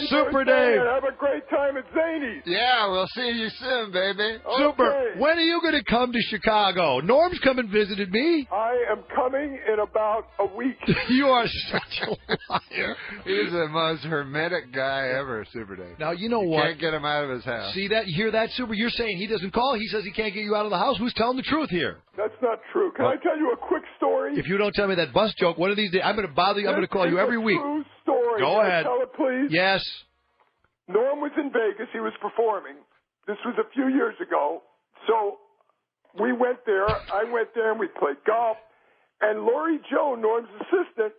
Super Dave. Have a great time at Zany's. Yeah, we'll see you soon, baby. Super. When are you going to come to Chicago? Norm's come and visited me. I am coming in about a week. You are such a liar. He's the most hermetic guy ever, Super Dave. Now, you know what? Can't get him out of his house. See that? You hear that, Super? You're saying he doesn't call. He says he can't get you out of the house. Who's telling the truth here? That's not true. Can I tell you a quick story? If you don't tell me that bus joke, one of these days, I'm going to bother you. I'm going to call you every week. True story. Go Can ahead. I tell it, please? Yes. Norm was in Vegas. He was performing. This was a few years ago. So we went there. I went there, and we played golf. And Lori Joe, Norm's assistant,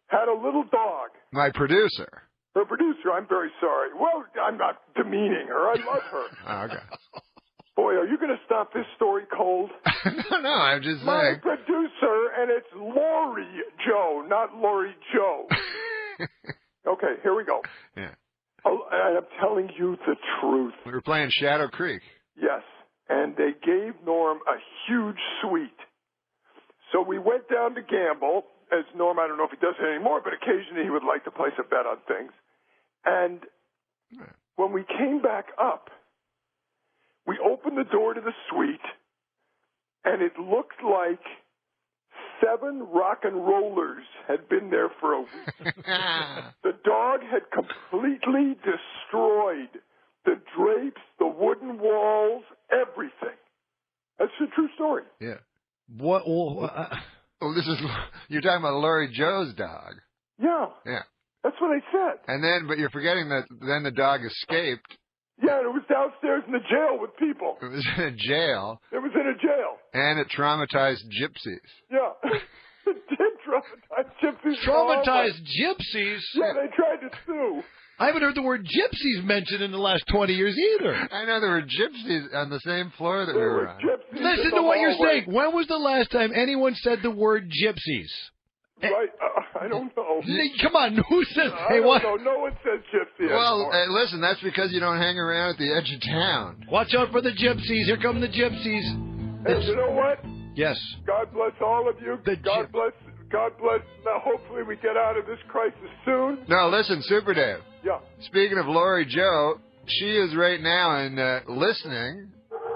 had a little dog. My producer. Her producer, I'm very sorry. Well, I'm not demeaning her. I love her. Oh, okay. Boy, are you going to stop this story cold? No, I'm just My saying. producer, and it's Lori Joe, not Lori Joe. Okay, here we go. Yeah. Oh, and I'm telling you the truth. We were playing Shadow Creek. Yes, and they gave Norm a huge suite. So we went down to gamble. As Norm, I don't know if he does it anymore, but occasionally he would like to place a bet on things. And when we came back up, we opened the door to the suite, and it looked like 7 rock and rollers had been there for a week. The dog had completely destroyed the drapes, the wooden walls, everything. That's a true story. Yeah. What? Oh, this is you're talking about Lori Joe's dog. Yeah. Yeah. That's what I said. And then, but you're forgetting that then the dog escaped. Yeah, and it was downstairs in the jail with people. It was in a jail. It was in a jail. And it traumatized gypsies. Yeah. It did traumatize gypsies. Traumatized gypsies? Yeah, they tried to sue. I haven't heard the word gypsies mentioned in the last 20 years either. I know there were gypsies on the same floor that we were on. Listen to what you're saying. When was the last time anyone said the word gypsies? Right, I don't know. Come on, who says? I don't know. No one says gypsy Well, anymore. listen, that's because you don't hang around at the edge of town. Watch out for the gypsies. Here come the gypsies. Hey, you know what? Yes. God bless all of you. God bless. Now, hopefully we get out of this crisis soon. No, listen, Super Dave. Yeah. Speaking of Lori Joe, she is right now listening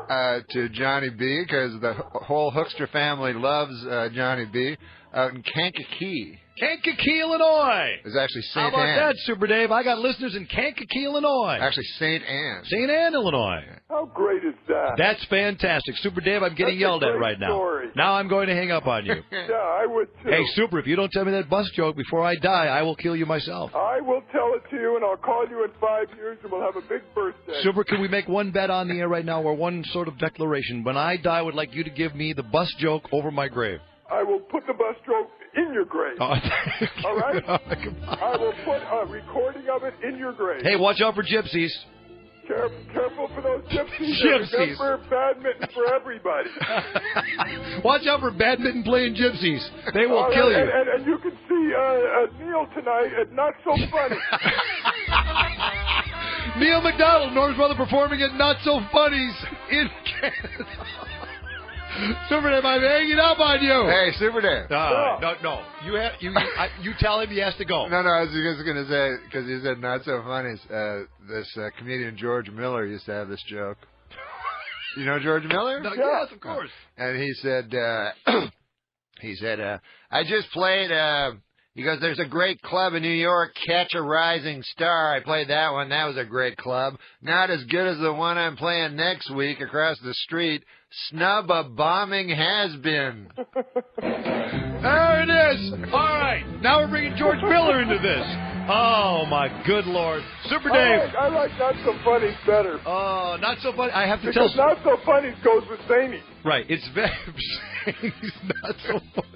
to Johnny B because the whole Hoekstra family loves Johnny B out in Kankakee. Kankakee, Illinois. It's actually St. How about Anne. that, Super Dave? I got listeners in Kankakee, Illinois. Actually, St. Anne. St. Anne, Illinois. How great is that? That's fantastic. Super Dave, I'm getting yelled at right now. Story. Now I'm going to hang up on you. Yeah, I would too. Hey, Super, if you don't tell me that bus joke before I die, I will kill you myself. I will tell it to you, and I'll call you in 5 years, and we'll have a big birthday. Super, can we make one bet on the air right now or one sort of declaration? When I die, I would like you to give me the bus joke over my grave. I will put the bus joke in your grave. Oh, all right? I will put a recording of it in your grave. Hey, watch out for gypsies. Careful for those gypsies. Gypsies. And remember, badminton for everybody. Watch out for badminton playing gypsies. They will kill you. And you can see Neil tonight at Not So Funny. Neil MacDonald, Norm's brother, performing at Not So Funnies in Canada. Super Dave, I'm hanging up on you. Hey, Super Dave. No. You tell him he has to go. No, I was just going to say, because he said not so funny, this comedian George Miller used to have this joke. You know George Miller? No, yes, of course. And he said, I just played He goes, there's a great club in New York, Catch a Rising Star. I played that one. That was a great club. Not as good as the one I'm playing next week across the street. Snub a bombing has-been. There it is. All right. Now we're bringing George Miller into this. Oh, my good Lord. Super Dave. I like Not So Funny better. Oh, Not So Funny. I have to tell you. Not So Funny goes with Zany. Right. It's very... Not so funny.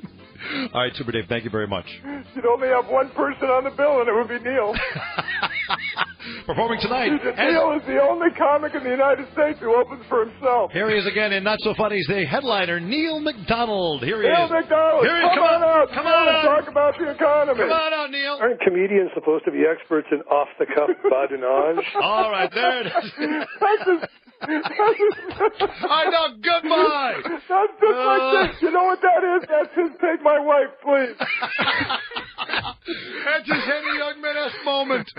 All right, Super Dave, thank you very much. You'd only have one person on the bill, and it would be Neil. Performing tonight. Neil is the only comic in the United States who opens for himself. Here he is again in Not So Funny's the headliner, Neil MacDonald. Here he is. Neil MacDonald. Here he is. Come on out. Come on out. Talk about the economy. Come on out, Neil. Aren't comedians supposed to be experts in off-the-cuff badinage? All right, there it is. I know, goodbye. That's just like this. You know what that is? That's his Take My Wife, please. That's his Henry Youngman-esque moment.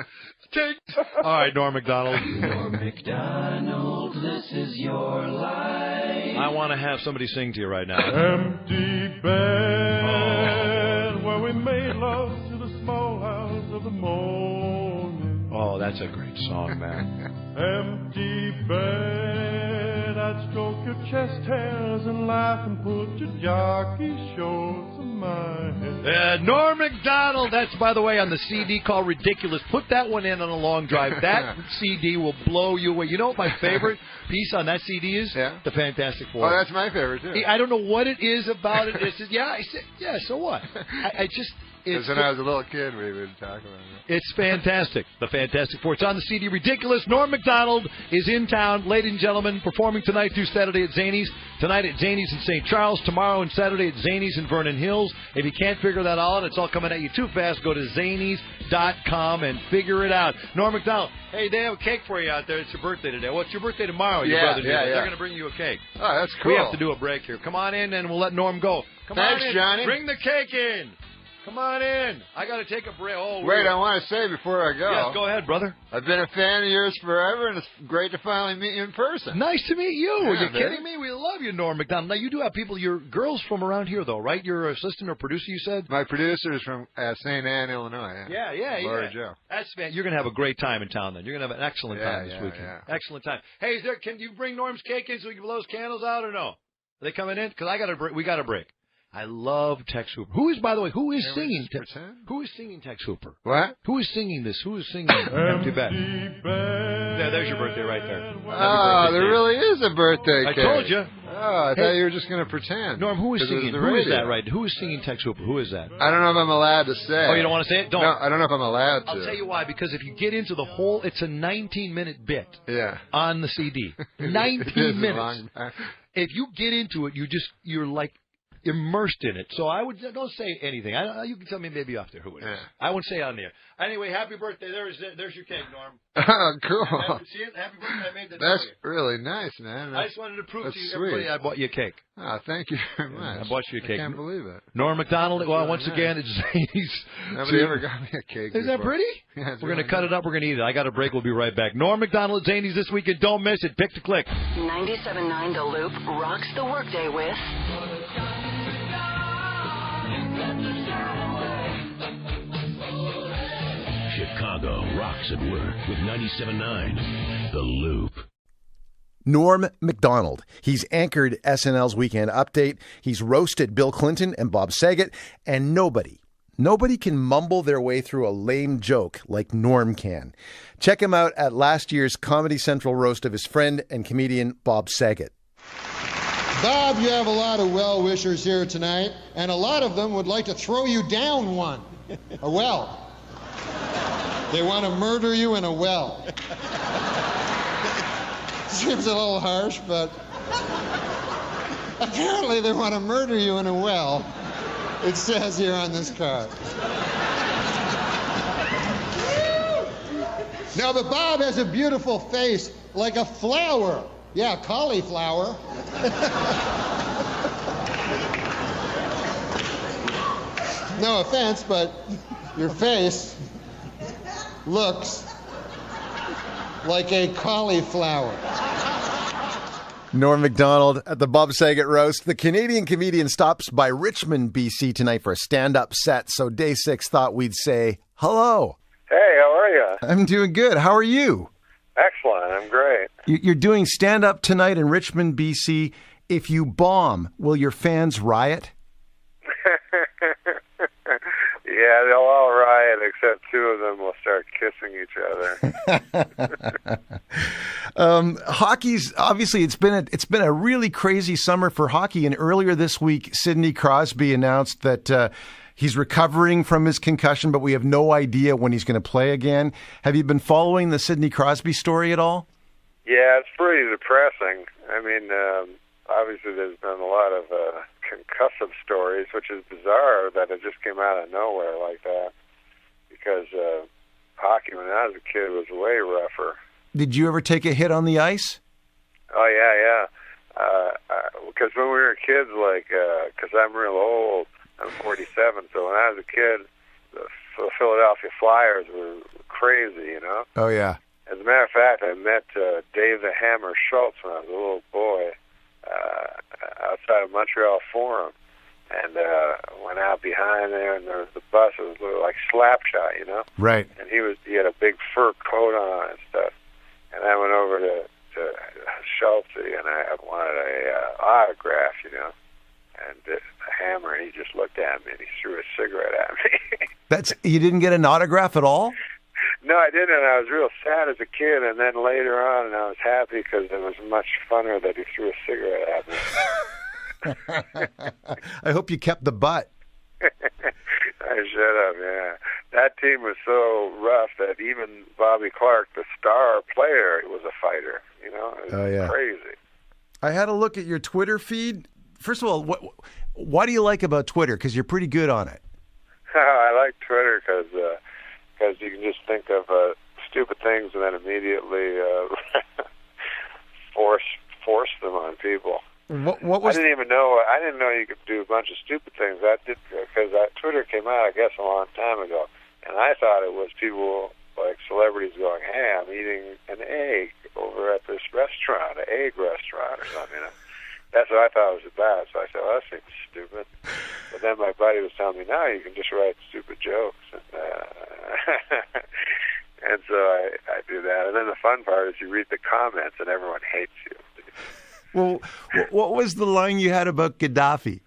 All right, Norm Macdonald. Norm Macdonald, this is your life. I want to have somebody sing to you right now. Empty bed where we made love to the small house of the morning. Oh, that's a great song, man. Empty bed, I'd stroke your chest hairs and laugh and put your jockey shorts on my head. Norm Macdonald, that's, by the way, on the CD called Ridiculous. Put that one in on a long drive. That CD will blow you away. You know what my favorite piece on that CD is? Yeah. The Fantastic Four. Oh, that's my favorite, too. I don't know what it is about it. It's just, I said, so what? I just... Because when I was a little kid, we would talk about it. It's fantastic. The Fantastic Four. It's on the CD. Ridiculous. Norm Macdonald is in town, ladies and gentlemen, performing tonight through Saturday at Zany's. Tonight at Zany's in St. Charles. Tomorrow and Saturday at Zany's in Vernon Hills. If you can't figure that all out, it's all coming at you too fast. Go to Zany's.com and figure it out. Norm Macdonald, hey, they have a cake for you out there. It's your birthday today. Well, it's your birthday tomorrow. Your brother did. They're going to bring you a cake. Oh, that's cool. We have to do a break here. Come on in, and we'll let Norm go. Thanks, on in. Johnny. Bring the cake in. Come on in. I got to take a break. Oh, wait, I want to say before I go. Yes, go ahead, brother. I've been a fan of yours forever, and it's great to finally meet you in person. Nice to meet you. Are you baby. kidding me? We love you, Norm Macdonald. Now, you do have people, your girls from around here, though, right? Your assistant or producer, you said? My producer is from St. Anne, Illinois. Yeah. Laura Joe. That's fan. You're going to have a great time in town, then. You're going to have an excellent time this weekend. Yeah. Excellent time. Hey, can you bring Norm's cake in so we can blow those candles out, or no? Are they coming in? Because we got a break. I love Tex Hooper. Who is singing? Who is singing Tex Hooper? What? Who is singing this? Who is singing Empty Bed? There's your birthday right there. Oh, there really is a birthday cake. I told you. Oh, I thought you were just going to pretend. Norm, who is singing? Who is that right? Who is singing Tex Hooper? Who is that? I don't know if I'm allowed to say. Oh, you don't want to say it? Don't. No, I don't know if I'm allowed to. I'll tell you why. Because if you get into the whole, it's a 19-minute bit. Yeah. On the CD. 19 minutes. If you get into it, you're like immersed in it. So I would don't say anything. You can tell me maybe off there who it is. I won't say on there. Anyway, happy birthday. There's your cake, Norm. Oh, cool. See it? Happy birthday. I made that. That's really nice, man. I just wanted to prove to you, sweet. everybody, I bought you a cake. Oh, thank you very much. I bought you a cake. I can't believe it. Norm Macdonald. Well, once again, it's Zany's. Nobody ever got me a cake. Is that pretty? Yeah, we're going to cut it up. We're going to eat it. I got a break. We'll be right back. Norm Macdonald at Zany's this weekend. Don't miss it. Pick to click. 97.9 The Loop rocks the workday with Chicago rocks at work with 97.9 The Loop. Norm Macdonald. He's anchored SNL's Weekend Update. He's roasted Bill Clinton and Bob Saget. And nobody can mumble their way through a lame joke like Norm can. Check him out at last year's Comedy Central roast of his friend and comedian Bob Saget. Bob, you have a lot of well-wishers here tonight, and a lot of them would like to throw you down one. A well. They want to murder you in a well. Seems a little harsh, but apparently they want to murder you in a well. It says here on this card. No, but Bob has a beautiful face, like a flower. Yeah, cauliflower. No offense, but your face looks like a cauliflower. Norm Macdonald at the Bob Saget Roast. The Canadian comedian stops by Richmond, BC tonight for a stand-up set, so Day 6 thought we'd say hello. Hey, how are you? I'm doing good. How are you? Excellent. I'm great. You're doing stand-up tonight in Richmond, BC. If you bomb, will your fans riot? Yeah, they'll all riot, except two of them will start kissing each other. Hockey's obviously it's been a really crazy summer for hockey, and earlier this week, Sidney Crosby announced that he's recovering from his concussion, but we have no idea when he's going to play again. Have you been following the Sidney Crosby story at all? Yeah, it's pretty depressing. I mean, obviously there's been a lot of concussive stories, which is bizarre that it just came out of nowhere like that, because hockey when I was a kid was way rougher. Did you ever take a hit on the ice? Oh, yeah. Because when we were kids, because I'm real old, I'm 47, so when I was a kid, the Philadelphia Flyers were crazy, you know? Oh, yeah. As a matter of fact, I met Dave the Hammer Schultz when I was a little boy outside of Montreal Forum, and went out behind there, and there was the bus. It was like Slapshot, you know? Right. And he had a big fur coat on and stuff. And I went over to Schultz, and I wanted a autograph, you know? And the Hammer, he just looked at me, and he threw a cigarette at me. You didn't get an autograph at all? No, I didn't. I was real sad as a kid, and then later on, I was happy because it was much funner that he threw a cigarette at me. I hope you kept the butt. I should have, yeah. That team was so rough that even Bobby Clark, the star player, was a fighter. You know, it was crazy. I had a look at your Twitter feed. First of all, what do you like about Twitter? Because you're pretty good on it. I like Twitter because you can just think of stupid things and then immediately force them on people. What was? I didn't know you could do a bunch of stupid things. That did because Twitter came out, I guess, a long time ago, and I thought it was people like celebrities going, "Hey, I'm eating an egg over at this restaurant, an egg restaurant or something." You know? That's what I thought it was about. So I said, "Well, that seems stupid." But then my buddy was telling me, "No, you can just write stupid jokes," and and so I do that. And then the fun part is you read the comments and everyone hates you. Well, what was the line you had about Gaddafi?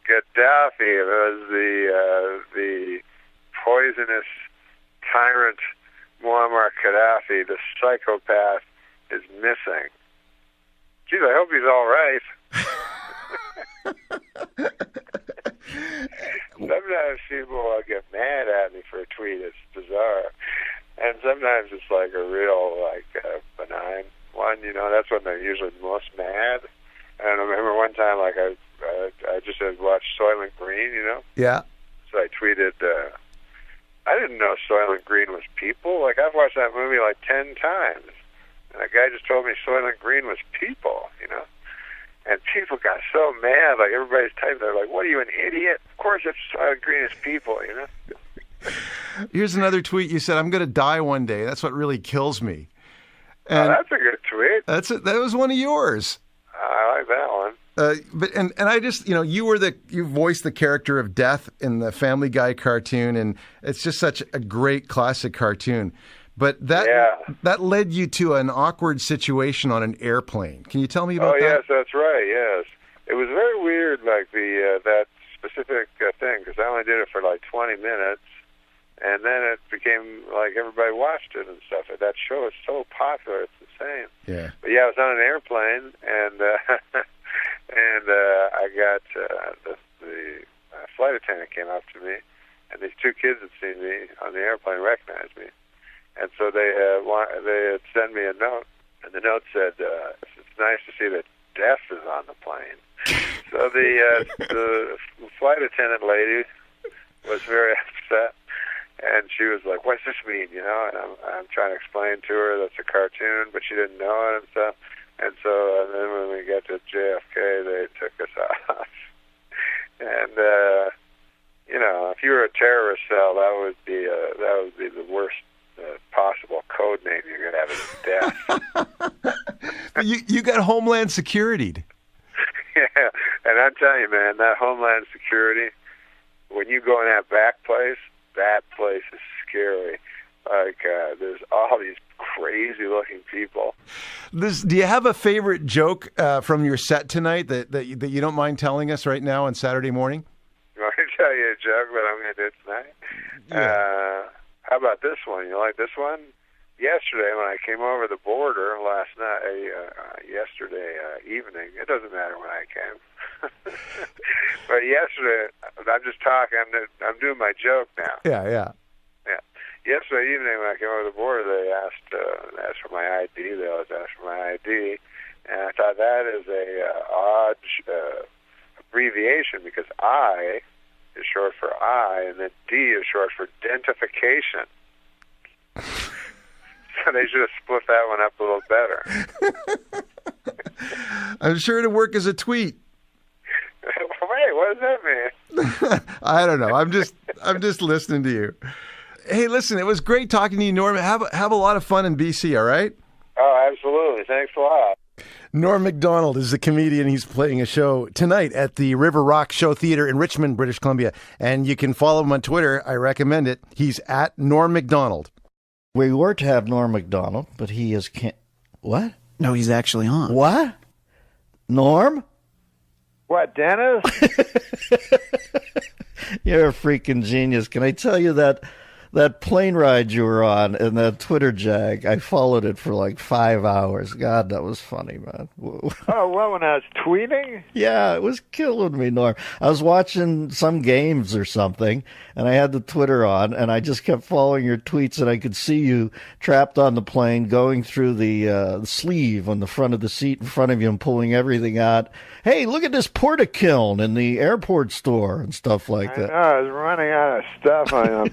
Gaddafi was the poisonous tyrant Muammar Gaddafi, the psychopath, is missing. Geez, I hope he's all right. Sometimes people get mad at me for a tweet. It's bizarre. And sometimes it's like a real, benign one, you know. That's when they're usually most mad. And I remember one time, I just had watched Soylent Green, you know. Yeah. So I tweeted, I didn't know Soylent Green was people. Like, I've watched that movie 10 times. And a guy just told me Soylent Green was people, you know. And people got so mad, everybody's typing, they're like, "What are you, an idiot? Of course it's Soylent Green is people, you know." Here's another tweet. You said, "I'm going to die one day. That's what really kills me." And that's a good tweet. That was one of yours. I like that one. But I just, you voiced the character of Death in the Family Guy cartoon, and it's just such a great classic cartoon. But that led you to an awkward situation on an airplane. Can you tell me about that? Oh, yes, that's right, yes. It was very weird, that specific thing, because I only did it for 20 minutes, and then it became everybody watched it and stuff. That show is so popular, it's insane. Yeah. But yeah, I was on an airplane, and I got the flight attendant came up to me, and these two kids had seen me on the airplane, recognized me. And so they had sent me a note, and the note said, "It's nice to see that Death is on the plane." So the flight attendant lady was very upset, and she was like, "What's this mean?" You know, and I'm trying to explain to her that's a cartoon, but she didn't know it and stuff. And so then when we got to JFK, they took us off. And if you were a terrorist cell, that would be the worst possible code name you could have is Death. You got Homeland Security. Yeah, and I'm telling you, man, that Homeland Security, when you go in that back place is scary. Like, there's all these crazy-looking people. Do you have a favorite joke from your set tonight that you don't mind telling us right now on Saturday morning? You want me to tell you a joke that I'm going to do tonight? Yeah. How about this one? You like this one? Yesterday, when I came over the border last night, yesterday evening, it doesn't matter when I came. But yesterday, I'm just talking. I'm doing my joke now. Yeah. Yesterday evening, when I came over the border, they asked for my ID. They always ask for my ID, and I thought that is a odd abbreviation because I is short for I, and then D is short for identification. So they should have split that one up a little better. I'm sure it'll work as a tweet. Wait, what does that mean? I don't know. I'm just listening to you. Hey, listen, it was great talking to you, Norm. Have a lot of fun in BC, all right? Oh, absolutely. Thanks a lot. Norm Macdonald is the comedian. He's playing a show tonight at the River Rock Show Theatre in Richmond, British Columbia. And you can follow him on Twitter. I recommend it. He's at Norm Macdonald. We were to have Norm Macdonald, but he is what? No, he's actually on. What? Norm? What, Dennis? You're a freaking genius. Can I tell you that plane ride you were on and that Twitter jag, I followed it for like 5 hours. God, that was funny, man. Oh, well, when I was tweeting? Yeah, it was killing me, Norm. I was watching some games or something, and I had the Twitter on, and I just kept following your tweets, and I could see you trapped on the plane going through the sleeve on the front of the seat in front of you and pulling everything out. Hey, look at this porta-kiln in the airport store and stuff like that. I was running out of stuff. I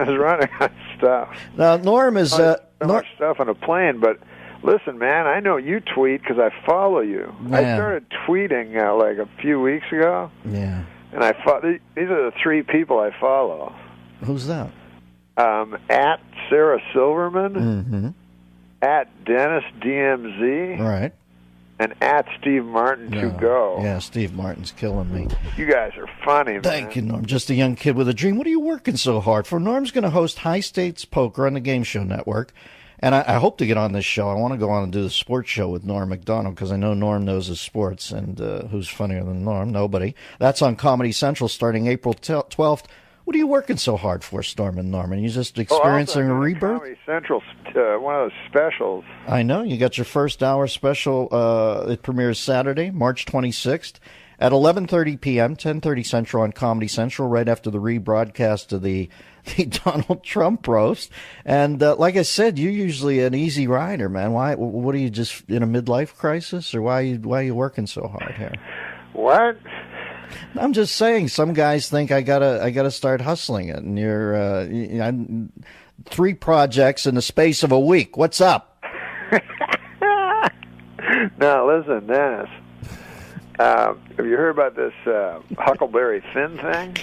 was running out of stuff. Now, Norm is... so much stuff on a plane, but listen, man, I know you tweet because I follow you. Yeah. I started tweeting like a few weeks ago. Yeah. And these are the 3 people I follow. Who's that? At Sarah Silverman, Mm-hmm. at Dennis DMZ, Right. and at Steve Martin to go. Yeah, Steve Martin's killing me. You guys are funny, man. Thank you, Norm. Just a young kid with a dream. What are you working so hard for? Norm's going to host High Stakes Poker on the Game Show Network. And I hope to get on this show. I want to go on and do the sports show with Norm Macdonald because I know Norm knows his sports. And who's funnier than Norm? Nobody. That's on Comedy Central starting April 12th. What are you working so hard for, Storm and Norman? You just experiencing a rebirth? Comedy Central, one of those specials. I know. You got your first hour special. It premieres Saturday, March 26th at 11:30 p.m., 10:30 Central on Comedy Central, right after the rebroadcast of the Donald Trump roast. And like I said, you're usually an easy rider, man. Why? What are you, just in a midlife crisis, or why are you working so hard here? What? I'm just saying, some guys think I gotta start hustling it, and you're 3 projects in the space of a week. What's up? Now listen, Dennis. Have you heard about this Huckleberry Finn thing?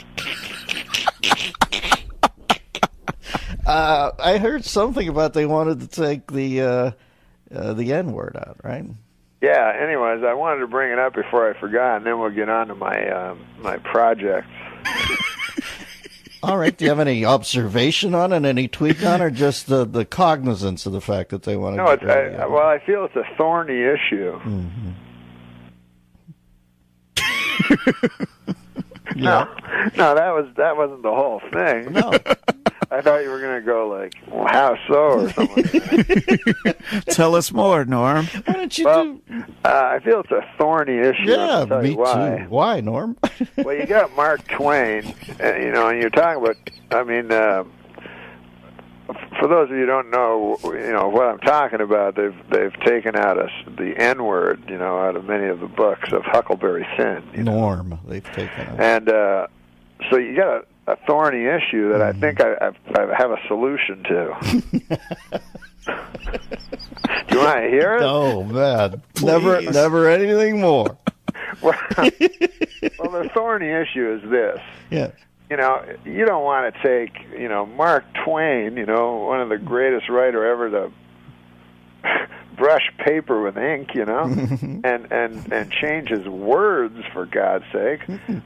I heard something about they wanted to take the N-word out, right? Yeah, anyways, I wanted to bring it up before I forgot, and then we'll get on to my my projects. All right. Do you have any observation on it, any tweak on it, or just the cognizance of the fact that they want to No, well, I feel it's a thorny issue. Mm-hmm. No, that wasn't the whole thing. No. I thought you were going to go like, well, how so, or something like that. Tell us more, Norm. Why don't you I feel it's a thorny issue. Yeah, I'll tell me you why. too. Why, Norm? Well, you got Mark Twain, and you're talking about, for those of you who don't know, what I'm talking about, they've taken out the N-word, out of many of the books of Huckleberry Finn. Norm, they've taken out. And so you got a thorny issue that I think I have a solution to. Do you want to hear it? No, man. Never anything more. Well, the thorny issue is this. Yeah. You don't want to take, Mark Twain, one of the greatest writer ever to brush paper with ink, you know, and changes words, for God's sake.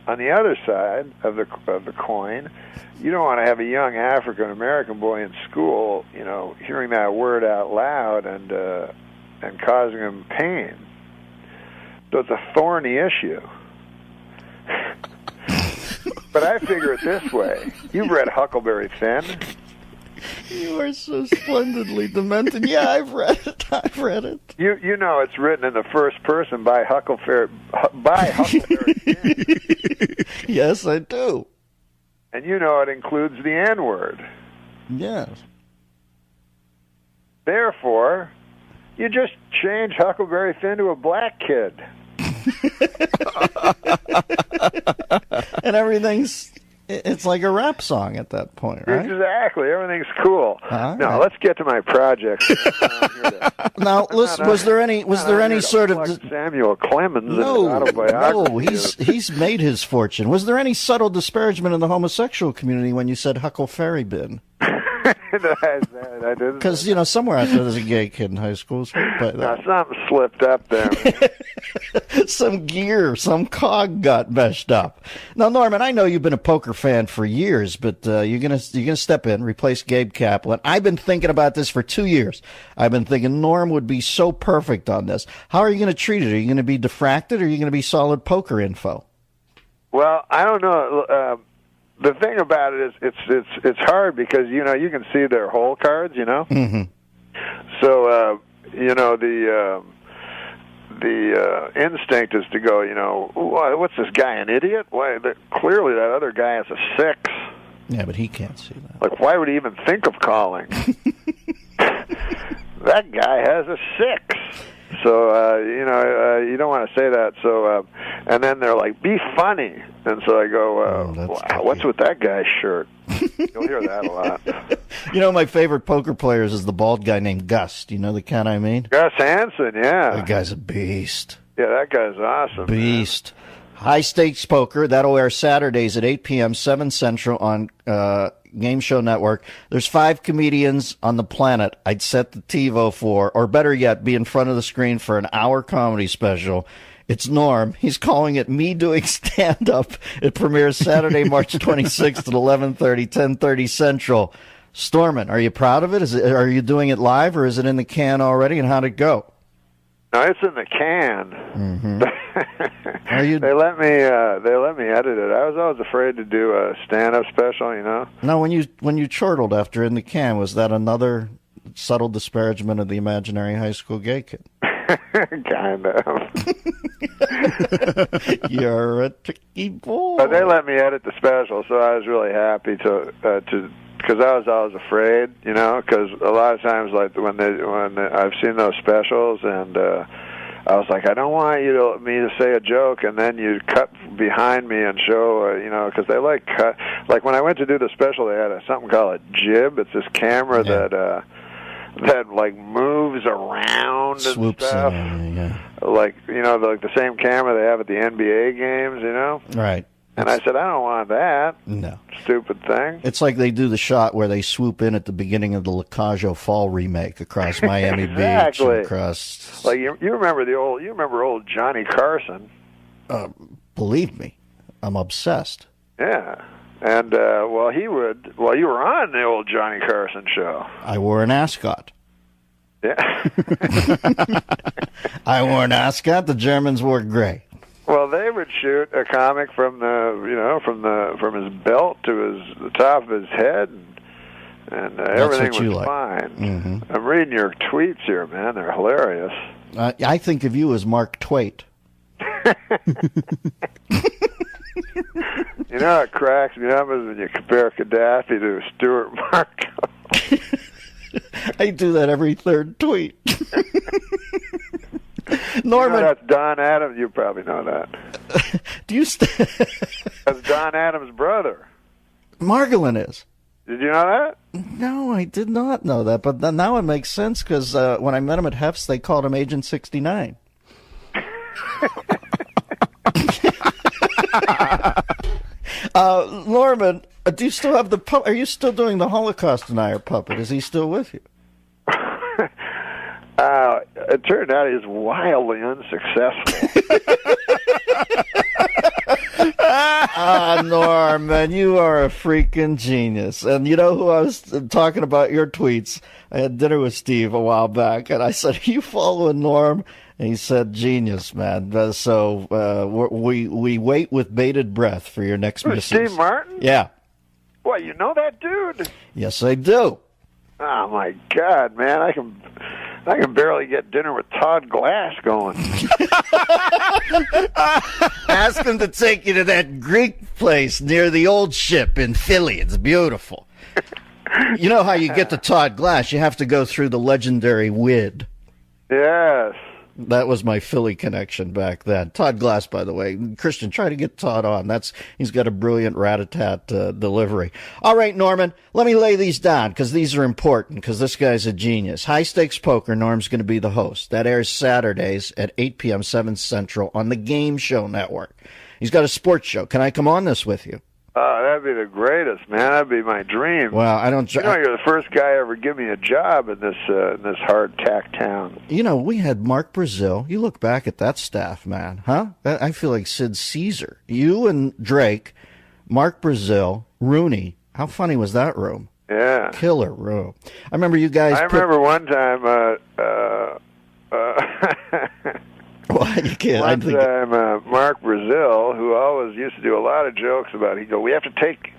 On the other side of the coin, you don't want to have a young African American boy in school, you know, hearing that word out loud and causing him pain. So it's a thorny issue. But I figure it this way: you've read Huckleberry Finn. You are so splendidly demented. Yeah, I've read it. You know it's written in the first person by Huckleberry Finn. Yes, I do. And you know it includes the N-word. Yes. Therefore, you just change Huckleberry Finn to a black kid. And it's like a rap song at that point, right? Exactly. Everything's cool. Now, let's get to my project. Now, listen, was there any sort of Samuel Clemens in his autobiography? No, he's made his fortune. Was there any subtle disparagement in the homosexual community when you said Huckleberry Bin? I didn't. Because, you know, somewhere out there there's a gay kid in high school. But now, something slipped up there. Some cog got messed up. Now, Norman, I know you've been a poker fan for years, but you're gonna step in, replace Gabe Kaplan. I've been thinking about this for 2 years. I've been thinking Norm would be so perfect on this. How are you going to treat it? Are you going to be diffracted, or are you going to be solid poker info? Well, I don't know. The thing about it is, it's hard because you know you can see their hole cards, you know. Mm-hmm. So you know the instinct is to go, you know, what's this guy, an idiot? Why? Clearly, that other guy has a 6. Yeah, but he can't see that. Like, why would he even think of calling? That guy has a 6. So, you know, you don't want to say that. So, and then they're like, be funny. And so I go, what's with that guy's shirt? You'll hear that a lot. You know, my favorite poker players is the bald guy named Gus. Do you know the cat I mean? Gus Hansen, yeah. That guy's a beast. Yeah, that guy's awesome. Beast. Man. High Stakes Poker. That'll air Saturdays at 8 p.m., 7 Central on Game Show Network. There's 5 comedians on the planet I'd set the TiVo for, or better yet, be in front of the screen for an hour comedy special. It's Norm. He's calling it Me Doing Stand-Up. It premieres Saturday, March 26th at 11:30, 10:30 Central. Stormin, are you proud of it? Are you doing it live, or is it in the can already, and how'd it go? No, it's in the can. Mm-hmm. They let me edit it. I was always afraid to do a stand-up special, you know. No, when you chortled after in the can, was that another subtle disparagement of the imaginary high school gay kid? Kind of. You're a tricky boy. But they let me edit the special, so I was really happy to because I was always afraid, you know, because a lot of times, like when I've seen those specials, and I was like, I don't want me to say a joke, and then you cut behind me and show, you know, because they like when I went to do the special, they had something called a jib. It's this camera that like moves around Swoops and stuff. Like, you know, like the same camera they have at the NBA games, you know. Right. And I said, I don't want that. No. Stupid thing. It's like they do the shot where they swoop in at the beginning of the Lacajo Fall remake across Miami Beach. And across. Like you remember old Johnny Carson. Believe me, I'm obsessed. Yeah. And you were on the old Johnny Carson show. I wore an ascot. Yeah. I wore an ascot. The Germans wore gray. Well, they would shoot a comic from his belt to the top of his head, and everything was fine. Mm-hmm. I'm reading your tweets here, man. They're hilarious. I think of you as Mark Twain. You know what cracks me up is when you compare Gaddafi to Stuart Marco. I do that every third tweet. Norman, you know that's Don Adams. You probably know that. Do you? That's Don Adams' brother. Margolin is. Did you know that? No, I did not know that. But now it makes sense because when I met him at Hef's, they called him Agent 69. Norman, do you still have the puppet? Are you still doing the Holocaust denier puppet? Is he still with you? it turned out he was wildly unsuccessful. Norm, man, you are a freaking genius. And you know who I was talking about your tweets? I had dinner with Steve a while back, and I said, "Are you following Norm?" And he said, "Genius, man." We wait with bated breath for your next message. Steve Martin? Yeah. Well, you know that dude? Yes, I do. Oh my God, man! I can barely get dinner with Todd Glass going. Ask him to take you to that Greek place near the old ship in Philly. It's beautiful. You know how you get to Todd Glass? You have to go through the legendary WID. Yes. That was my Philly connection back then. Todd Glass, by the way. Christian, try to get Todd on. He's got a brilliant rat-a-tat delivery. All right, Norman, let me lay these down because these are important because this guy's a genius. High Stakes Poker, Norm's going to be the host. That airs Saturdays at 8 p.m. 7 Central on the Game Show Network. He's got a sports show. Can I come on this with you? Oh, that'd be the greatest, man. That'd be my dream. Well, I don't. You know, you're the first guy ever give me a job in this hardtack town. You know, we had Mark Brazil. You look back at that staff, man, huh? I feel like Sid Caesar. You and Drake, Mark Brazil, Rooney. How funny was that room? Yeah. Killer room. I remember you guys. I remember one time. Well, you can't. One time, Mark Brazil, who always used to do a lot of jokes about it, he'd go, we have to take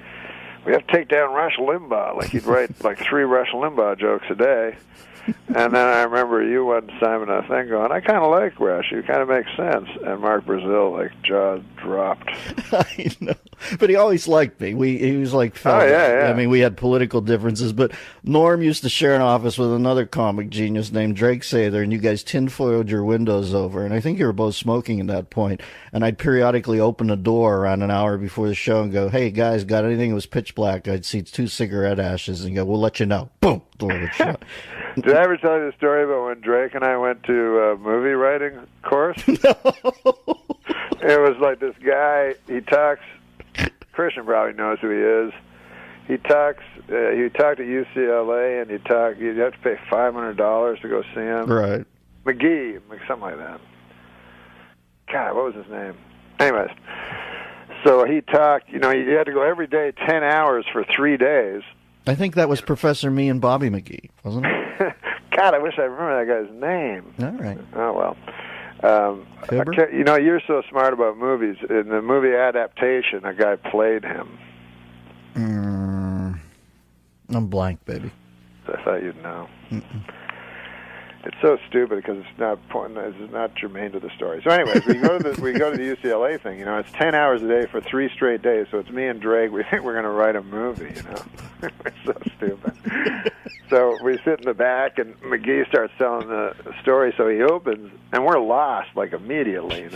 down Rush Limbaugh. Like, he'd write like 3 Rush Limbaugh jokes a day. And then I remember you one time in a thing going, I kind of like Rush. He kind of makes sense. And Mark Brazil, like, jaw dropped. I know. But he always liked me. He was like, oh, yeah. I mean, we had political differences, but Norm used to share an office with another comic genius named Drake Sather, and you guys tinfoiled your windows over. And I think you were both smoking at that point. And I'd periodically open the door around an hour before the show and go, hey, guys, got anything? It was pitch black. I'd see 2 cigarette ashes and go, we'll let you know. Boom, door would shut. Did I ever tell you the story about when Drake and I went to a movie writing course? No. It was like this guy, he talks, Christian probably knows who he is. He talked at UCLA, and you'd have to pay $500 to go see him. Right. McGee, something like that. God, what was his name? Anyways, so he talked, you had to go every day 10 hours for 3 days. I think that was Professor Me and Bobby McGee, wasn't it? God, I wish I remember that guy's name. All right. Oh, well. You're so smart about movies. In the movie adaptation, a guy played him. I'm blank, baby. I thought you'd know. It's so stupid because it's not germane to the story. So, anyways, we go to the UCLA thing. It's 10 hours a day for 3 straight days. So it's me and Drake. We think we're going to write a movie. We're so stupid. So we sit in the back, and McGee starts telling the story. So he opens, and we're lost like immediately.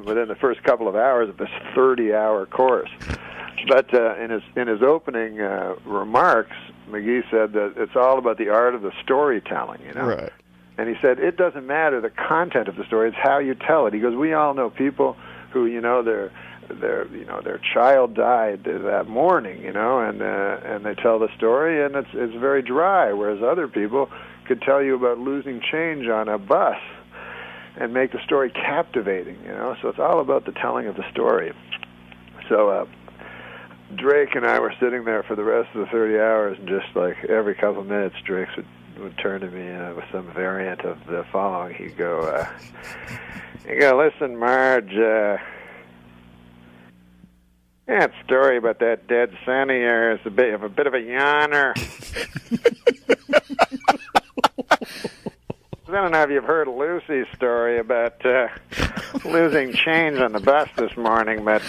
Within the first couple of hours of this 30-hour course. But in his opening remarks, McGee said that it's all about the art of the storytelling, Right. And he said it doesn't matter the content of the story; it's how you tell it. He goes, we all know people who, their child died that morning, and they tell the story, and it's very dry. Whereas other people could tell you about losing change on a bus and make the story captivating, So it's all about the telling of the story. So. Drake and I were sitting there for the rest of the 30 hours, and just like every couple of minutes, Drake would turn to me with some variant of the following. He'd go, listen, Marge, that story about that dead son of yours is a bit of a yawner. I don't know if you've heard Lucy's story about losing change on the bus this morning, but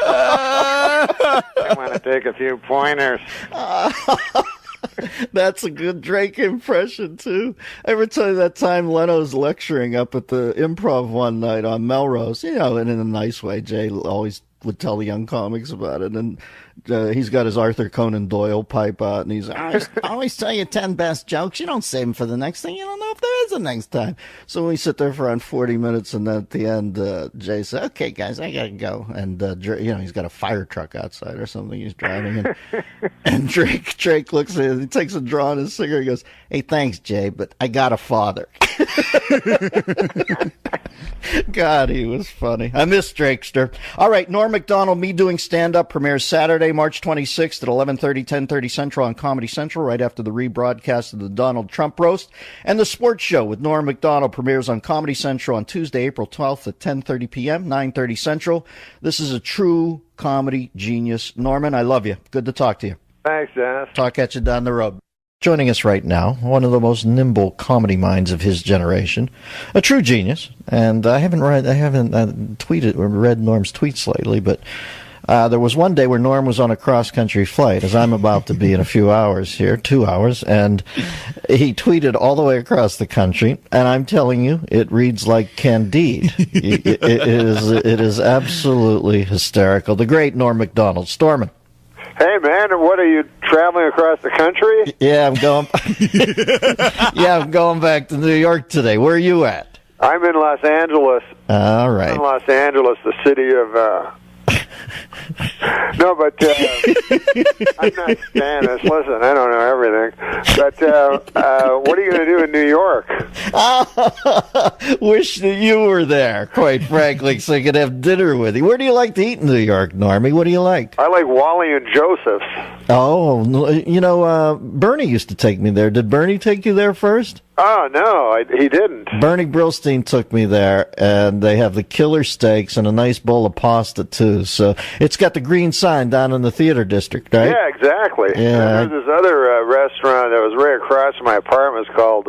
I want to take a few pointers. That's a good Drake impression, too. I ever tell you that time Leno's lecturing up at the Improv one night on Melrose, and in a nice way. Jay always would tell the young comics about it. And he's got his Arthur Conan Doyle pipe out, and he's I always tell you 10 best jokes. You don't save them for the next thing. You don't know if there is a next time. So we sit there for around 40 minutes, and then at the end, Jay said, "Okay, guys, I gotta go." And he's got a fire truck outside or something he's driving, and Drake looks at him, he takes a draw on his cigarette, he goes, "Hey, thanks, Jay, but I got a father." God, he was funny. I miss Drakester. All right, Norm Macdonald, Me Doing Stand-Up premieres Saturday, March 26th at 11:30, 10:30 Central on Comedy Central, right after the rebroadcast of the Donald Trump roast. And The Sports Show with Norm Macdonald premieres on Comedy Central on Tuesday, April 12th at 10:30 p.m., 9:30 Central. This is a true comedy genius. Norman, I love you. Good to talk to you. Thanks, Dennis. Talk at you down the road. Joining us right now, one of the most nimble comedy minds of his generation, a true genius. And I haven't tweeted or read Norm's tweets lately, but there was one day where Norm was on a cross-country flight, as I'm about to be in a few hours here, 2 hours, and he tweeted all the way across the country, and I'm telling you, it reads like Candide. It is absolutely hysterical. The great Norm Macdonald. Stormin'. Hey, man, what are you traveling across the country? Yeah, I'm going. I'm going back to New York today. Where are you at? I'm in Los Angeles. All right. I'm in Los Angeles, the city of. No, but I'm not Spanish. Listen, I don't know everything. But what are you going to do in New York? Wish that you were there, quite frankly, so I could have dinner with you. Where do you like to eat in New York, Normie? What do you like? I like Wally and Joseph's. Oh, Bernie used to take me there. Did Bernie take you there first? Oh, no, he didn't. Bernie Brillstein took me there, and they have the killer steaks and a nice bowl of pasta, too. So it's got the green sign down in the theater district, right? Yeah, exactly. Yeah. And there's this other restaurant that was right across from my apartment. It's called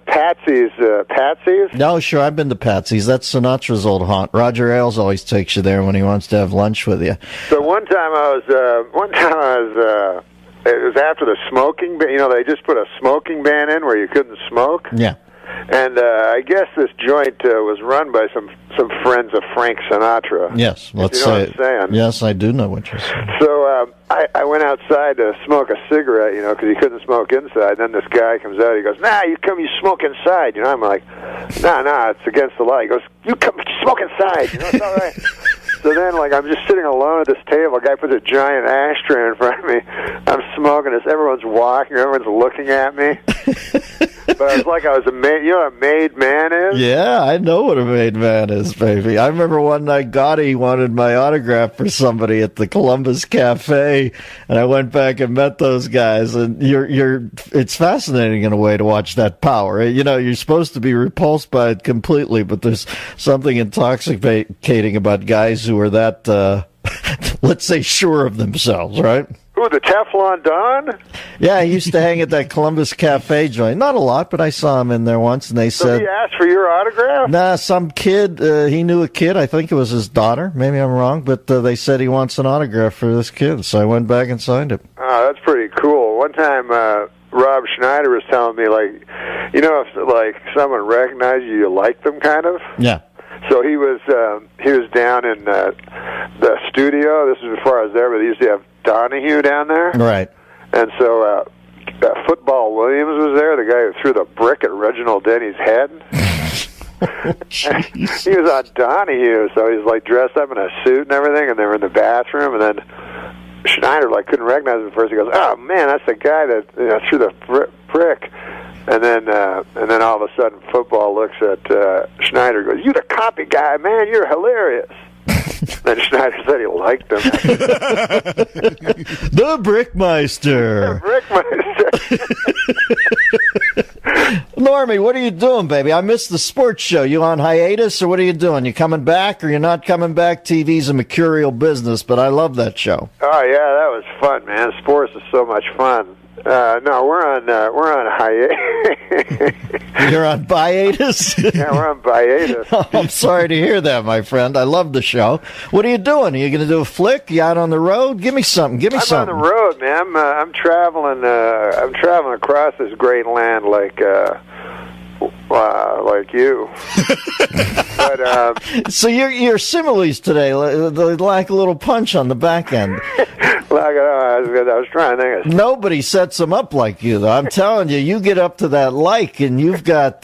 Patsy's. Patsy's? No, sure, I've been to Patsy's. That's Sinatra's old haunt. Roger Ailes always takes you there when he wants to have lunch with you. So one time I was it was after the smoking ban. They just put a smoking ban in where you couldn't smoke. Yeah. And I guess this joint was run by some friends of Frank Sinatra. Yes, let's you know say what I'm saying. Yes, I do know what you're saying. So I went outside to smoke a cigarette, because you couldn't smoke inside. Then this guy comes out. He goes, "Nah, you smoke inside." I'm like, "Nah, it's against the law." He goes, "You smoke inside. It's all right." So then, I'm just sitting alone at this table. A guy puts a giant ashtray in front of me. I'm smoking this. Everyone's walking. Everyone's looking at me. But I was like, I was a maid. You know what a made man is? Yeah, I know what a made man is, baby. I remember one night Gotti wanted my autograph for somebody at the Columbus Cafe, and I went back and met those guys. And it's fascinating in a way to watch that power. You're supposed to be repulsed by it completely, but there's something intoxicating about guys who are that, let's say, sure of themselves, right? Who, the Teflon Don? Yeah, he used to hang at that Columbus Cafe joint. Not a lot, but I saw him in there once, and they said... he asked for your autograph? Nah, some kid, he knew a kid, I think it was his daughter, maybe I'm wrong, but they said he wants an autograph for this kid, so I went back and signed it. Oh, that's pretty cool. One time, Rob Schneider was telling me, if someone recognized you liked them, kind of? Yeah. So he was down in the studio. This was before I was there, but they used to have Donahue down there. Right. And so Football Williams was there, the guy who threw the brick at Reginald Denny's head. He was on Donahue, so he's dressed up in a suit and everything, and they were in the bathroom, and then Schneider couldn't recognize him at first. He goes, "Oh man, that's the guy that threw the brick." And then all of a sudden, Football looks at Schneider and goes, "You the copy guy, man, you're hilarious." Then Schneider said he liked him. The Brickmeister. Normie, what are you doing, baby? I missed the sports show. You on hiatus, or what are you doing? You coming back, or you're not coming back? TV's a mercurial business, but I love that show. Oh yeah, that was fun, man. Sports is so much fun. No, we're on hiatus. You're on hiatus? Yeah, we're on hiatus. Oh, I'm sorry to hear that, my friend. I love the show. What are you doing? Are you going to do a flick? You out on the road? Give me something. I'm on the road, man. I'm traveling. I'm traveling across this great land, like you. But so your similes today, they lack a little punch on the back end. I was trying to think of. Nobody sets them up like you, though. I'm telling you, you get up to that like, and you've got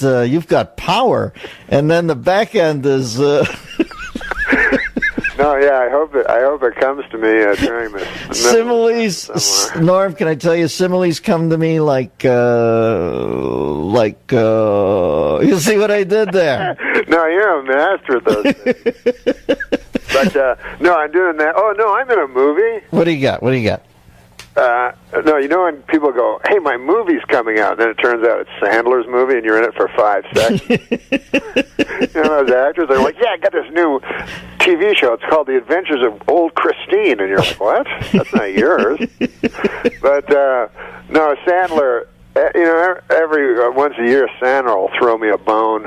power, and then the back end is. No, yeah, I hope it comes to me during this. Similes, Norm, can I tell you, similes come to me like you see what I did there? No, you're a master at those things. But no, I'm doing that. Oh no, I'm in a movie. What do you got? No, you know when people go, "Hey, my movie's coming out," then it turns out it's Sandler's movie, and you're in it for 5 seconds. You know those actors? They're like, "Yeah, I got this new TV show. It's called The Adventures of Old Christine," and you're like, "What? That's not yours." But no, Sandler. You know, every once a year, Sandler will throw me a bone,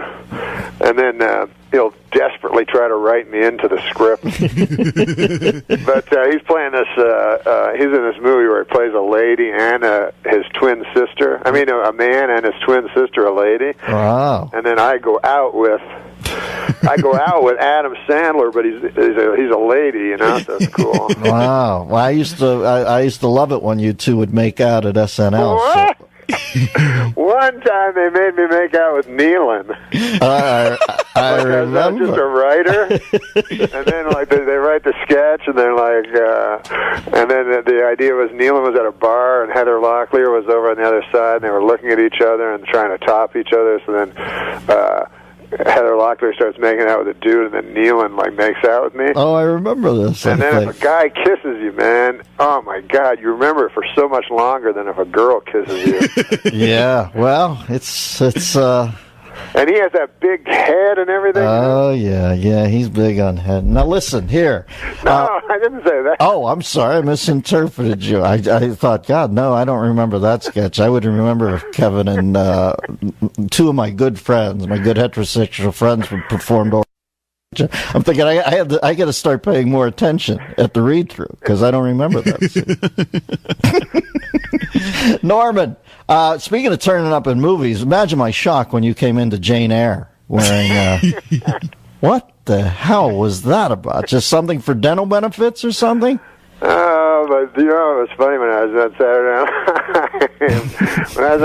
and then he'll desperately try to write me into the script. But he's playing this. He's in this movie where he plays a lady and his twin sister. I mean, a man and his twin sister, a lady. Wow. And then I go out with Adam Sandler, but he's a lady, you know. So it's cool. Wow. Well, I used to love it when you two would make out at SNL. What? One time they made me make out with Nealon. I remember. I'm just a writer, and then like they write the sketch, and they're like, and then the idea was Nealon was at a bar, and Heather Locklear was over on the other side, and they were looking at each other and trying to top each other. So then Heather Locklear starts making out with a dude, and then Nealon like makes out with me. Oh, I remember this. And then if a guy kisses you, man, oh my God, you remember it for so much longer than if a girl kisses you. Yeah, well, it's. And he has that big head and everything. Oh, yeah, he's big on head. Now, listen, here. No, I didn't say that. Oh, I'm sorry, I misinterpreted you. I thought, God, no, I don't remember that sketch. I would remember if Kevin and two of my good friends, my good heterosexual friends, performed over. I'm thinking I got to start paying more attention at the read-through because I don't remember that. Norman, speaking of turning up in movies, imagine my shock when you came into Jane Eyre wearing. What the hell was that about? Just something for dental benefits or something? But you know, it was funny when I was on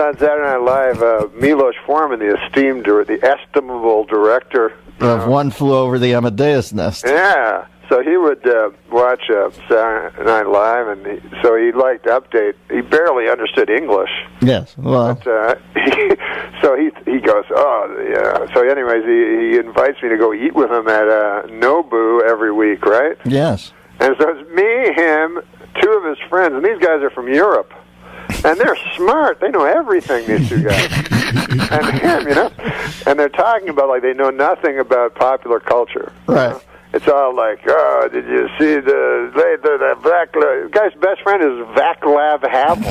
Saturday Night Live. Milos Forman, the estimable director of One Flew Over the Amadeus Nest. Yeah, so he would watch Saturday Night Live, and so he liked to update. He barely understood English. Yes, well, but, so he goes, oh yeah. So anyways, he invites me to go eat with him at Nobu every week, right? Yes. And so it's me, him, two of his friends, and these guys are from Europe. And they're smart. They know everything, these two guys. And him, you know. And they're talking about, like, they know nothing about popular culture. Right. You know? It's all like, oh, did you see the guy's best friend is Vaclav Havel.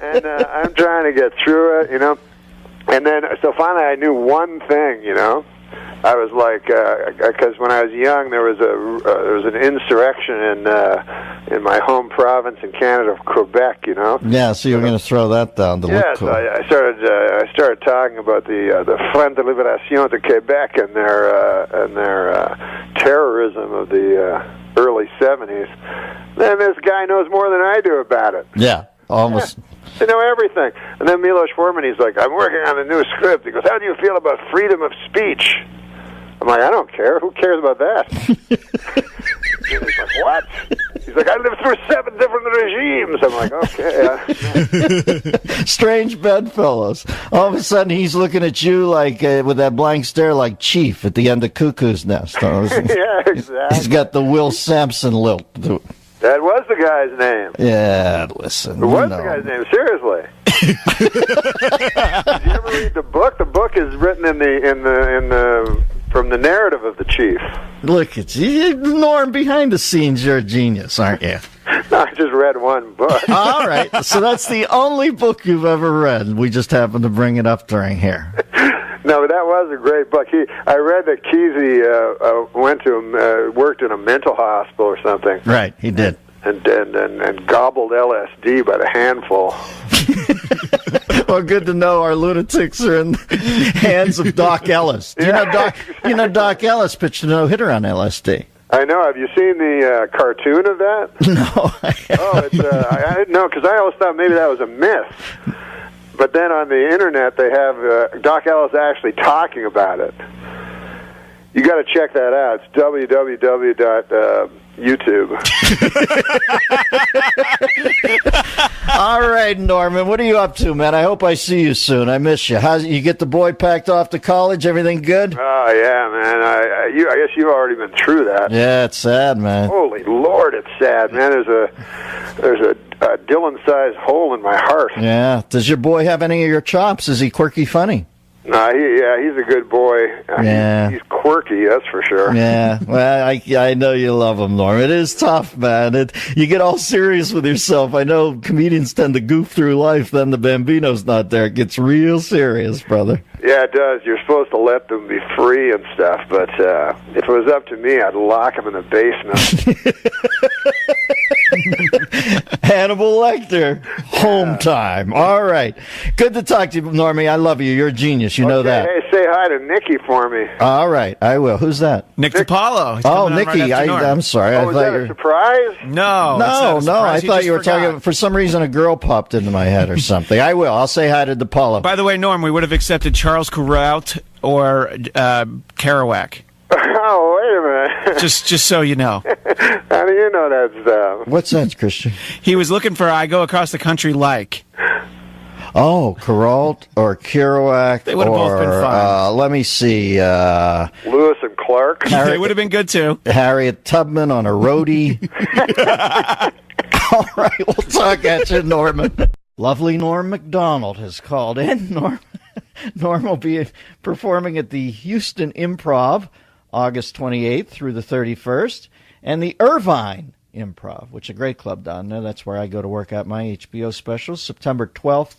And I'm trying to get through it, you know. And then, so finally I knew one thing, you know. I was like, because when I was young, there was an insurrection in my home province in Canada, Quebec. You know. Yeah, so you're going to throw that down to look cool. I started talking about the Front de Libération de Quebec and their terrorism of the early '70s. Then this guy knows more than I do about it. Yeah, almost. Yeah. They know everything. And then Milos Forman, he's like, I'm working on a new script. He goes, how do you feel about freedom of speech? I'm like, I don't care. Who cares about that? He's like, what? He's like, I lived through 7 different regimes. I'm like, okay. Strange bedfellows. All of a sudden, he's looking at you like with that blank stare, like Chief at the end of Cuckoo's Nest. Yeah, exactly. He's got the Will Sampson lilt. That was the guy's name. Yeah, listen. It was the guy's name. Seriously. Did you ever read the book? The book is written in the from the narrative of the Chief. Look at you, Norm. Behind the scenes, you're a genius, aren't you? No, I just read one book. All right, so that's the only book you've ever read. We just happened to bring it up during here. No, that was a great book. I read that Kesey worked in a mental hospital or something. Right, he did. And gobbled LSD by the handful. Well, good to know our lunatics are in the hands of Doc Ellis. You know Doc Ellis pitched a no-hitter on LSD. I know. Have you seen the cartoon of that? No. I didn't know, because I always thought maybe that was a myth. But then on the internet, they have Doc Ellis actually talking about it. You got to check that out. It's www.youtube. All right, Norman, what are you up to, man? I hope I see you soon. I miss you. You get the boy packed off to college? Everything good? Oh yeah, man. I guess you've already been through that. Yeah, it's sad, man. Holy Lord, it's sad, man. There's a Dylan-sized hole in my heart. Yeah. Does your boy have any of your chops? Is he quirky funny? No, he's a good boy. Yeah. He's quirky, that's for sure. Yeah, well, I know you love him, Norm. It is tough, man. You get all serious with yourself. I know comedians tend to goof through life, then the Bambino's not there. It gets real serious, brother. Yeah, it does. You're supposed to let them be free and stuff, but if it was up to me, I'd lock them in the basement. Hannibal Lecter, home time. All right. Good to talk to you, Normie. I love you. You're a genius. You know that. Hey, say hi to Nikki for me. All right. I will. Who's that? Nick DiPaolo. He's Oh, coming on Nikki. right after Norm. I'm sorry. Oh, I was thought that a surprise? No. No. I thought you were talking. For some reason, a girl popped into my head or something. I will. I'll say hi to DiPaolo. By the way, Norm, we would have accepted Charles Kuralt or Kerouac. Oh, wait a minute. Just so you know. How do you know that stuff? What sense, Christian? He was looking for I Go Across the Country Like. Oh, Kuralt or Kerouac. They would have both been fine. Let me see. Lewis and Clark. They would have been good, too. Harriet Tubman on a roadie. All right, we'll talk at you, Norman. Lovely Norm Macdonald has called in. Norm will be performing at the Houston Improv August 28th through the 31st, and the Irvine Improv, which is a great club down there. That's where I go to work out my HBO specials, September 12th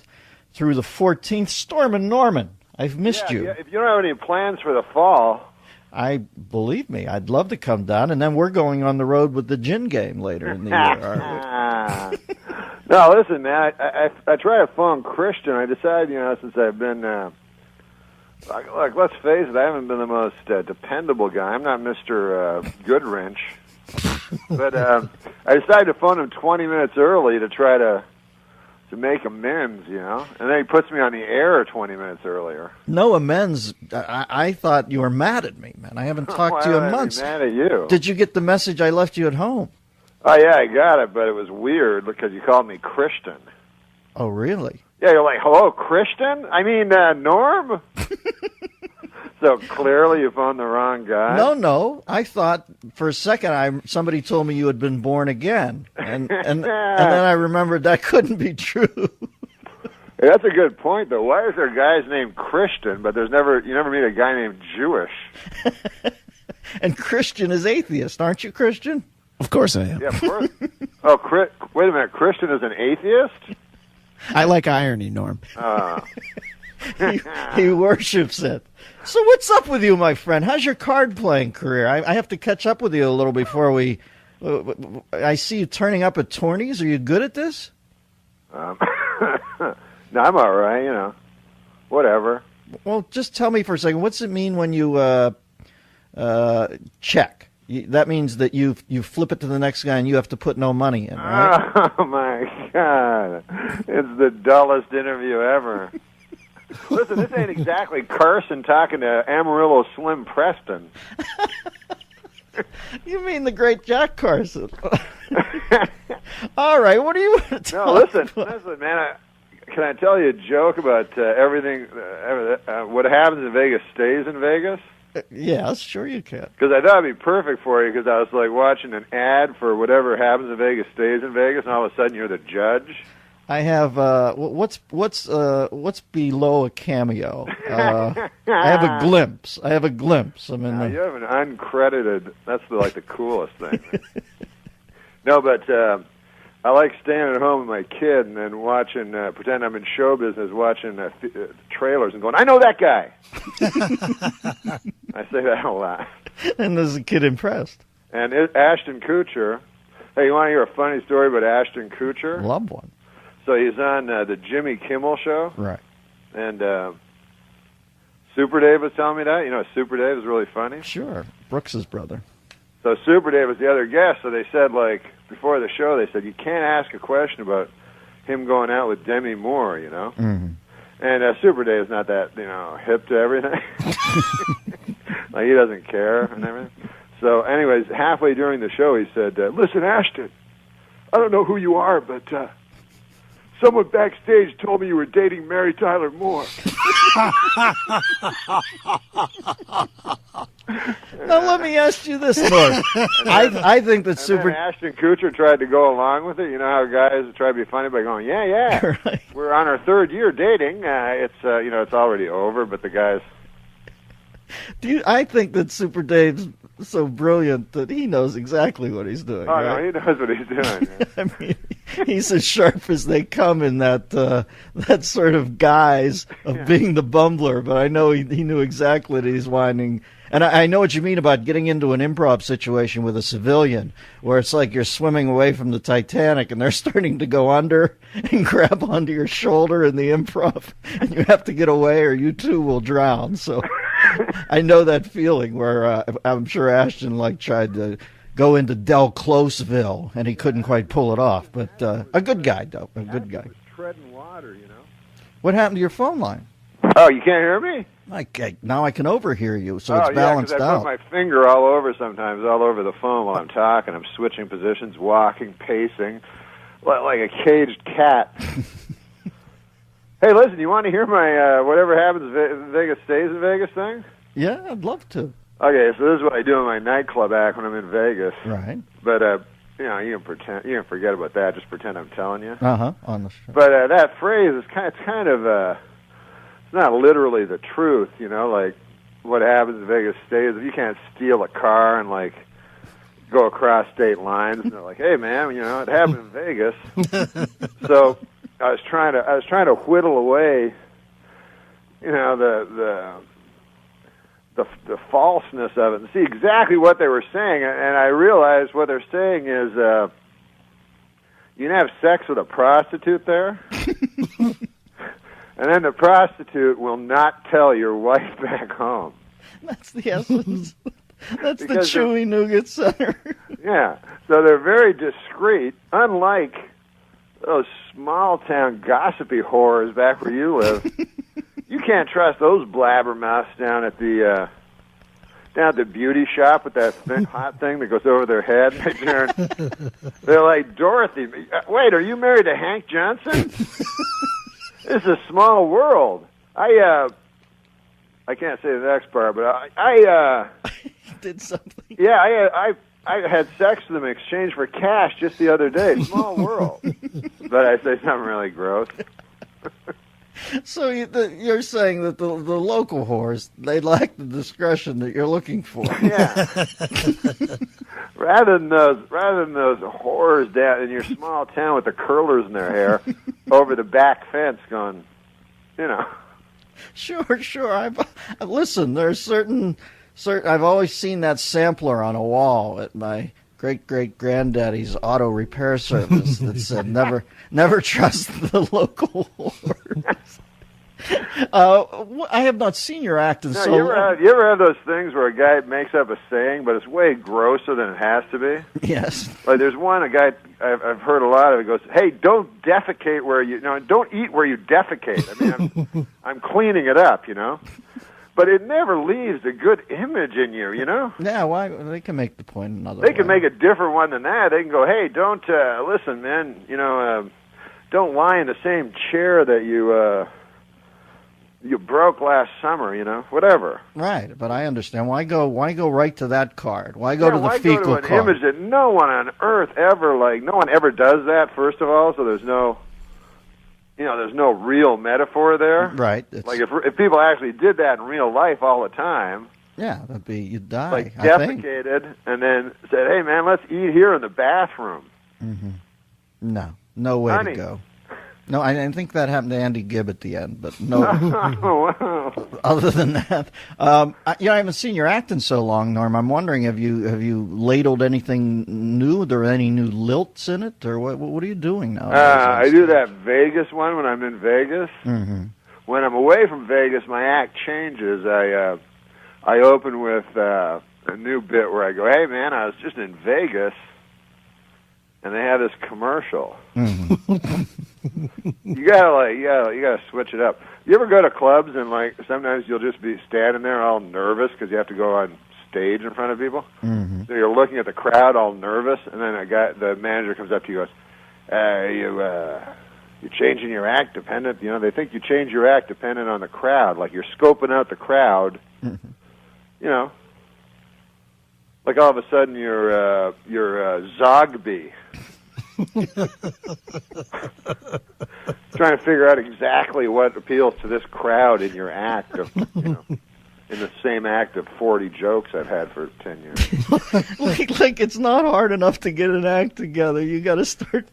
through the 14th. Storm and Norman, I've missed you. Yeah, if you don't have any plans for the fall. Believe me, I'd love to come down, and then we're going on the road with the gin game later in the year, aren't we? No, listen, man, I try to phone Christian. I decided, since I've been, like, let's face it, I haven't been the most dependable guy. I'm not Mr. Goodwrench. But I decided to phone him 20 minutes early to try to make amends, and then he puts me on the air 20 minutes earlier. No amends. I thought you were mad at me, man. I haven't talked to you in months. Mad at you? Did you get the message I left you at home? Oh, yeah, I got it, but it was weird because you called me Christian. Oh, really? Yeah, you're like, hello, Christian? I mean, Norm? So clearly you phoned the wrong guy? No. I thought for a second somebody told me you had been born again. And then I remembered that couldn't be true. Hey, that's a good point, though. Why is there guys named Christian, but you never meet a guy named Jewish? And Christian is atheist, aren't you, Christian? Of course I am. Yeah, of course. Oh, wait a minute. Christian is an atheist? I like irony, Norm. He worships it. So what's up with you, my friend? How's your card-playing career? I have to catch up with you a little before we... I see you turning up at tourneys. Are you good at this? No, I'm all right, Whatever. Well, just tell me for a second. What's it mean when you check? That means that you flip it to the next guy and you have to put no money in, right? Oh, my God. It's the dullest interview ever. Listen, this ain't exactly Carson talking to Amarillo Slim Preston. You mean the great Jack Carson. All right, what do you want to tell No, listen, man, can I tell you a joke about everything, what happens in Vegas stays in Vegas? Yeah, sure you can. Because I thought it'd be perfect for you because I was like watching an ad for whatever happens in Vegas stays in Vegas, and all of a sudden you're the judge. I have what's below a cameo? I have a glimpse. I'm in You have an uncredited. That's the coolest thing. No, but I like staying at home with my kid and then watching, pretend I'm in show business, watching trailers and going, I know that guy. I say that a lot. And there's a kid impressed. And Ashton Kutcher. Hey, you want to hear a funny story about Ashton Kutcher? Love one. So he's on the Jimmy Kimmel show. Right. And Super Dave was telling me that. You know, Super Dave is really funny. Sure. Brooks's brother. So Super Dave was the other guest. So they said, like, before the show, they said, you can't ask a question about him going out with Demi Moore, you know? Mm-hmm. And Super Dave's not that, hip to everything. Like, he doesn't care and everything. So, anyways, halfway during the show, he said, listen, Ashton, I don't know who you are, but someone backstage told me you were dating Mary Tyler Moore. Now, let me ask you this, Norm. I think that Then Ashton Kutcher tried to go along with it. You know how guys try to be funny by going, yeah, right. We're on our third year dating. It's already over, but the guys... I think that Super Dave's so brilliant that he knows exactly what he's doing. Oh, right? no, he knows what he's doing. I mean, he's as sharp as they come in that sort of guise of being the bumbler, but I know he knew exactly what he's whining. And I know what you mean about getting into an improv situation with a civilian, where it's like you're swimming away from the Titanic and they're starting to go under and grab onto your shoulder in the improv, and you have to get away or you too will drown. So I know that feeling where I'm sure Ashton tried to go into Del Closeville and he couldn't quite pull it off. But a good guy, though. A good guy. Treading water, you know. What happened to your phone line? Oh, you can't hear me? Now I can overhear you, so it's balanced I out. put my finger all over the phone while I'm talking. I'm switching positions, walking, pacing, like a caged cat. Hey, listen, you want to hear my whatever happens in Vegas stays in Vegas thing? Yeah, I'd love to. Okay, so this is what I do in my nightclub act when I'm in Vegas. Right. But you can pretend, you can forget about that. Just pretend I'm telling you. On the show. But that phrase is kind of it's not literally the truth, like what happens in Vegas stays. If you can't steal a car and go across state lines, and they're like, "Hey, man, it happened in Vegas." So I was trying to whittle away, the falseness of it and see exactly what they were saying. And I realized what they're saying is, you can have sex with a prostitute there. And then the prostitute will not tell your wife back home. That's the essence. That's the Chewy Nougat Center. Yeah. So they're very discreet, unlike those small-town gossipy whores back where you live. You can't trust those blabbermouths down at the beauty shop with that hot thing that goes over their head. They're like, Dorothy, wait, are you married to Hank Johnson? This is a small world. I can't say the next part, but I did something. Yeah, I had sex with them in exchange for cash just the other day. Small world. But I say something really gross. So you're saying that the local whores, they lack the discretion that you're looking for. Yeah. Rather than those whores down in your small town with the curlers in their hair over the back fence going, Sure. Listen, there's certain. I've always seen that sampler on a wall at my great-great-granddaddy's auto repair service that said, never trust the local whores. I have not seen your act in so long. You ever have those things where a guy makes up a saying, but it's way grosser than it has to be? Yes. Like there's one, a guy I've heard a lot of. It goes, "Hey, don't defecate where you don't eat where you defecate." I mean, I'm cleaning it up, But it never leaves a good image in you, Yeah, why? They can make the point another They can make a different one than that. They can go, "Hey, don't listen, man. Don't lie in the same chair that you broke last summer. Whatever." Right, but I understand. Why go right to that card? Why go to the fecal go to an card? image that no one on earth ever no one ever does that. First of all, so there's no. There's no real metaphor there. Right. Like if people actually did that in real life all the time. Yeah, that'd be, you'd die. Like defecated and then said, "Hey man, let's eat here in the bathroom." Mm-hmm. No way Honey, to go. No, I think that happened to Andy Gibb at the end, but no. Oh, wow. Other than that, I haven't seen your act in so long, Norm. I'm wondering, have you ladled anything new? Are there any new lilts in it, or what are you doing now? I do that Vegas one when I'm in Vegas. Mm-hmm. When I'm away from Vegas, my act changes. I open with a new bit where I go, "Hey man, I was just in Vegas, and they have this commercial." Mm-hmm. You gotta switch it up. You ever go to clubs and like sometimes you'll just be standing there all nervous because you have to go on stage in front of people. Mm-hmm. So you're looking at the crowd all nervous, and then the manager comes up to you and goes, "You're changing your act dependent." They think you change your act dependent on the crowd, like you're scoping out the crowd. Mm-hmm. Like all of a sudden you're Zogby. Trying to figure out exactly what appeals to this crowd in your act of, in the same act of 40 jokes I've had for 10 years. like it's not hard enough to get an act together. You got to start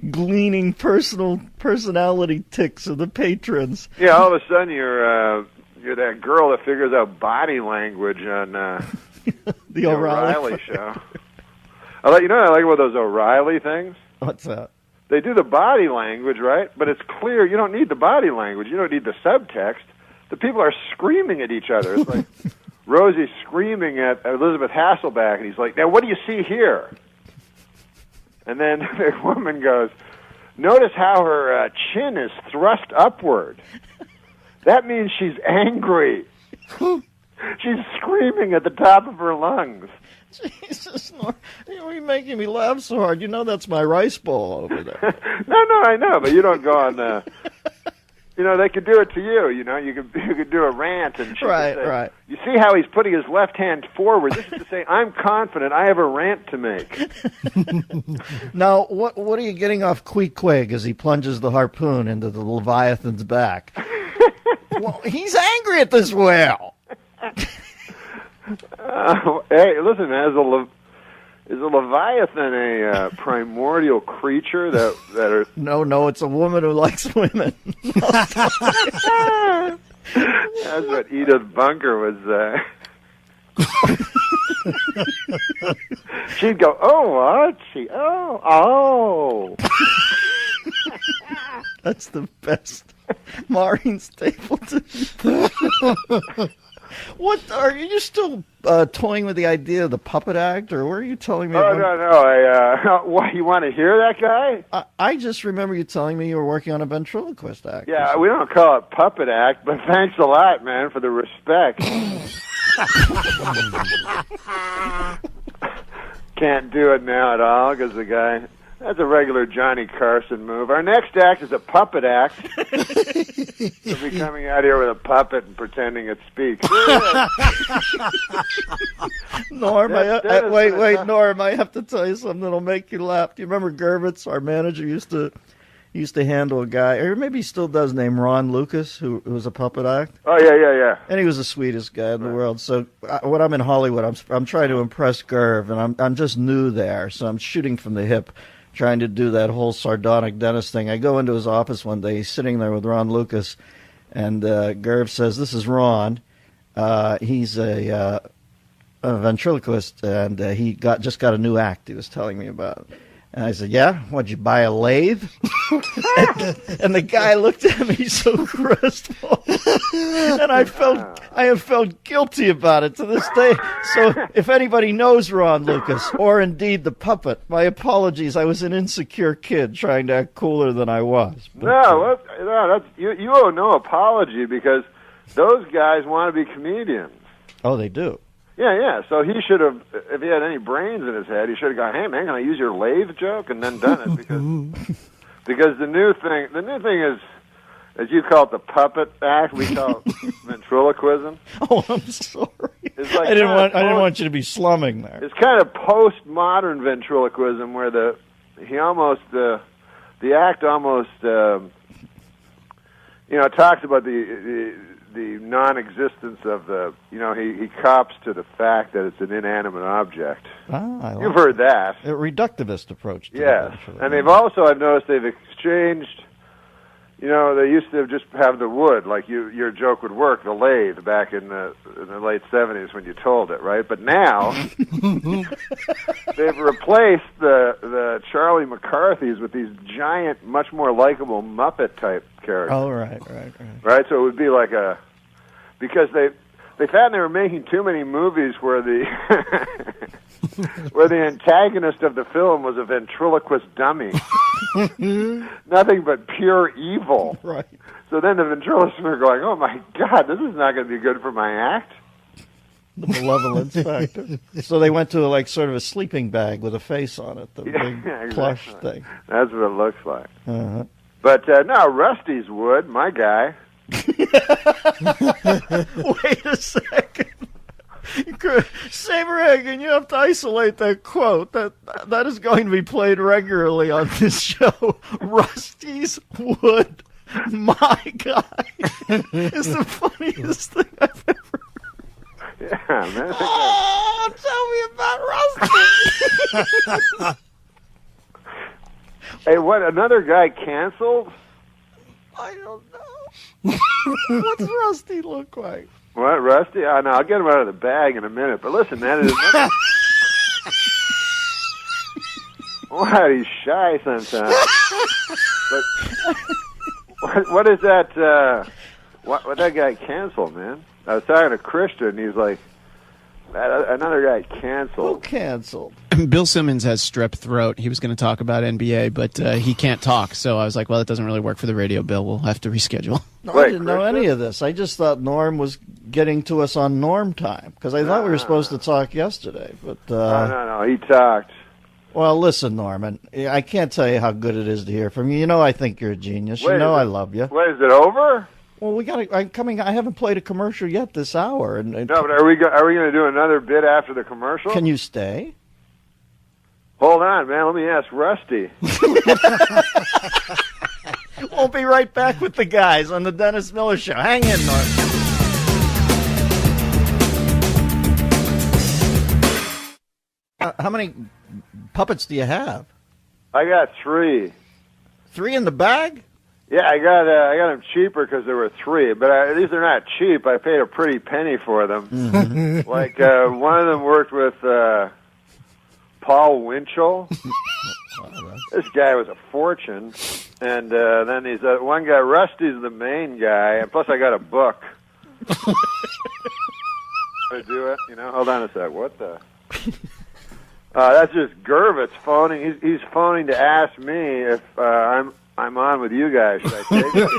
gleaning personality tics of the patrons. Yeah, all of a sudden you're that girl that figures out body language on the O'Reilly show. I like about those O'Reilly things. What's that? They do the body language, right? But it's clear you don't need the body language. You don't need the subtext. The people are screaming at each other. It's like Rosie screaming at Elizabeth Hasselbeck, and he's like, "Now, what do you see here?" And then the woman goes, "Notice how her chin is thrust upward. That means she's angry." She's screaming at the top of her lungs. Jesus, Norm, you're making me laugh so hard. That's my rice bowl over there. No, I know, but you don't go on. They could do it to you. You could do a rant and she could say, right. You see how he's putting his left hand forward. This is to say, I'm confident. I have a rant to make. Now, what are you getting off Queequeg as he plunges the harpoon into the Leviathan's back? Well, he's angry at this whale. Hey, listen, man, is a Leviathan a primordial creature that are... No, it's a woman who likes women. That's what Edith Bunker was... She'd go, "Oh, Archie, oh." That's the best. Maureen Stapleton. What are you still toying with the idea of the puppet act, or what are you telling me? Oh, no. What, you want to hear that guy? I just remember you telling me you were working on a ventriloquist act. Yeah, we don't call it puppet act, but thanks a lot, man, for the respect. Can't do it now at all because the guy... That's a regular Johnny Carson move. Our next act is a puppet act. We'll be coming out here with a puppet and pretending it speaks. Norm, wait, Norm, I have to tell you something that'll make you laugh. Do you remember Gervitz, our manager, used to handle a guy, or maybe he still does, named Ron Lucas, who was a puppet act? Oh, yeah. And he was the sweetest guy in the world. So when I'm in Hollywood, I'm trying to impress Gerv, and I'm just new there, so I'm shooting from the hip, trying to do that whole sardonic dentist thing. I go into his office one day. He's sitting there with Ron Lucas, and Gerv says, "This is Ron. He's a ventriloquist, and he just got a new act he was telling me about." And I said, "Yeah? What'd you buy, a lathe?" and the guy looked at me so crestfallen. And I have felt guilty about it to this day. So if anybody knows Ron Lucas, or indeed the puppet, my apologies. I was an insecure kid trying to act cooler than I was. No, that's you owe no apology because those guys want to be comedians. Oh, they do? Yeah. So he should have, if he had any brains in his head, he should have gone, "Hey man, can I use your lathe joke?" and then done it because the new thing is, as you call it, the puppet act. We call it ventriloquism. Oh, I'm sorry. It's like I didn't want you to be slumming there. It's kind of postmodern ventriloquism where the act almost talks about the non-existence of the, he cops to the fact that it's an inanimate object. You've heard that. A reductivist approach to yes. And they've also, I've noticed, they've exchanged you know, they used to just have the wood, like your joke would work, the lathe, back in the late 70s when you told it, right? But now they've replaced the Charlie McCarthys with these giant, much more likable Muppet type characters. Oh, right. Right, so it would be like because they found they were making too many movies where the where the antagonist of the film was a ventriloquist dummy. Nothing but pure evil. Right. So then the ventriloquists were going, oh my God, this is not going to be good for my act. The malevolence factor. So they went to like sort of a sleeping bag with a face on it, the big plush thing. That's what it looks like. Uh-huh. But no, Rusty's wood, my guy. Wait a second. Saberhagen, you have to isolate that quote. That is going to be played regularly on this show. Rusty's wood, my guy, is the funniest thing I've ever heard. Yeah, man. Oh, tell me about Rusty. Hey, what, another guy canceled? I don't know. What's Rusty look like? What, Rusty? I know, I'll get him out of the bag in a minute. But listen, man, it is what, he's shy sometimes. But what is that? What that guy canceled, man? I was talking to Christian, and he's like, another guy canceled. Who canceled? Bill Simmons has strep throat. He was going to talk about NBA, but he can't talk. So I was like, well, that doesn't really work for the radio, Bill. We'll have to reschedule. No, I didn't know any of this. I just thought Norm was getting to us on Norm time, because I thought we were supposed to talk yesterday. But no, he talked. Well, listen, Norman, I can't tell you how good it is to hear from you. You know I think you're a genius. You know I love you. Wait, is it over? Well, I haven't played a commercial yet this hour. No, but are we going to do another bit after the commercial? Can you stay? Hold on, man. Let me ask Rusty. We'll be right back with the guys on the Dennis Miller Show. Hang in, Norm. How many puppets do you have? I got 3. 3 in the bag? Yeah, I got them cheaper because there were 3, but these are not cheap. I paid a pretty penny for them. Mm-hmm. Like one of them worked with Paul Winchell. This guy was a fortune, and then he's one guy. Rusty's the main guy, and plus I got a book. I do it, you know. Hold on a sec. What the? That's just Gervitz phoning. He's phoning to ask me if I'm on with you guys. Should I take it?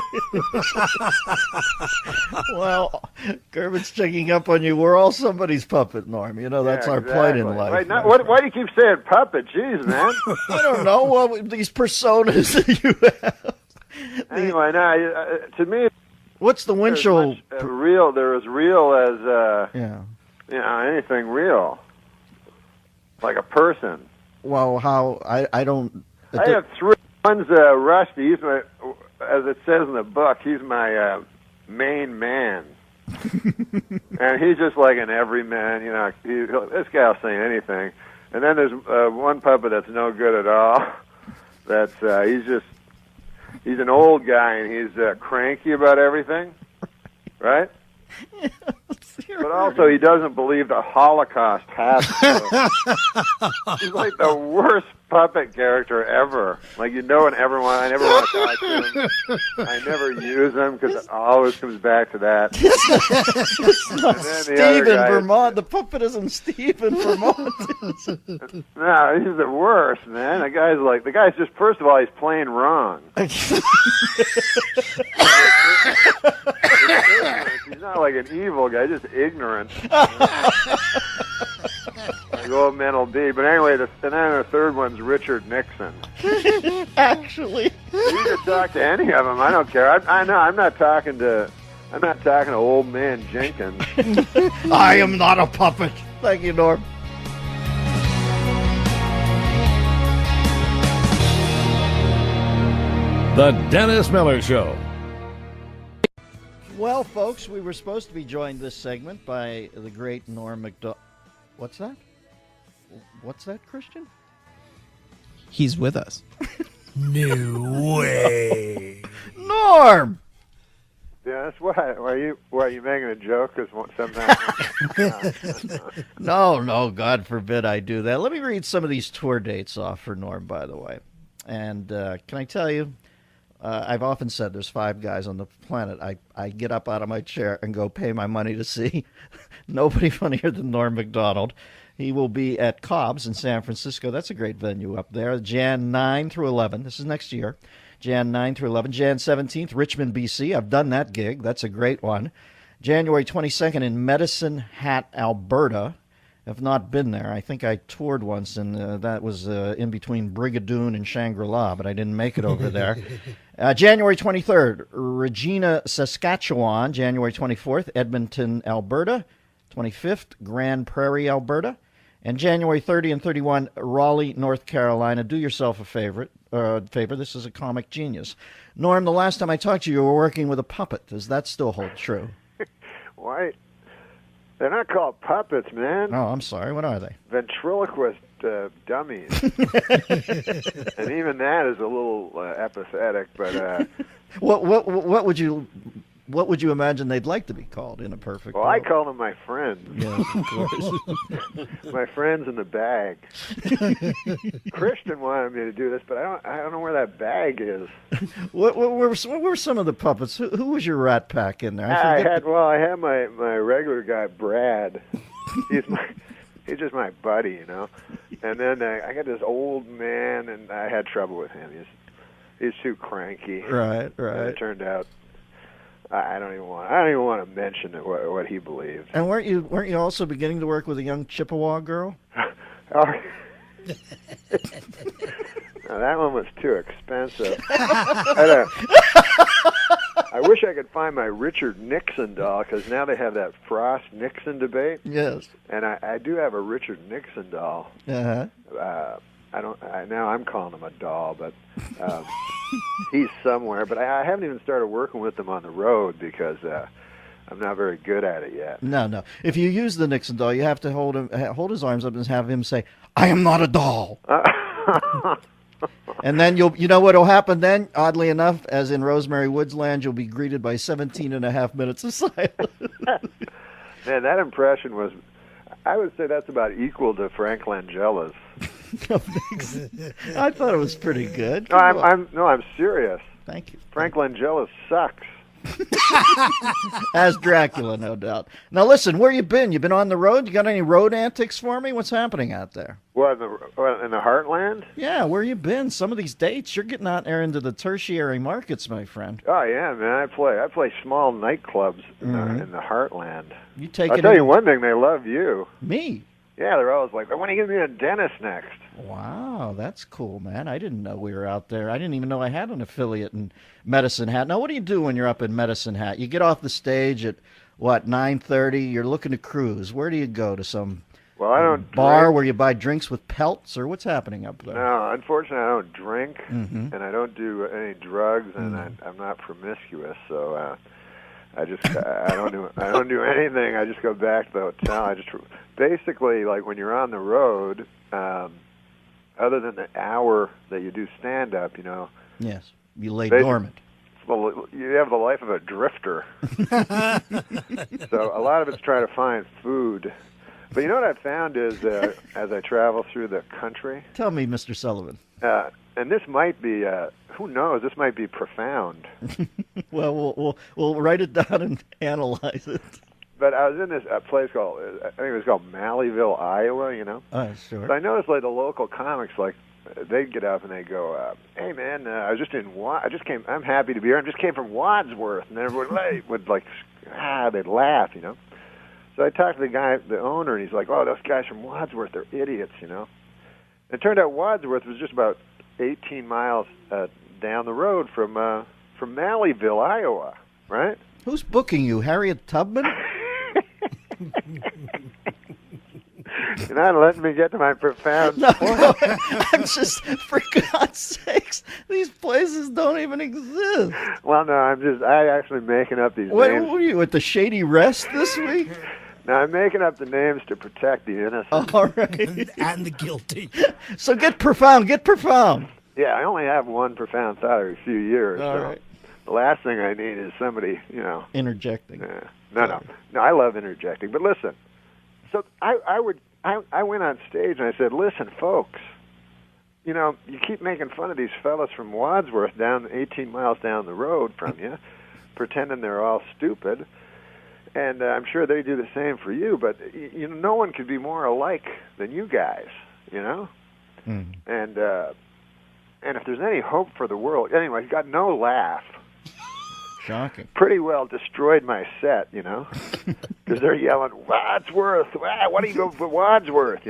Well, Gervit's checking up on you. We're all somebody's puppet, Norm. You know, that's our plight in life. Wait, why do you keep saying puppet? Jeez, man. I don't know. Well, these personas that you have. Anyway, now, to me... What's the Winchell... They're as real as, yeah, you know, anything real. Like a person. Well, how... I don't... I have 3. One's Rusty. He's my, as it says in the book, he's my main man. And he's just like an everyman, you know. This guy will say anything. And then there's one puppet that's no good at all. That's he's an old guy, and he's cranky about everything, right? Yeah, but also he doesn't believe the Holocaust happened. He's like the worst puppet character ever. Like, you know, I never want to talk to him. I never use him because it always comes back to that. It's not Steve in Vermont. The puppet isn't Steve in Vermont. No, he's the worst, man. The guy's just, first of all, he's playing wrong. He's not like an evil guy, just ignorant. Like old men will be. But anyway, and then the third one's Richard Nixon. Actually, you can talk to any of them. I don't care. I know. I'm not talking to old man Jenkins. I am not a puppet. Thank you, Norm. The Dennis Miller Show. Well, folks, we were supposed to be joined this segment by the great Norm Macdonald. What's that? What's that, Christian? He's with us. No way. Norm! Yeah, that's why. Why are you making a joke? Because sometimes. No, God forbid I do that. Let me read some of these tour dates off for Norm, by the way. And can I tell you, I've often said there's 5 guys on the planet I get up out of my chair and go pay my money to see. Nobody funnier than Norm Macdonald. He will be at Cobb's in San Francisco. That's a great venue up there. Jan 9 through 11. This is next year. Jan 9 through 11. Jan 17th, Richmond, B.C. I've done that gig. That's a great one. January 22nd in Medicine Hat, Alberta. I've not been there. I think I toured once, and that was in between Brigadoon and Shangri-La, but I didn't make it over there. January 23rd, Regina, Saskatchewan. January 24th, Edmonton, Alberta. 25th, Grand Prairie, Alberta. And January 30 and 31, Raleigh, North Carolina. Do yourself a favor. This is a comic genius. Norm, the last time I talked to you, you were working with a puppet. Does that still hold true? Why? They're not called puppets, man. Oh, I'm sorry. What are they? Ventriloquist dummies. And even that is a little apathetic. But what would you imagine they'd like to be called in a perfect well, world? I call them my friends. Yes, of course. My friends in the bag. Christian wanted me to do this, but I don't know where that bag is. What were some of the puppets? Who was your rat pack in there? I had my regular guy Brad. He's just my buddy, you know. And then I got this old man, and I had trouble with him. He's too cranky. Right. And it turned out. I don't even want to mention what he believed. And weren't you also beginning to work with a young Chippewa girl? Oh. Now, that one was too expensive. I wish I could find my Richard Nixon doll, because now they have that Frost-Nixon debate. Yes. And I do have a Richard Nixon doll. Uh-huh. Now I'm calling him a doll, but he's somewhere. But I haven't even started working with him on the road because I'm not very good at it yet. No. If you use the Nixon doll, you have to hold his arms up and have him say, "I am not a doll." And then you know what'll happen then? Oddly enough, as in Rosemary Woods Land, you'll be greeted by 17 and a half minutes of silence. Man, that impression was, I would say that's about equal to Frank Langella's. I thought it was pretty good. No, I'm serious. Thank you. Frank Langella sucks. As Dracula, no doubt. Now listen, where you been? You been on the road? You got any road antics for me? What's happening out there? What, in the heartland? Yeah, where you been? Some of these dates, you're getting out there into the tertiary markets, my friend. Oh yeah, man. I play small nightclubs in the heartland. I'll tell you one thing, they love you. Me? Yeah, they're always like, when are you going to be a dentist next? Wow, that's cool, man. I didn't know we were out there. I didn't even know I had an affiliate in Medicine Hat. Now, what do you do when you're up in Medicine Hat? You get off the stage at, 9:30? You're looking to cruise. Where do you go? To some bar where you buy drinks with pelts? Or what's happening up there? No, unfortunately, I don't drink, and I don't do any drugs, and I'm not promiscuous, so I don't do anything. I just go back to the hotel. Basically, like when you're on the road, other than the hour that you do stand-up, you know. Yes, you lay dormant. Well, you have the life of a drifter. So a lot of it's trying to find food. But you know what I've found is, as I travel through the country. Tell me, Mr. Sullivan. And this might be, who knows, this might be profound. Well, we'll write it down and analyze it. But I was in this place called, I think it was called Malleyville, Iowa, you know? Oh, sure. So I noticed, like, the local comics, like, they'd get up and they'd go, hey, man, I'm happy to be here. I just came from Wadsworth. And everyone they'd laugh, you know? So I talked to the guy, the owner, and he's like, oh, those guys from Wadsworth, they're idiots, you know? It turned out Wadsworth was just about 18 miles down the road from Malleyville, Iowa, right? Who's booking you, Harriet Tubman? You're not letting me get to my profound point. No, I'm just, for God's sakes, these places don't even exist. Well, no, I'm actually making up these names. What were you, at the Shady Rest this week? No, I'm making up the names to protect the innocent. All right. And the guilty. So get profound. Yeah, I only have one profound thought every few years. All right. The last thing I need is somebody, interjecting. No, I love interjecting. But listen, so I went on stage and I said, listen, folks, you keep making fun of these fellas from Wadsworth down 18 miles down the road from you, pretending they're all stupid. And I'm sure they do the same for you, but no one could be more alike than you guys, Mm. And if there's any hope for the world, anyway, he got no laugh. Shocking. Pretty well destroyed my set, because they're yelling Wadsworth. Why do you go for Wadsworth?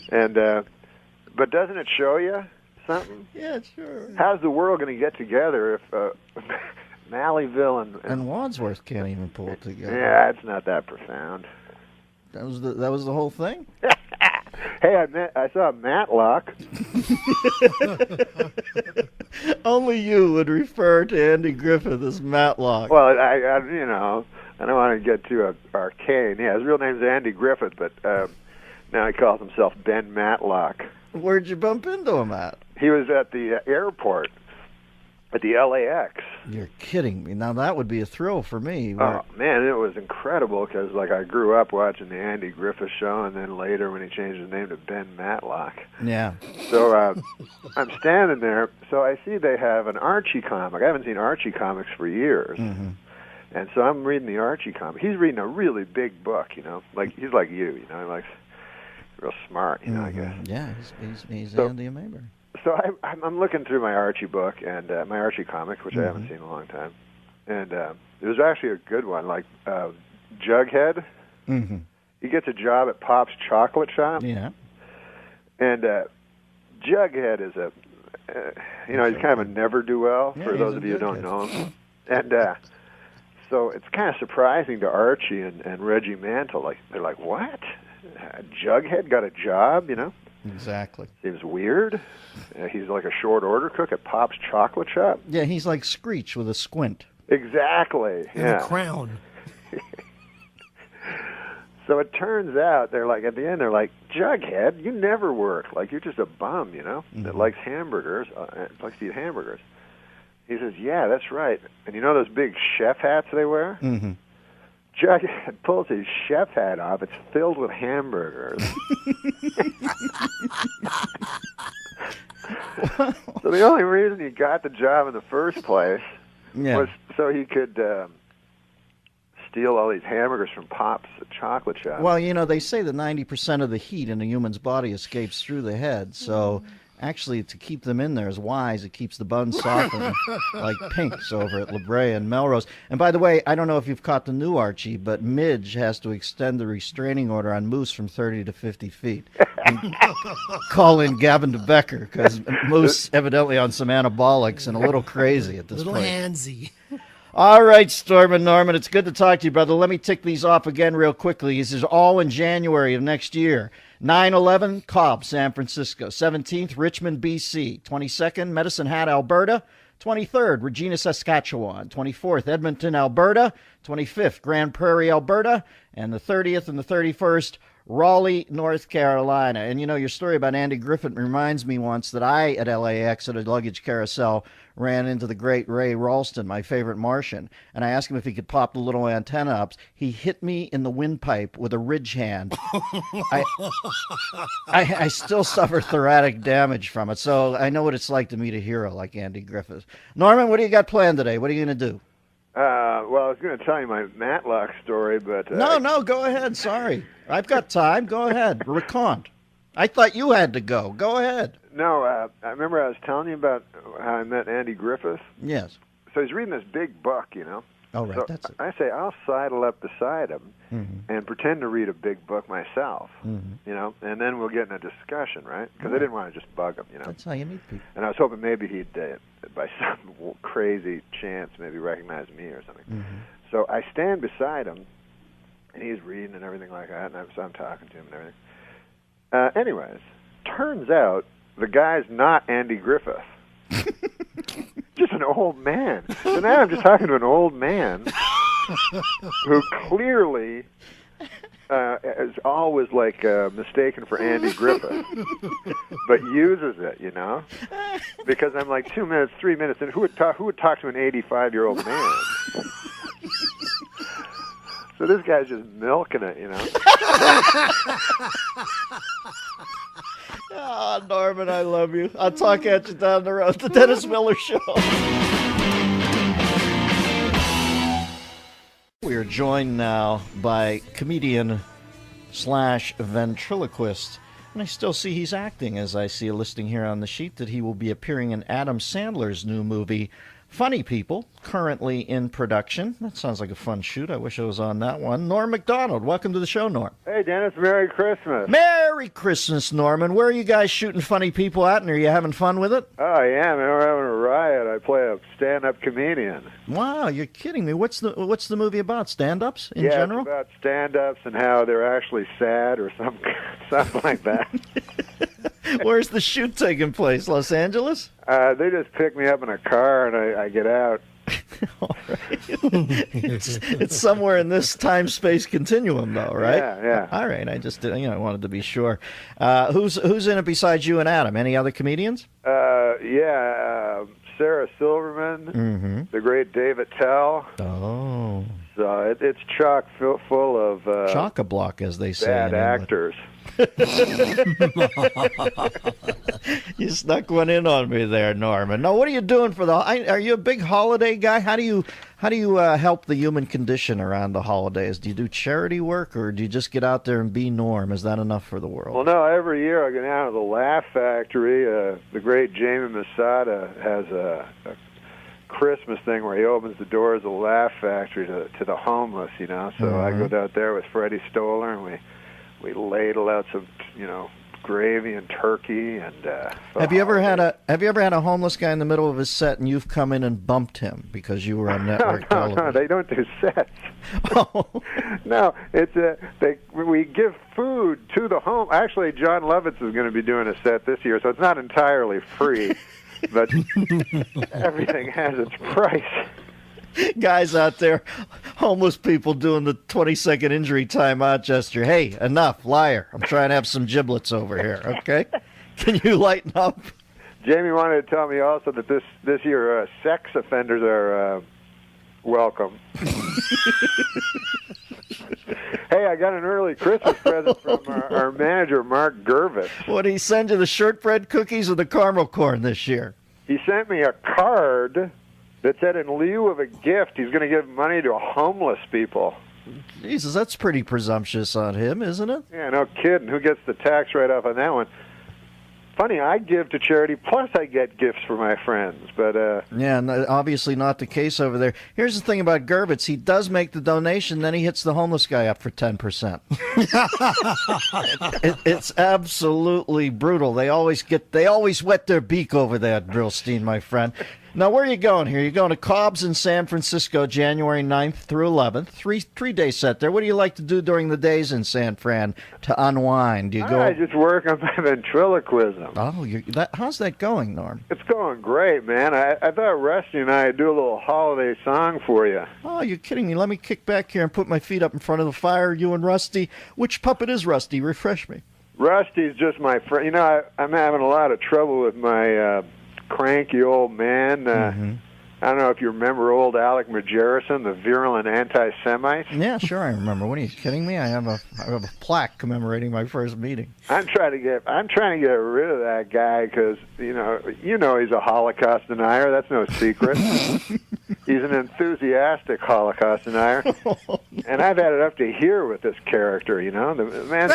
And but doesn't it show you something? Yeah, sure. How's the world going to get together if Mallyville and Wadsworth can't even pull it together? Yeah, it's not that profound. That was the whole thing. Hey, I saw Matlock. Only you would refer to Andy Griffith as Matlock. Well, I don't want to get too arcane. Yeah, his real name's Andy Griffith, but now he calls himself Ben Matlock. Where'd you bump into him at? He was at the airport, at the LAX. You're kidding me. Now, that would be a thrill for me. Oh, man, it was incredible because, I grew up watching the Andy Griffith Show, and then later when he changed his name to Ben Matlock. Yeah. So I'm standing there, so I see they have an Archie comic. I haven't seen Archie comics for years. Mm-hmm. And so I'm reading the Archie comic. He's reading a really big book, he's like you, he likes real smart, I guess. Yeah, he's So- Andy Mayberry. So I'm looking through my Archie book and my Archie comic, which I haven't seen in a long time, and it was actually a good one, Jughead. Mm-hmm. He gets a job at Pop's Chocolate Shop. Yeah. And Jughead is he's kind of a never-do-well, for those of you who don't know him. And so it's kind of surprising to Archie and Reggie Mantle. They're like, what? Jughead got a job, Exactly. Seems weird. He's like a short order cook at Pop's Chocolate Shop. Yeah, he's like Screech with a squint. Exactly. And a crown. So it turns out at the end they're like, Jughead, you never work. You're just a bum, that likes hamburgers, likes to eat hamburgers. He says, yeah, that's right. And those big chef hats they wear? Mm-hmm. Jughead pulls his chef hat off. It's filled with hamburgers. So the only reason he got the job in the first place was so he could steal all these hamburgers from Pop's Chocolate Shop. Well, they say that 90% of the heat in a human's body escapes through the head, so actually to keep them in there is wise. It keeps the buns softened like Pink's over at La Brea and Melrose. And by the way, I don't know if you've caught the new Archie, but Midge has to extend the restraining order on Moose from 30 to 50 feet. And call in Gavin DeBecker, because Moose evidently on some anabolics and a little crazy at this point. Little handsy. All right, Storm and Norman, it's good to talk to you, brother. Let me tick these off again real quickly. This is all in January of next year. 9/11, Cobb, San Francisco. 17th, Richmond, BC. 22nd, Medicine Hat, Alberta. 23rd, Regina, Saskatchewan. 24th, Edmonton, Alberta. 25th, Grand Prairie, Alberta. And the 30th and the 31st, Raleigh, North Carolina. And your story about Andy Griffith reminds me once that I, at LAX, at a luggage carousel, ran into the great Ray Ralston, my favorite Martian, and I asked him if he could pop the little antenna up. He hit me in the windpipe with a ridge hand. I still suffer thoracic damage from it, so I know what it's like to meet a hero like Andy Griffith. Norman, what do you got planned today? What are you going to do? Well, I was going to tell you my Matlock story, but... No, go ahead. Sorry. I've got time. Go ahead. Recount. I thought you had to go. Go ahead. No, I remember I was telling you about how I met Andy Griffith. Yes. So he's reading this big book, Oh, right, so that's it. I say I'll sidle up beside him and pretend to read a big book myself, and then we'll get in a discussion, right? Because I didn't want to just bug him, That's how you meet people. And I was hoping maybe he'd, by some crazy chance, maybe recognize me or something. So I stand beside him, and he's reading and everything like that, and I'm talking to him and everything. Anyways, turns out the guy's not Andy Griffith. Just an old man. So now I'm just talking to an old man who clearly is always like mistaken for Andy Griffith, but uses it, you know, because I'm like 2 minutes, 3 minutes, and who would talk to an 85-year-old man? So this guy's just milking it, you know. Oh, Norman, I love you. I'll talk at you down the road. The Dennis Miller Show. We are joined now by comedian / ventriloquist. And I still see he's acting, as I see a listing here on the sheet that he will be appearing in Adam Sandler's new movie, Funny People, currently in production. That sounds like a fun shoot. I wish I was on that one. Norm Macdonald, welcome to the show, Norm. Hey, Dennis, Merry Christmas. Merry Christmas, Norman. Where are you guys shooting Funny People at, and are you having fun with it? Oh, yeah, man, we're having a riot. I play a stand-up comedian. Wow, you're kidding me. What's the movie about? Stand-ups in general? It's about stand-ups and how they're actually sad or something like that. Where's the shoot taking place? Los Angeles? They just pick me up in a car and I get out. All right. It's somewhere in this time-space continuum, though, right? Yeah. All right. I just I wanted to be sure. Who's in it besides you and Adam? Any other comedians? Sarah Silverman, the great David Tell. Oh. So it's chock full of chock-a-block, as they say. Bad actors. You snuck one in on me there, Norman. Now, what are you doing for are you a big holiday guy? How do you help the human condition around the holidays? Do you do charity work, or do you just get out there and be Norm? Is that enough for the world? Well, no. Every year I go down to the Laugh Factory. The great Jamie Masada has a Christmas thing where he opens the doors of the Laugh Factory to the homeless, you know. So I go down there with Freddie Stoller, and we ladle out some, gravy and turkey and. Have you ever had a homeless guy in the middle of his set and you've come in and bumped him because you were on network television? No, they don't do sets. Oh. No, we give food to the home. Actually, John Lovitz is going to be doing a set this year, so it's not entirely free, but everything has its price. Guys out there, homeless people doing the 20-second injury timeout gesture. Hey, enough, liar. I'm trying to have some giblets over here, okay? Can you lighten up? Jamie wanted to tell me also that this year sex offenders are welcome. Hey, I got an early Christmas present from our manager, Mark Gervis. What, did he send you the shortbread cookies or the caramel corn this year? He sent me a card that said in lieu of a gift, he's going to give money to homeless people. Jesus, that's pretty presumptuous on him, isn't it? Yeah, no kidding. Who gets the tax write-off on that one? Funny, I give to charity, plus I get gifts for my friends. But yeah, obviously not the case over there. Here's the thing about Gervitz. He does make the donation, then he hits the homeless guy up for 10%. It's absolutely brutal. They always wet their beak over that, Brillstein, my friend. Now, where are you going here? You're going to Cobb's in San Francisco, January 9th through 11th. Three-day set there. What do you like to do during the days in San Fran to unwind? Do you go? I just work on my ventriloquism. Oh, how's that going, Norm? It's going great, man. I thought Rusty and I would do a little holiday song for you. Oh, you're kidding me. Let me kick back here and put my feet up in front of the fire, you and Rusty. Which puppet is Rusty? Refresh me. Rusty's just my friend. You know, I'm having a lot of trouble with my cranky old man. I don't know if you remember old Alec Majerison, the virulent anti-Semite. Yeah, sure, I remember. What, are you kidding me? I have a plaque commemorating my first meeting. I'm trying to get rid of that guy because you know he's a Holocaust denier. That's no secret. He's an enthusiastic Holocaust denier, and I've had it up to here with this character. You know, the man,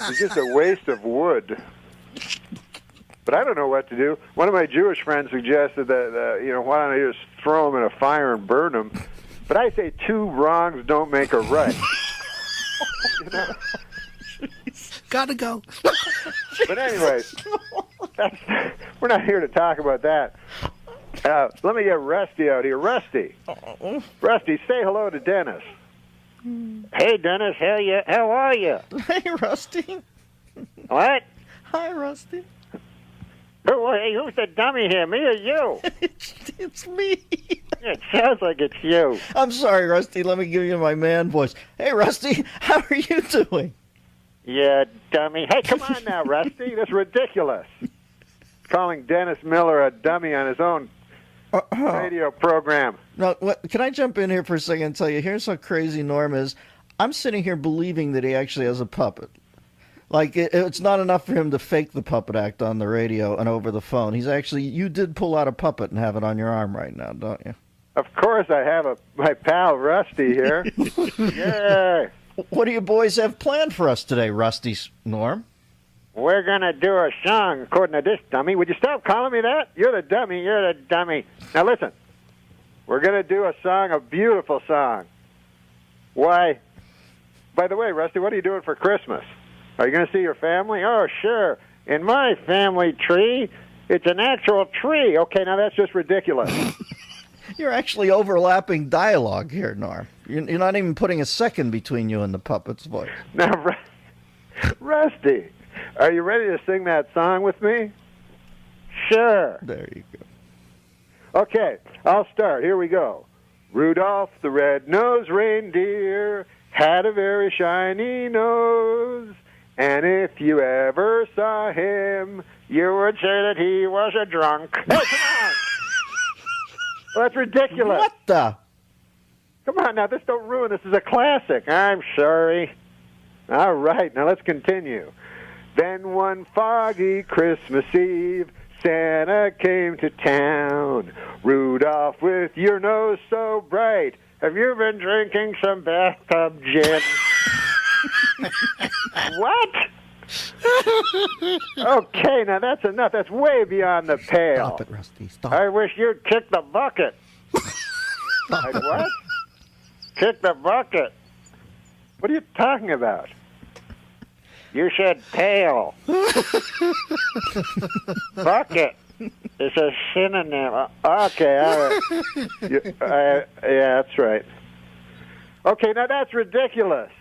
he's just a waste of wood. But I don't know what to do. One of my Jewish friends suggested that, why don't I just throw him in a fire and burn him? But I say 2 wrongs don't make a right. Gotta go. But anyway, we're not here to talk about that. Let me get Rusty out here. Rusty, say hello to Dennis. Hey, Dennis, how are you? Hey, Rusty. What? Hi, Rusty. Who's the dummy here, me or you? It's me. It sounds like it's you. I'm sorry, Rusty. Let me give you my man voice. Hey, Rusty, how are you doing? Yeah, dummy. Hey, come on now, Rusty. That's ridiculous. Calling Dennis Miller a dummy on his own radio program. No, can I jump in here for a second and tell you, here's how crazy Norm is. I'm sitting here believing that he actually has a puppet. Like, it's not enough for him to fake the puppet act on the radio and over the phone. You did pull out a puppet and have it on your arm right now, don't you? Of course I have my pal Rusty here. Yeah. What do you boys have planned for us today, Rusty, Norm? We're going to do a song according to this dummy. Would you stop calling me that? You're the dummy. You're the dummy. Now listen, we're going to do a song, a beautiful song. Why? By the way, Rusty, what are you doing for Christmas? Are you going to see your family? Oh, sure. In my family tree, it's an actual tree. Okay, now that's just ridiculous. You're actually overlapping dialogue here, Norm. You're not even putting a second between you and the puppet's voice. Now, Rusty, are you ready to sing that song with me? Sure. There you go. Okay, I'll start. Here we go. Rudolph the red-nosed reindeer had a very shiny nose, and if you ever saw him, you would say that he was a drunk. Hey, come on! Well, that's ridiculous. What the? Come on now, don't ruin this. This is a classic. I'm sorry. All right, now let's continue. Then one foggy Christmas Eve, Santa came to town. Rudolph, with your nose so bright, have you been drinking some bathtub gin? What? Okay, now that's enough. That's way beyond the pale. Stop it, Rusty. Stop. I wish you'd kick the bucket. Like what? Kick the bucket. What are you talking about? You said pale. Bucket. It's a synonym. Okay, all right. Yeah, that's right. Okay, now that's ridiculous.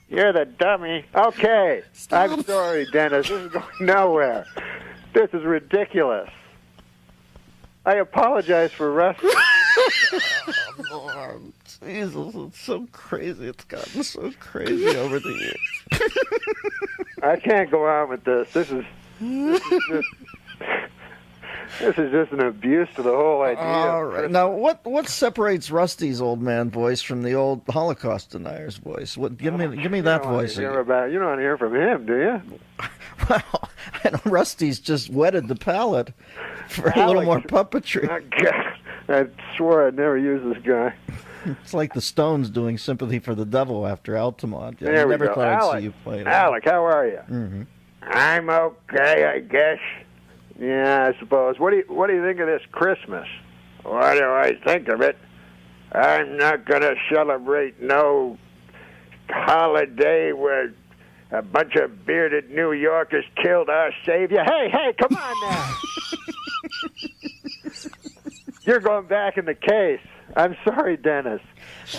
You're the dummy. Okay, I'm sorry, Dennis. This is going nowhere. This is ridiculous. I apologize for wrestling. Oh, Jesus, it's so crazy. It's gotten so crazy over the years. I can't go on with this. This is just an abuse to the whole idea. All right. Now, what separates Rusty's old man voice from the old Holocaust denier's voice? Give me that voice. You don't want to hear from him, do you? Well, I know Rusty's just whetted the palate for a little more puppetry. I swore I'd never use this guy. It's like the Stones doing "Sympathy for the Devil" after Altamont. There we never go. thought I'd Alec, see you play that. Alec, how are you? Mm-hmm. I'm okay, I guess. Yeah, I suppose. What do you think of this Christmas? What do I think of it? I'm not going to celebrate no holiday where a bunch of bearded New Yorkers killed our Savior. Hey, come on now. You're going back in the case. I'm sorry, Dennis.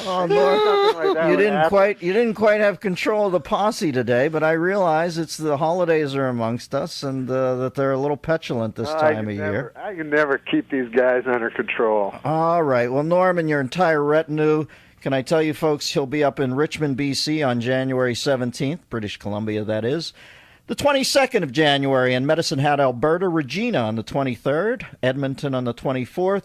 Oh, Norm, like you didn't quite have control of the posse today, but I realize the holidays are amongst us, and that they're a little petulant this time of year. I can never keep these guys under control. All right. Well, Norm and your entire retinue, can I tell you, folks, he'll be up in Richmond, B.C. on January 17th, British Columbia, that is. The 22nd of January in Medicine Hat, Alberta. Regina on the 23rd. Edmonton on the 24th.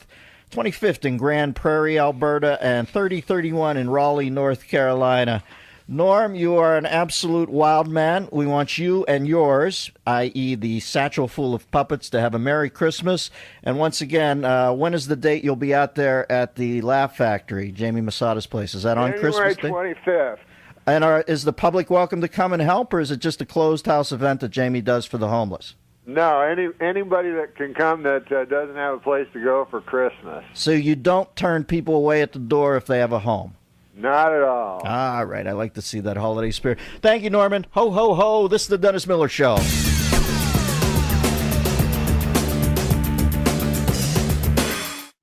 25th in Grand Prairie, Alberta, and 30-31 in Raleigh, North Carolina. Norm, you are an absolute wild man. We want you and yours, i.e. the satchel full of puppets, to have a Merry Christmas. And once again, when is the date you'll be out there at the Laugh Factory, Jamie Masada's place? Is that on Christmas Day? January 25th. And is the public welcome to come and help, or is it just a closed house event that Jamie does for the homeless? No, anybody that can come that doesn't have a place to go for Christmas. So you don't turn people away at the door if they have a home? Not at all. All right, I like to see that holiday spirit. Thank you, Norman. Ho, ho, ho. This is the Dennis Miller Show.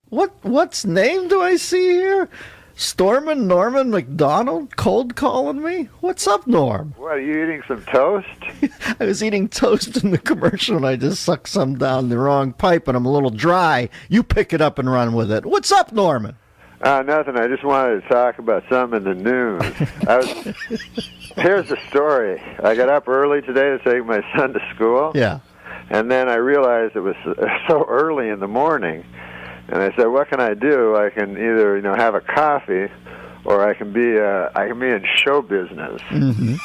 What's name do I see here? Stormin' Norman McDonald cold calling me? What's up, Norm? What, are you eating some toast? I was eating toast in the commercial and I just sucked some down the wrong pipe and I'm a little dry. You pick it up and run with it. What's up, Norman? Nothing. I just wanted to talk about something in the news. Here's the story. I got up early today to take my son to school. Yeah. And then I realized it was so early in the morning. And I said, what can I do? I can either, have a coffee or I can be in show business. Mm-hmm.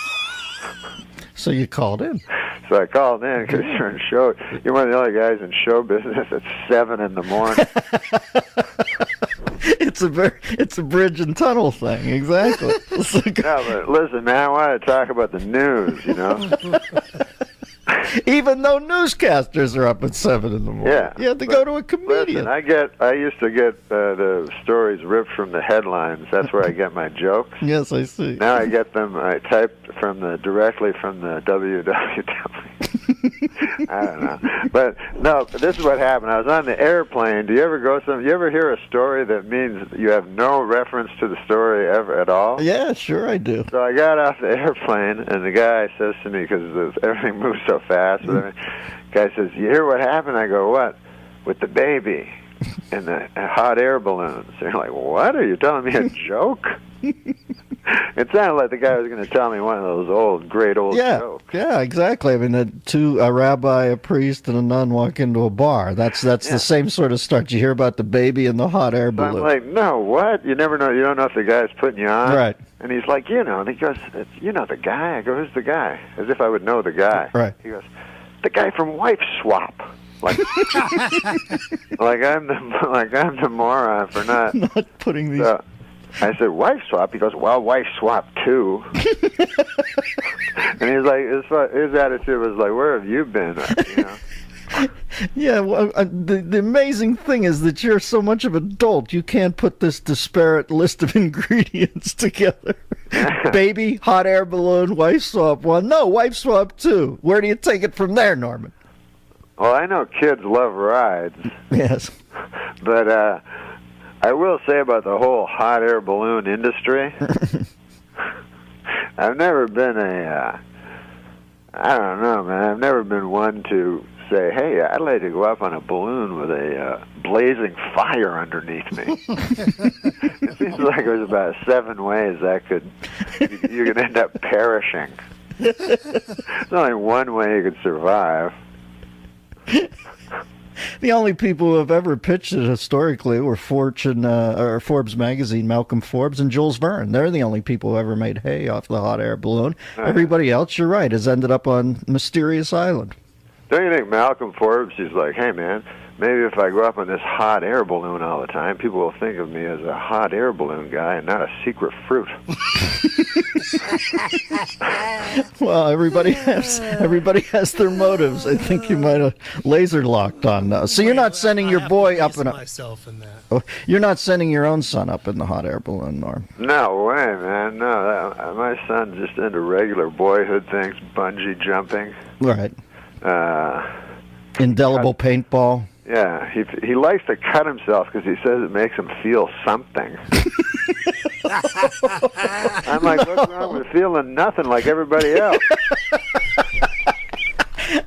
So you called in. So I called in because you're one of the only guys in show business at 7 in the morning. It's a bridge and tunnel thing, exactly. No, but listen, man, I want to talk about the news, Even though newscasters are up at 7 in the morning. Yeah. You have to go to a comedian. Listen, I used to get the stories ripped from the headlines. That's where I get my jokes. Yes, I see. Now I get them, I type directly from the www. I don't know. But no, this is what happened. I was on the airplane. Do you ever you ever hear a story that means you have no reference to the story ever at all? Yeah, sure I do. So I got off the airplane, and the guy says to me, because everything moves so fast, the guy says, you hear what happened? I go, what? With the baby and the hot air balloons. And you're like, what? Are you telling me a joke? It sounded like the guy was going to tell me one of those great old jokes. Yeah, exactly. I mean, a rabbi, a priest, and a nun walk into a bar. That's the same sort of start. You hear about the baby and the hot air balloon. I'm like, no, what? You never know. You don't know if the guy's putting you on. Right. And he's like, and he goes, the guy? I go, who's the guy? As if I would know the guy. Right. He goes, the guy from Wife Swap. Like, like I'm the moron for not putting these. I said, wife swap? He goes, well, wife swap too. And he's like, his attitude was like, where have you been? Yeah, well, the amazing thing is that you're so much of an adult, you can't put this disparate list of ingredients together. Baby, hot air balloon, wife swap one. No, wife swap two. Where do you take it from there, Norman? Well, I know kids love rides. Yes. But I will say about the whole hot air balloon industry, I've never been I don't know, man. I've never been one to say, hey, I'd like to go up on a balloon with a blazing fire underneath me. It seems like there's about 7 ways you could end up perishing. There's only one way you could survive. The only people who have ever pitched it historically were Forbes magazine, Malcolm Forbes, and Jules Verne. They're the only people who ever made hay off the hot air balloon. Everybody else, you're right, has ended up on Mysterious Island. Don't you think Malcolm Forbes, he's like, hey, man, maybe if I go up on this hot air balloon all the time, people will think of me as a hot air balloon guy and not a secret fruit. Well, everybody has their motives. I think you might have laser locked on those. So you're not sending your boy up in myself in that. Oh, you're not sending your own son up in the hot air balloon, Norm. No way, man. No, my son's just into regular boyhood things, bungee jumping. Right. Indelible paintball. Yeah, he likes to cut himself because he says it makes him feel something. I'm like, what's wrong with feeling nothing like everybody else?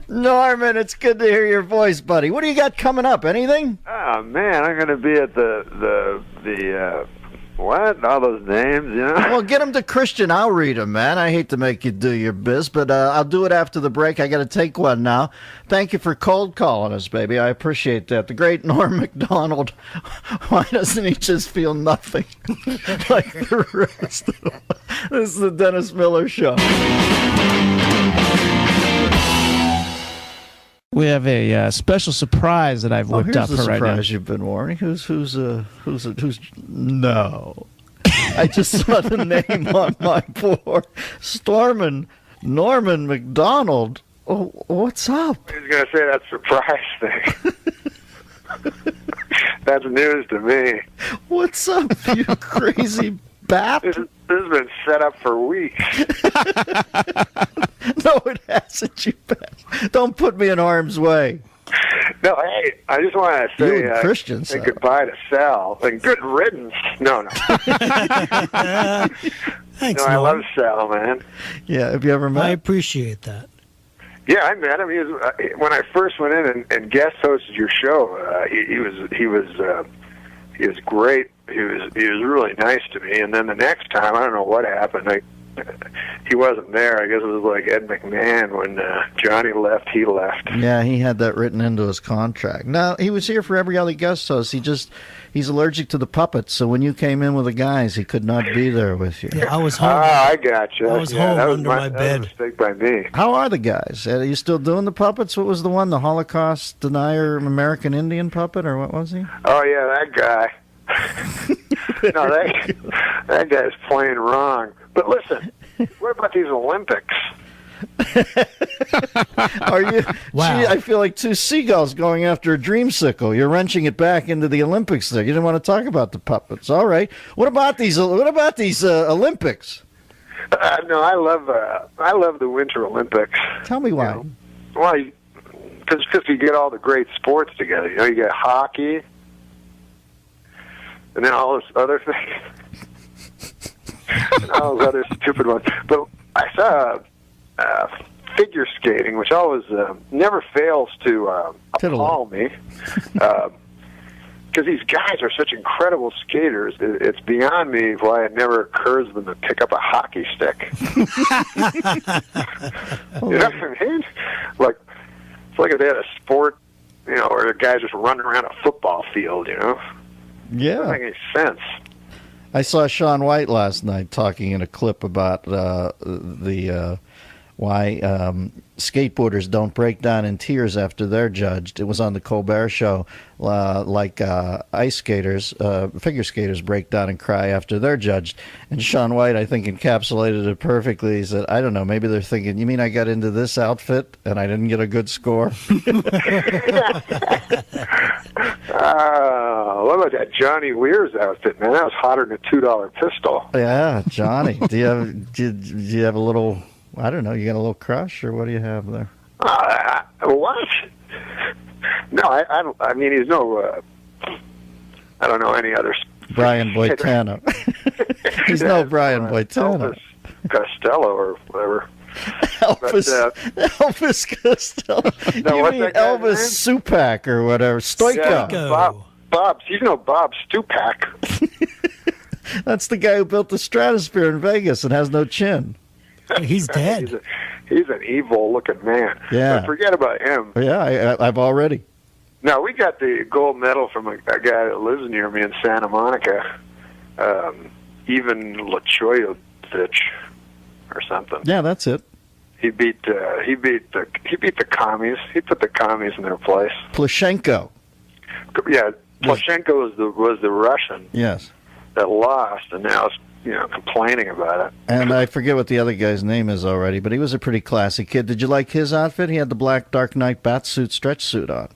Norman, it's good to hear your voice, buddy. What do you got coming up? Anything? Oh man, I'm going to be at the what? All those names, Well, get them to Christian. I'll read them, man. I hate to make you do your biz, but I'll do it after the break. I got to take one now. Thank you for cold calling us, baby. I appreciate that. The great Norm Macdonald. Why doesn't he just feel nothing like the rest of them? This is the Dennis Miller Show. We have a special surprise that I've whipped up for right now. Surprise you've been warning. Who's no. I just saw the name on my board. Stormin' Norman McDonald. Oh, what's up? I was going to say that surprise thing. That's news to me. What's up, you crazy bat? This has been set up for weeks. No, it hasn't, you bet. Don't put me in harm's way. No, hey, I just want to You say and Christian, say so. goodbye to Sal. And good riddance. No. Thanks, No, I Norm. love Sal, man. Yeah, have you ever met? I appreciate that. Yeah, I met him. He was, when I first went in and guest hosted your show. He was great. He was really nice to me. And then the next time, I don't know what happened. He wasn't there. I guess it was like Ed McMahon when Johnny left. He left. Yeah, he had that written into his contract. No, he was here for every other guest host. He's allergic to the puppets, so when you came in with the guys, he could not be there with you. Yeah, I was home. I got you. I was home that was under my That bed. was a mistake by me. How are the guys? Are you still doing the puppets? What was the one? The Holocaust denier American Indian puppet, or what was he? Oh yeah, that guy. No, that guy's playing wrong. But listen, what about these Olympics? Are you? Wow. Gee, I feel like two seagulls going after a dreamsicle. You're wrenching it back into the Olympics. There, you didn't want to talk about the puppets. All right. What about these Olympics? No, I love the Winter Olympics. Tell me why. You know? Well, because you get all the great sports together. You know, you get hockey, and then all this other thing, and all those other stupid ones. But I saw figure skating, which always never fails to appall me, because these guys are such incredible skaters. It's beyond me why it never occurs to them to pick up a hockey stick. You know what I mean? Like, it's like if they had a sport, you know, where the guys just running around a football field, you know? Yeah. Doesn't make any sense. I saw Shaun White last night talking in a clip about why skateboarders don't break down in tears after they're judged. It was on the Colbert Show, like ice skaters, figure skaters break down and cry after they're judged. And Shaun White, I think, encapsulated it perfectly. He said, I don't know, maybe they're thinking, you mean I got into this outfit and I didn't get a good score? What about that Johnny Weir's outfit, man? That was hotter than a $2 pistol. Yeah, Johnny. Do you have a little... I don't know. You got a little crush, or what do you have there? What? No, I don't. I mean, he's no. I don't know any other. Brian Boitano. He's no Brian Boitano. Elvis Costello or whatever. Elvis Costello. No, you what's mean that guy's Elvis name? Stupak or whatever? Stoico. Yeah, Bob. He's no Bob Stupak. That's the guy who built the Stratosphere in Vegas and has no chin. He's dead. He's an evil-looking man. Yeah. But forget about him. Yeah, I've already. No, we got the gold medal from a guy that lives near me in Santa Monica, Ivan Lachoyevich or something. Yeah, that's it. He beat the commies. He put the commies in their place. Plushenko. Yeah, Plushenko was the Russian. Yes. That lost, and now it's complaining about it. And I forget what the other guy's name is already, but he was a pretty classy kid. Did you like his outfit? He had the black Dark Knight batsuit stretch suit on.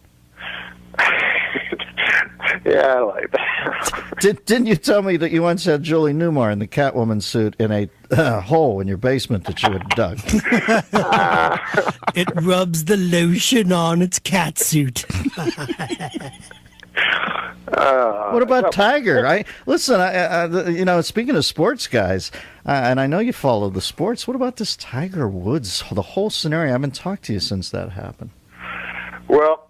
Yeah, I like that. Didn't you tell me that you once had Julie Newmar in the Catwoman suit in a hole in your basement that you had dug? It rubs the lotion on its catsuit. What about Tiger? Listen, speaking of sports guys, and I know you follow the sports. What about this Tiger Woods? The whole scenario. I haven't talked to you since that happened. Well,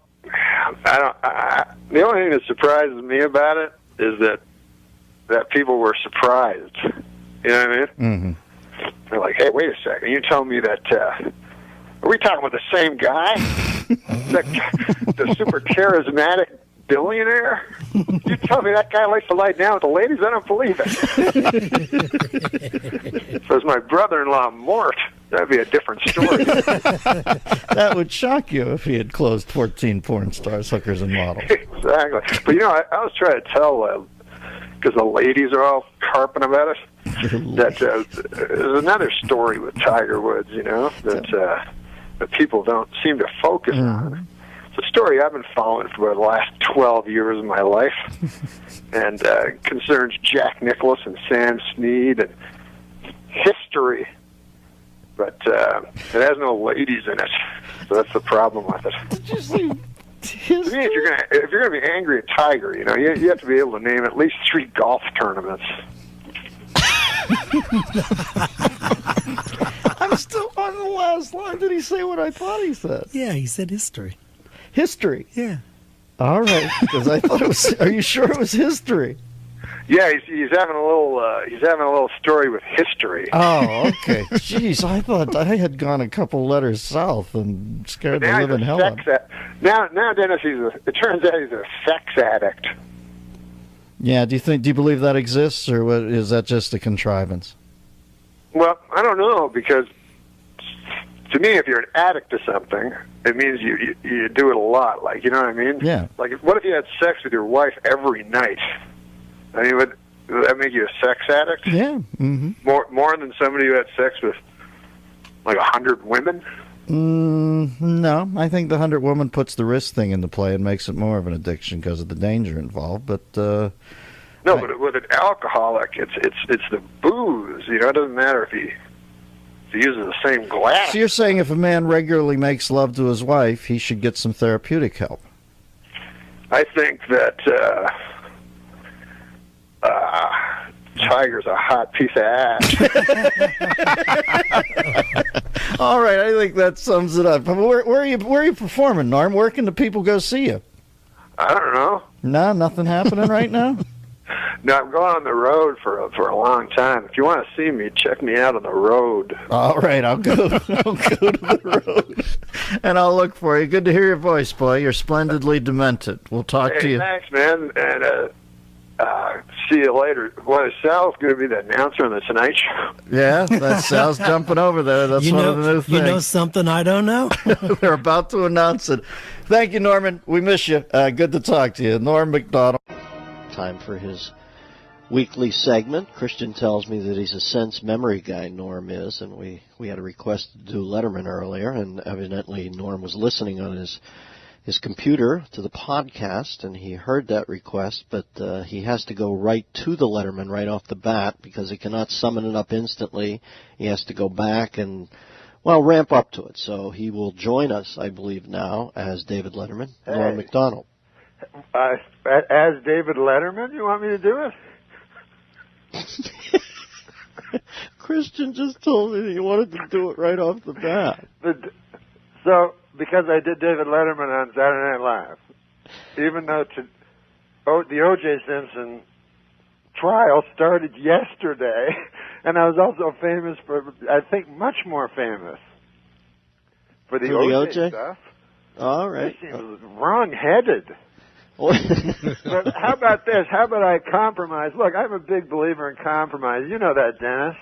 the only thing that surprises me about it is that people were surprised. You know what I mean? Mm-hmm. They're like, "Hey, wait a second! You told me that? Are we talking about the same guy? the super charismatic billionaire? You tell me that guy likes to lie down with the ladies? I don't believe it." Says my brother-in-law, Mort. That'd be a different story. That would shock you if he had closed 14 porn stars, hookers, and models. Exactly. But, I was trying to tell, because the ladies are all carping about it, that there's another story with Tiger Woods, that people don't seem to focus on. It's a story I've been following for the last 12 years of my life, and concerns Jack Nicklaus and Sam Snead and history, but it has no ladies in it, so that's the problem with it. Did you see his me, if you're gonna be angry at Tiger, you know, you have to be able to name at least 3 golf tournaments. I'm still on the last line. Did he say what I thought he said? Yeah, he said history. History? Yeah. All right, because I thought it was. Are you sure it was history? Yeah, he's having a little story with history. Oh, okay. Jeez, I thought I had gone a couple letters south and scared the living hell out. Now, Dennis, it turns out he's a sex addict. Yeah, do you believe that exists, or what, is that just a contrivance? Well, I don't know, because to me, if you're an addict to something, it means you do it a lot. Like, you know what I mean? Yeah. Like, what if you had sex with your wife every night? I mean, would that make you a sex addict? Yeah. Mm-hmm. More than somebody who had sex with like 100 women? No, I think the 100 woman puts the wrist thing into play and makes it more of an addiction because of the danger involved. But but with an alcoholic, it's the booze. You know, it doesn't matter if he uses the same glass. So you're saying if a man regularly makes love to his wife, he should get some therapeutic help? I think that Tiger's a hot piece of ass. All right, I think that sums it up. Where are you performing, Norm? Where can the people go see you? I don't know. No, nothing happening right now? No, I'm going on the road for a long time. If you want to see me, check me out on the road. All right, I'll go to the road, and I'll look for you. Good to hear your voice, boy. You're splendidly demented. We'll talk to you. Thanks, man, and see you later. Well, Sal's going to be the announcer on the Tonight Show. Yeah, Sal's jumping over there. That's one of the new things. You know something I don't know? They're about to announce it. Thank you, Norman. We miss you. Good to talk to you. Norm Macdonald. Time for his weekly segment. Christian tells me that he's a sense memory guy, Norm is, and we had a request to do Letterman earlier, and evidently Norm was listening on his computer to the podcast, and he heard that request, but he has to go right to the Letterman right off the bat because he cannot summon it up instantly. He has to go back and, ramp up to it. So he will join us, I believe, now as David Letterman, Norm Macdonald. As David Letterman, you want me to do it? Christian just told me that he wanted to do it right off the bat. Because I did David Letterman on Saturday Night Live, even though the O.J. Simpson trial started yesterday, and I was also famous for, I think, much more famous for the O.J. stuff. All right. He seems wrong-headed. But how about this? How about I compromise? Look, I'm a big believer in compromise. You know that, Dennis.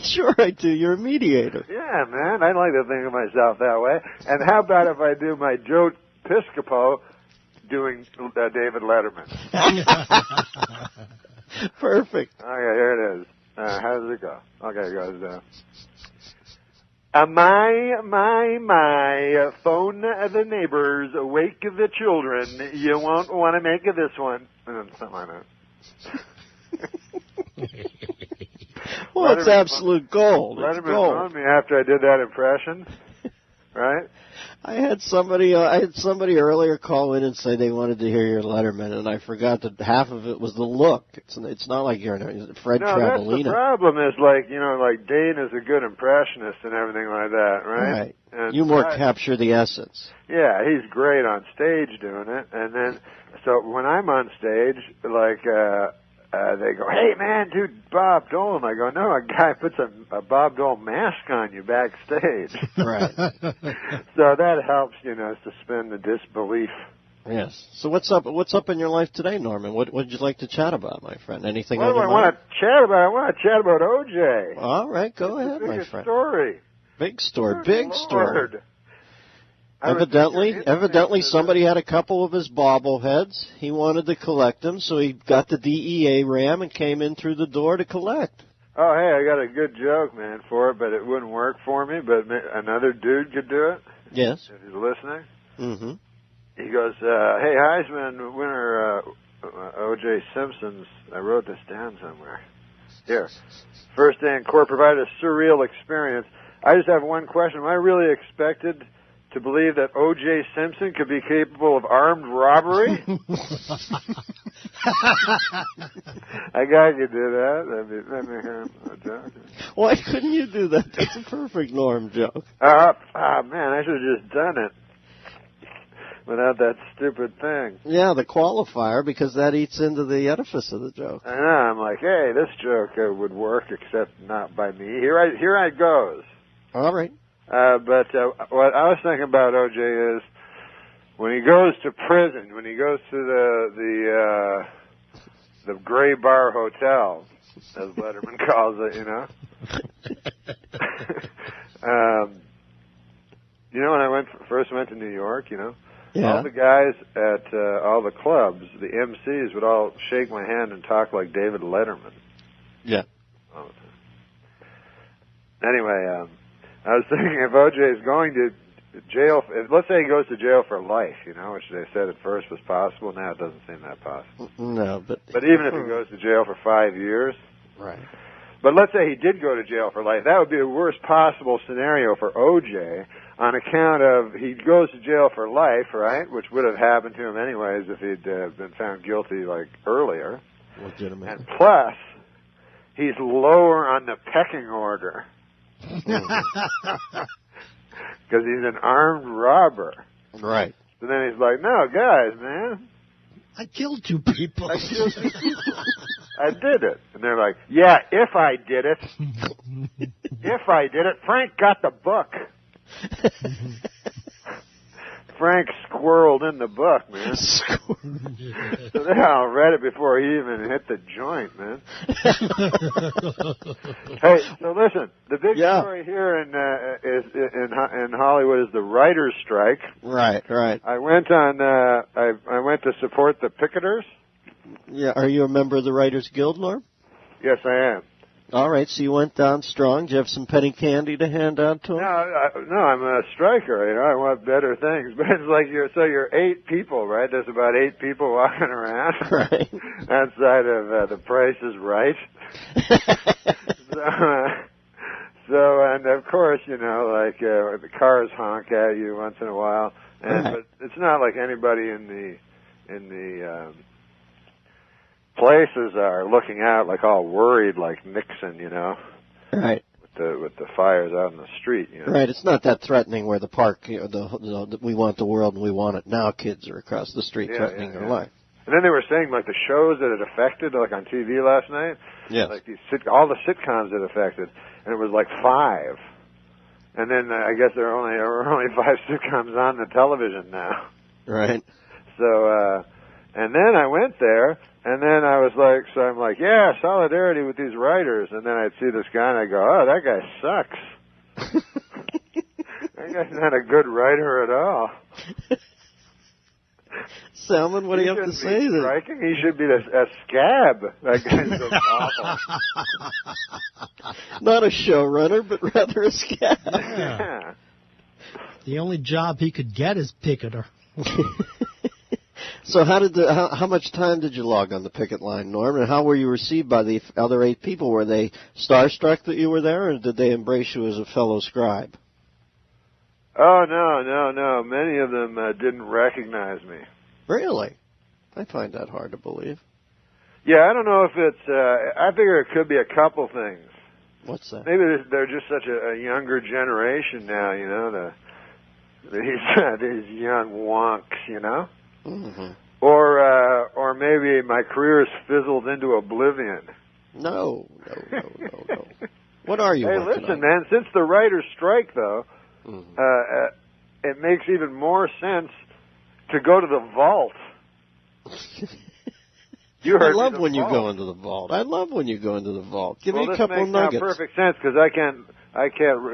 Sure I do. You're a mediator. Yeah, man. I like to think of myself that way. And how about if I do my Joe Piscopo doing David Letterman? Perfect. Okay, here it is. How does it go? Okay, it goes my, phone the neighbors, wake the children, you won't want to make this one. And something like that. Well, it's absolute gold. Letterman phoned me after I did that impression, right? I had somebody earlier call in and say they wanted to hear your Letterman, and I forgot that half of it was the look. It's not like you're Fred Travolina. That's the problem is like Dane is a good impressionist and everything like that, right? Right. And you more capture the essence. Yeah, he's great on stage doing it, and then so when I'm on stage, they go, "Hey man, dude, Bob Dole." I go, "No, a guy puts a Bob Dole mask on you backstage." Right. So that helps, suspend the disbelief. Yes. So what's up in your life today, Norman? What would you like to chat about, my friend? Anything What on do your I want to chat about? I want to chat about O.J. All right, go ahead, my friend. Story. Big story. Good Big Lord. story. Evidently, somebody had a couple of his bobbleheads. He wanted to collect them, so he got the DEA ram and came in through the door to collect. Oh, hey, I got a good joke, man, for it, but it wouldn't work for me. But another dude could do it. Yes. If he's listening. Mm-hmm. He goes, "Hey, Heisman winner O.J. Simpson's." I wrote this down somewhere. Here. First day in court provided a surreal experience. I just have one question. Am I really expected to believe that O.J. Simpson could be capable of armed robbery? A guy could do that. Let me hear him. Why couldn't you do that? That's a perfect Norm joke. Man, I should have just done it without that stupid thing. Yeah, the qualifier, because that eats into the edifice of the joke. I know. I'm like, hey, this joke would work, except not by me. Here I goes. All right. But what I was thinking about O.J. is when he goes to prison, when he goes to the Gray Bar Hotel, as Letterman calls it, you know. You know, when I first went to New York, you know, all the guys at all the clubs, the MCs would all shake my hand and talk like David Letterman. Yeah. Anyway, I was thinking if O.J. is going to jail, let's say he goes to jail for life, you know, which they said at first was possible. Now it doesn't seem that possible. No, but even if he goes to jail for 5 years, right. But let's say he did go to jail for life. That would be the worst possible scenario for O.J. on account of he goes to jail for life, right? Which would have happened to him anyways if he'd been found guilty like earlier. Legitimate. And plus, he's lower on the pecking order. Because he's an armed robber. Right. So then he's like, no, guys, man. I killed 2 people. I did it. And they're like, yeah, if I did it. If I did it. Frank got the book. Frank squirreled in the book, man. So they all read it before he even hit the joint, man. Hey, so listen, the big story here in Hollywood is the writers' strike. Right. I went on. I went to support the picketers. Yeah, are you a member of the Writers Guild, Norm? Yes, I am. All right, so you went down strong. Did you have some penny candy to hand out to them? No, I'm a striker. You know, I want better things. But it's like you're 8 people, right? There's about 8 people walking around, right? Outside of The Price is Right. So, and of course, you know, like the cars honk at you once in a while, but it's not like anybody in the places are looking out like all worried like Nixon, you know. Right. With the fires out in the street, you know. Right, it's not that threatening where the park, you know, we want the world and we want it now kids are across the street threatening their life. And then they were saying like the shows that it affected, like on TV last night. Yes. Like all the sitcoms it affected, and it was like 5. And then I guess there are only 5 sitcoms on the television now. Right. So, and then I went there. And then I was like, so I'm like, yeah, solidarity with these writers. And then I'd see this guy and I go, oh, that guy sucks. That guy's not a good writer at all. Salmon, what do you have to say then? Striking. He should be a scab. That guy's so awful. Not a showrunner, but rather a scab. Yeah. The only job he could get is picketer. So how much time did you log on the picket line, Norm, and how were you received by the other 8 people? Were they starstruck that you were there, or did they embrace you as a fellow scribe? Oh, no. Many of them didn't recognize me. Really? I find that hard to believe. Yeah, I don't know if it's, I figure it could be a couple things. What's that? Maybe they're just such a younger generation now, you know, these young wonks, you know? Mm-hmm. Or maybe my career's fizzled into oblivion. No. What are you working listen, on? man, since the writer's strike, though, it makes even more sense to go to the vault. I love when you go into the vault. Give me a couple of nuggets. This makes perfect sense, because I can't,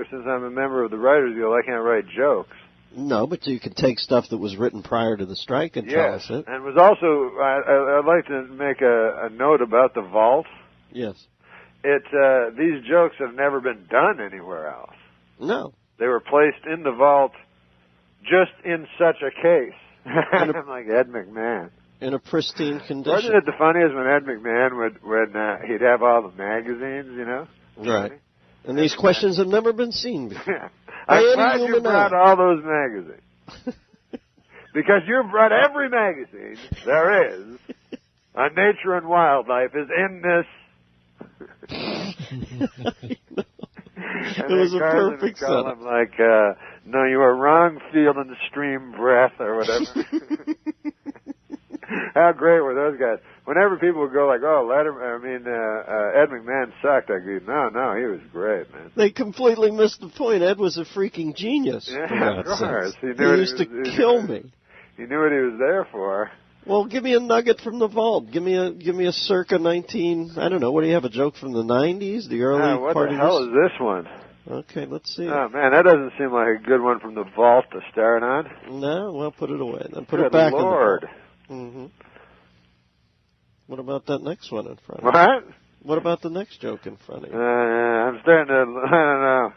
since I'm a member of the Writers Guild, I can't write jokes. No, but you can take stuff that was written prior to the strike and tell us it. And was also, I'd like to make a note about the vault. Yes. These jokes have never been done anywhere else. No. They were placed in the vault just in such a case. I'm like Ed McMahon. In a pristine condition. Wasn't it the funniest when Ed McMahon he'd have all the magazines, you know? Right. And these questions have never been seen before. Yeah. I'm glad you brought all those magazines. Because you brought every magazine there is on nature and wildlife is in this. It was a perfect setup. I'm like, no, you are wrong, field and stream breath or whatever. How great were those guys? Whenever people would go like, oh, Ed McMahon sucked, I go, no, he was great, man. They completely missed the point. Ed was a freaking genius. Yeah, of course. He used to kill me. He knew what he was there for. Well, give me a nugget from the vault. Give me a circa 19. I don't know. What do you have? A joke from the 90s, the early what part the of hell this? is this one? Okay, let's see. Oh man, that doesn't seem like a good one from the vault to start on. No, well, put it away then. Put Good it back Lord. in the vault. Mm-hmm. What about that next one in front of you? What? What about the next joke in front of you? I'm starting to. I don't know.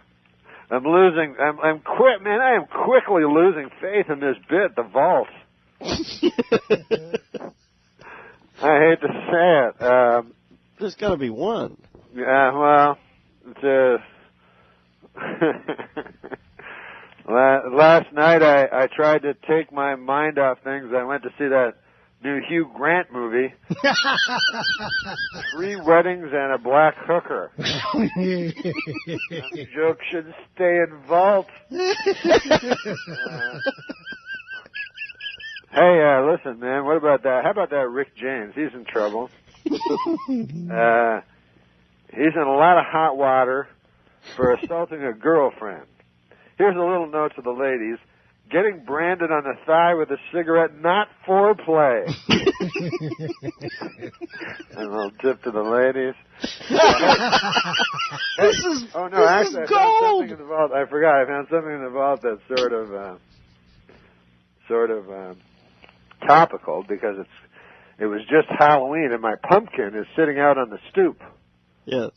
I'm losing. I'm quit, man. I am quickly losing faith in this bit, the vault. I hate to say it. There's got to be one. Yeah, well, last night I tried to take my mind off things. I went to see that new Hugh Grant movie, 3 Weddings and a Black Hooker. The joke should stay in vault. Hey, listen, man, what about that? How about that Rick James? He's in trouble. He's in a lot of hot water for assaulting a girlfriend. Here's a little note to the ladies. Getting branded on the thigh with a cigarette, not foreplay. And a little tip to the ladies. This is oh, no, actually, I found gold. something in the vault. I forgot. I found something in the vault that's sort of topical because it was just Halloween and my pumpkin is sitting out on the stoop. Yes.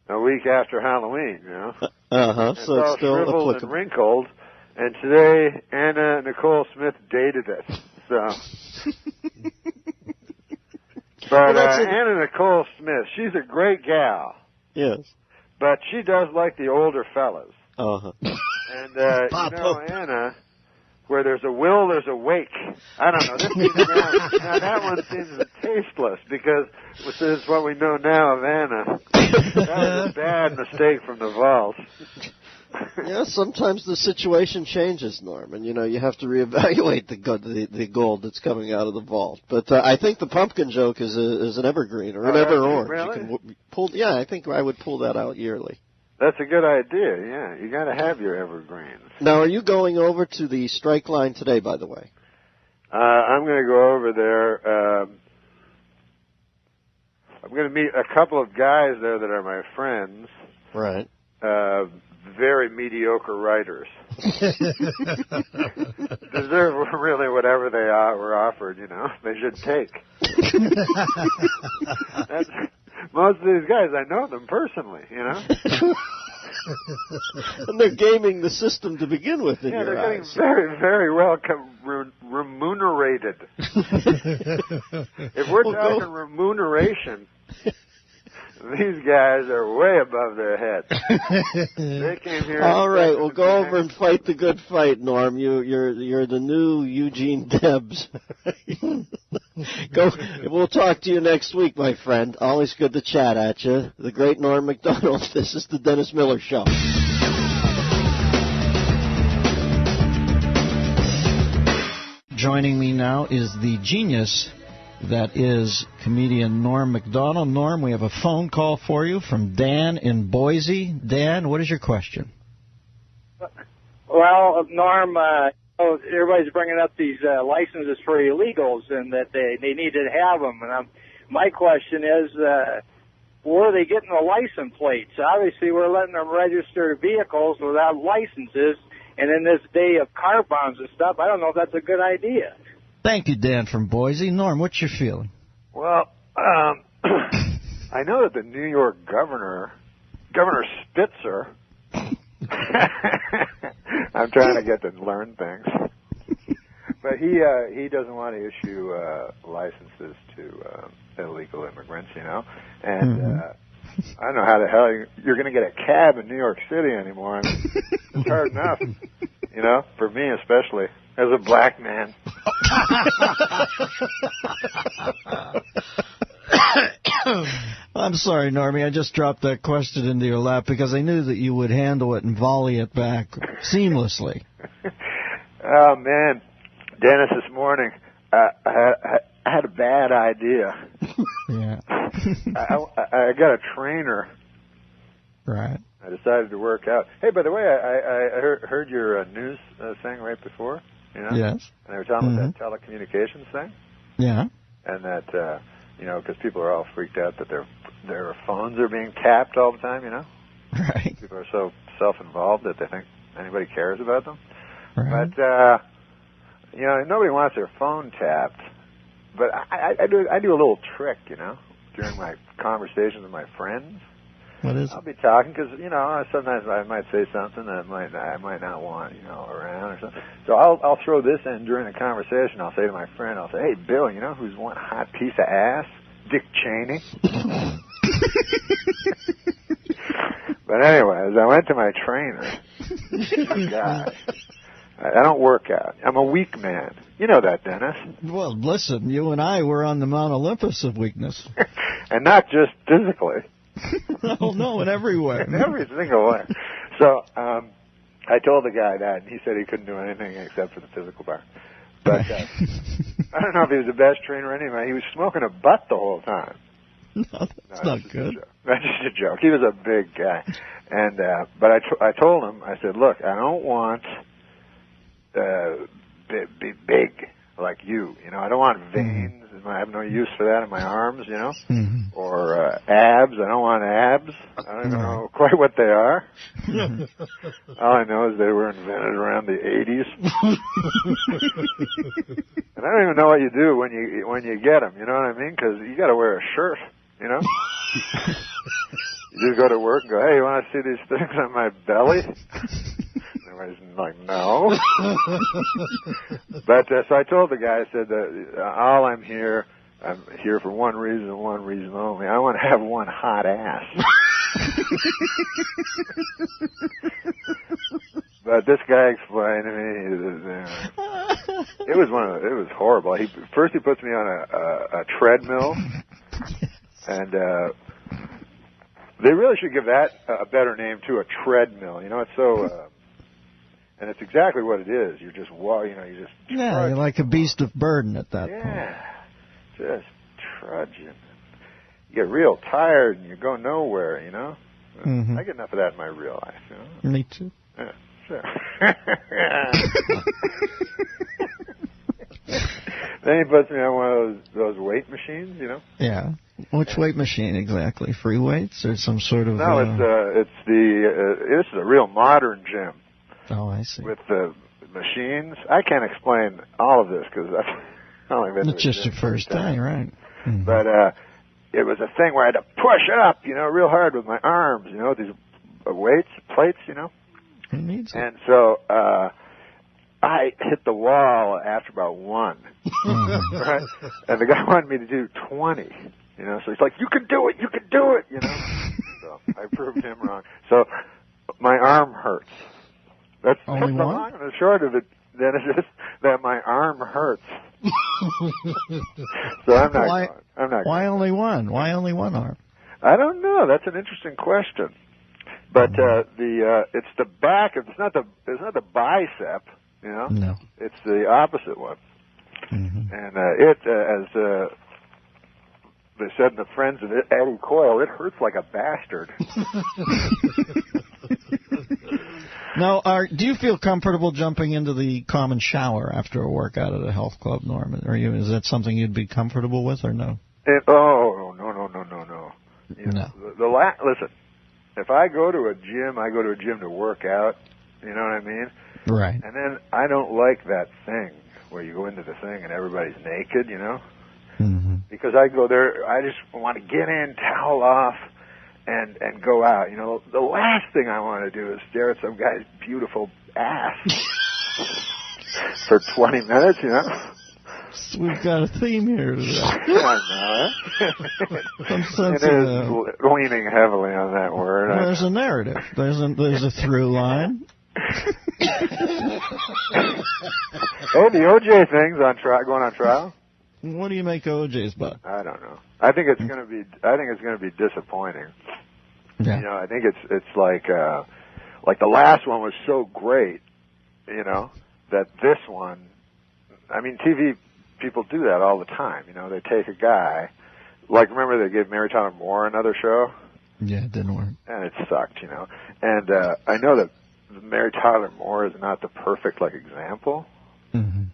A week after Halloween, you know. So it's all still shriveled applicable. and wrinkled. And today, Anna Nicole Smith dated it. So, but Anna Nicole Smith, she's a great gal. Yes. But she does like the older fellas. And Anna, where there's a will, there's a wake. I don't know. This means now that one seems tasteless because this is what we know now of Anna. That was a bad mistake from the vault. Yeah, sometimes the situation changes, Norm, and you have to reevaluate the gold that's coming out of the vault. But I think the pumpkin joke is an evergreen or an ever orange. Really? You can I think I would pull that out yearly. That's a good idea. Yeah, you got to have your evergreens. Now, are you going over to the strike line today? By the way, I'm going to go over there. I'm going to meet a couple of guys there that are my friends. Right. Very mediocre writers. Deserve really whatever they were offered, they should take. Most of these guys, I know them personally, And they're gaming the system to begin with in your they're eyes. getting very, very well remunerated. If we're talking remuneration, these guys are way above their heads. They came here. All right, well, go over and fight the good fight, Norm. You're the new Eugene Debs. Go. We'll talk to you next week, my friend. Always good to chat at you. The great Norm Macdonald. This is the Dennis Miller Show. Joining me now is the genius that is comedian Norm Macdonald. Norm, we have a phone call for you from Dan in Boise. Dan, what is your question? Well, Norm, everybody's bringing up these licenses for illegals and that they need to have them. And my question is, where are they getting the license plates? Obviously, we're letting them register vehicles without licenses. And in this day of car bombs and stuff, I don't know if that's a good idea. Thank you, Dan from Boise. Norm, what's your feeling? Well, I know that the New York Governor Spitzer, I'm trying to get to learn things, but he doesn't want to issue licenses to illegal immigrants, and I don't know how the hell you're going to get a cab in New York City anymore. I mean, it's hard enough, you know, for me especially, as a black man. I'm sorry, Normie. I just dropped that question into your lap because I knew that you would handle it and volley it back seamlessly. Oh, man. Dennis, this morning, I had a bad idea. Yeah. I got a trainer. Right. I decided to work out. Hey, by the way, I heard your news thing right before. You know? Yes. And they were talking about that telecommunications thing. Yeah. And that, you know, because people are all freaked out that their phones are being tapped all the time, you know? Right. People are so self-involved that they think anybody cares about them. Right. But, you know, nobody wants their phone tapped. But I do a little trick, you know, during my conversations with my friends. What is it? I'll be talking because, you know, sometimes I might say something that I might not want, you know, around or something. So I'll throw this in during the conversation. I'll say to my friend, I'll say, hey, Bill, you know who's one hot piece of ass? Dick Cheney. But anyways, I went to my trainer. This guy. I don't work out. I'm a weak man. You know that, Dennis. Well, listen, you and I were on the Mount Olympus of weakness. And not just physically. Oh, no, in every way. In every single way. So I told the guy that, and he said he couldn't do anything except for the physical part. But I don't know if he was the best trainer anyway. He was smoking a butt the whole time. No, that's not good. That's just a joke. He was a big guy. And but I told him, I said, look, I don't want be big like you. You know, I don't want veins. I have no use for that in my arms, you know, or abs. I don't want abs. I don't even know quite what they are. All I know is they were invented around the 80s. And I don't even know what you do when you get them. You know what I mean? Because you got to wear a shirt. You know. You just go to work and go, hey, you want to see these things on my belly? Everybody's like, no. But so I told the guy, I said, I'm here for one reason and one reason only. I want to have one hot ass. But this guy explained to me, it was horrible. First he puts me on a treadmill, and they really should give that a better name too, a treadmill. You know, it's so. And it's exactly what it is. You're just, you just... Yeah, you're like a beast of burden at that point. Yeah, just trudging. You get real tired and you go nowhere, you know? I get enough of that in my real life, you know? Me too. Yeah, sure. Then he puts me on one of those weight machines, you know? Yeah. Which weight machine exactly? Free weights or some sort of... No, this is a real modern gym. Oh, I see. With the machines. I can't explain all of this because I've only been It's just your first day, right? But it was a thing where I had to push up, you know, real hard with my arms, you know, these weights, plates, you know. Who needs it? And so I hit the wall after about one. Right? And the guy wanted me to do 20, you know. So he's like, you can do it, you know. So I proved him wrong. So my arm hurts. That's the long and the short of it. Then it's just that my arm hurts. So I'm not. Why only one? Why only one arm? I don't know. That's an interesting question. But it's the back. It's not the bicep. You know. No. It's the opposite one. And as they said in the Friends of Eddie Coyle, it hurts like a bastard. Now, do you feel comfortable jumping into the common shower after a workout at a health club, Norm? Is that something you'd be comfortable with, or no? No. You know, listen, if I go to a gym to work out. You know what I mean? Right. And then I don't like that thing where you go into the thing and everybody's naked. You know? Because I go there, I just want to get in, towel off. And go out. You know, the last thing I want to do is stare at some guy's beautiful ass for 20 minutes, you know? We've got a theme here today. I know. It is leaning heavily on that word. Well, there's a narrative. There's a through line. Oh, the OJ thing's going on trial. What do you make OJ's butt? I don't know. I think it's going to be disappointing. Yeah. You know, I think it's like the last one was so great, you know, that this one. I mean, TV people do that all the time. You know, they take a guy. Like, remember they gave Mary Tyler Moore another show? Yeah, it didn't work. And it sucked, you know. And I know that Mary Tyler Moore is not the perfect, like, example. Mm-hmm.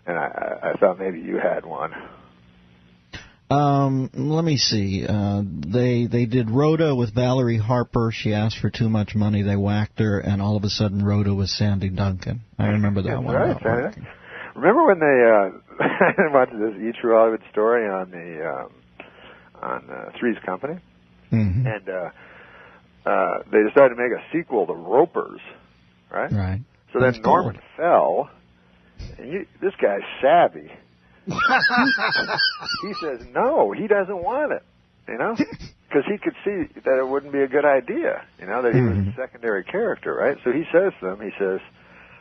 And I thought maybe you had one. Let me see. They did Rhoda with Valerie Harper. She asked for too much money. They whacked her, and all of a sudden Rhoda was Sandy Duncan. I remember that one. Right, Sandy. Remember when they I watched this E! True Hollywood story on the Three's Company, mm-hmm. and they decided to make a sequel to Ropers, right? Right. So then Norman fell, and this guy's savvy. He says no, he doesn't want it, you know, because he could see that it wouldn't be a good idea, you know, that he was a secondary character, right? So he says to them, he says,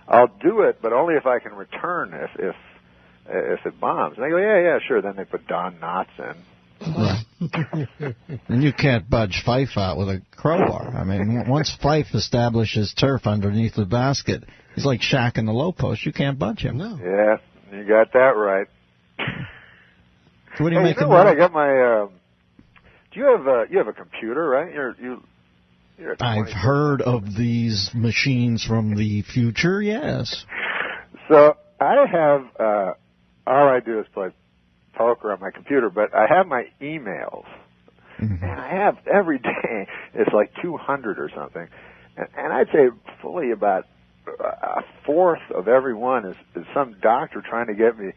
I'll do it, but only if I can return if it bombs. And they go, yeah, sure. Then they put Don Knotts in. Right. And you can't budge Fife out with a crowbar. I mean, once Fife establishes turf underneath the basket, he's like Shaq in the low post. You can't budge him. No. Yeah, you got that right. What do you make? You know what? I got my. Do you have a computer, right? You're I've heard of these machines from the future, yes. So I have, all I do is play poker on my computer, but I have my emails. Mm-hmm. And I have every day, it's like 200 or something. And I'd say fully about a fourth of every one is some doctor trying to get me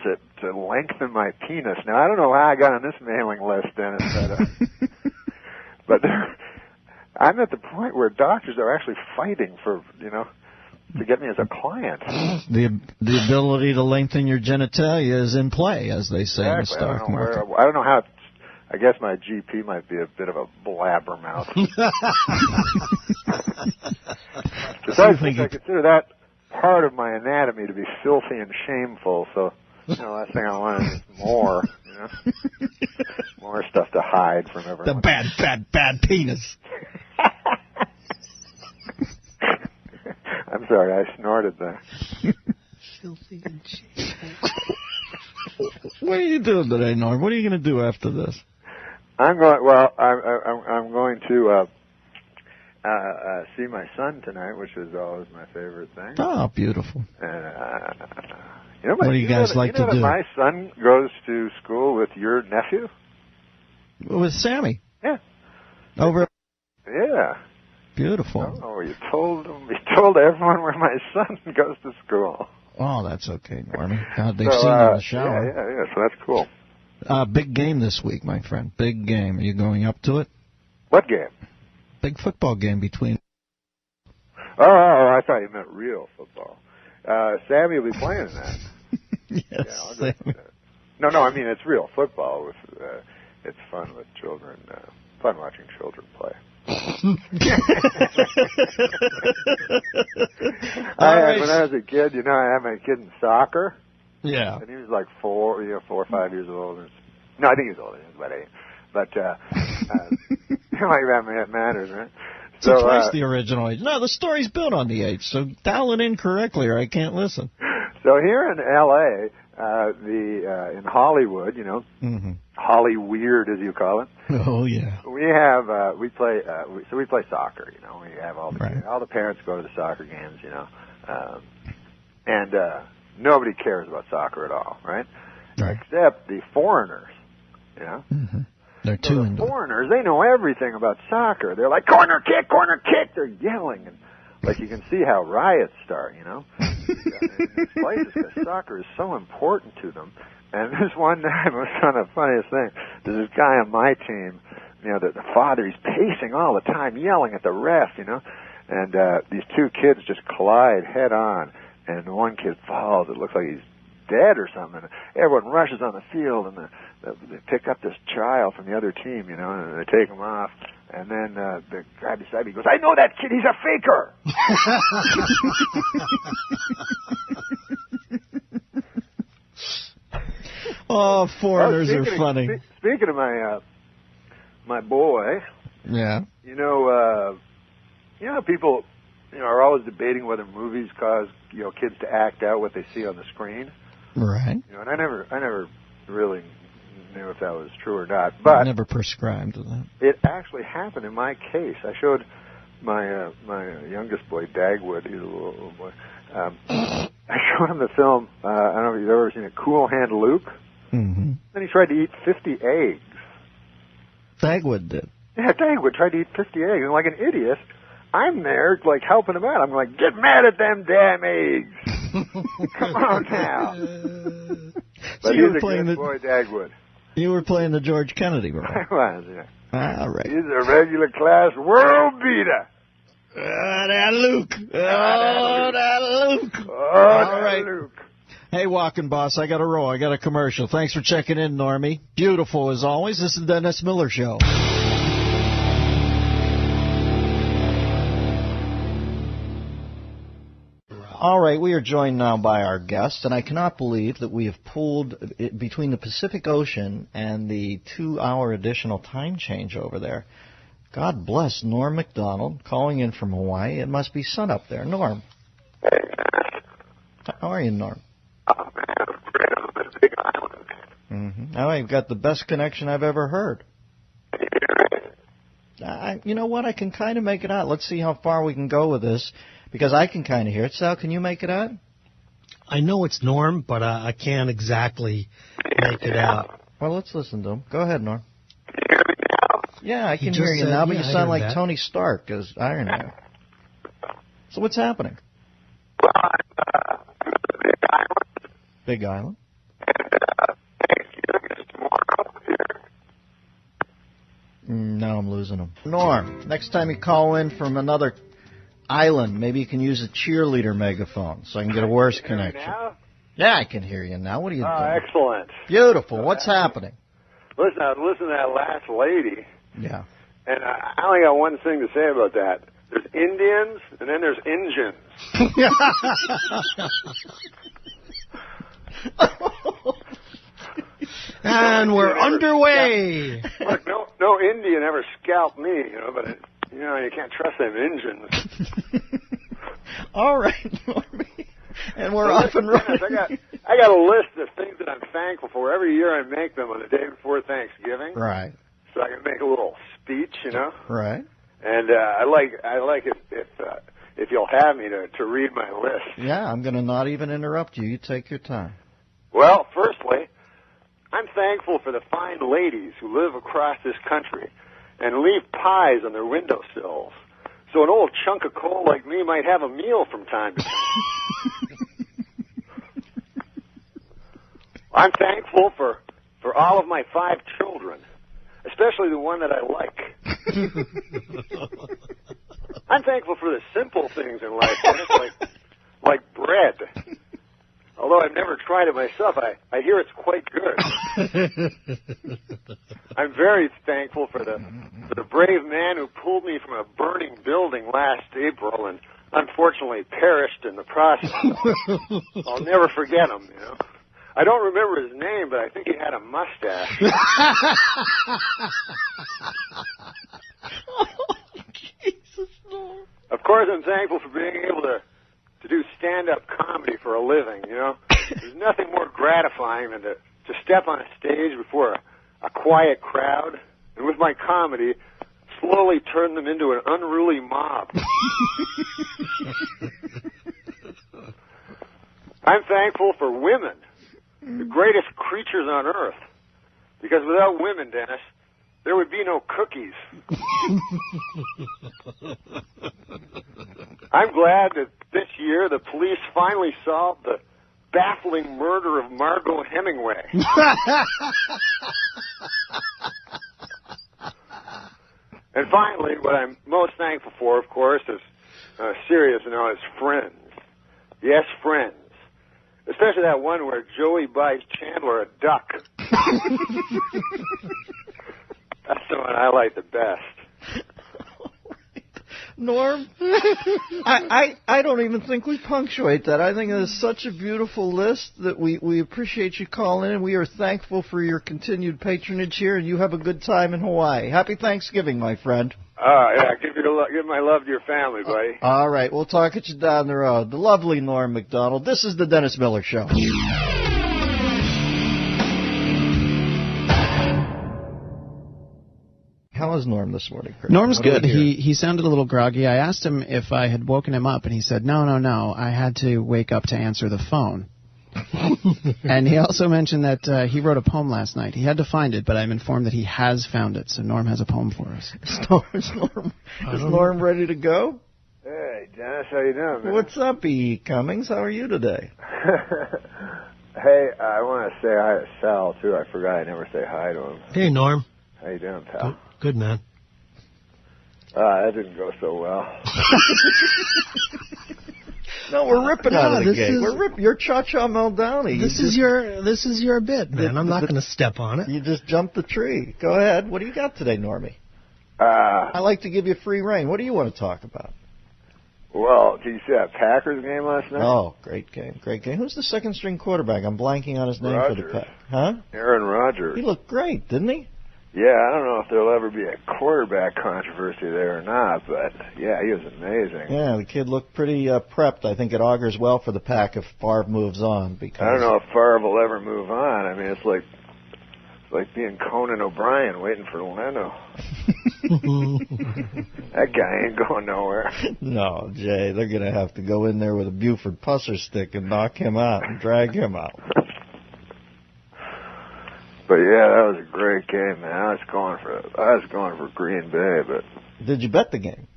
to lengthen my penis. Now, I don't know how I got on this mailing list, Dennis, but I'm at the point where doctors are actually fighting for, you know, to get me as a client. The ability to lengthen your genitalia is in play, as they say in the stock market. I don't know how. I guess my GP might be a bit of a blabbermouth. Besides, I consider that part of my anatomy to be filthy and shameful. So, you know, last thing I want is more. You know, more stuff to hide from everyone. The bad penis. I'm sorry, I snorted there. Filthy and shameful. What are you doing today, Norm? What are you going to do after this? I'm going. Well, I'm going to see my son tonight, which is always my favorite thing. Oh, beautiful. You know, what do you guys like to do? My son goes to school with your nephew. With Sammy. Yeah. Over. Yeah. Beautiful. Oh, you told everyone where my son goes to school. Oh, that's okay, Norman. God, they've seen you in the shower. Yeah, so that's cool. Big game this week, my friend. Big game. Are you going up to it? What game? Big football game between... Oh, I thought you meant real football. Sammy will be playing in that. Yes. Yeah, no, I mean, it's real football. It's fun with children. Fun watching children play. When I was a kid, you know, I had my kid in soccer. Yeah. And he was like 4 or 5 years old. No, I think he was older. He was about 8. But, like that matters, right? So twice the original age. No, the story's built on the age, so dial it in correctly or I can't listen. So here in L.A., in Hollywood, you know, Holly Weird as you call it. Oh yeah. We have we play soccer. You know, we have all the parents go to the soccer games. You know, and nobody cares about soccer at all, right? Except the foreigners. You know, they're too into foreigners. They know everything about soccer. They're like corner kick. They're yelling and. Like, you can see how riots start, you know, in these places, because soccer is so important to them. And this one time, it was kind of the funniest thing. There's this guy on my team, you know, the father, he's pacing all the time, yelling at the ref, you know, and these two kids just collide head on, and one kid falls. It looks like he's dead or something. Everyone rushes on the field, and they pick up this child from the other team, and they take him off. And then the guy beside me goes, "I know that kid. He's a faker." Oh, foreigners are funny. Speaking of my boy, yeah, people, are always debating whether movies cause kids to act out what they see on the screen. Right. And I never really knew if that was true or not, but never prescribed to that. It actually happened in my case. I showed my youngest boy, Dagwood. He's a little boy. I showed him the film. I don't know if you've ever seen it, Cool Hand Luke. Mm-hmm. Then he tried to eat 50 eggs. Dagwood did. Yeah, Dagwood tried to eat 50 eggs, and like an idiot, I'm there like helping him out. I'm like, get mad at them damn eggs. Come on now. But he's a good boy, Dagwood. You were playing the George Kennedy role. I was, yeah. All right. He's a regular class world beater. That Luke. That Luke. All right. Luke. Hey, Walking Boss, I got a roll. I got a commercial. Thanks for checking in, Normie. Beautiful as always. This is the Dennis Miller Show. All right, we are joined now by our guest, and I cannot believe that we have pulled between the Pacific Ocean and the 2-hour additional time change over there. God bless Norm Macdonald, calling in from Hawaii. It must be sun up there. Norm. How are you, Norm? Mm-hmm. Oh, you've got the best connection I've ever heard. You know what? I can kind of make it out. Let's see how far we can go with this, because I can kind of hear it. Sal, can you make it out? I know it's Norm, but I can't exactly make it out. Well, let's listen to him. Go ahead, Norm. Yeah, I can just hear you said, now, but yeah, you I sound heard like that. Tony Stark as Iron Man. So what's happening? Big Island. Now I'm losing him. Norm, next time you call in from another island, maybe you can use a cheerleader megaphone so I can get a worse connection. Now? Yeah, I can hear you now. What are you doing? Excellent. Beautiful. What's happening? Listen, I was listening to that last lady, Yeah. and I only got one thing to say about that. There's Indians, and then there's engines. And we're underway. Look, no Indian ever scalped me, but you can't trust them engines. All right, Normie. And we're off and running. I got a list of things that I'm thankful for. Every year I make them on the day before Thanksgiving. Right. So I can make a little speech, Right. And I like if you'll have me to read my list. Yeah, I'm going to not even interrupt you. You take your time. Well, firstly, I'm thankful for the fine ladies who live across this country and leave pies on their windowsills, so an old chunk of coal like me might have a meal from time to time. I'm thankful for all of my 5 children, especially the one that I like. I'm thankful for the simple things in life, like bread. Although I've never tried it myself, I hear it's quite good. I'm very thankful for the brave man who pulled me from a burning building last April and unfortunately perished in the process. I'll never forget him, I don't remember his name, but I think he had a mustache. Oh, Jesus, Lord. Of course, I'm thankful for being able to do stand-up comedy for a living, There's nothing more gratifying than to step on a stage before a quiet crowd and with my comedy slowly turn them into an unruly mob. I'm thankful for women, the greatest creatures on earth, because without women, Dennis, there would be no cookies. I'm glad that this year the police finally solved the baffling murder of Margot Hemingway. And finally, what I'm most thankful for, of course, is serious, is friends. Yes, friends. Especially that one where Joey buys Chandler a duck. That's the one I like the best. Norm, I don't even think we punctuate that. I think it is such a beautiful list that we appreciate you calling in. We are thankful for your continued patronage here, and you have a good time in Hawaii. Happy Thanksgiving, my friend. Yeah, give my love to your family, buddy. All right, we'll talk at you down the road. The lovely Norm Macdonald. This is the Dennis Miller Show. How is Norm this morning, Chris? Norm's good. He sounded a little groggy. I asked him if I had woken him up, and he said, no, I had to wake up to answer the phone. And he also mentioned that he wrote a poem last night. He had to find it, but I'm informed that he has found it. So Norm has a poem for us. Is Norm ready to go? Hey, Dennis, how you doing, man? What's up, E. Cummings? How are you today? Hey, I want to say hi to Sal, too. I forgot I never say hi to him. Hey, Norm. How you doing, pal? Good, man. That didn't go so well. No, we're ripping out of the gate. You're Cha-Cha Maldani. This is your bit, man. I'm not going to step on it. You just jumped the tree. Go ahead. What do you got today, Normie? I like to give you free reign. What do you want to talk about? Well, did you see that Packers game last night? Oh, great game. Who's the second-string quarterback? I'm blanking on his name for the Packers. Huh? Aaron Rodgers. He looked great, didn't he? Yeah, I don't know if there'll ever be a quarterback controversy there or not, but yeah, he was amazing. Yeah, the kid looked pretty prepped. I think it augurs well for the Pack if Favre moves on. Because I don't know if Favre will ever move on. I mean, it's like being Conan O'Brien waiting for Leno. That guy ain't going nowhere. No, Jay, they're going to have to go in there with a Buford pusser stick and knock him out and drag him out. But yeah, that was a great game, man. I was going for Green Bay, but did you bet the game?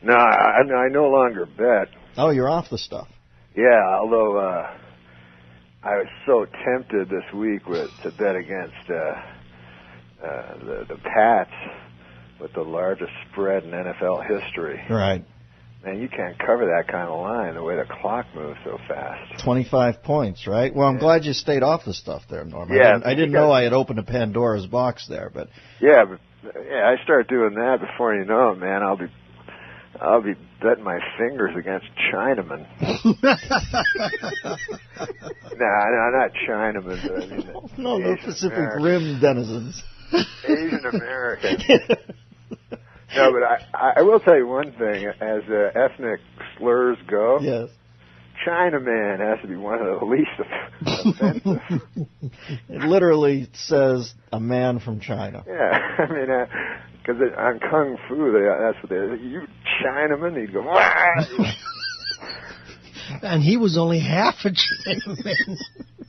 No, I no longer bet. Oh, you're off the stuff. Yeah, although I was so tempted this week to bet against the Pats with the largest spread in NFL history. Right. Man, you can't cover that kind of line the way the clock moves so fast. 25 points, right? Well, I'm glad you stayed off the stuff there, Norm. Yeah, I didn't know I had opened a Pandora's box there, but yeah, I start doing that before you know it, man. I'll be betting my fingers against Chinamen. Nah, not Chinamen, but I mean no, the Pacific Rim denizens. Asian American. No, but I will tell you one thing. As ethnic slurs go, yes, Chinaman has to be one of the least offensive. It literally says a man from China. Yeah, I mean, because on Kung Fu, that's what they you Chinaman, he'd go, wah! And he was only half a Chinaman.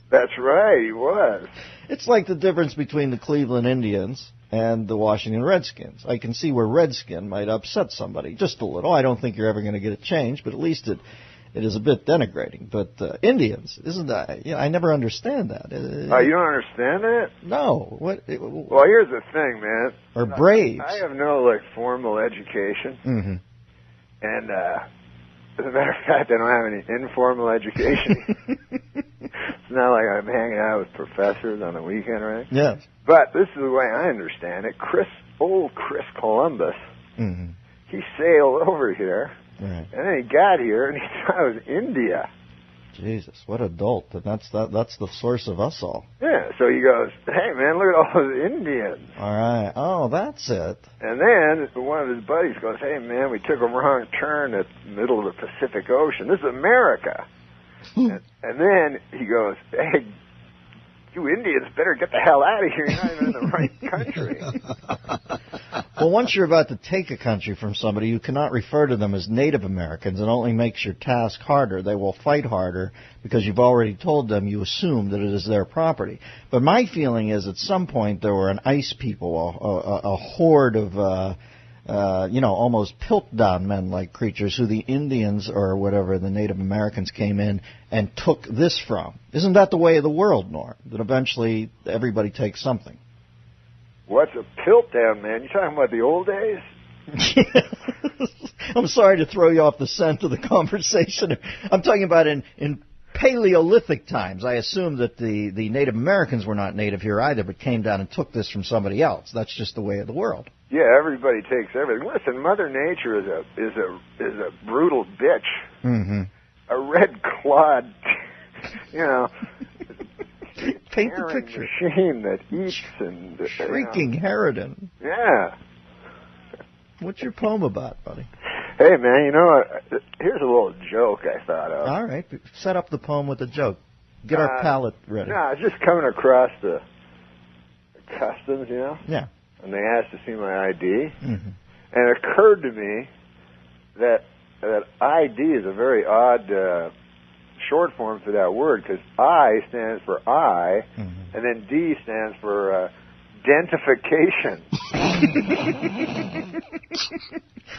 That's right, he was. It's like the difference between the Cleveland Indians and the Washington Redskins. I can see where Redskin might upset somebody just a little. I don't think you're ever going to get it changed, but at least it is a bit denigrating. But Indians, isn't that? Yeah, I never understand that. You don't understand that? No. Well, here's the thing, man. Or Braves. I have no formal education, and as a matter of fact, I don't have any informal education. It's not like I'm hanging out with professors on the weekend, right? Yes. But this is the way I understand it. Old Chris Columbus, he sailed over here, and then he got here, and he thought it was India. Jesus, what a dolt. And that's the source of us all. Yeah, so he goes, hey, man, look at all those Indians. All right. Oh, that's it. And then one of his buddies goes, hey, man, we took a wrong turn at the middle of the Pacific Ocean. This is America. And then he goes, hey, you Indians better get the hell out of here. You're not even in the right country. Well, once you're about to take a country from somebody, you cannot refer to them as Native Americans. It only makes your task harder. They will fight harder because you've already told them you assume that it is their property. But my feeling is at some point there were an ice people, a horde of almost Piltdown men-like creatures who the Indians or whatever, the Native Americans came in and took this from. Isn't that the way of the world, Norm? That eventually everybody takes something. What's a Piltdown, man? You talking about the old days? I'm sorry to throw you off the scent of the conversation. I'm talking about in Paleolithic times. I assume that the Native Americans were not native here either, but came down and took this from somebody else. That's just the way of the world. Yeah, everybody takes everything. Listen, Mother Nature is a brutal bitch. Mm-hmm. A red-clawed, paint the picture. Machine that eats and shrieking harridan. Yeah. What's your poem about, buddy? Hey, man, you know what? Here's a little joke I thought of. All right, set up the poem with a joke. Get our palette ready. No, I was just coming across the customs, Yeah. And they asked to see my ID, mm-hmm. and it occurred to me that ID is a very odd short form for that word, because I stands for I, mm-hmm. and then D stands for identification.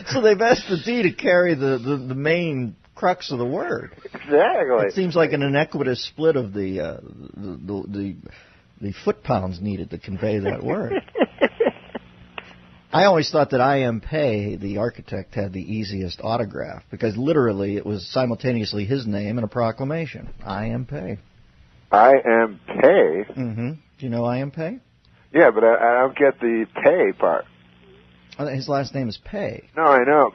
So they've asked the D to carry the main crux of the word. Exactly. It seems like an inequitous split of the foot-pounds needed to convey that word. I always thought that I am Pei, the architect, had the easiest autograph, because literally it was simultaneously his name and a proclamation. I am Pei. I am Pei? Mm-hmm. Do you know I am Pei? Yeah, but I don't get the Pei part. His last name is Pei. No, I know.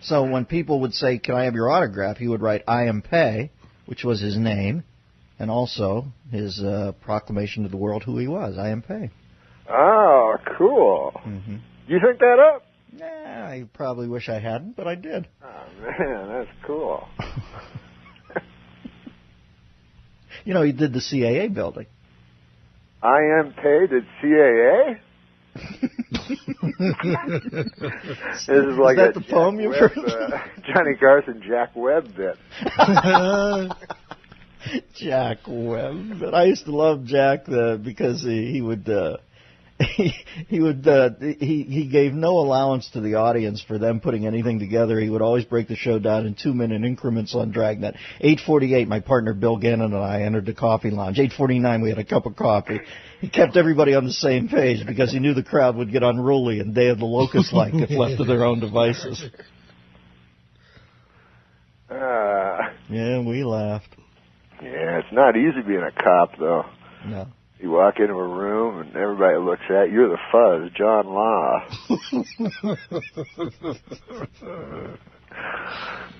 So when people would say, can I have your autograph, he would write I am Pei, which was his name, and also his proclamation to the world who he was. I am Pei. Oh, cool. Mm-hmm. You think that up? Nah, I probably wish I hadn't, but I did. Oh, man, that's cool. He did the CAA building. I am paid at CAA? This is like that the poem you've heard? Johnny Carson, Jack Webb bit. Jack Webb. But I used to love Jack because he gave no allowance to the audience for them putting anything together. He would always break the show down in 2-minute increments on Dragnet. 8:48, my partner Bill Gannon and I entered the coffee lounge. 8:49, we had a cup of coffee. He kept everybody on the same page because he knew the crowd would get unruly and Day of the Locust-like if left to their own devices. Yeah, we laughed. Yeah, it's not easy being a cop, though. No. You walk into a room and everybody looks at you. You're the fuzz, John Law.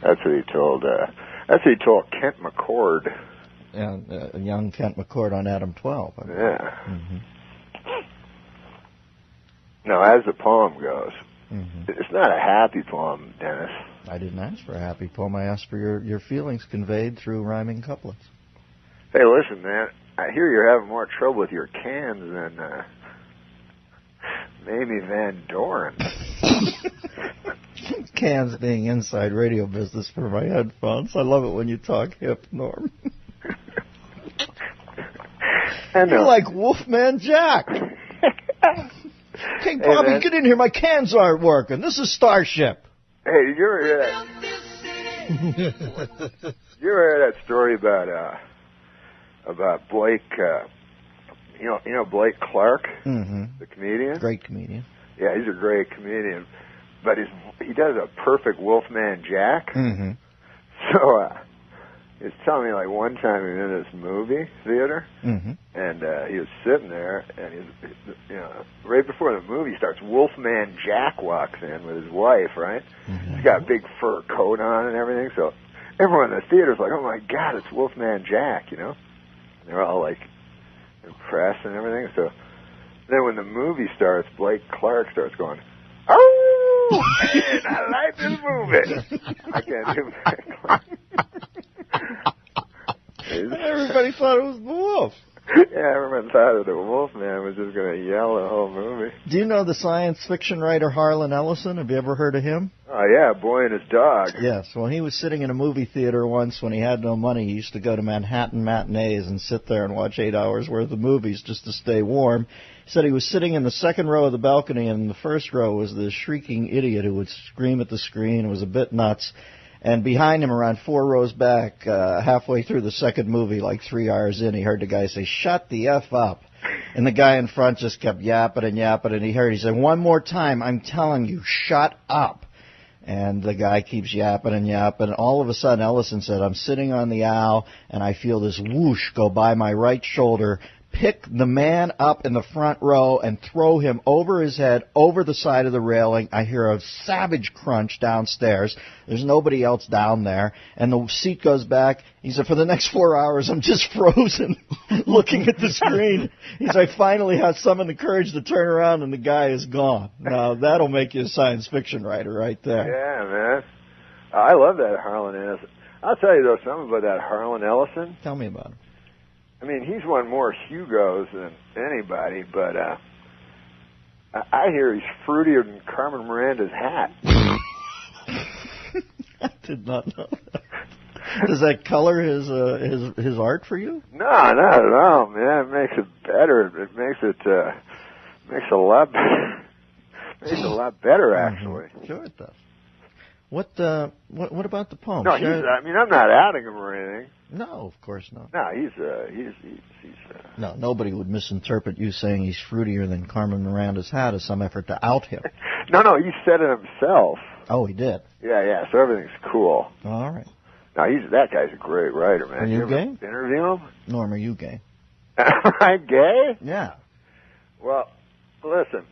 That's what he told. That's what he told Kent McCord. Yeah, young Kent McCord on Adam 12. Yeah. Mm-hmm. Now, as the poem goes, mm-hmm. It's not a happy poem, Dennis. I didn't ask for a happy poem. I asked for your feelings conveyed through rhyming couplets. Hey, listen, man. I hear you're having more trouble with your cans than Mamie Van Doren. Cans being inside radio business for my headphones. I love it when you talk hip, Norm. You're like Wolfman Jack. Hey, Bobby, man. get in here. My cans aren't working. This is Starship. Hey, did you ever hear that story about Blake? You know Blake Clark, mm-hmm. the comedian. Great comedian. Yeah, he's a great comedian, but he does a perfect Wolfman Jack. Mm-hmm. So he was telling me, like, one time he was in this movie theater, mm-hmm. and he was sitting there, and right before the movie starts, Wolfman Jack walks in with his wife, right? Mm-hmm. He's got a big fur coat on and everything, so everyone in the theater's like, oh my God, it's Wolfman Jack, And they're all like impressed and everything. So then when the movie starts, Blake Clark starts going, oh, man, I like this movie. I can't do Blake Clark. Everybody thought it was the wolf. Yeah, everyone thought that the Wolfman was just going to yell the whole movie. Do you know the science fiction writer Harlan Ellison? Have you ever heard of him? Oh, yeah, Boy and His Dog. Yes. Well, he was sitting in a movie theater once when he had no money. He used to go to Manhattan matinees and sit there and watch 8 hours worth of movies just to stay warm. He said he was sitting in the second row of the balcony, and in the first row was this shrieking idiot who would scream at the screen and was a bit nuts. And behind him, around 4 rows back, halfway through the second movie, like 3 hours in, he heard the guy say, shut the F up. And the guy in front just kept yapping and yapping, and he said, one more time, I'm telling you, shut up. And the guy keeps yapping and yapping. All of a sudden, Ellison said, I'm sitting on the aisle, and I feel this whoosh go by my right shoulder, pick the man up in the front row and throw him over his head, over the side of the railing. I hear a savage crunch downstairs. There's nobody else down there. And the seat goes back. He said, for the next 4 hours, I'm just frozen looking at the screen. He said, I finally had summoned the courage to turn around, and the guy is gone. Now, that'll make you a science fiction writer right there. Yeah, man. I love that Harlan Ellison. I'll tell you, though, something about that Harlan Ellison. Tell me about him. I mean, he's won more Hugos than anybody, but I hear he's fruitier than Carmen Miranda's hat. I did not know that. Does that color his art for you? No, not at all, man. It makes it better. It makes it a lot better. Makes it a lot better, actually. Sure it does. What about the poem? No, I'm not outing him or anything. No, of course not. No, he's No, nobody would misinterpret you saying he's fruitier than Carmen Miranda's hat as some effort to out him. No, he said it himself. Oh, he did? Yeah, so everything's cool. All right. No, that guy's a great writer, man. Are you gay? Interview him? Norm, are you gay? Am I gay? Yeah. Well, listen,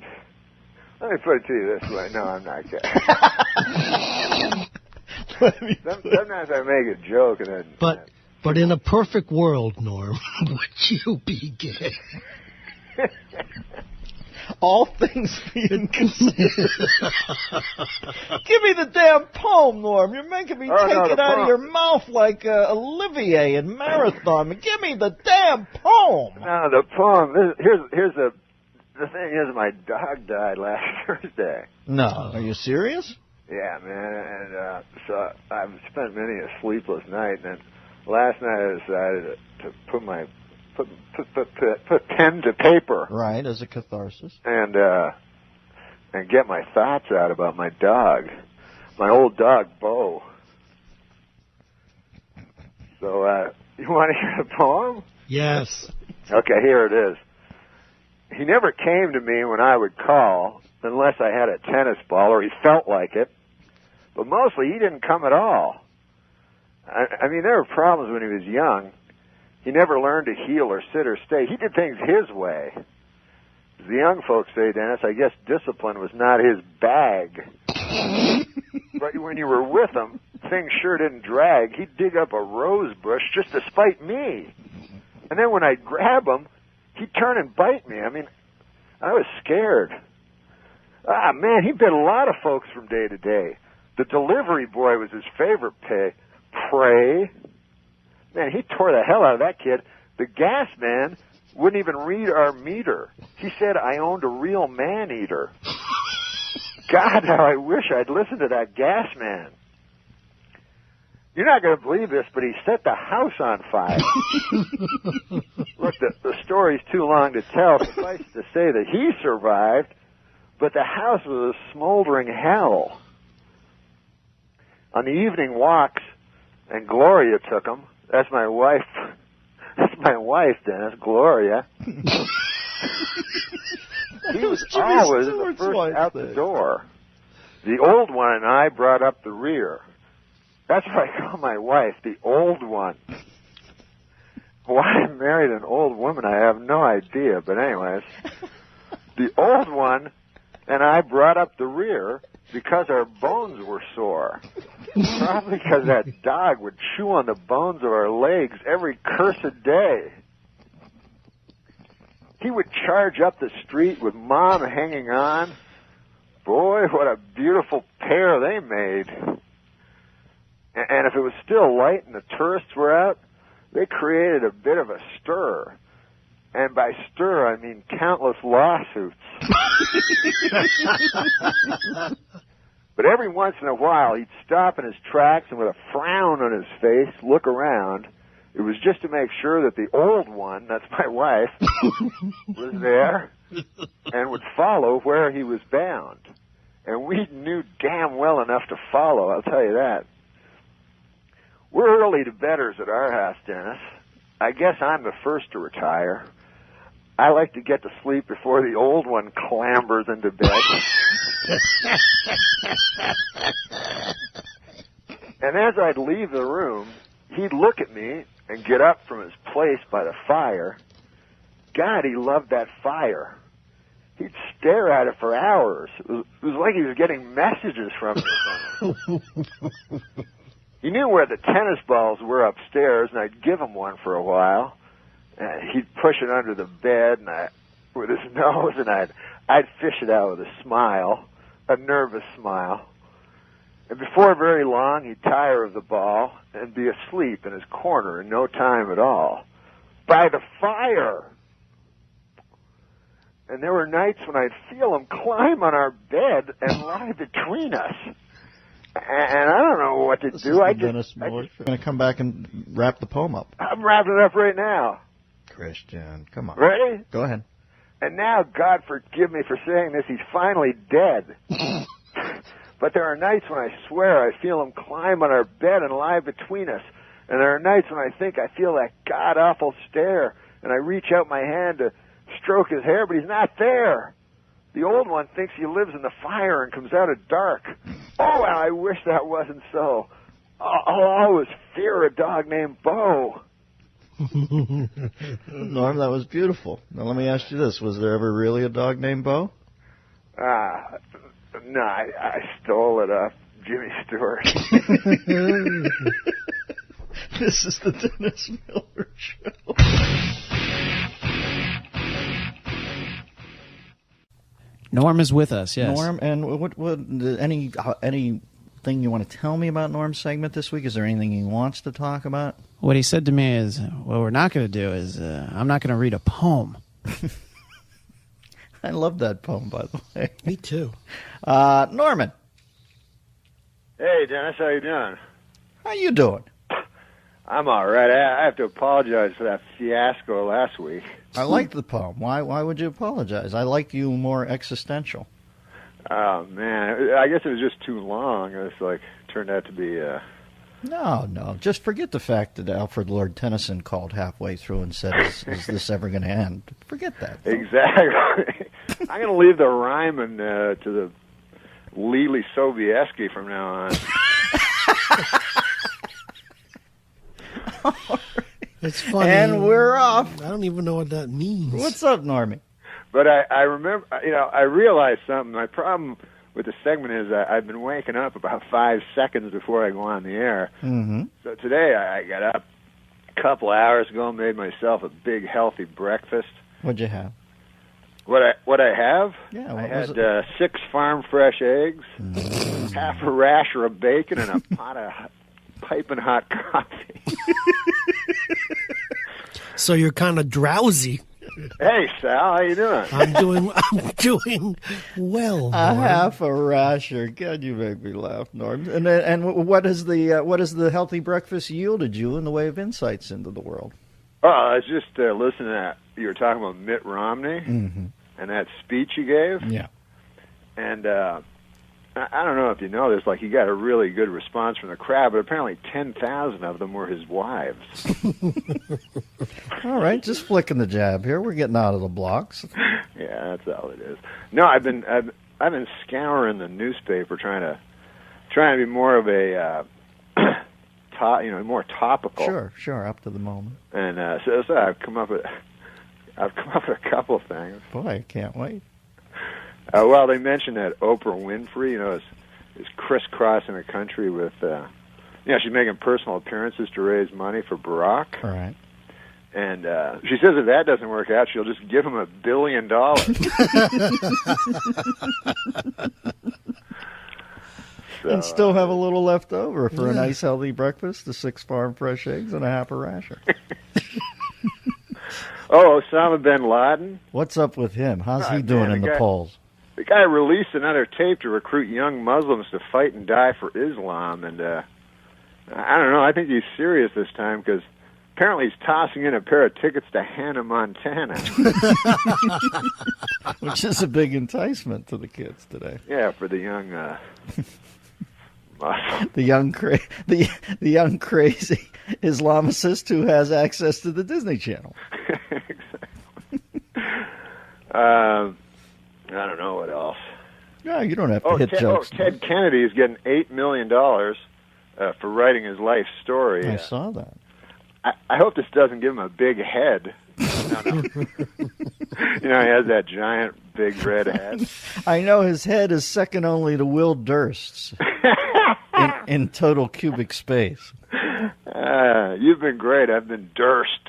let me put it to you this way. No, I'm not gay. Sometimes I make a joke and then... But in a perfect world, Norm, would you be gay? All things being considered. Give me the damn poem, Norm. You're making me take it out of your mouth like Olivier in Marathon. Give me the damn poem. No, the poem. Here's the thing is, my dog died last Thursday. No, are you serious? Yeah, man, and so I've spent many a sleepless night, and then last night I decided to put pen to paper. Right, as a catharsis. And get my thoughts out about my dog, my old dog, Bo. So, you want to hear the poem? Yes. Okay, here it is. He never came to me when I would call, unless I had a tennis ball or he felt like it. But mostly he didn't come at all. I mean, there were problems when he was young. He never learned to heel or sit or stay. He did things his way. As the young folks say, Dennis, I guess discipline was not his bag. But when you were with him, things sure didn't drag. He'd dig up a rose bush just to spite me. And then when I'd grab him, he'd turn and bite me. I mean, I was scared. Man, he bit a lot of folks from day to day. The delivery boy was his favorite prey. Man, he tore the hell out of that kid. The gas man wouldn't even read our meter. He said I owned a real man-eater. God, how I wish I'd listened to that gas man. You're not going to believe this, but he set the house on fire. Look, the story's too long to tell. Suffice to say that he survived, but the house was a smoldering hell. On the evening walks, and Gloria took him. That's my wife. That's my wife, Dennis, Gloria. He was always the first out the door. The old one and I brought up the rear. That's what I call my wife, the old one. Why I married an old woman, I have no idea. But anyways, the old one and I brought up the rear because our bones were sore. Probably because that dog would chew on the bones of our legs every cursed day. He would charge up the street with Mom hanging on. Boy, what a beautiful pair they made. And if it was still light and the tourists were out, they created a bit of a stir. And by stir, I mean countless lawsuits. But every once in a while, he'd stop in his tracks and with a frown on his face, look around. It was just to make sure that the old one, that's my wife, was there and would follow where he was bound. And we knew damn well enough to follow, I'll tell you that. We're early to bedders at our house, Dennis. I guess I'm the first to retire. I like to get to sleep before the old one clambers into bed. And as I'd leave the room, he'd look at me and get up from his place by the fire. God, he loved that fire. He'd stare at it for hours. It was like he was getting messages from me. He knew where the tennis balls were upstairs, and I'd give him one for a while. And he'd push it under the bed, and with his nose, and I'd fish it out with a smile, a nervous smile. And before very long, he'd tire of the ball and be asleep in his corner in no time at all. By the fire! And there were nights when I'd feel him climb on our bed and lie between us. And I don't know what to do. I'm going to come back and wrap the poem up. I'm wrapping it up right now. Christian, come on. Ready? Go ahead. And now, God forgive me for saying this, he's finally dead. But there are nights when I swear I feel him climb on our bed and lie between us. And there are nights when I think I feel that god-awful stare, and I reach out my hand to stroke his hair, but he's not there. The old one thinks he lives in the fire and comes out at dark. Oh, I wish that wasn't so. I'll always fear a dog named Bo. Norm, that was beautiful. Now let me ask you this. Was there ever really a dog named Bo? No, I stole it off Jimmy Stewart. This is the Dennis Miller Show. Norm is with us, yes. Norm, and what anything you want to tell me about Norm's segment this week? Is there anything he wants to talk about? What he said to me is, what we're not going to do is, I'm not going to read a poem. I love that poem, by the way. Me too. Norman. Hey, Dennis, how you doing? How you doing? I'm all right. I have to apologize for that fiasco last week. I liked the poem. Why would you apologize? I like you more existential. Oh, man. I guess it was just too long. It was turned out to be... No. Just forget the fact that Alfred Lord Tennyson called halfway through and said, is this ever going to end? Forget that. Exactly. I'm going to leave the rhyming to the Lily Sobieski from now on. It's funny. And we're off. I don't even know what that means. What's up, Normie? But I remember, I realized something. My problem with the segment is I've been waking up about 5 seconds before I go on the air. Mm-hmm. So today I got up a couple hours ago and made myself a big, healthy breakfast. What'd you have? What I have? Yeah, I had 6 farm fresh eggs, half a rasher of bacon, and a pot of piping hot coffee. So you're kind of drowsy. Hey, Sal, how you doing? I'm doing well. A half a rasher. God, you make me laugh, Norm. And what is the healthy breakfast yielded you in the way of insights into the world? Oh, I was just listening to that. You were talking about Mitt Romney and that speech he gave. Yeah. And I don't know if you know this, he got a really good response from the crowd, but apparently 10,000 of them were his wives. All right, just flicking the jab here. We're getting out of the blocks. Yeah, that's all it is. No, I've been scouring the newspaper trying to be more of a more topical. Sure, up to the moment. And so I've come up with a couple of things. Boy, I can't wait. Well, they mentioned that Oprah Winfrey, is crisscrossing the country with, she's making personal appearances to raise money for Barack. All right. And she says if that doesn't work out, she'll just give him $1 billion. And still have a little left over for a nice healthy breakfast, the 6 farm fresh eggs and a half a rasher. Oh, Osama bin Laden? What's up with him? How's he doing in the polls? The guy released another tape to recruit young Muslims to fight and die for Islam, and I don't know. I think he's serious this time because apparently he's tossing in a pair of tickets to Hannah, Montana. Which is a big enticement to the kids today. Yeah, for the young the young crazy Islamicist who has access to the Disney Channel. Exactly. I don't know what else. Yeah, you don't have to hit jokes. Ted Kennedy is getting $8 million for writing his life story. I saw that. I hope this doesn't give him a big head. No. He has that giant, big red head. I know his head is second only to Will Durst's in total cubic space. You've been great. I've been Durst.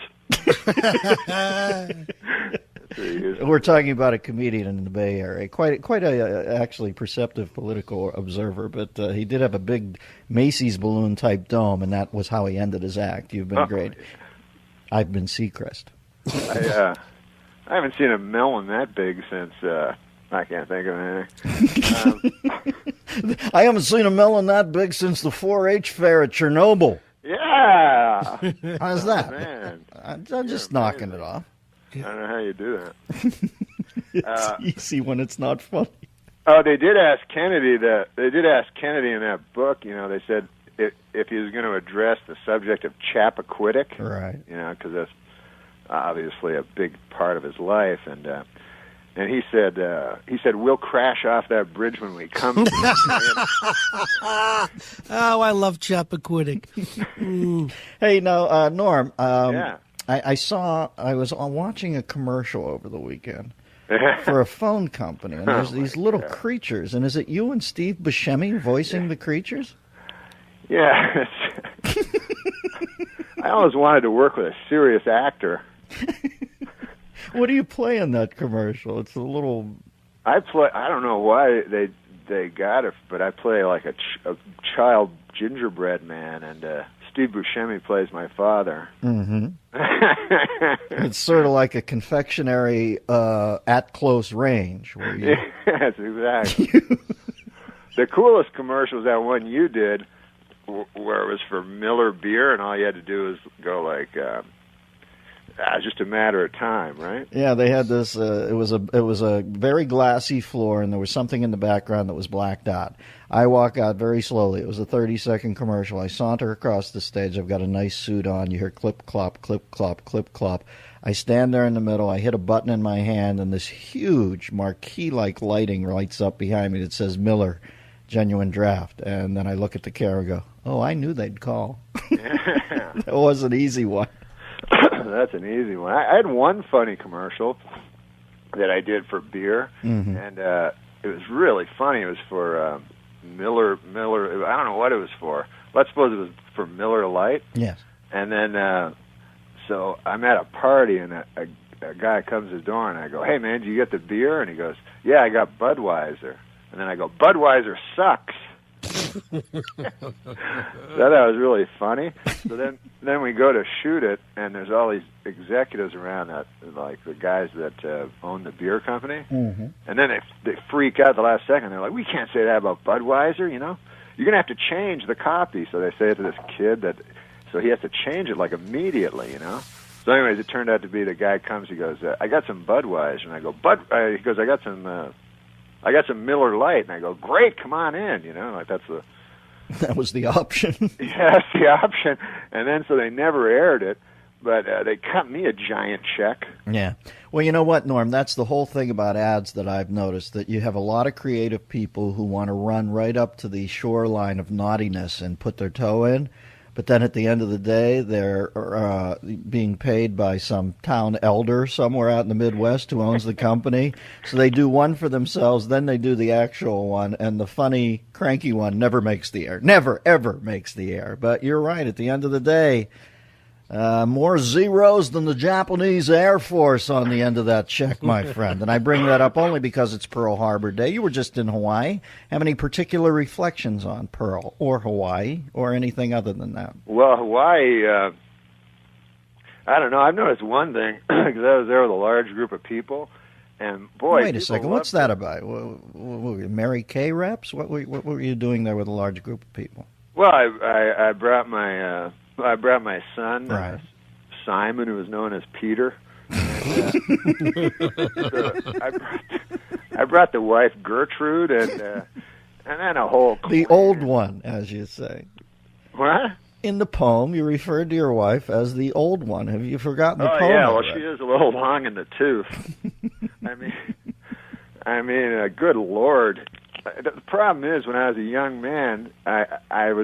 We're talking about a comedian in the Bay Area, quite a actually perceptive political observer, but he did have a big Macy's balloon type dome, and that was how he ended his act. You've been great. I've been Seacrest. I haven't seen a melon that big since I can't think of anything. I haven't seen a melon that big since the 4-H fair at Chernobyl. Yeah. How's that? Man. I'm just knocking it off. I don't know how you do It's that. easy when it's not funny. Oh, they did ask Kennedy in that book. They said if he was going to address the subject of Chappaquiddick, right? Because that's obviously a big part of his life, and he said we'll crash off that bridge when we come. Oh, I love Chappaquiddick. Hey, now, Norm. Yeah. I was watching a commercial over the weekend for a phone company, and there's these little creatures. And is it you and Steve Buscemi voicing the creatures? Yeah. I always wanted to work with a serious actor. What do you play in that commercial? It's a little... I don't know why they got it, but I play like a child gingerbread man, and Steve Buscemi plays my father. Mm-hmm. It's sort of like a confectionery at close range. Where you... Yes, exactly. The coolest commercial was that one you did, where it was for Miller beer, and all you had to do was go like, just a matter of time, right? Yeah, they had this. It was a very glassy floor, and there was something in the background that was blacked out. I walk out very slowly. It was a 30-second commercial. I saunter across the stage. I've got a nice suit on. You hear clip clop, clip clop, clip clop. I stand there in the middle. I hit a button in my hand, and this huge marquee-like lighting lights up behind me that says Miller, Genuine Draft. And then I look at the camera and go, "Oh, I knew they'd call." That was an easy one. That's an easy one. I had one funny commercial that I did for beer, and it was really funny. It was for Miller. I don't know what it was for. Let's suppose it was for Miller Lite. Yes. And then, so I'm at a party, and a guy comes to the door, and I go, "Hey, man, did you get the beer?" And he goes, "Yeah, I got Budweiser." And then I go, "Budweiser sucks." So that was really funny. So then we go to shoot it, and there's all these executives around that, like the guys that own the beer company. Mm-hmm. And then they freak out the last second. They're like, "We can't say that about Budweiser, You're going to have to change the copy." So they say it to this kid so he has to change it like immediately, So anyways, it turned out to be the guy comes, he goes, "I got some Budweiser." And I go, he goes, I got some Miller Lite." And I go, "Great, come on in," like that was the option. Yeah, that's the option. And then so they never aired it, but they cut me a giant check. Yeah. Well, you know what, Norm? That's the whole thing about ads that I've noticed, that you have a lot of creative people who want to run right up to the shoreline of naughtiness and put their toe in. But then at the end of the day, they're being paid by some town elder somewhere out in the Midwest who owns the company. So they do one for themselves, then they do the actual one, and the funny, cranky one never makes the air. Never, ever makes the air. But you're right. At the end of the day, more zeros than the Japanese Air Force on the end of that check, my friend. And I bring that up only because it's Pearl Harbor Day. You were just in Hawaii. Have any particular reflections on Pearl or Hawaii or anything other than that? Well, Hawaii, I don't know. I've noticed one thing, because I was there with a large group of people. And boy, wait a second. What's that about? Mary Kay reps? What were you doing there with a large group of people? Well, I brought my son, right. Simon, who was known as Peter. And, so I brought the wife Gertrude, and then a whole the old one, as you say. What? In the poem, you referred to your wife as the old one. Have you forgotten the poem? Oh yeah, well already? she is a little long in the tooth. I mean, good Lord. The problem is, when I was a young man, I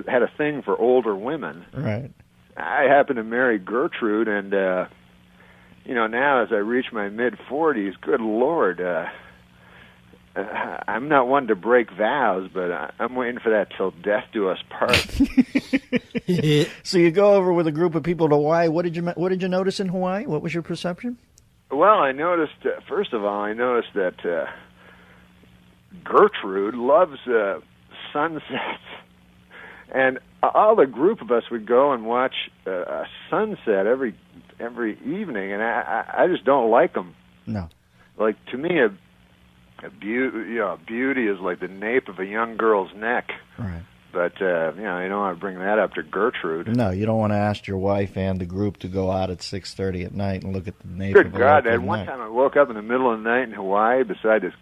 had a thing for older women. Right. I happened to marry Gertrude, and now as I reach my mid-40s, good Lord, I'm not one to break vows, but I'm waiting for that till death do us part. So you go over with a group of people to Hawaii. What did you notice in Hawaii? What was your perception? Well, I noticed, first of all, that Gertrude loves sunsets. And all the group of us would go and watch a sunset every evening, and I just don't like them. No. Like, to me, a beauty is like the nape of a young girl's neck. Right. But, you don't want to bring that up to Gertrude. No, you don't want to ask your wife and the group to go out at 6:30 at night and look at the nape Good of a God, local and one neck. time I woke up in the middle of the night in Hawaii beside this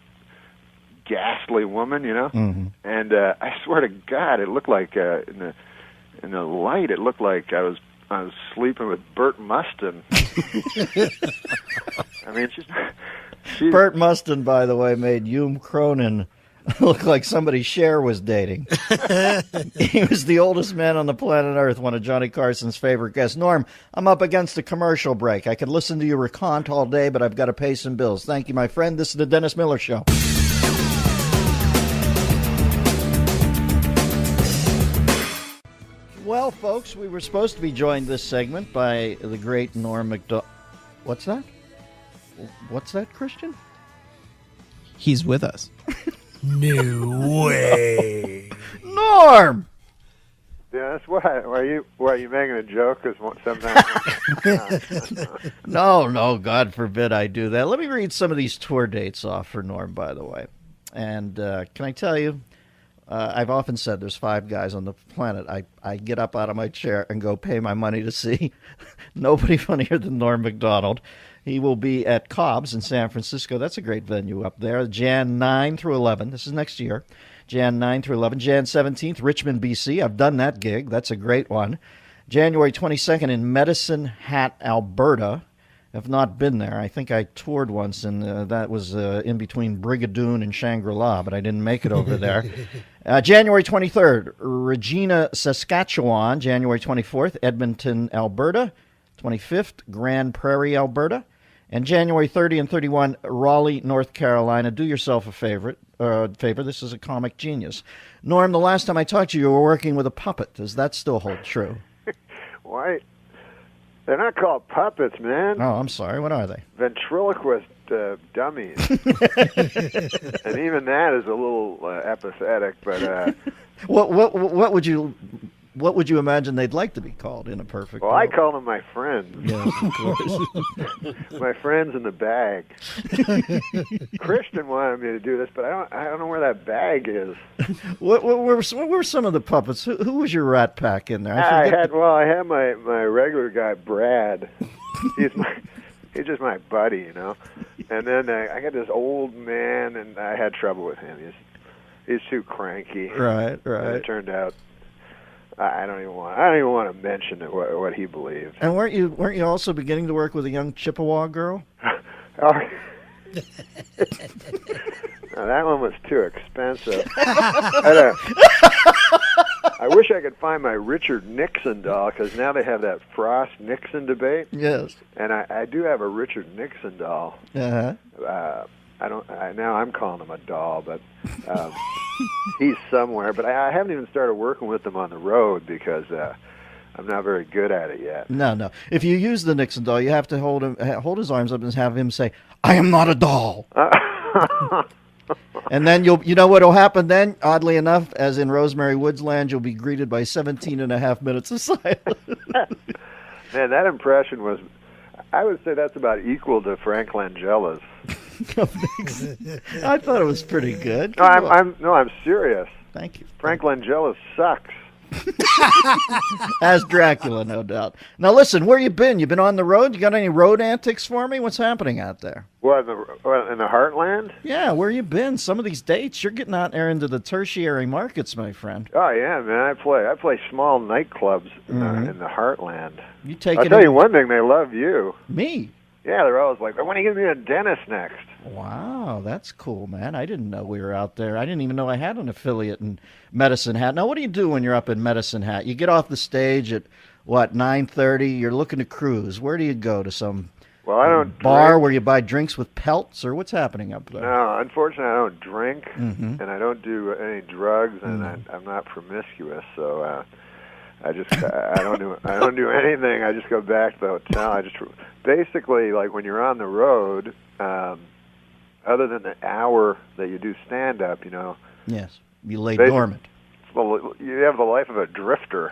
ghastly woman, Mm-hmm. and I swear to God, it looked like in the light, it looked like I was sleeping with Burt Mustin. I mean, she's Burt Mustin, by the way, made Hume Cronin look like somebody Cher was dating. He was the oldest man on the planet Earth, one of Johnny Carson's favorite guests. Norm, I'm up against a commercial break. I could listen to you recant all day, but I've got to pay some bills. Thank you, my friend. This is the Dennis Miller Show. Well, folks, we were supposed to be joined this segment by the great Norm Macdonald. What's that? What's that, Christian? He's with us. No way. Norm! Yeah, that's why. Are you making a joke? Because sometimes. No, God forbid I do that. Let me read some of these tour dates off for Norm, by the way. And can I tell you, I've often said there's 5 guys on the planet I get up out of my chair and go pay my money to see. Nobody funnier than Norm Macdonald. He will be at Cobb's in San Francisco. That's a great venue up there. Jan 9 through 11. This is next year. Jan 9 through 11. Jan 17th, Richmond, B.C. I've done that gig. That's a great one. January 22nd in Medicine Hat, Alberta. I've not been there. I think I toured once, and that was in between Brigadoon and Shangri-La, but I didn't make it over there. January 23rd, Regina, Saskatchewan. January 24th, Edmonton, Alberta. 25th, Grand Prairie, Alberta. And January 30 and 31, Raleigh, North Carolina. Do yourself a favor. This is a comic genius. Norm, the last time I talked to you were working with a puppet. Does that still hold true? Why? They're not called puppets, man. Oh, I'm sorry. What are they? Ventriloquist dummies. And even that is a little apathetic, but... What would you imagine they'd like to be called in a perfect world? I call them my friends. Yes, of course. My friends in the bag. Christian wanted me to do this, but I don't know where that bag is. What were some of the puppets? Who was your rat pack in there? I had my regular guy Brad. He's just my buddy, And then I got this old man, and I had trouble with him. He's too cranky. Right. And it turned out. I don't even want to mention what he believed. And weren't you also beginning to work with a young Chippewa girl? Oh. No, that one was too expensive. I wish I could find my Richard Nixon doll, because now they have that Frost-Nixon debate. Yes. And I do have a Richard Nixon doll. Uh-huh. Now I'm calling him a doll, but he's somewhere. But I haven't even started working with him on the road because I'm not very good at it yet. No. If you use the Nixon doll, you have to hold his arms up and have him say, "I am not a doll." And then you know what will happen then? Oddly enough, as in Rosemary Woods Land, you'll be greeted by 17 and a half minutes of silence. Man, that impression was, I would say that's about equal to Frank Langella's. I thought it was pretty good. No, I'm serious. Thank you. Frank Langella sucks. As Dracula, no doubt. Now listen, where you been? You been on the road? You got any road antics for me? What's happening out there? What, in the heartland? Yeah, where you been? Some of these dates, you're getting out there into the tertiary markets, my friend. Oh yeah, man. I play small nightclubs in the heartland. You take I'll tell you one thing, they love you. Me? Yeah, they're always like, when are you going to be a dentist next? Wow, that's cool, man. I didn't know we were out there. I didn't even know I had an affiliate in Medicine Hat. Now, what do you do when you're up in Medicine Hat? You get off the stage at, 9:30? You're looking to cruise. Where do you go? To some I don't bar drink. where you buy drinks with pelts, or what's happening up there? No, unfortunately, I don't drink, Mhm. and I don't do any drugs, and I'm not promiscuous, so I don't do anything. I just go back to the hotel. I just basically, like, when you're on the road, other than the hour that you do stand up, Yes, you lay Basically- dormant. well, you have the life of a drifter.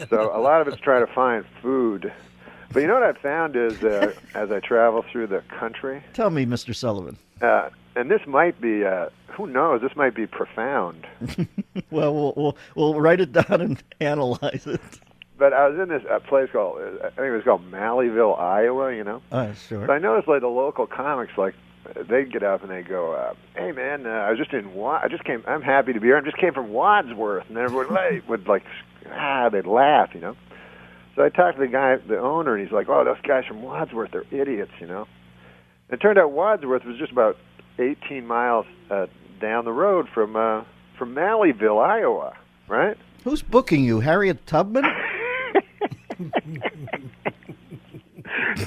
So a lot of it's trying to find food. But you know what I've found is, as I travel through the country, Tell me, Mr. Sullivan. and this might be, who knows, this might be profound. Well, we'll write it down and analyze it. But I was in this place called, I think it was called Malleyville, Iowa, Sure. So I noticed, like, the local comics, like, they'd get up and they'd go, hey, man, I was just I'm happy to be here. I just came from Wadsworth. And everyone would, like, they'd laugh, So I talked to the guy, the owner, and he's like, oh, those guys from Wadsworth, they're idiots, It turned out Wadsworth was just about 18 miles down the road from Malleyville, Iowa, right? Who's booking you, Harriet Tubman?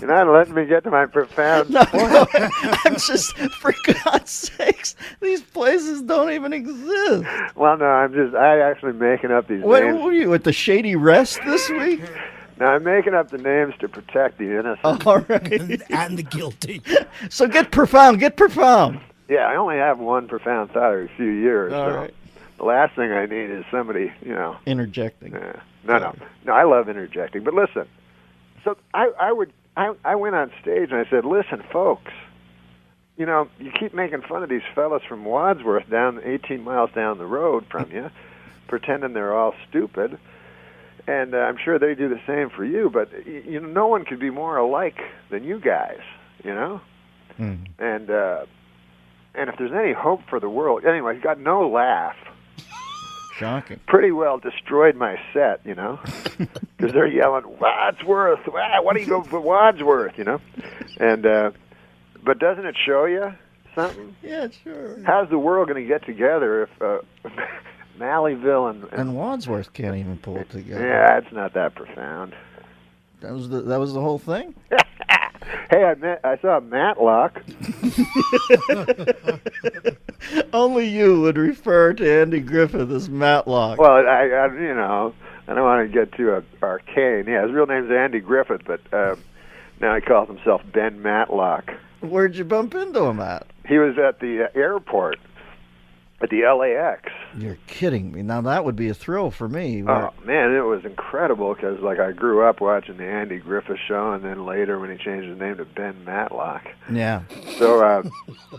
You're not letting me get to my profound No, point. I'm just, for God's sakes, these places don't even exist. Well, no, I'm actually making up these What names. were you, at the Shady Rest this week? No, I'm making up the names to protect the innocent. All right. And the guilty. So get profound. Yeah, I only have one profound thought every few years. All so right. The last thing I need is somebody, Interjecting. No, I love interjecting. But listen, so I went on stage and I said, listen, folks, you keep making fun of these fellas from Wadsworth down 18 miles down the road from you, pretending they're all stupid. And I'm sure they do the same for you, but no one could be more alike than you guys, Mm. And if there's any hope for the world, anyway, he got no laugh. Shocking. Pretty well destroyed my set, because they're yelling Wadsworth. Why do you go for Wadsworth? And but doesn't it show you something? Yeah, sure. How's the world going to get together if Malleyville And Wadsworth can't even pull it together. Yeah, it's not that profound. That was the whole thing? Hey, I saw Matlock. Only you would refer to Andy Griffith as Matlock. Well, I don't want to get too arcane. Yeah, his real name's Andy Griffith, but now he calls himself Ben Matlock. Where'd you bump into him at? He was at the airport, at the LAX. You're kidding me. Now, that would be a thrill for me. Oh, man, it was incredible because, like, I grew up watching the Andy Griffith Show, and then later when he changed his name to Ben Matlock. Yeah. So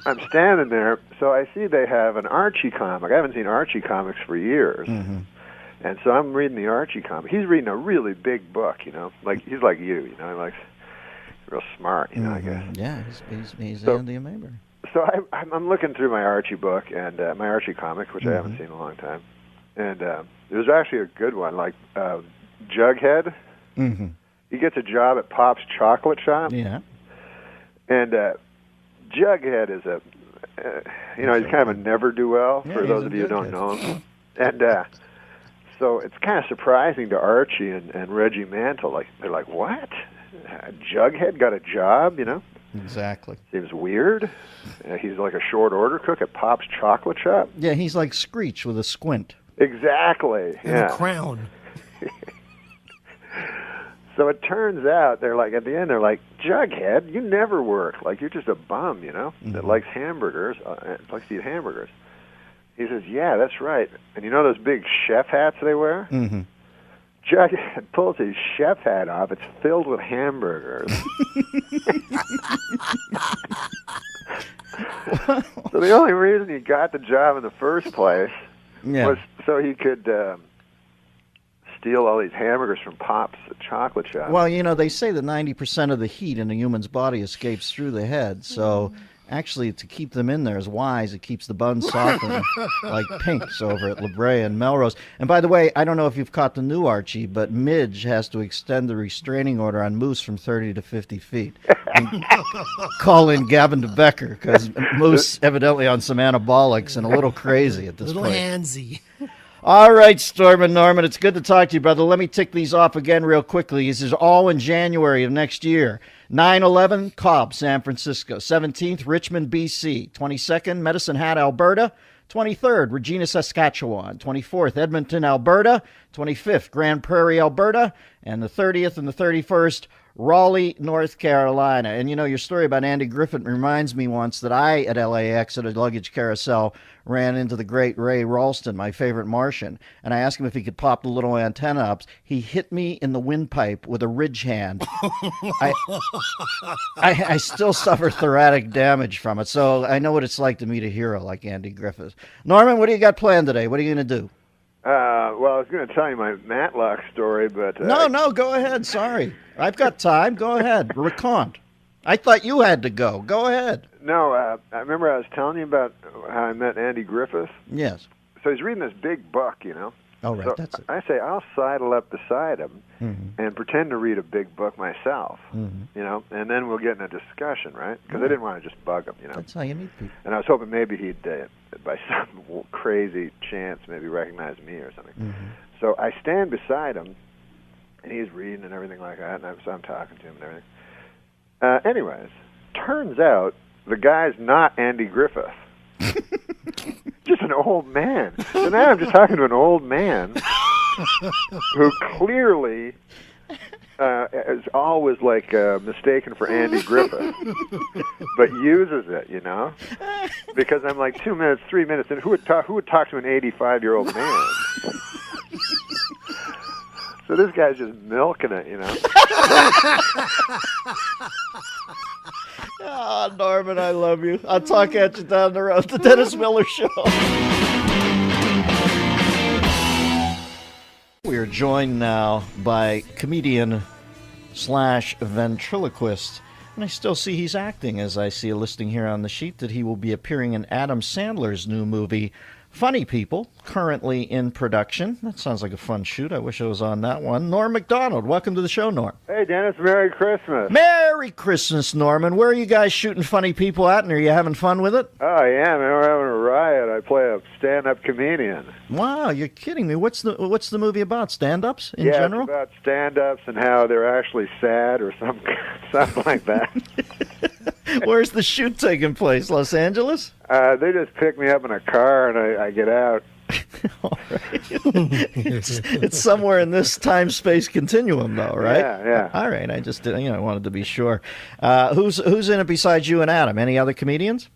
I'm standing there, so I see they have an Archie comic. I haven't seen Archie comics for years. Mm-hmm. And so I'm reading the Archie comic. He's reading a really big book, like he's like you, like real smart, I guess. Yeah, he's So- Andy Mayberry. So I'm looking through my Archie book and my Archie comic, which I haven't seen in a long time, and it was actually a good one, like Jughead. Mm-hmm. He gets a job at Pop's Chocolate Shop. Yeah. And Jughead is he's kind of a never-do-well, Yeah, for he's those a of you who don't Jughead. know him. And so it's kind of surprising to Archie and Reggie Mantle. Like, they're like, what? Jughead got a job, Exactly. Seems weird. He's like a short order cook at Pop's Chocolate Shop. Yeah, he's like Screech with a squint. Exactly. And yeah. a crown. So it turns out they're like, at the end, they're like, Jughead, you never work. Like, you're just a bum, that likes hamburgers, likes to eat hamburgers. He says, yeah, that's right. And you know those big chef hats they wear? Mm-hmm. Jughead pulls his chef hat off. It's filled with hamburgers. So the only reason he got the job in the first place was so he could steal all these hamburgers from Pop's Chocolate Shop. Well, they say that 90% of the heat in a human's body escapes through the head, so Actually, to keep them in there is wise. It keeps the buns softened like Pink's over at La Brea and Melrose. And by the way, I don't know if you've caught the new Archie, but Midge has to extend the restraining order on Moose from 30 to 50 feet. And call in Gavin DeBecker because Moose evidently on some anabolics and a little crazy at this Little point. handsy. All right, Storm and Norman, it's good to talk to you, brother. Let me tick these off again real quickly. This is all in January of next year. 9/11, Cobb, San Francisco. 17th, Richmond, BC. 22nd, Medicine Hat, Alberta. 23rd, Regina, Saskatchewan. 24th, Edmonton, Alberta. 25th, Grand Prairie, Alberta. And the 30th and the 31st, Raleigh, North Carolina. And, you know, your story about Andy Griffith reminds me once that I, at LAX, at a luggage carousel, ran into the great Ray Ralston, my favorite Martian, and I asked him if he could pop the little antenna up. He hit me in the windpipe with a ridge hand. I still suffer thoracic damage from it, so I know what it's like to meet a hero like Andy Griffith. Norman, what do you got planned today? What are you going to do? Well, I was going to tell you my Matlock story, but... No, go ahead. Sorry. I've got time. Go ahead. Recount. I thought you had to go. Go ahead. No, I remember I was telling you about how I met Andy Griffith. Yes. So he's reading this big book, you know. Oh, right, so that's it. I say I'll sidle up beside him and pretend to read a big book myself, you know, and then we'll get in a discussion, right? Because I didn't want to just bug him, you know. That's how you meet people. And I was hoping maybe he'd, by some crazy chance, maybe recognize me or something. So I stand beside him, and he's reading and everything like that, and I'm talking to him and everything. Anyways, turns out the guy's not Andy Griffith. Just an old man. So now I'm just talking to an old man who clearly is always like mistaken for Andy Griffith, but uses it, you know, because I'm like 2 minutes, 3 minutes, and who would talk to an 85-year-old man? So this guy's just milking it, you know. Ah, Norman, I love you. I'll talk at you down the road. The Dennis Miller Show. We are joined now by comedian / ventriloquist. And I still see he's acting, as I see a listing here on the sheet that he will be appearing in Adam Sandler's new movie, Funny People, currently in production. That sounds like a fun shoot. I wish I was on that one. Norm Macdonald, welcome to the show, Norm. Hey, Dennis, Merry Christmas. Merry Christmas, Norman. Where are you guys shooting Funny People at, and are you having fun with it? Oh, yeah, man, we're having a riot. I play a stand-up comedian. Wow, you're kidding me. What's the movie about? Stand-ups in general? It's about stand-ups and how they're actually sad or something like that. Where's the shoot taking place? Los Angeles? They just pick me up in a car and I get out. All right. It's somewhere in this time-space continuum, though, right? Yeah. All right. I just I wanted to be sure. Who's in it besides you and Adam? Any other comedians?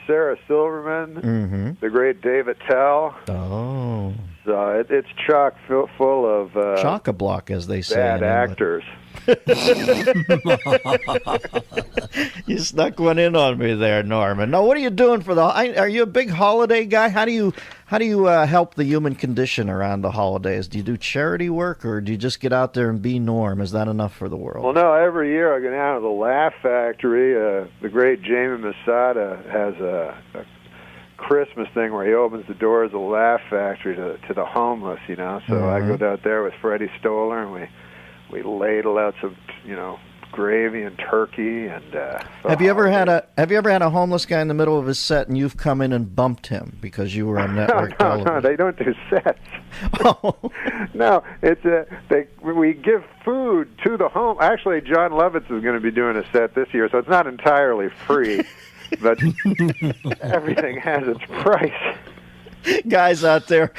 Sarah Silverman, the great David Tell. Oh. So it's chock full of chock-a-block, as they say. Bad actors. You snuck one in on me there, Norman. Now, what are you doing for are you a big holiday guy? How do you help the human condition around the holidays? Do you do charity work, or do you just get out there and be Norm? Is that enough for the world? Well, no. Every year I go down to the Laugh Factory. The great Jamie Masada has a Christmas thing where he opens the doors of the Laugh Factory to the homeless, you know. So I go out there with Freddie Stoller, and we ladle out some, you know, gravy and turkey and. Have you ever had a homeless guy in the middle of his set and you've come in and bumped him because you were on network television? No, they don't do sets. Oh. No, it's we give food to the home. Actually, John Lovitz is going to be doing a set this year, so it's not entirely free, but everything has its price. Guys out there,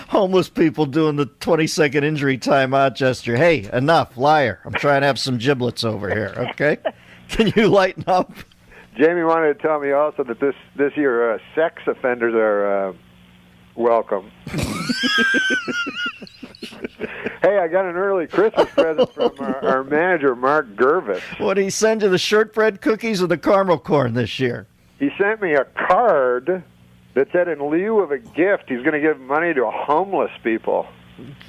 homeless people doing the 20-second injury timeout gesture. Hey, enough, liar. I'm trying to have some giblets over here, okay? Can you lighten up? Jamie wanted to tell me also that this year sex offenders are welcome. Hey, I got an early Christmas present from our manager, Mark Gervis. What, did he send you, the shortbread cookies or the caramel corn this year? He sent me a card that said in lieu of a gift, he's going to give money to homeless people.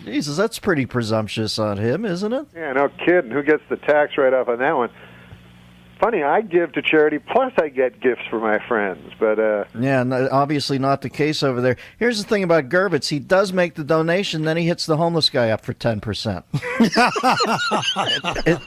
Jesus, that's pretty presumptuous on him, isn't it? Yeah, no kidding. Who gets the tax write-off on that one? funny. I give to charity, plus I get gifts for my friends. But yeah, no, obviously not the case over there. Here's the thing about Gerbitz: he does make the donation, then he hits the homeless guy up for 10%.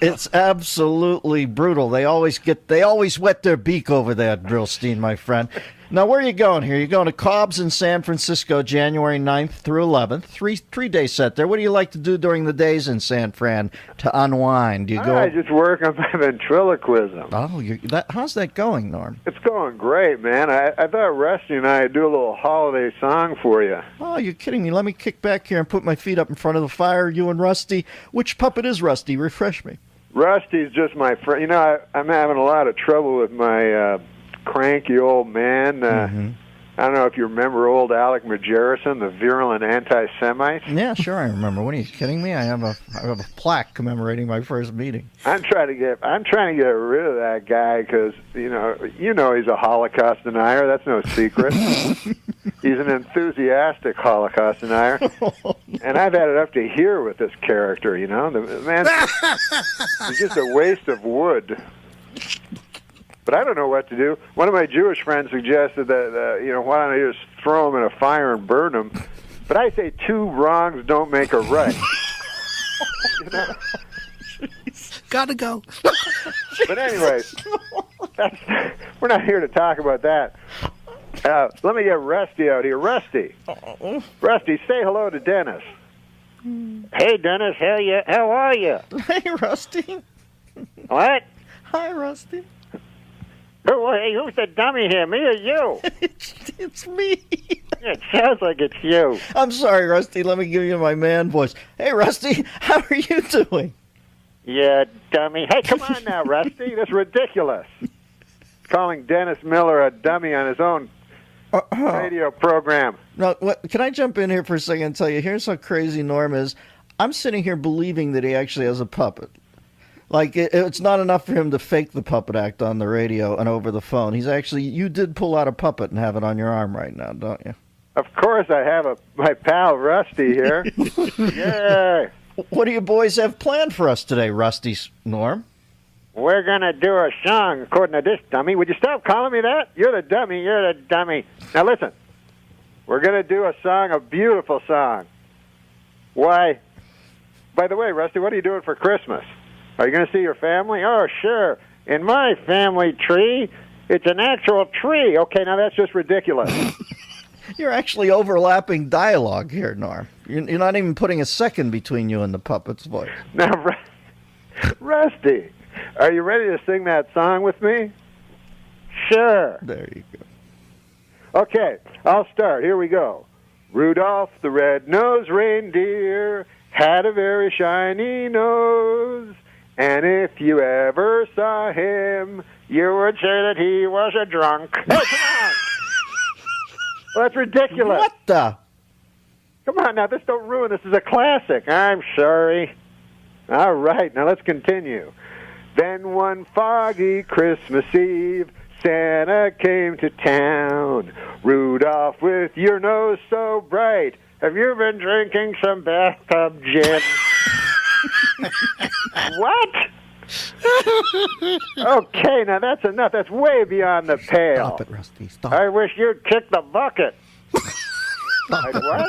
It's absolutely brutal. They always wet their beak over there at Brillstein, my friend. Now, where are you going here? You're going to Cobb's in San Francisco, January 9th through 11th. Three-day set there. What do you like to do during the days in San Fran to unwind? Do you go? I just work on my ventriloquism. Oh, how's that going, Norm? It's going great, man. I thought Rusty and I would do a little holiday song for you. Oh, you're kidding me. Let me kick back here and put my feet up in front of the fire, you and Rusty. Which puppet is Rusty? Refresh me. Rusty's just my friend. You know, I'm having a lot of trouble with my cranky old man. I don't know if you remember old Alec Majerison, the virulent anti-Semite. Yeah, sure, I remember. What, are you kidding me? I have a plaque commemorating my first meeting. I'm trying to get rid of that guy because you know he's a Holocaust denier. That's no secret. He's an enthusiastic Holocaust denier, and I've had it up to here with this character. You know, the man, he's just a waste of wood. But I don't know what to do. One of my Jewish friends suggested that, why don't I just throw them in a fire and burn them? But I say two wrongs don't make a right. Gotta go. But anyway, we're not here to talk about that. Let me get Rusty out here. Rusty, say hello to Dennis. Hey, Dennis, how are you? Hey, Rusty. What? Hi, Rusty. Hey, who's the dummy here, me or you? It's me. It sounds like it's you. I'm sorry, Rusty. Let me give you my man voice. Hey, Rusty, how are you doing? Yeah, dummy. Hey, come on now, Rusty. That's ridiculous. Calling Dennis Miller a dummy on his own radio program. Now, can I jump in here for a second and tell you, here's how crazy Norm is. I'm sitting here believing that he actually has a puppet. Like, it's not enough for him to fake the puppet act on the radio and over the phone. You did pull out a puppet and have it on your arm right now, don't you? Of course I have my pal Rusty here. Yeah. What do you boys have planned for us today, Rusty, Norm? We're going to do a song, according to this dummy. Would you stop calling me that? You're the dummy. Now listen, we're going to do a song, a beautiful song. Why? By the way, Rusty, what are you doing for Christmas? Are you going to see your family? Oh, sure. In my family tree, it's an actual tree. Okay, now that's just ridiculous. You're actually overlapping dialogue here, Norm. You're not even putting a second between you and the puppet's voice. Now, Rusty, are you ready to sing that song with me? Sure. There you go. Okay, I'll start. Here we go. Rudolph the red-nosed reindeer had a very shiny nose. And if you ever saw him, you would say that he was a drunk. Hey, come on! Well, that's ridiculous. What the? Come on now, don't ruin this. Is a classic. I'm sorry. All right, now let's continue. Then one foggy Christmas Eve, Santa came to town. Rudolph, with your nose so bright, have you been drinking some bathtub gin? What? Okay, now that's enough. That's way beyond the pale. Stop it, Rusty. Stop. I wish you'd kick the bucket. Like what?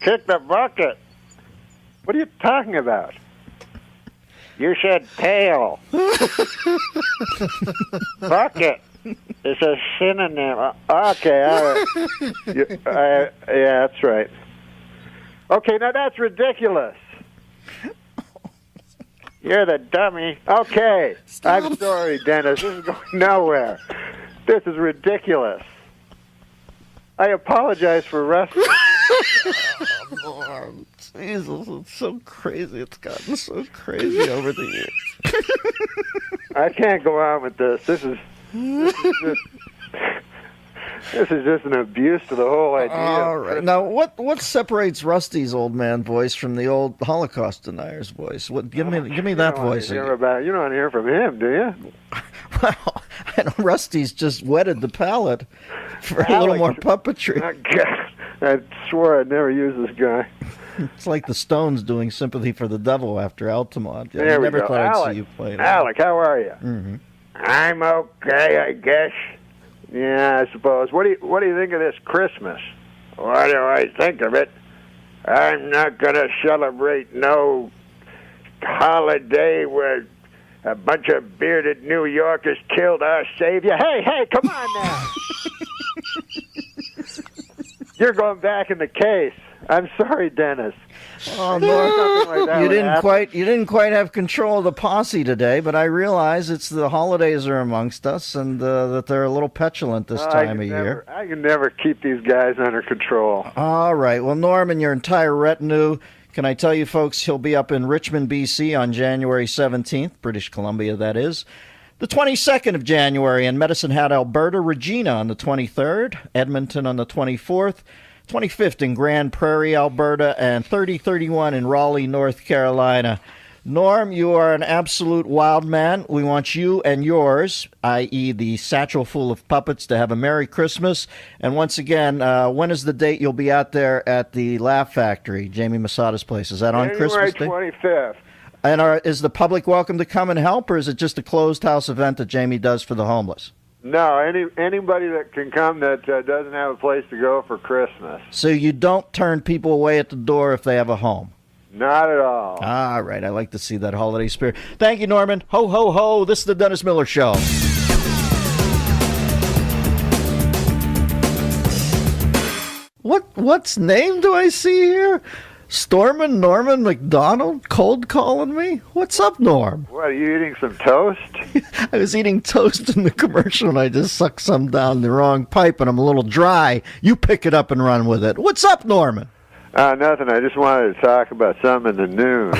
Kick the bucket. What are you talking about? You said tail. Bucket. It's a synonym. Okay, all right. Yeah, that's right. Okay, now that's ridiculous. You're the dummy. Okay. Stop. I'm sorry, Dennis. This is going nowhere. This is ridiculous. I apologize for Rusty. Oh, Jesus, it's so crazy. It's gotten so crazy over the years. I can't go on with this. This is just an abuse to the whole idea. All right. Now, what separates Rusty's old man voice from the old Holocaust denier's voice? Give me that voice. You don't want to hear from him, do you? Well, I know Rusty's just wetted the palate for a little more puppetry. I swore I'd never use this guy. It's like the Stones doing "Sympathy for the Devil" after Altamont. I There we never go. thought I'd Alec, see you play it. Alec, how are you? Mm-hmm. I'm okay, I guess. Yeah, I suppose. What do you think of this Christmas? What do I think of it? I'm not going to celebrate no holiday where a bunch of bearded New Yorkers killed our Savior. Hey, come on now. You're going back in the case. I'm sorry, Dennis. Oh, Norm, you didn't quite have control of the posse today, but I realize it's the holidays are amongst us, and that they're a little petulant this time of year. I can never keep these guys under control. All right. Well, Norm and your entire retinue, can I tell you, folks, he'll be up in Richmond, B.C. on January 17th, British Columbia, that is. The 22nd of January in Medicine Hat, Alberta. Regina on the 23rd. Edmonton on the 24th. 25th in Grand Prairie, Alberta. And 30-31 in Raleigh, North Carolina. Norm, you are an absolute wild man. We want you and yours, i.e. the satchel full of puppets, to have a Merry Christmas. And once again, when is the date you'll be out there at the Laugh Factory, Jamie Masada's place? Is that on Christmas Day? January 25th. And is the public welcome to come and help, or is it just a closed house event that Jamie does for the homeless? No, anybody that can come that doesn't have a place to go for Christmas. So you don't turn people away at the door if they have a home? Not at all. All right, I like to see that holiday spirit. Thank you, Norman. Ho, ho, ho. This is the Dennis Miller Show. What's name do I see here? Norman Macdonald cold calling me? What's up, Norm? What, are you eating some toast? I was eating toast in the commercial and I just sucked some down the wrong pipe and I'm a little dry. You pick it up and run with it. What's up, Norman? Nothing. I just wanted to talk about something in the news.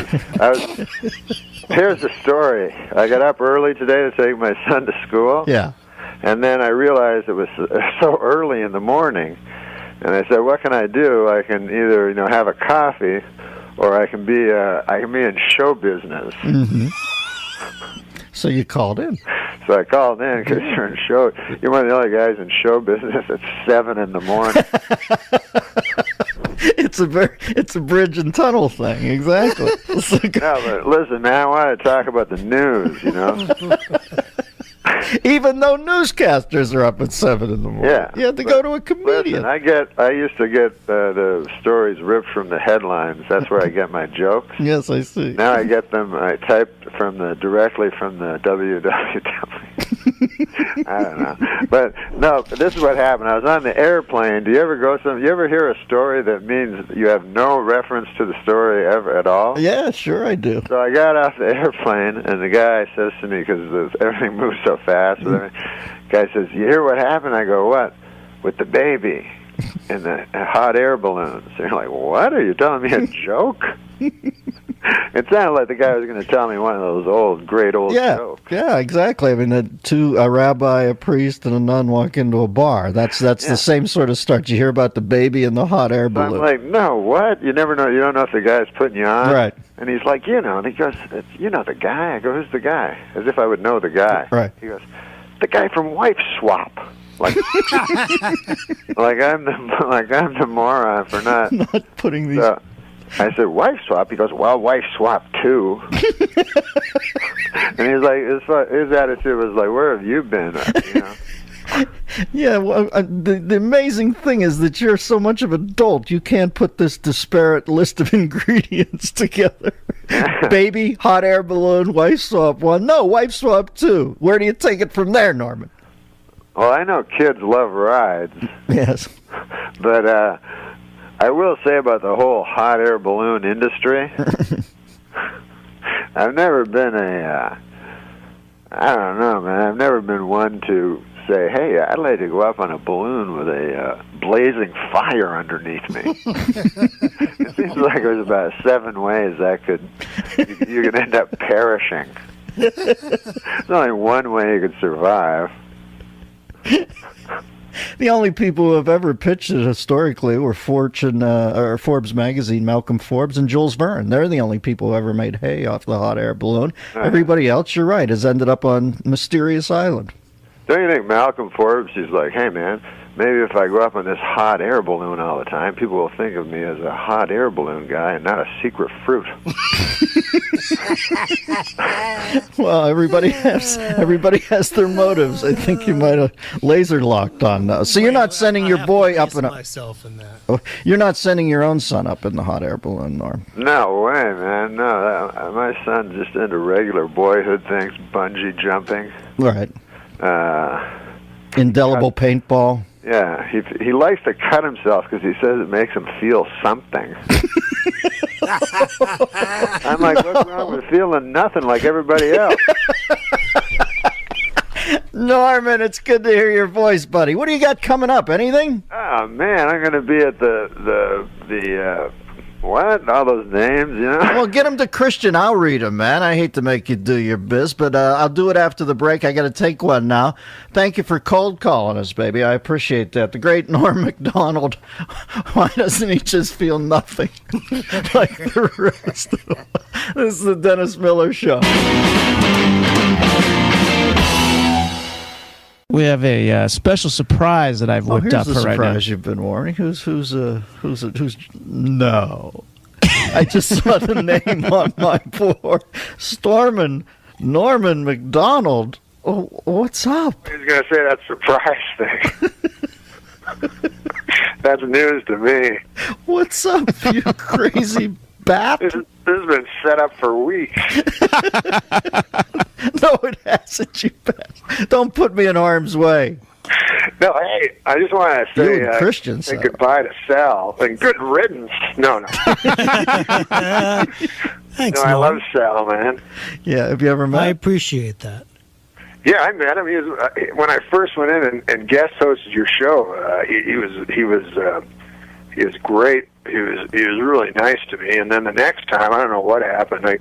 Here's the story. I got up early today to take my son to school. Yeah. And then I realized it was so early in the morning. And I said, what can I do? I can either, have a coffee or I can be in show business. Mm-hmm. So you called in. So I called in because you're in show. You're one of the only guys in show business at 7 in the morning. It's a bridge and tunnel thing, exactly. No, but listen, man, I want to talk about the news, Even though newscasters are up at 7 in the morning. Yeah. You have to go to a comedian. Listen, I used to get the stories ripped from the headlines. That's where I get my jokes. Yes, I see. Now I get them, I type directly from the www. I don't know. But no, this is what happened. I was on the airplane. Do you ever hear a story that means you have no reference to the story ever at all? Yeah, sure I do. So I got off the airplane, and the guy says to me, because everything moves so fast, the guy says, you hear what happened? I go, what? With the baby and the hot air balloons. And you're like, what? Are you telling me a joke? It sounded like the guy was going to tell me one of those great old jokes. Yeah, exactly. I mean, a rabbi, a priest, and a nun walk into a bar. That's the same sort of start. You hear about the baby and the hot air balloon. I'm like, no, what? You never know. You don't know if the guy's putting you on. Right. And he's like, and he goes, you know the guy? I go, who's the guy? As if I would know the guy. Right. He goes, the guy from Wife Swap. Like I'm the moron for not putting these. I said, wife swap? He goes, well, wife swap too. And he's like, his attitude was like, where have you been? Yeah, well, the amazing thing is that you're so much of an adult, you can't put this disparate list of ingredients together. Baby, hot air balloon, wife swap one. No, wife swap two. Where do you take it from there, Norman? Well, I know kids love rides. Yes. But I will say about the whole hot air balloon industry, I've never been I don't know, man. I've never been one to say, hey, I'd like to go up on a balloon with a blazing fire underneath me. It seems like there's about 7 ways that you could end up perishing. There's only one way you could survive. The only people who have ever pitched it historically were Forbes magazine, Malcolm Forbes, and Jules Verne. They're the only people who ever made hay off the hot air balloon. Everybody else, you're right, has ended up on Mysterious Island. Don't you think Malcolm Forbes, he's like, hey, man, maybe if I go up in this hot air balloon all the time, people will think of me as a hot air balloon guy and not a secret fruit. Well, everybody has their motives. I think you might have laser locked on those. So you're not sending your boy up in a. Myself in that. Oh, you're not sending your own son up in the hot air balloon, Norm. No way, man. No, my son's just into regular boyhood things, bungee jumping. Right. Indelible paintball. Yeah, he likes to cut himself because he says it makes him feel something. I'm like, what's wrong with feeling nothing like everybody else? Norman, it's good to hear your voice, buddy. What do you got coming up? Anything? Oh man, I'm going to be at the what? All those names, you know? Well, get them to Christian. I'll read them, man. I hate to make you do your biz, but I'll do it after the break. I got to take one now. Thank you for cold calling us, baby. I appreciate that. The great Norm Macdonald. Why doesn't he just feel nothing like the rest of them? This is the Dennis Miller Show. We have a special surprise that I've whipped up for right now. Surprise you've been warning. Who's? No, I just saw the name on my board. Norman Macdonald. Oh, what's up? I was going to say that surprise thing. That's news to me. What's up, you crazy bat? This has been set up for weeks. No, it hasn't, you bet. Don't put me in harm's way. No, hey, I just want to say Christian say goodbye to Sal. And good riddance. No. Thanks, I Norm. love Sal, man. Yeah, have you ever met? I appreciate that. Yeah, I met him. He was when I first went in and guest hosted your show. He was great. He was really nice to me. And then the next time, I don't know what happened.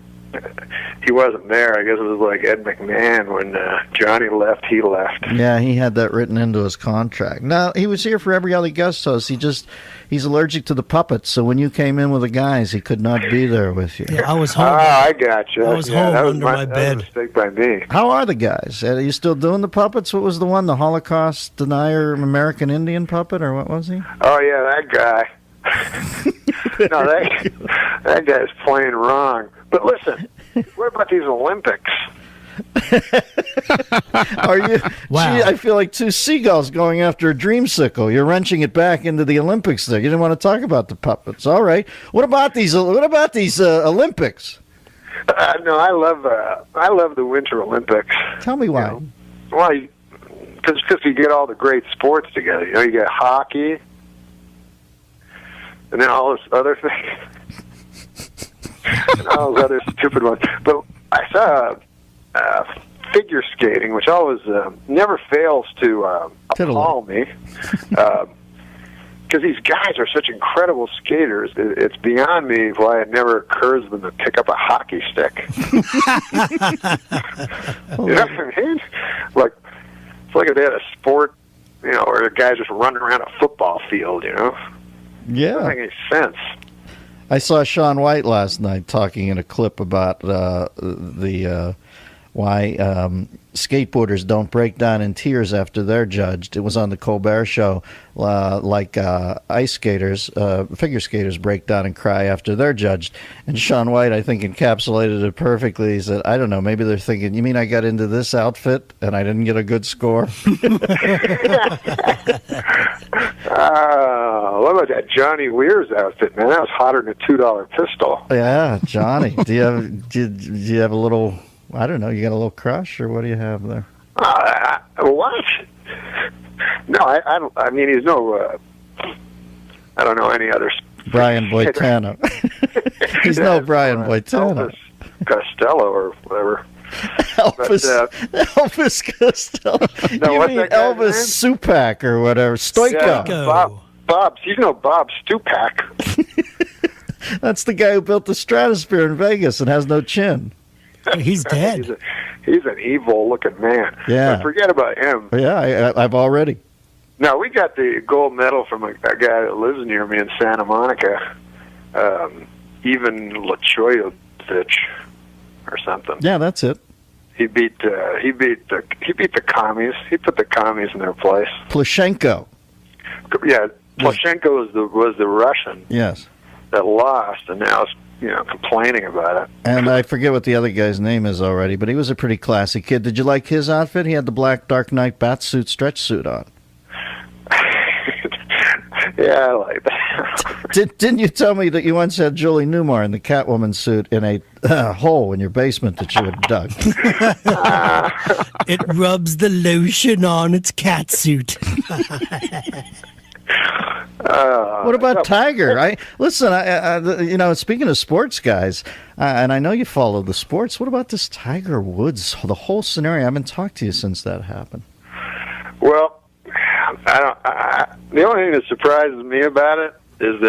He wasn't there. I guess it was like Ed McMahon when Johnny left. He left. Yeah, he had that written into his contract. No, he was here for every other guest host. He's allergic to the puppets. So when you came in with the guys, he could not be there with you. Yeah, I was home. I got you. I was home under my bed. That was a mistake by me. How are the guys? Are you still doing the puppets? What was the one? The Holocaust denier American Indian puppet, or what was he? Oh yeah, that guy. No, that guy's playing wrong. But listen, what about these Olympics? Are you? Wow. Gee, I feel like two seagulls going after a dreamsicle. You're wrenching it back into the Olympics there. You didn't want to talk about the puppets. All right. What about these Olympics? No, I love the Winter Olympics. Tell me why. You know? Well, because you get all the great sports together. You know, you get hockey, and then all this other thing. And all those other stupid ones. But I saw figure skating, which always never fails to appall me. Because these guys are such incredible skaters, it's beyond me why it never occurs to them to pick up a hockey stick. You know what I mean? Like, it's like if they had a sport, you know, where the guys just running around a football field, you know? Yeah. Doesn't make any sense. I saw Shaun White last night talking in a clip about why skateboarders don't break down in tears after they're judged. It was on the Colbert Show, like ice skaters, figure skaters break down and cry after they're judged. And Shaun White, I think, encapsulated it perfectly. He said, I don't know, maybe they're thinking, you mean I got into this outfit and I didn't get a good score? What about that Johnny Weir's outfit, man? That was hotter than a $2 pistol. Yeah, Johnny. Do you have a little... I don't know. You got a little crush, or what do you have there? What? No, I don't. I mean, he's no. I don't know any other. Brian Boitano. He's no Brian Boitano. Elvis Costello or whatever. Elvis Costello. No, you mean Elvis Supak or whatever? Stoico. Yeah, Bob. You know Bob Stupak. That's the guy who built the Stratosphere in Vegas and has no chin. He's dead. He's an evil-looking man. Yeah. But forget about him. Yeah, I've already. No, we got the gold medal from a guy that lives near me in Santa Monica, Ivan Lachoyevich or something. Yeah, that's it. He beat the commies. He put the commies in their place. Plushenko. Plushenko was the Russian Yes. that lost, and now is complaining about it. And I forget what the other guy's name is already, but he was a pretty classy kid. Did you like his outfit? He had the black Dark Knight batsuit stretch suit on. Yeah, I like that. Didn't you tell me that you once had Julie Newmar in the Catwoman suit in a hole in your basement that you had dug? It rubs the lotion on its catsuit. What about Tiger? Listen, speaking of sports guys, and I know you follow the sports, what about this Tiger Woods, the whole scenario? I haven't talked to you since that happened. Well, the only thing that surprises me about it is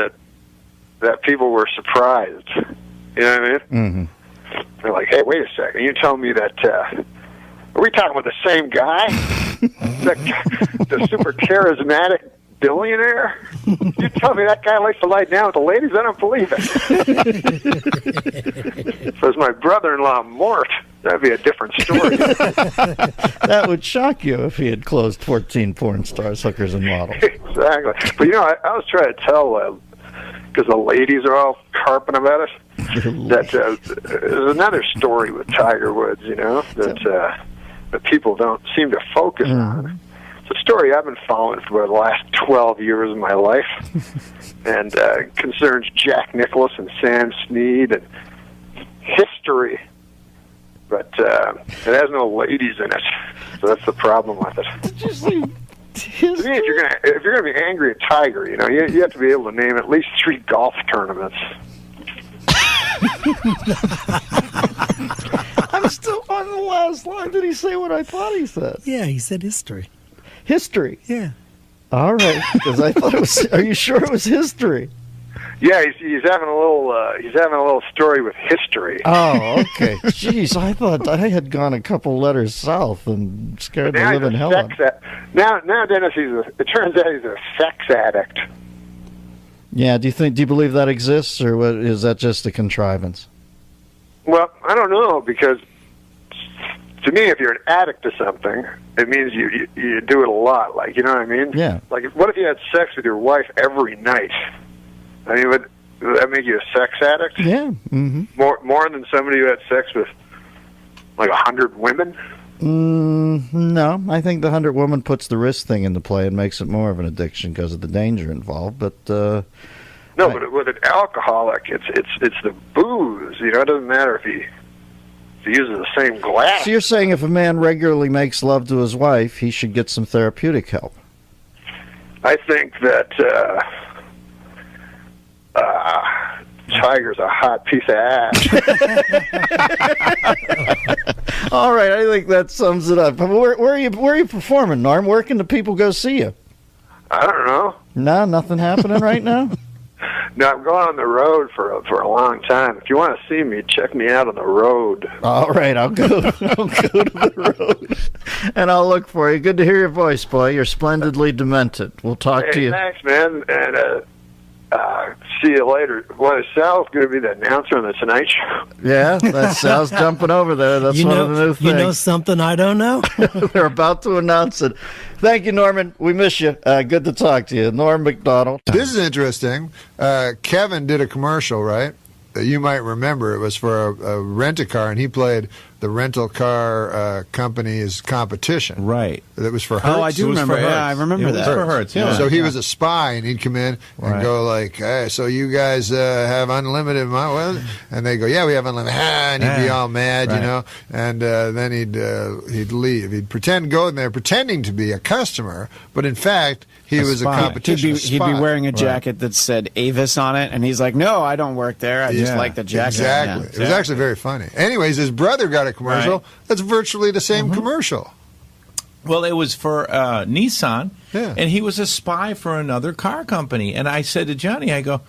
that people were surprised. You know what I mean? Mm-hmm. They're like, hey, wait a second. You telling me that, are we talking about the same guy? the super charismatic billionaire? You tell me that guy likes to lie down with the ladies? I don't believe it. Says my brother-in-law, Mort. That'd be a different story. That would shock you if he had closed 14 porn stars, hookers, and models. Exactly. But, I was trying to tell, because the ladies are all carping about it, that there's another story with Tiger Woods, that people don't seem to focus on. It's a story I've been following for the last 12 years of my life, and concerns Jack Nicklaus and Sam Snead and history, but it has no ladies in it, so that's the problem with it. Did you see to me, if you're gonna be angry at Tiger, you have to be able to name at least 3 golf tournaments. I'm still on the last line. Did he say what I thought he said? Yeah, he said history. History? Yeah. All right, because I thought it was. Are you sure it was history? Yeah, he's having a little story with history. Oh, okay. Jeez, I thought I had gone a couple letters south and scared the living hell out of him. Now, Dennis, it turns out he's a sex addict. Yeah, do you believe that exists, or what, is that just a contrivance? Well, I don't know, because to me, if you're an addict to something, it means you do it a lot. Like, you know what I mean? Yeah. Like, what if you had sex with your wife every night? I mean, would that make you a sex addict? Yeah. Mm-hmm. More than somebody who had sex with like 100 women? No, I think the 100 woman puts the risk thing into play and makes it more of an addiction because of the danger involved. But but with an alcoholic, it's the booze. It doesn't matter if he uses the same glass. So you're saying if a man regularly makes love to his wife, he should get some therapeutic help? I think that Tiger's a hot piece of ass. All right, I think that sums it up. Where are you performing, Norm? Where can the people go see you? I don't know. No, nothing happening right now? No, I'm going on the road for a long time. If you want to see me, check me out on the road. All right, I'll go to the road, and I'll look for you. Good to hear your voice, boy. You're splendidly demented. We'll talk to you. Thanks, man, and see you later. Well, Sal's going to be the announcer on the Tonight Show. Yeah, that's Sal's jumping over there. That's one of the new things. You know something I don't know? They're about to announce it. Thank you, Norman. We miss you. Good to talk to you. Norm Macdonald. This is interesting. Kevin did a commercial, right? You might remember. It was for a rent-a-car, and he played the rental car company's competition. Right. That was for Hertz. Oh, I do remember. Yeah, I remember that. It was for Hertz, yeah. So he was a spy, and he'd come in and go like, hey, so you guys have unlimited money? And they go, yeah, we have unlimited. And he'd be all mad, and then he'd leave. He'd go in there pretending to be a customer, but in fact, he was a competition He'd be wearing a jacket that said Avis on it, and he's like, no, I don't work there. I just like the jacket. Exactly. Yeah. It was actually very funny. Anyways, his brother got a commercial that's virtually the same commercial. Well, it was for Nissan, and he was a spy for another car company. And I said to Johnny, I go,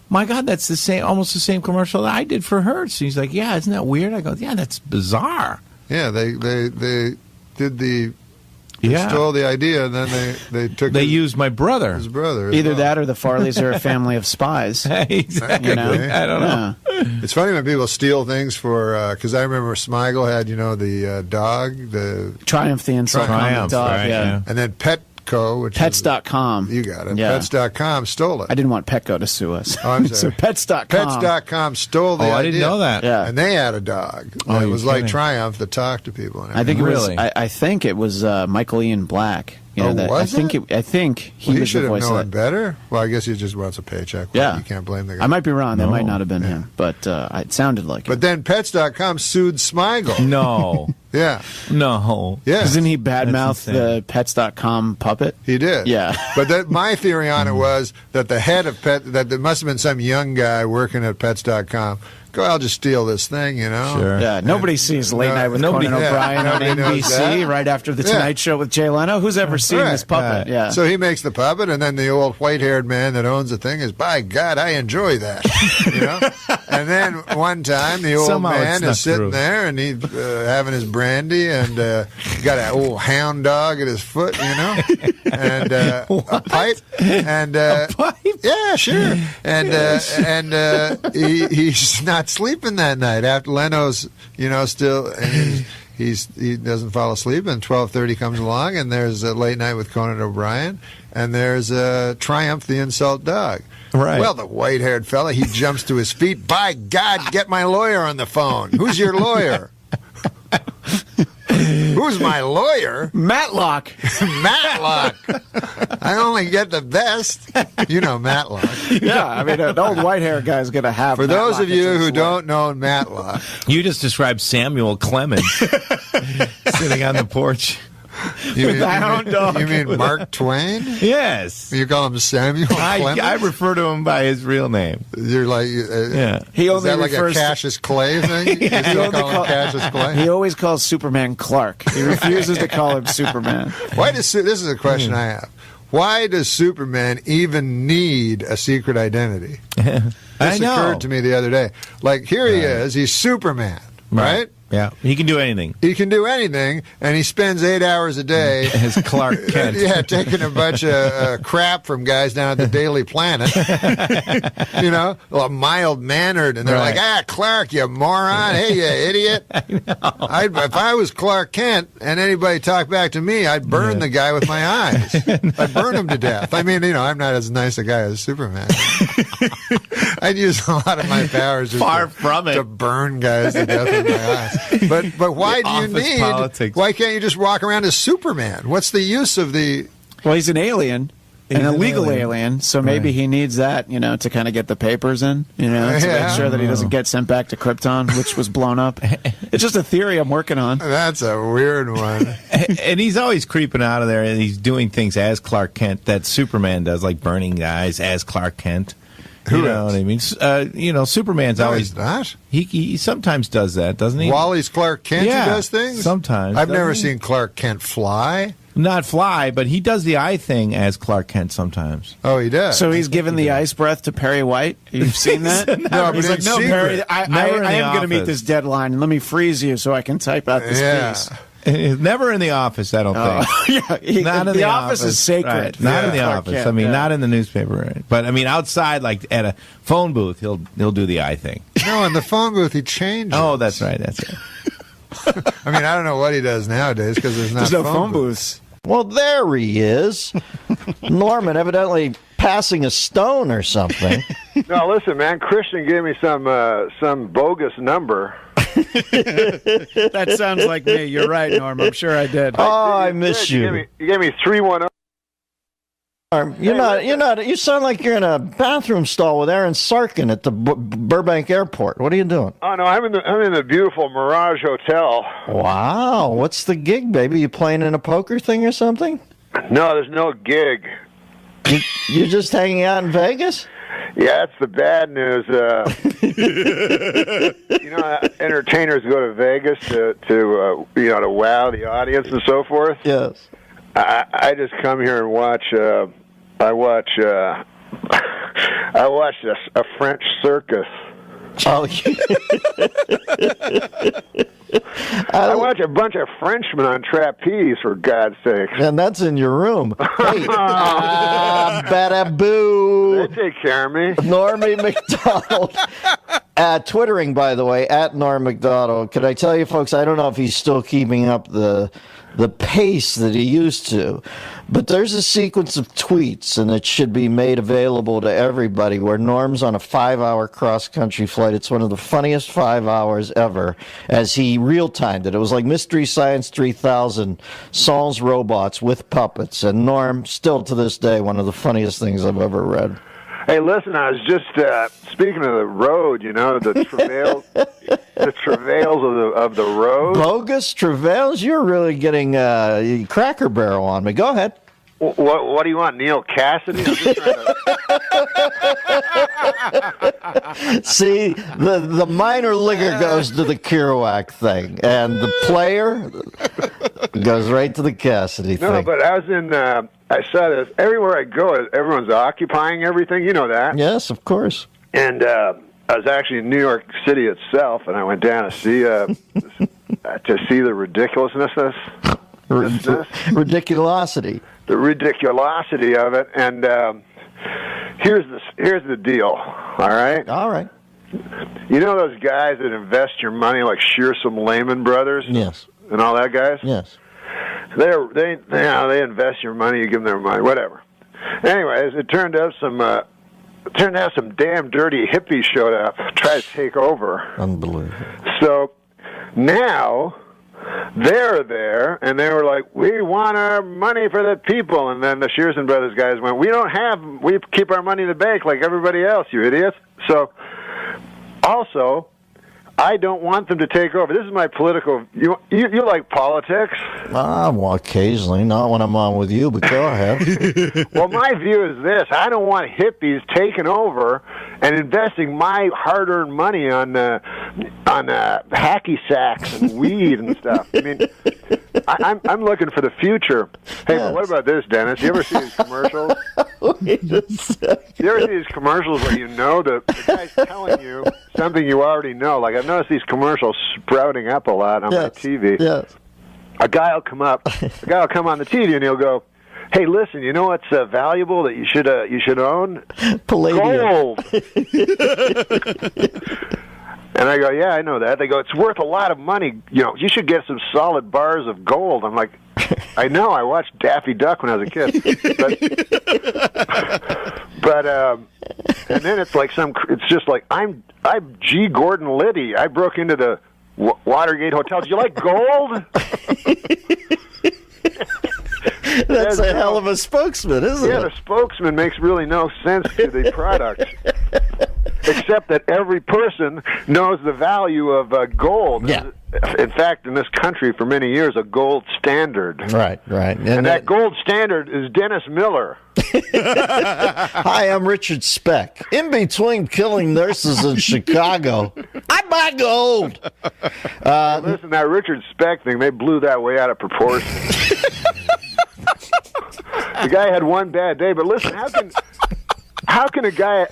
my God, that's almost the same commercial that I did for Hertz. He's like, yeah, isn't that weird? I go, yeah, that's bizarre. Yeah, they did the... They stole the idea, and then they took. They used my brother. His brother. Either that, or the Farleys are a family of spies. Exactly. I don't know. It's funny when people steal things for. Because I remember Smigel had, the dog, the Triumph, the insult dog, and then Petco, which Pets.com. You got it. Yeah. Pets.com stole it. I didn't want Petco to sue us. Oh, I'm sorry. So Pets.com. Pets.com stole the idea. I didn't know that. Yeah. And they had a dog. Oh, it you're was like kidding. Triumph that talked to people. And I think it was. Really? I think it was Michael Ian Black. You know, Oh, was I think it? I think he Well, he was should the have voice known of that. better. Well, I guess he just wants a paycheck. Well, Yeah. You can't blame the guy. I might be wrong. That No. might not have been him, but it sounded like But it. then Pets.com sued Smigel. No. Yeah. No. Yeah. Doesn't he badmouth insane. the Pets.com puppet? He did. Yeah. But my theory on it was that the head of that there must have been some young guy working at Pets.com. Go, I'll just steal this thing, you know? Sure. Yeah, nobody sees Late Night with nobody- Conan yeah, O'Brien on nobody knows NBC that. right after the Yeah. Tonight Show with Jay Leno. Who's ever seen Right. this puppet? Yeah. So he makes the puppet, and then the old white-haired man that owns the thing is, by God, I enjoy that. You know? And then one time, the old Somehow man it's is sitting through. there, and he's having his brandy, and got an old hound dog at his foot, you know, and a pipe, and A pipe? yeah, sure, and he's not sleeping that night after Leno's, you know, still. And he doesn't fall asleep, and 12:30 comes along, and there's a Late Night with Conan O'Brien, and there's Triumph the Insult Dog. Right. Well, the white-haired fella, he jumps to his feet. By God, get my lawyer on the phone. Who's your lawyer? Who's my lawyer? Matlock. Matlock. I only get the best. You know Matlock. Yeah, I mean, an old white hair guy's going to have For those Matlock of you as his who lawyer. don't know Matlock, You just described Samuel Clemens sitting on the porch. you With the hound dog. You mean Mark Twain? Yes. You call him Samuel Clemens? I refer to him by his real name. You're like, Yeah. He is only that like a refers to- Cassius Clay thing? You still call him Cassius Clay? He always calls Superman Clark. He refuses to call him Superman. Why does this is a question I have? Why does Superman even need a secret identity? This occurred to me the other day. Like, here he is. He's Superman, right? Yeah. He can do anything. He can do anything, and he spends 8 hours a day As Clark Kent. yeah, taking a bunch of crap from guys down at the Daily Planet. You know, well, mild-mannered, and they're Right. like, Clark, you moron. Hey, you idiot. If I was Clark Kent and anybody talked back to me, I'd burn the guy with my eyes. I'd burn him to death. I mean, you know, I'm not as nice a guy as Superman. I'd use a lot of my powers just Far from it. to burn guys to death with my eyes. But why do you office need? politics. Why can't you just walk around as Superman? What's the use of the? Well, he's an alien. He's An an illegal alien. alien, so maybe he needs that, you know, to kind of get the papers in, you know, to Yeah. make sure that he doesn't get sent back to Krypton, which was blown up. It's just a theory I'm working on. That's a weird one. And he's always creeping out of there, and he's doing things as Clark Kent that Superman does, like burning guys as Clark Kent. You Who know is? what I mean? You know, Superman's No, always he's not. He sometimes does that, doesn't he? Wally's Clark Kent Yeah, who does things? sometimes, I've doesn't never he? seen Clark Kent fly. Not fly, but he does the eye thing as Clark Kent sometimes. Oh, he does. So he's giving the ice breath to Perry White. You've seen that? No, but He's in like, no, secret. Perry, I Never in the am going to meet office. this deadline, and let me freeze you so I can type out this Yeah. piece. Never in the office, I don't think. Yeah, Not in the office is sacred. Right. Not in the Clark office. Kent, I mean, yeah. not in the newspaper. Right? But I mean, outside, like at a phone booth, he'll do the eye thing. No, in the phone booth he changes. Oh, that's right. That's right. I mean, I don't know what he does nowadays because there's not There's no phone booths. Well, there he is. Norman evidently passing a stone or something. No, listen, man. Christian gave me some bogus number. That sounds like me. You're right, Norm. I'm sure I did. Oh, I miss you. You gave me 310. You sound like you're in a bathroom stall with Aaron Sorkin at the Burbank Airport. What are you doing? Oh no, I'm in the beautiful Mirage Hotel. Wow. What's the gig, baby? You playing in a poker thing or something? No, there's no gig. You're just hanging out in Vegas? Yeah, that's the bad news. You know, entertainers go to Vegas to wow the audience and so forth. Yes. I just come here and watch. I watch a French circus. Oh, I watch a bunch of Frenchmen on trapeze, for God's sake. and that's in your room. Hey, bada boo. They take care of me. Normie McDonald. Twittering, by the way, at Norm Macdonald. Could I tell you, folks, I don't know if he's still keeping up the the pace that he used to. But there's a sequence of tweets, and it should be made available to everybody, where Norm's on a 5-hour cross-country flight. It's one of the funniest 5 hours ever, as he real-timed it. It was like Mystery Science 3000, Saul's Robots with puppets, and Norm, still to this day, one of the funniest things I've ever read. Hey, listen, I was just speaking of the road, the travails, the travails of the road. Bogus travails? You're really getting Cracker Barrel on me. Go ahead. What do you want, Neil Cassidy? I'm just trying to... See, the minor leaguer goes to the Kerouac thing, and the player goes right to the Cassidy thing. No, but I was in... I saw this everywhere I go. Everyone's occupying everything. You know that. Yes, of course. And I was actually in New York City itself, and I went down to see the ridiculousness. Ridiculosity. The ridiculosity of it. And here's the deal. All right. All right. You know those guys that invest your money, like Shearsome Lehman Brothers? Yes. And all that guys? Yes. They invest your money, you give them their money, whatever. Anyways, it turned out some damn dirty hippies showed up, tried to take over. Unbelievable. So now they're there, and they were like, "We want our money for the people." And then the Shearson Brothers guys went, "We keep our money in the bank like everybody else, you idiots." So also, I don't want them to take over. This is my political... You like politics? Well, occasionally. Not when I'm on with you, but go ahead. Well, my view is this. I don't want hippies taking over and investing my hard-earned money on hacky sacks and weed and stuff. I mean, I'm looking for the future. Hey, but what about this, Dennis? You ever see these commercials? Wait a second. You ever see these commercials where the guy's telling you something you already know? Like, I've noticed these commercials sprouting up a lot on my TV. Yes. A guy will come on the TV and he'll go, "Hey, listen, you know what's valuable that you should own? Palladium." Gold. And I go, "Yeah, I know that." They go, "It's worth a lot of money. You should get some solid bars of gold." I'm like, "I know. I watched Daffy Duck when I was a kid." But and then it's like it's just like I'm G. Gordon Liddy. I broke into the Watergate Hotel. Did you like gold? That's a hell of a spokesman, isn't it? Yeah, the spokesman makes really no sense to the product. Except that every person knows the value of gold. Yeah. In fact, in this country for many years, a gold standard. Right. And that gold standard is Dennis Miller. Hi, I'm Richard Speck. In between killing nurses in Chicago, I buy gold. Listen, that Richard Speck thing, they blew that way out of proportion. The guy had one bad day, but listen, how can a guy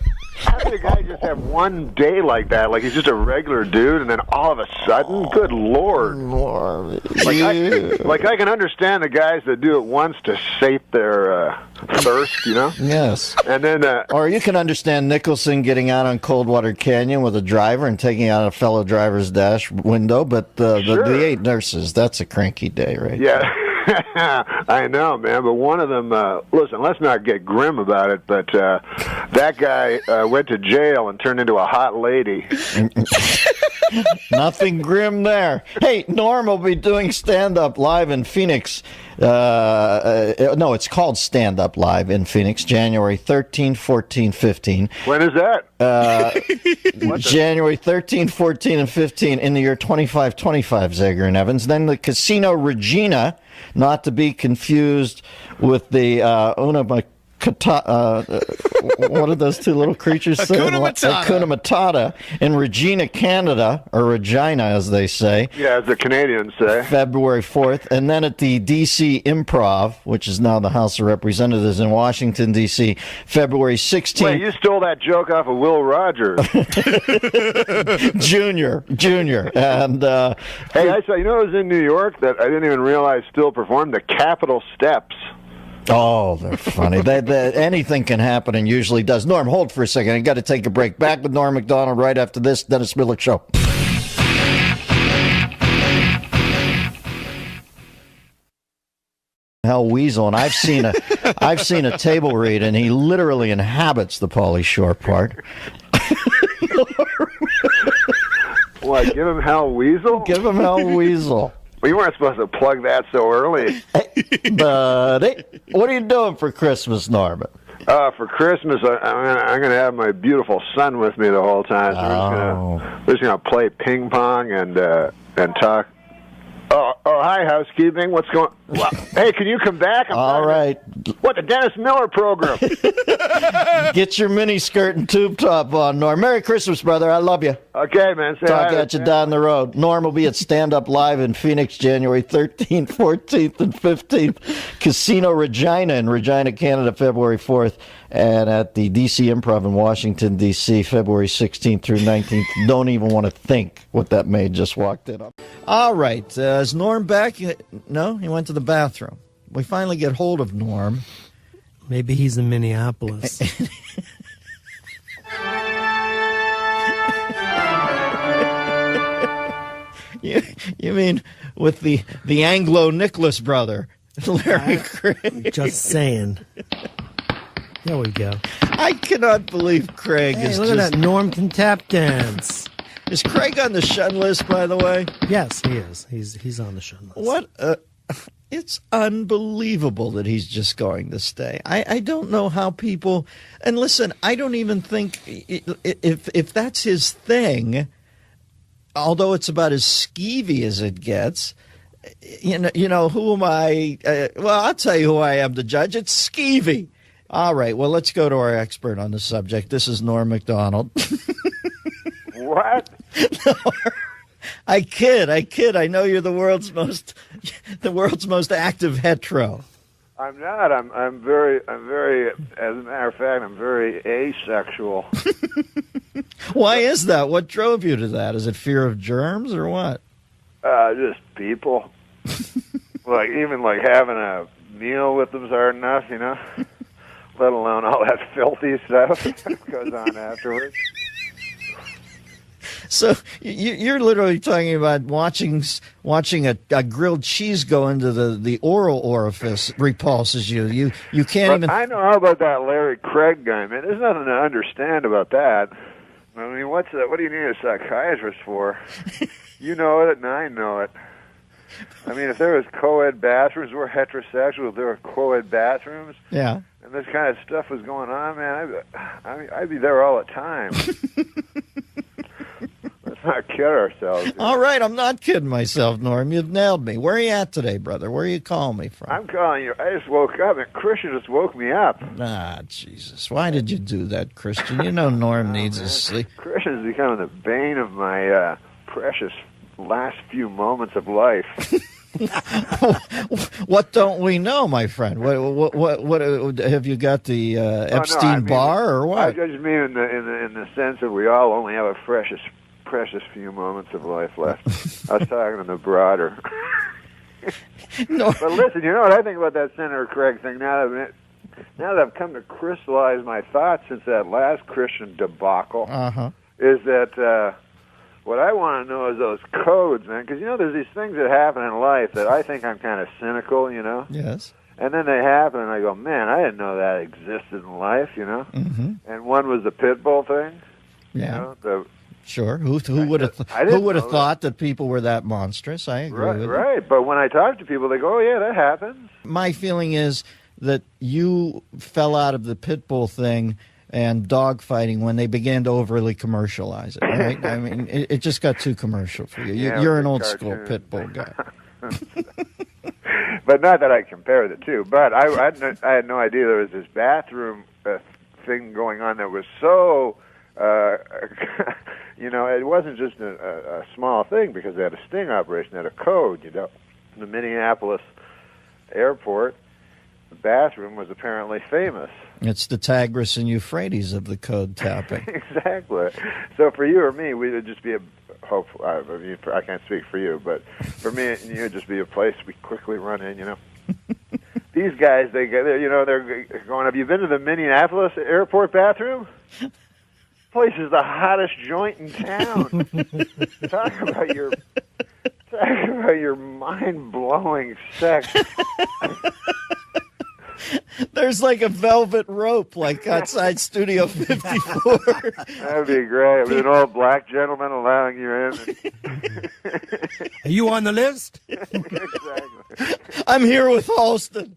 just have one day like that? Like he's just a regular dude, and then all of a sudden, good Lord. Like I can understand the guys that do it once to sate their thirst, Yes. And then, or you can understand Nicholson getting out on Coldwater Canyon with a driver and taking out a fellow driver's dash window, but the 8 nurses, that's a cranky day, right? Yeah. I know, man, but one of them, listen, let's not get grim about it, but that guy went to jail and turned into a hot lady. Nothing grim there. Hey, Norm will be doing stand-up live in Phoenix. No, it's called Stand Up Live in Phoenix, January 13, 14, 15. When is that? January 13, 14, and 15 in the year 2525, Zager and Evans. Then the Casino Regina, not to be confused with the what are those two little creatures say? Hakuna Matata in Regina, Canada, or Regina, as they say. Yeah, as the Canadians say. February 4th. And then at the D.C. Improv, which is now the House of Representatives in Washington, D.C., February 16th. Wait, you stole that joke off of Will Rogers. Junior. And hey, I saw, it was in New York that I didn't even realize still performed, the Capitol Steps. Oh, they're funny. Anything can happen and usually does. Norm, hold for a second. I got to take a break. Back with Norm Macdonald right after this Dennis Miller Show. Hell weasel, and I've seen a table read, and he literally inhabits the Pauly Shore part. What, give him hell weasel? Give him hell weasel. Well, you weren't supposed to plug that so early. Buddy, what are you doing for Christmas, Norman? For Christmas, I'm gonna have my beautiful son with me the whole time. So we're just gonna play ping pong and talk. Oh, hi, housekeeping. What's going? Well, hey, can you come back? All right. What, the Dennis Miller program? Get your mini skirt and tube top on, Norm. Merry Christmas, brother. I love you. Okay, man. Say Talk hi at you down the road. Norm will be at Stand Up Live in Phoenix, January 13th, 14th, and 15th. Casino Regina in Regina, Canada, February 4th. And at the D.C. Improv in Washington, D.C., February 16th through 19th. Don't even want to think what that maid just walked in on. All right. Is Norm back? No, he went to the bathroom. We finally get hold of Norm. Maybe he's in Minneapolis. You mean with the Anglo-Nicholas brother, Larry Craig? Just saying. There we go. I cannot believe Craig is look just... at that. Norm can tap dance. Is Craig on the shun list, by the way? Yes, he is. He's on the shun list. What? It's unbelievable that he's just going to stay. I don't know how people... And listen, I don't even think... If that's his thing, although it's about as skeevy as it gets... You know, who am I? Well, I'll tell you who I am to judge. It's skeevy. All right, well, let's go to our expert on the subject. This is Norm Macdonald. What? I kid. I know you're the world's most active hetero. I'm not. I'm very. As a matter of fact, I'm very asexual. Why is that? What drove you to that? Is it fear of germs or what? Just people. Even having a meal with them's hard enough, you know. Let alone all that filthy stuff that goes on afterwards. So you're literally talking about watching a grilled cheese go into the oral orifice repulses you. You can't even. I know all about that Larry Craig guy, man. There's nothing to understand about that. I mean, what do you need a psychiatrist for? You know it, and I know it. I mean, if there was co-ed bathrooms, we're heterosexual. If there were co-ed bathrooms, yeah, and this kind of stuff was going on, man, I'd be there all the time. Let's not kid ourselves. All right, I'm not kidding myself, Norm. You've nailed me. Where are you at today, brother? Where are you calling me from? I'm calling you. I just woke up, and Christian just woke me up. Ah, Jesus. Why did you do that, Christian? You know Norm needs his sleep. Christian's becoming the bane of my precious last few moments of life. What don't we know, my friend? What have you got the Epstein bar or what? I just mean in the sense that we all only have a precious few moments of life left. I was talking in the broader. No. But listen, you know what I think about that Senator Craig thing now that I've come to crystallize my thoughts since that last Christian debacle, is that what I want to know is those codes, man, because, you know, there's these things that happen in life that I think I'm kind of cynical, you know? Yes. And then they happen, and I go, man, I didn't know that existed in life, you know? Mm-hmm. And one was the pit bull thing. Yeah. You know, sure. Who would have thought that people were that monstrous? I agree with you. Right, but when I talk to people, they go, oh, yeah, that happens. My feeling is that you fell out of the pit bull thing and dogfighting when they began to overly commercialize it, right? I mean, it just got too commercial for you. Yeah, You're an old school pit bull guy. But not that I compare the two. But I had no idea there was this bathroom thing going on that was so, you know, it wasn't just a small thing because they had a sting operation, they had a code, you know. The Minneapolis airport, the bathroom was apparently famous. It's the Tigris and Euphrates of the code tapping. Exactly. So for you or me, we would just be I can't speak for you, but for me and you, it'd just be a place we quickly run in, you know. These guys, they're going, have you been to the Minneapolis airport bathroom? Place is the hottest joint in town. Talk about your mind-blowing sex. There's like a velvet rope, like outside Studio 54. That'd be great. With an old black gentleman allowing you in. Are you on the list? Exactly. I'm here with Halston.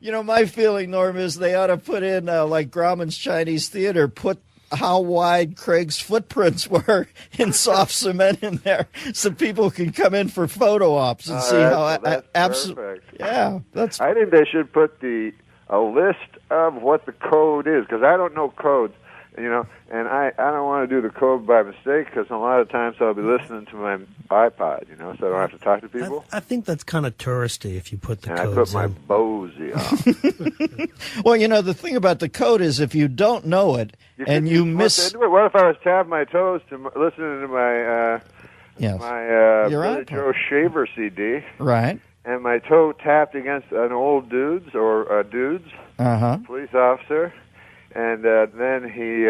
You know, my feeling, Norm, is they ought to put in, like Grauman's Chinese Theater, put how wide Craig's footprints were in soft cement in there, so people can come in for photo ops and see how perfect. Yeah, that's. I think they should put a list of what the code is, because I don't know codes, you know, and I don't want to do the code by mistake, because a lot of times I'll be listening to my iPod, you know, so I don't have to talk to people. I think that's kind of touristy if you put the and codes I put my Bosey on. Well, you know, the thing about the code is if you don't know it and you miss. What if I was tapping my toes to listening to my Billy Joe Shaver CD? Right. And my toe tapped against an old dude's police officer, and then he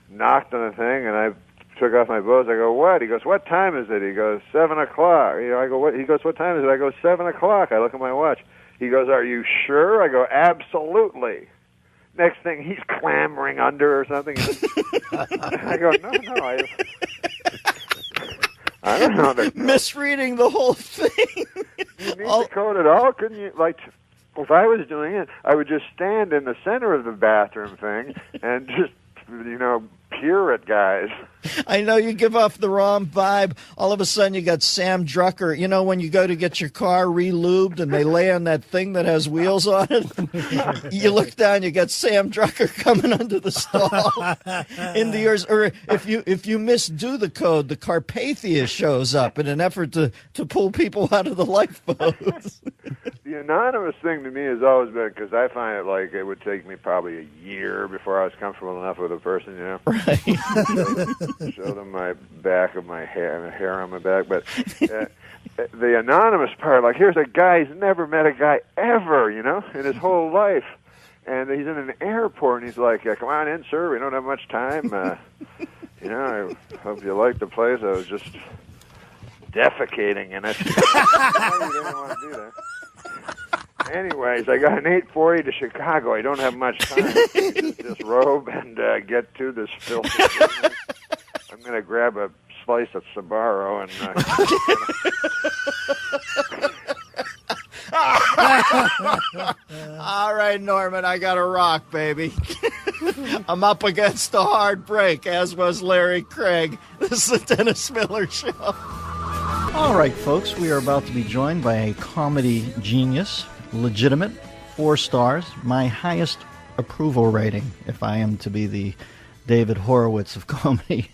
knocked on the thing, and I took off my boots. I go, what? He goes, what time is it? He goes, 7 o'clock. You know, I go, what? He goes, what time is it? I go, 7 o'clock. I look at my watch. He goes, are you sure? I go, absolutely. Next thing, he's clambering under or something. I go, no, I don't know. Misreading the whole thing. You need the code at all? Couldn't you, like, if I was doing it, I would just stand in the center of the bathroom thing and just, you know, peer at guys. I know you give off the wrong vibe. All of a sudden you got Sam Drucker. You know when you go to get your car re-lubed and they lay on that thing that has wheels on it? You look down, you got Sam Drucker coming under the stall into yours. Or if you misdo the code, the Carpathia shows up in an effort to pull people out of the lifeboats. The anonymous thing to me has always been, because I find it like it would take me probably a year before I was comfortable enough with a person, you know? Right. Show them my back of my hair, and hair on my back. But the anonymous part, like, here's a guy who's never met a guy ever, you know, in his whole life. And he's in an airport, and he's like, come on in, sir. We don't have much time. You know, I hope you like the place. I was just defecating in it. I didn't want to do that. Anyways, I got an 8:40 to Chicago. I don't have much time to disrobe and get to this filthy business. I'm going to grab a slice of Sbarro and... All right, Norman, I got a rock, baby. I'm up against a hard break, as was Larry Craig. This is the Dennis Miller Show. All right, folks, we are about to be joined by a comedy genius, legitimate, 4 stars, my highest approval rating, if I am to be the David Horowitz of comedy,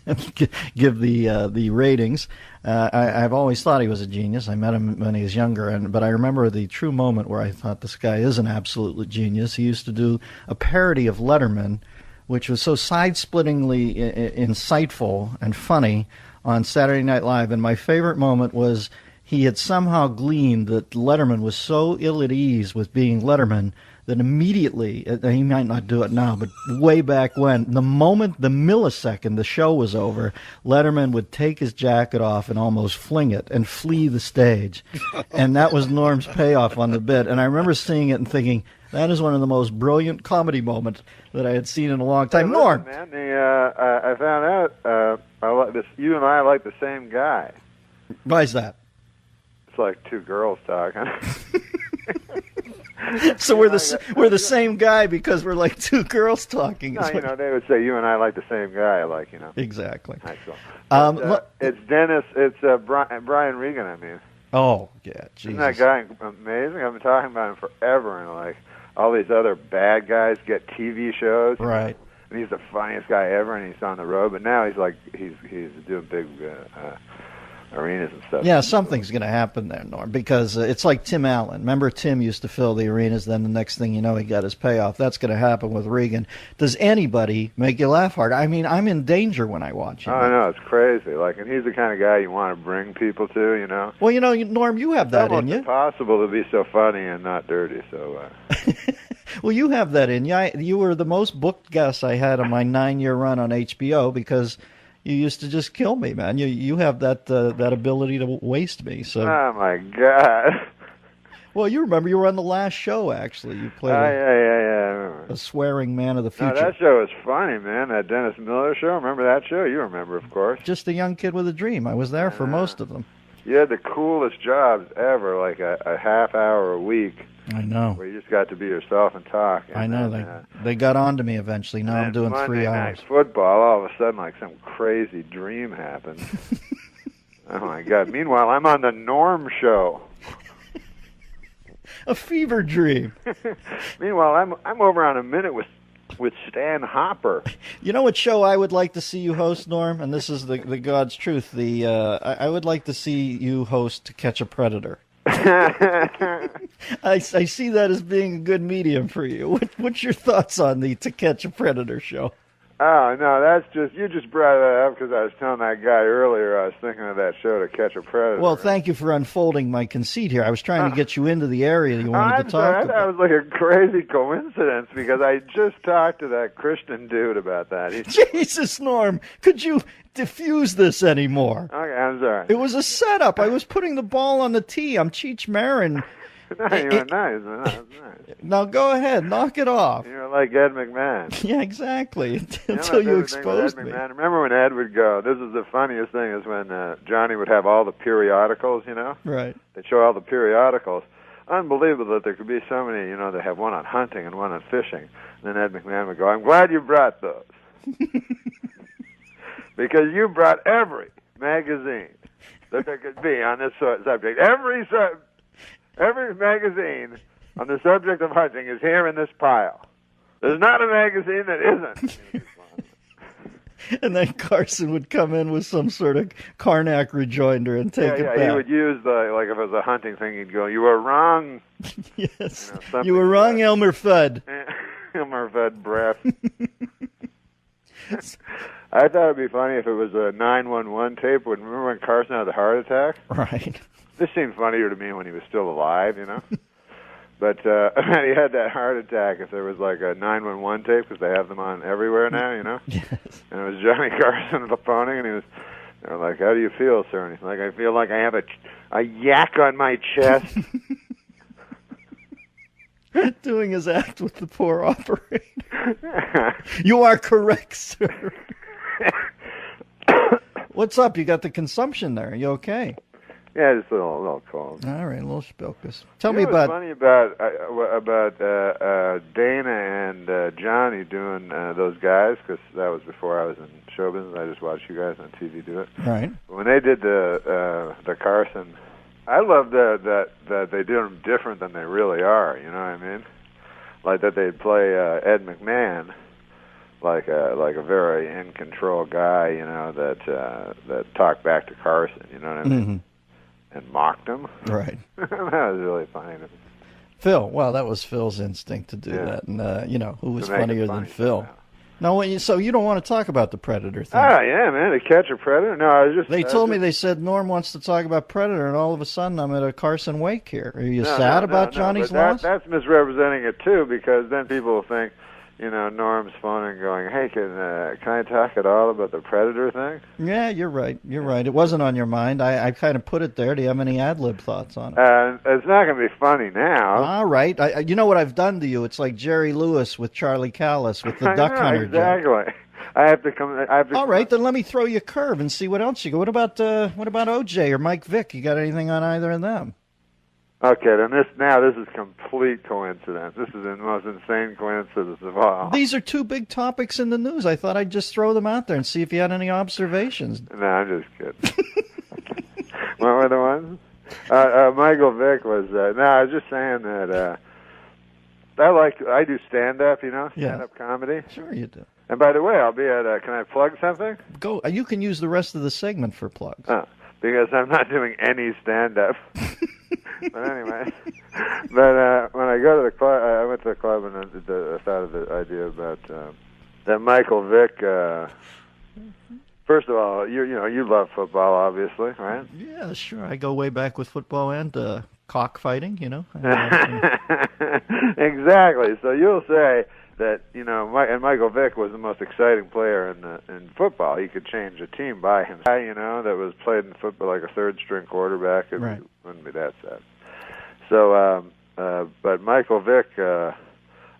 give the ratings. I've always thought he was a genius. I met him when he was younger, but I remember the true moment where I thought this guy is an absolute genius. He used to do a parody of Letterman, which was so side-splittingly insightful and funny on Saturday Night Live, and my favorite moment was he had somehow gleaned that Letterman was so ill at ease with being Letterman that immediately, he might not do it now, but way back when, the millisecond the show was over, Letterman would take his jacket off and almost fling it and flee the stage. And that was Norm's payoff on the bit. And I remember seeing it and thinking, that is one of the most brilliant comedy moments that I had seen in a long time. Hey, Norm! Man, I found out I like this. You and I like the same guy. Why is that? It's like two girls talking. So we're the same guy because we're like two girls talking. No, you know, they would say you and I like the same guy, like, you know. Exactly. It's Dennis. It's Brian Regan. I mean. Oh yeah, Jesus. Isn't that guy amazing? I've been talking about him forever, and like all these other bad guys get TV shows. Right. And he's the funniest guy ever, and he's on the road. But now he's doing big arenas and stuff. Yeah, something's going to happen there, Norm, because it's like Tim Allen. Remember, Tim used to fill the arenas, then the next thing you know, he got his payoff. That's going to happen with Regan. Does anybody make you laugh hard? I mean, I'm in danger when I watch him. Oh, I know, it's crazy. Like, and he's the kind of guy you want to bring people to, you know. Well, you know, Norm, you have that in you. It's impossible to be so funny and not dirty, so... Well, you have that in you. You were the most booked guest I had on my 9-year run on HBO because... you used to just kill me, man. You have that ability to waste me. So. Oh my God! Well, you remember you were on the last show, actually. You played Yeah, I remember. a swearing man of the future. No, that show was funny, man. That Dennis Miller show. Remember that show? You remember, of course. Just a young kid with a dream. I was there for most of them. You had the coolest jobs ever, like a half hour a week. I know. Where you just got to be yourself and talk. And I know. They got on to me eventually. Now I'm doing 3 hours. Night football, all of a sudden, like some crazy dream happened. Oh, my God. Meanwhile, I'm on the Norm show. A fever dream. Meanwhile, I'm over on A Minute with Stan Hopper. You know what show I would like to see you host, Norm? And this is the God's truth. I would like to see you host To Catch a Predator. I see that as being a good medium for you. What's your thoughts on the To Catch a Predator show? Oh, no, you just brought that up because I was telling that guy earlier I was thinking of that show To Catch a Predator. Well, thank you for unfolding my conceit here. I was trying to get you into the area you wanted to talk about. That was like a crazy coincidence because I just talked to that Christian dude about that. Jesus, Norm, could you diffuse this anymore? Okay, I'm sorry. It was a setup. I was putting the ball on the tee. I'm Cheech Marin. No, you were nice. Nice. Now go ahead, knock it off. You're like Ed McMahon. Yeah, exactly. Until you exposed me. Remember when Ed would go, this is the funniest thing, is when Johnny would have all the periodicals, you know? Right. They'd show all the periodicals. Unbelievable that there could be so many, you know, they have one on hunting and one on fishing. And then Ed McMahon would go, I'm glad you brought those. Because you brought every magazine that there could be on this subject. Every magazine on the subject of hunting is here in this pile. There's not a magazine that isn't. And then Carson would come in with some sort of Karnak rejoinder and take it back. He would use like if it was a hunting thing, he'd go, "You were wrong." Yes, you were wrong, Elmer Fudd. Elmer Fudd breath. I thought it'd be funny if it was a 911 tape. Remember when Carson had the heart attack? Right. This seemed funnier to me when he was still alive, you know. But he had that heart attack if there was like a 911 tape, because they have them on everywhere now, you know. Yes. And it was Johnny Carson phoning, and they were like, "How do you feel, sir?" And he's like, "I feel like I have a yak on my chest." Doing his act with the poor operator. You are correct, sir. What's up? You got the consumption there. Are you okay? Yeah, just a little cold. All right, a little spilkus. Tell me about. What's funny about Dana and Johnny doing those guys, because that was before I was in show business. I just watched you guys on TV do it. Right. When they did the Carson, I love that they do them different than they really are. You know what I mean? Like that they'd play Ed McMahon like a very in control guy, you know, that talked back to Carson. You know what I mean? Mm-hmm. And mocked him. Right. That was really funny. Phil. Well, that was Phil's instinct to do that, and you know, who was funnier than Phil? No, so you don't want to talk about the Predator thing? Oh yeah, man, To Catch a Predator. No, I was just. They told me, they said Norm wants to talk about Predator, and all of a sudden I'm at a Carson wake here. Are you sad about Johnny's loss? That's misrepresenting it too, because then people will think, you know, Norm's phoning going, "Hey, can I talk at all about the Predator thing?" Yeah, you're right. You're right. It wasn't on your mind. I kind of put it there. Do you have any ad-lib thoughts on it? It's not going to be funny now. All right. You know what I've done to you? It's like Jerry Lewis with Charlie Callis with the Duck Hunter exactly. joke. I have to come. All right, then let me throw you a curve and see what else you go. What about OJ or Mike Vick? You got anything on either of them? Okay, then this is complete coincidence. This is the most insane coincidence of all. These are two big topics in the news. I thought I'd just throw them out there and see if you had any observations. No, I'm just kidding. What were the ones? Michael Vick was. No, I was just saying that I do stand-up, you know, stand-up comedy. Sure you do. And by the way, I'll be at. Can I plug something? Go. You can use the rest of the segment for plugs. Because I'm not doing any stand-up. But anyway, when I go to the club, I went to the club and I thought of the idea about that Michael Vick. First of all, you love football, obviously, right? Yeah, sure. I go way back with football and cockfighting, you know. Exactly. So you'll say that, you know, and Michael Vick was the most exciting player in football. He could change a team by himself. You know, that was played in football like a third-string quarterback. It wouldn't be that sad. So, but Michael Vick,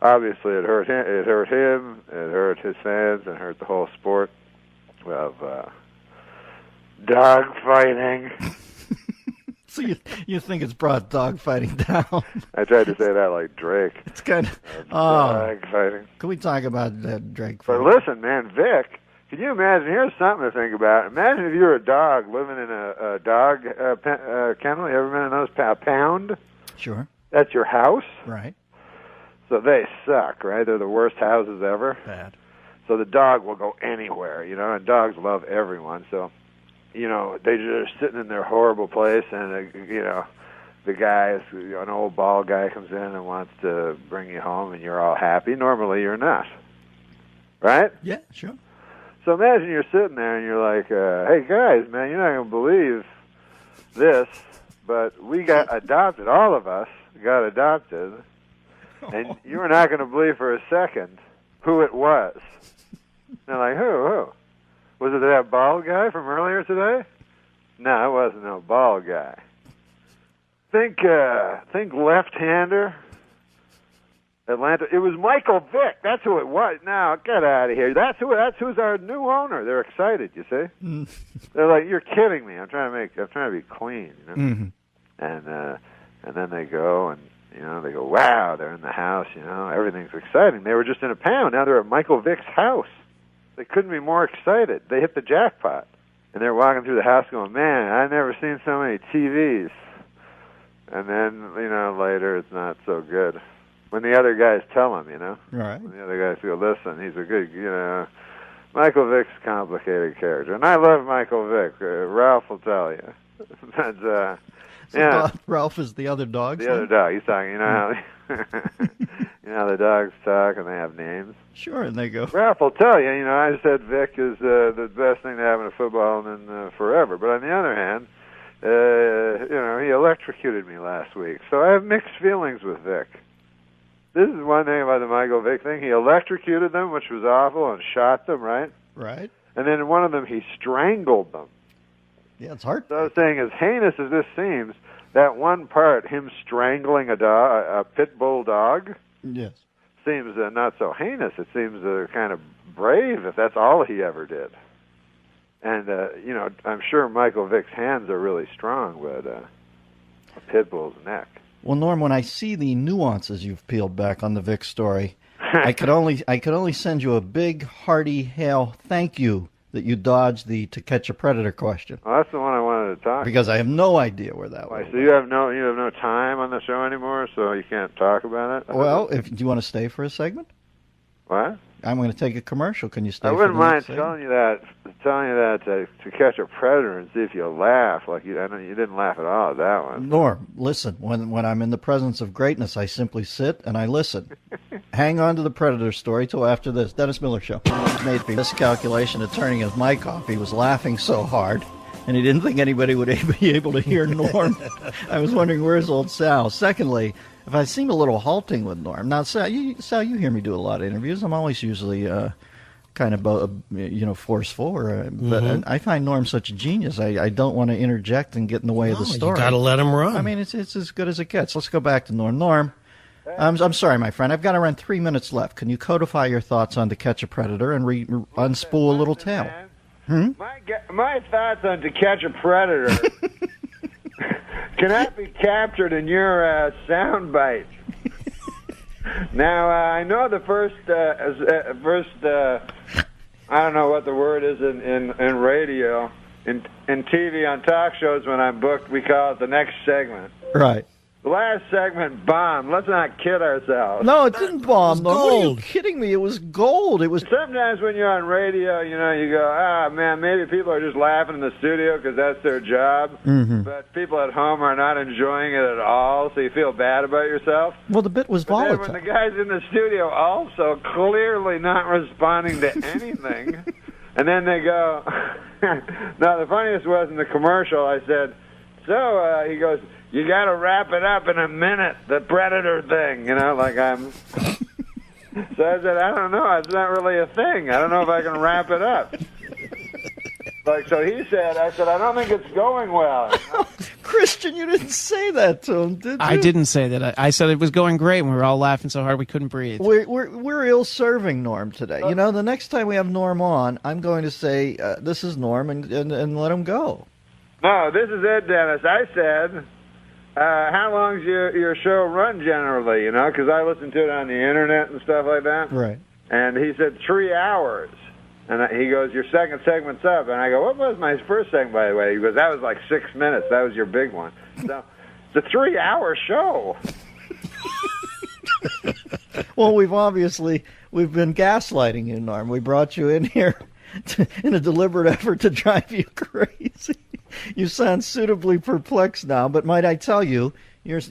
obviously, it hurt him. It hurt his fans, and hurt the whole sport of dog fighting. So you think it's brought dog fighting down? I tried to say that like Drake. It's kind of dog fighting. Can we talk about that Drake? But listen, man, Vic, can you imagine? Here's something to think about. Imagine if you were a dog living in a dog kennel. You ever been in those pound? Sure. That's your house? Right. So they suck, right? They're the worst houses ever. Bad. So the dog will go anywhere, and dogs love everyone. So, they're just sitting in their horrible place, and, the guy, an old bald guy comes in and wants to bring you home, and you're all happy. Normally you're not. Right? Yeah, sure. So imagine you're sitting there and you're like, hey, guys, man, you're not going to believe this, but we got adopted. All of us got adopted, and you were not going to believe for a second who it was. They're like, who? Was it that bald guy from earlier today? No, it wasn't no bald guy. Think left-hander, Atlanta. It was Michael Vick. That's who it was. Now get out of here. That's who's our new owner. They're excited. You see? They're like, you're kidding me. I'm trying to be clean. And then they go and they go, wow, they're in the house. Everything's exciting. They were just in a pound. Now they're at Michael Vick's house. They couldn't be more excited. They hit the jackpot. And they're walking through the house going, man, I've never seen so many TVs. And then, later it's not so good. When the other guys tell them, Right. When the other guys go, listen, he's a good, Michael Vick's a complicated character. And I love Michael Vick. Ralph will tell you. That's, Ralph is the other dog. The other dog. He's talking, how the dogs talk and they have names. Sure, and they go. Ralph will tell you, I said Vic is the best thing to happen to football in forever. But on the other hand, he electrocuted me last week. So I have mixed feelings with Vic. This is one thing about the Michael Vick thing. He electrocuted them, which was awful, and shot them, right? Right. And then in one of them, he strangled them. Yeah, it's hard. So I was saying, as heinous as this seems, that one part, him strangling a pit bull dog, yes, seems not so heinous. It seems kind of brave, if that's all he ever did. And, I'm sure Michael Vick's hands are really strong, but a pit bull's neck. Well, Norm, when I see the nuances you've peeled back on the Vic story, I could only send you a big, hearty hail thank you that you dodged the To Catch a Predator question. Well, that's the one I wanted to talk because I have no idea where that was. So you have no time on the show anymore, so you can't talk about it? Well, do you want to stay for a segment? What? I'm going to take a commercial. Can you stay? I wouldn't mind telling you that to catch a predator and see if you'll laugh. I know you didn't laugh at all at that one. Norm, listen. When I'm in the presence of greatness, I simply sit and I listen. Hang on to the Predator story till after this. Dennis Miller Show. Made for miscalculation of turning his mic off. He was laughing so hard, and he didn't think anybody would be able to hear Norm. I was wondering, where's old Sal? Secondly, if I seem a little halting with Norm. Now, Sal, you hear me do a lot of interviews. I'm always usually kind of forceful. But I find Norm such a genius. I don't want to interject and get in the way of the story. You got to let him run. I mean, it's as good as it gets. Let's go back to Norm. Norm, I'm sorry, my friend. I've got around 3 minutes left. Can you codify your thoughts on To Catch a Predator and unspool a little tale? My thoughts on To Catch a Predator cannot be captured in your sound bite. Now, I know the first I don't know what the word is in radio, in TV, on talk shows when I'm booked, we call it the next segment. Right. The last segment bombed. Let's not kid ourselves. No, it didn't bomb. It was gold. gold. What are you kidding me? It was gold. It was. Sometimes when you're on radio, you go, man, maybe people are just laughing in the studio because that's their job. Mm-hmm. But people at home are not enjoying it at all, so you feel bad about yourself. Well, the bit was volatile. Then when the guys in the studio also clearly not responding to anything, and then they go, now the funniest was in the commercial, I said, so he goes, you got to wrap it up in a minute, the Predator thing, like I'm... So I said, I don't know, it's not really a thing. I don't know if I can wrap it up. So he said, I said, I don't think it's going well. Christian, you didn't say that to him, did you? I didn't say that. I said it was going great, and we were all laughing so hard we couldn't breathe. We're ill-serving Norm today. You know, the next time we have Norm on, I'm going to say, this is Norm, and let him go. No, this is Ed Dennis. I said, how long's your show run generally, you know, because I listen to it on the internet and stuff like that. Right. And he said 3 hours. And he goes, your second segment's up. And I go, what was my first segment, by the way? He goes, that was like 6 minutes. That was your big one. So it's a 3-hour show. Well, we've been gaslighting you, Norm. We brought you in here in a deliberate effort to drive you crazy. You sound suitably perplexed now, but might I tell you, you're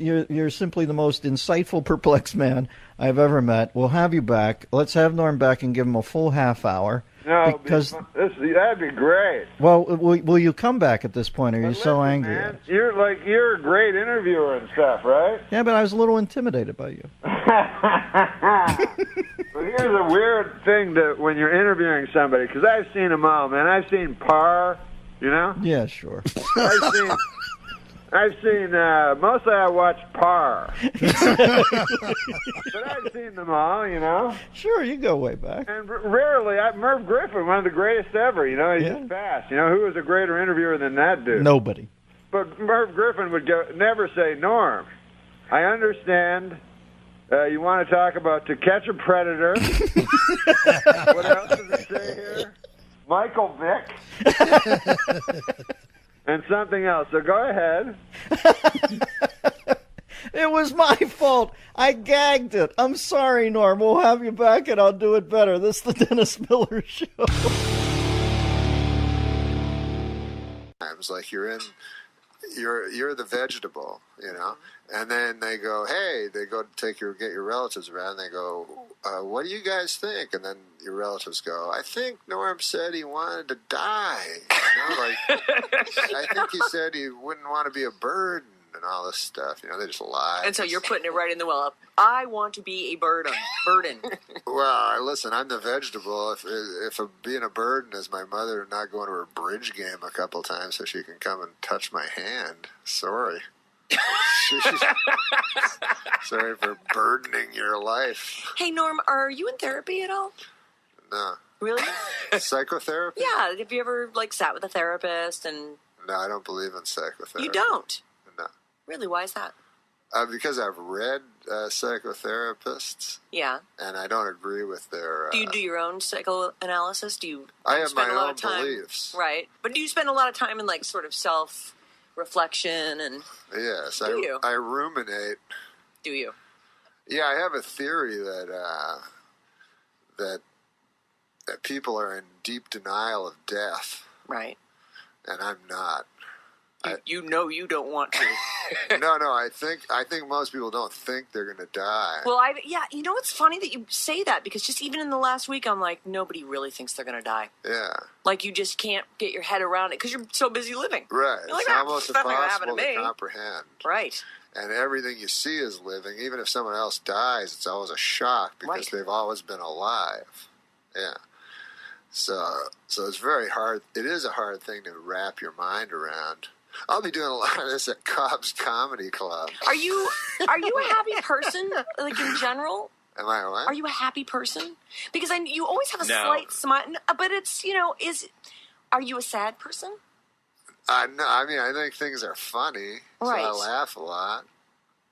simply the most insightful, perplexed man I've ever met. We'll have you back. Let's have Norm back and give him a full half hour. No, because that'd be great. Well, will you come back at this point? Or are you so angry? Man, you're a great interviewer and stuff, right? Yeah, but I was a little intimidated by you. But here's a weird thing when you're interviewing somebody, because I've seen them all, man. I've seen Parr, you know? Yeah, sure. I've seen mostly I watch Parr. But I've seen them all, you know? Sure, you go way back. And rarely, Merv Griffin, one of the greatest ever, you know? He's just fast. You know, who was a greater interviewer than that dude? Nobody. But Merv Griffin would never say, Norm, I understand you want to talk about To Catch a Predator. What else does it say here? Michael Vick. And something else. So go ahead. It was my fault. I gagged it. I'm sorry, Norm. We'll have you back and I'll do it better. This is the Dennis Miller Show. Times like you're the vegetable, you know, and then they go, hey, they go get your relatives around. And they go, what do you guys think? And then your relatives go, I think Norm said he wanted to die. You know, like I think he said he wouldn't want to be a burden and all this stuff. You know, they just lie. And so you're putting it right in the well. I want to be a burden. Well, listen, I'm the vegetable. If being a burden is my mother not going to her bridge game a couple times so she can come and touch my hand, sorry. Sorry for burdening your life. Hey, Norm, are you in therapy at all? No. Really? Psychotherapy? Yeah. Have you ever sat with a therapist and? No, I don't believe in psychotherapy. You don't? No. Really? Why is that? Because I've read psychotherapists. Yeah. And I don't agree with their. Do you do your own psychoanalysis? I have spend my a lot own of time, beliefs. Right. But do you spend a lot of time in sort of self-reflection and? Yes, do I ruminate. Do you? Yeah, I have a theory that people are in deep denial of death. Right. And I'm not. You know you don't want to. No, I think most people don't think they're going to die. Well, you know it's funny that you say that because just even in the last week I'm like nobody really thinks they're going to die. Yeah. Like you just can't get your head around it because you're so busy living. Right. You're like, it's almost impossible to comprehend. Right. And everything you see is living. Even if someone else dies, it's always a shock because they've always been alive. Yeah. So it's very hard. It is a hard thing to wrap your mind around. I'll be doing a lot of this at Cobb's Comedy Club. Are you a happy person, like in general? Am I what? Are you a happy person? Because you always have a slight smile, but it's are you a sad person? No, I mean I think things are funny, right. So I laugh a lot.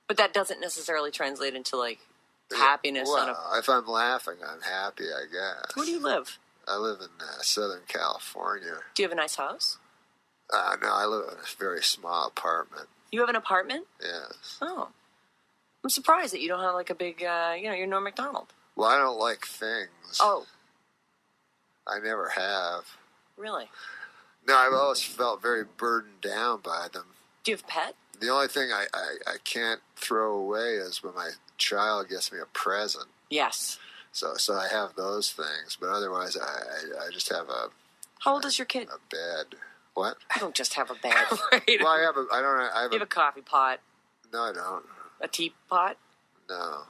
But that doesn't necessarily translate into happiness. Well, if I'm laughing, I'm happy, I guess. Where do you live? I live in Southern California. Do you have a nice house? No, I live in a very small apartment. You have an apartment? Yes. Oh. I'm surprised that you don't have a big, you're Norm Macdonald. Well, I don't like things. Oh. I never have. Really? No, I've always felt very burdened down by them. Do you have a pet? The only thing I can't throw away is when my child gets me a present. Yes. So I have those things, but otherwise I just have a... How old is your kid? A bed. What? I don't just have a bed. Right. Well, I have you have a coffee pot. No, I don't. A teapot? No.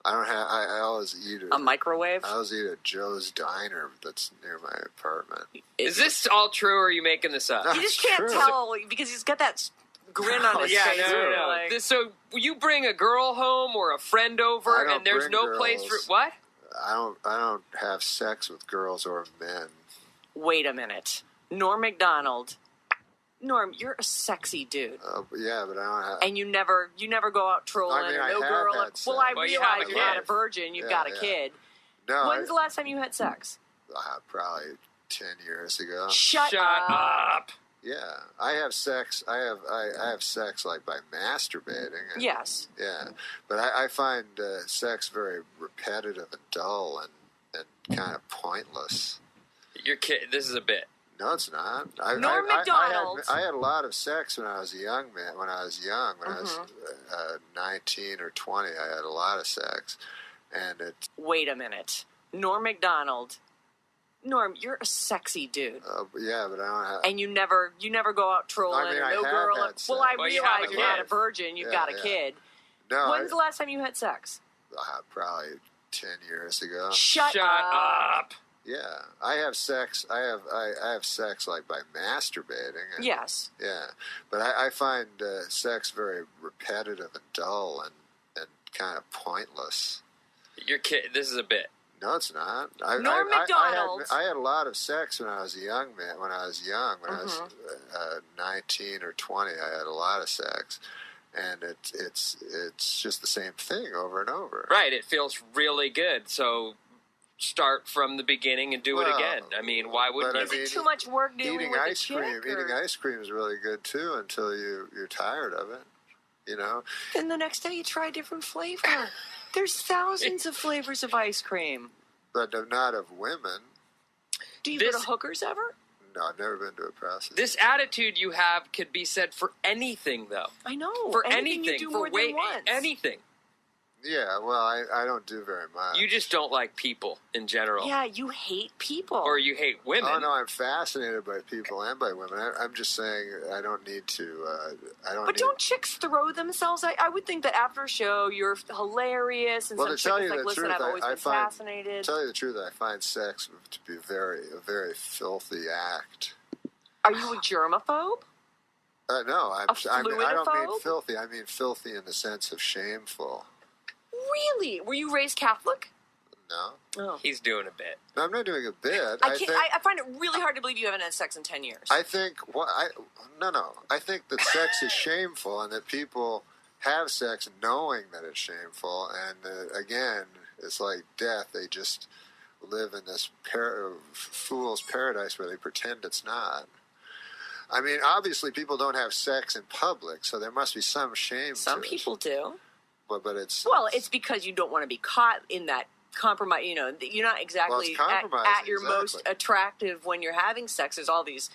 I don't have... I always eat a microwave? I always eat at Joe's Diner that's near my apartment. Is this all true, or are you making this up? You just can't tell because he's got that grin on his face. No. Like, So you bring a girl home or a friend over, I don't and there's bring no place for girls. what? I don't have sex with girls or men. wait a minute. Norm Macdonald. Norm, you're a sexy dude. Yeah, but I don't have. And you never go out trolling I mean, or I no have girl. had Well, sex. I Well, you realize have a you're not kid. a virgin. You've Yeah, got a yeah. kid. No, When's the last time you had sex? Probably 10 years ago. Shut up. Yeah, I have sex. I have sex like by masturbating. And, Yes. Yeah, but I find sex very repetitive and dull and kind of pointless. Your kid. This is a bit. No, it's not. Norm Macdonald. I had a lot of sex when I was a young man. When I was 19 or 20, I had a lot of sex, and it. Wait a minute. Norm Macdonald. Norm, you're a sexy dude. Yeah, but I don't have. And you never go out trolling I mean, or I no have girl. had Well, I sex. realize Well, you have a you're not a kid. virgin. You've Yeah, got a yeah. kid. No, When's the last time you had sex? Probably 10 years ago. Shut up. Yeah, I have sex. I have sex like by masturbating. And, Yes. Yeah, but I find sex very repetitive and dull and kind of pointless. Your kid. This is a bit. No, it's not. Norm Macdonald. I had a lot of sex when I was a young man. When I was 19 or 20, I had a lot of sex, and it's just the same thing over and over. Right. It feels really good. So start from the beginning and do it again. I mean, why wouldn't you? Is it too much work dealing Eating with ice a chick? cream. Eating ice cream is really good too until you're tired of it. You know. Then the next day you try a different flavor. There's thousands of flavors of ice cream. But not of women. Do you go to hookers ever? No, I've never been to a prostitute. This attitude you have could be said for anything, though. I know. For Anything anything. you do for more than once. anything. Yeah, well, I don't do very much. You just don't like people in general. Yeah, you hate people. Or you hate women. Oh no, I'm fascinated by people and by women. I'm just saying I don't need to. But don't chicks throw themselves? I would think that after a show you're hilarious, and Well, some to tell chick is you like, the "Listen, truth, I've always I been find, fascinated." To tell you the truth, I find sex to be a very filthy act. Are you a germaphobe? No, I don't mean fluidophobe? filthy. I mean filthy in the sense of shameful. Really? Were you raised Catholic? No. Oh. He's doing a bit. No, I'm not doing a bit. I find it really hard to believe you haven't had sex in 10 years. I think I think that sex is shameful, and that people have sex knowing that it's shameful. And again, it's like death. They just live in this fool's paradise where they pretend it's not. I mean, obviously, people don't have sex in public, so there must be some shame. Some to it. people do. But it's It's because you don't want to be caught in that compromise. You know, you're not exactly at your most attractive when you're having sex. There's all these.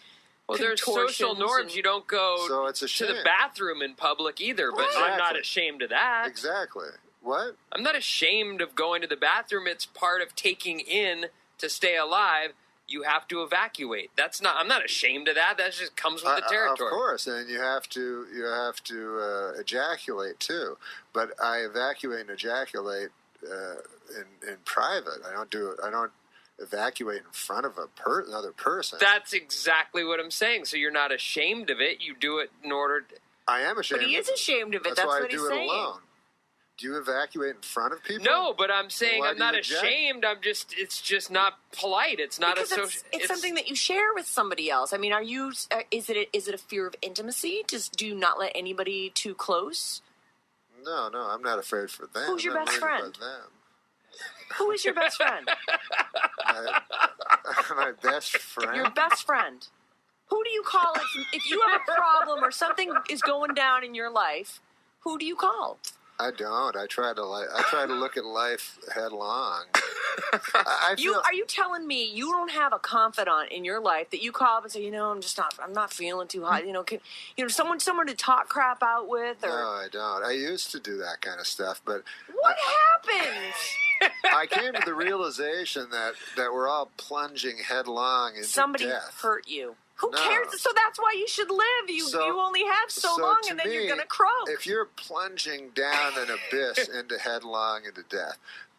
Well, there's social norms. You don't go to the bathroom in public either, but Exactly. I'm not ashamed of that. Exactly. What? I'm not ashamed of going to the bathroom. It's part of taking in to stay alive. You have to evacuate. I'm not ashamed of that. That just comes with the territory. Of course, and you have to ejaculate too. But I evacuate and ejaculate in private. I don't evacuate in front of another person. That's exactly what I'm saying. So you're not ashamed of it. You do it in order. I am ashamed. But he is ashamed of it. That's why what I do he's it saying. alone. Do you evacuate in front of people? No, but I'm saying Why I'm do not you ashamed. It's just not polite. It's not Because a social. it's something that you share with somebody else. I mean, are you? Is it a fear of intimacy? Do you not let anybody too close? No, I'm not afraid for them. Who's your I'm best worried friend? about them. Who is your best friend? My best friend. Your best friend. Who do you call if you have a problem or something is going down in your life? Who do you call? I don't. I try to look at life headlong. Are you telling me you don't have a confidant in your life that you call up and say, I'm not feeling too hot. Someone to talk crap out with? Or No, I don't. I used to do that kind of stuff, but what happened? I came to the realization that we're all plunging headlong into Somebody death. hurt you. Who No. cares? So that's why you should live. You only have so long, to and then me, you're gonna croak. If you're plunging down an abyss into headlong into death,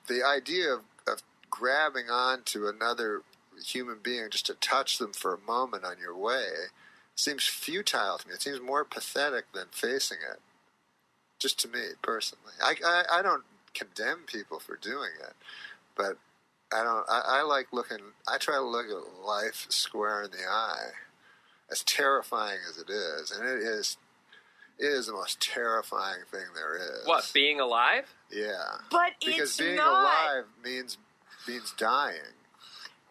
the idea of grabbing onto another human being just to touch them for a moment on your way, seems futile to me. It seems more pathetic than facing it. Just to me, personally. I don't condemn people for doing it, but I like looking. I try to look at life square in the eye, as terrifying as it is, and it is the most terrifying thing there is. What, being alive? Yeah. But because it's being not. alive means dying.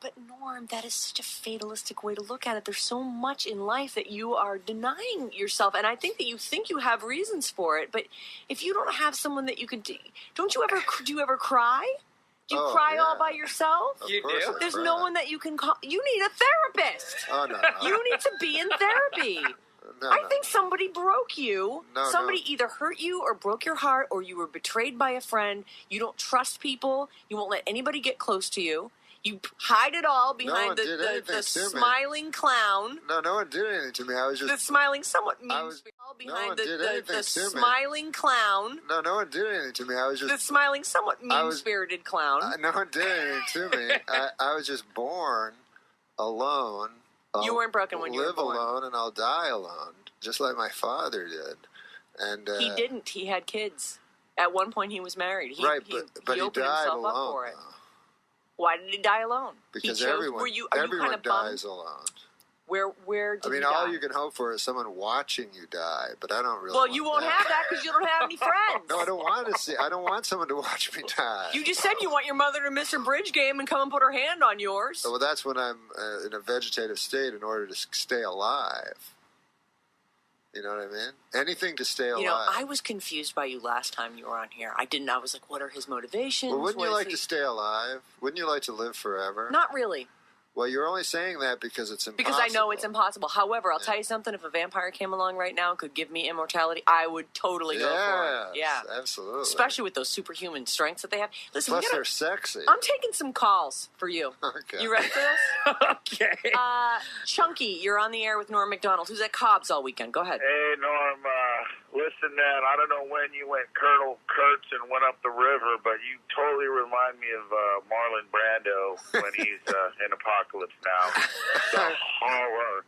But Norm, that is such a fatalistic way to look at it. There's so much in life that you are denying yourself, and I think that you think you have reasons for it. But if you don't have someone that you could, do you ever cry? Do you cry all by yourself? You do. There's no one that you can call. You need a therapist. Oh no. You need to be in therapy. I think somebody broke you. No, somebody either hurt you or broke your heart, or you were betrayed by a friend. You don't trust people. You won't let anybody get close to you. You hide it all behind the smiling clown. No one did anything to me. I was just the smiling, somewhat mean behind the smiling clown. No one did anything to me. I was just the smiling, somewhat mean-spirited clown. No one did anything to me. I was just born alone. You weren't broken when you were born. Live alone, and I'll die alone, just like my father did. And he didn't. He had kids. At one point, he was married. He but he he opened died himself alone. up for it. Why did he die alone? Because everyone dies alone. Where did I mean, he all die? you can hope for is someone watching you die, but I don't really. Well, you won't have that because you don't have any friends. No, I don't want to see. I don't want someone to watch me die. You just said you want your mother to miss her bridge game and come and put her hand on yours. Well, that's when I'm in a vegetative state in order to stay alive. You know what I mean? Anything to stay alive. You know, I was confused by you last time you were on here. I was like, what are his motivations? Well, wouldn't you like to stay alive? Wouldn't you like to live forever? Not really. Well, you're only saying that because it's impossible. Because I know it's impossible. However, I'll tell you something. If a vampire came along right now and could give me immortality, I would totally go for it. Yeah, absolutely. Especially with those superhuman strengths that they have. Listen, plus they're sexy. I'm taking some calls for you. Okay. You ready for this? Okay. Chunky, you're on the air with Norm Macdonald, who's at Cobb's all weekend. Go ahead. Hey, Norm. Listen, man, I don't know when you went Colonel Kurtz and went up the river, but you totally remind me of Marlon Brando when he's in Apocalypse Now. The horror.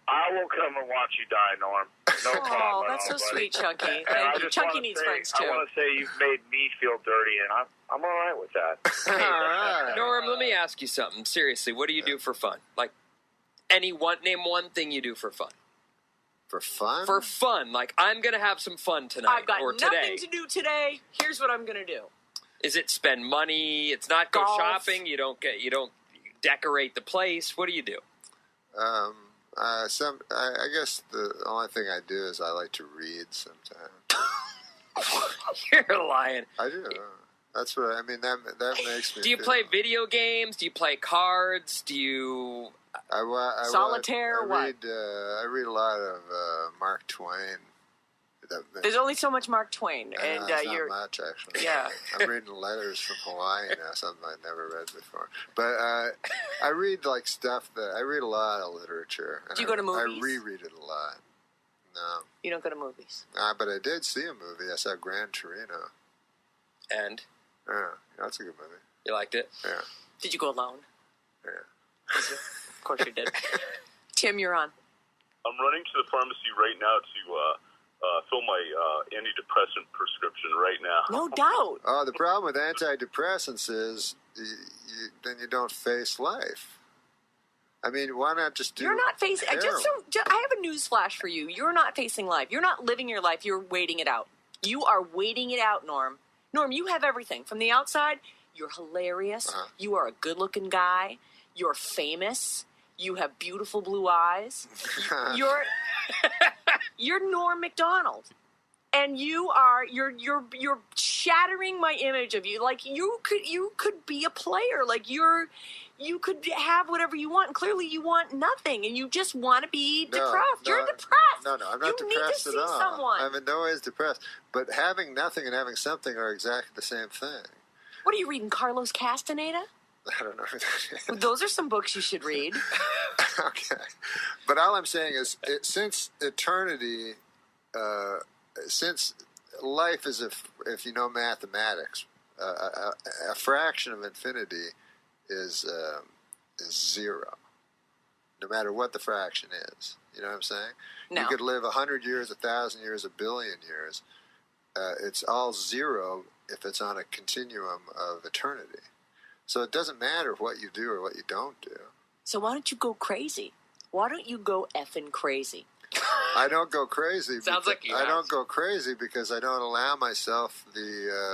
I will come and watch you die, Norm. No problem. Oh, that's so sweet, Chunky. Thank you. Chunky needs friends, too. I want to say you've made me feel dirty, and I'm all right with that. All right. Norm, let me ask you something. Seriously, what do you do for fun? Like, name one thing you do for fun. For fun? For fun. Like, I'm going to have some fun tonight I've got or nothing today. to do today. Here's what I'm going to do. Is it spend money? It's not go shopping. You don't decorate the place. What do you do? I guess the only thing I do is I like to read sometimes. You're lying. I do. That's what I mean. That makes me. Do you play video games? Do you play cards? Do you solitaire? I read a lot of Mark Twain. There's only so much Mark Twain, and not much actually. Yeah. I'm reading letters from Hawaii now, something I'd never read before. But I read stuff I read a lot of literature. And do you go to movies? I reread it a lot. No. You don't go to movies? But I did see a movie. I saw Gran Torino. And? Yeah, that's a good movie. You liked it? Yeah. Did you go alone? Yeah. Of course you did. Tim, you're on. I'm running to the pharmacy right now to fill my antidepressant prescription right now. No doubt. Oh, the problem with antidepressants is then you don't face life. I mean, why not just do? You're not facing. I have a news flash for you. You're not facing life. You're not living your life. You're waiting it out. You are waiting it out, Norm. Norm, you have everything from the outside. You're hilarious. You are a good-looking guy. You're famous. You have beautiful blue eyes. You're Norm Macdonald, and you're shattering my image of you. Like you could be a player. Like you could have whatever you want. And clearly, you want nothing, and you just want to be depressed. You're depressed. No, I'm not depressed at all. You need to see someone. I'm in no ways depressed. But having nothing and having something are exactly the same thing. What are you reading, Carlos Castaneda? I don't know who that is. Well, those are some books you should read. Okay. But all I'm saying is, since eternity, since life is, if you know mathematics, a fraction of infinity is zero. no matter what the fraction is. You know what I'm saying? No. You could live 100 years, 1,000 years, 1 billion years. It's all zero if it's on a continuum of eternity. So it doesn't matter what you do or what you don't do. So why don't you go crazy? Why don't you go effing crazy? I don't go crazy. Sounds like you I have. don't go crazy because I don't allow myself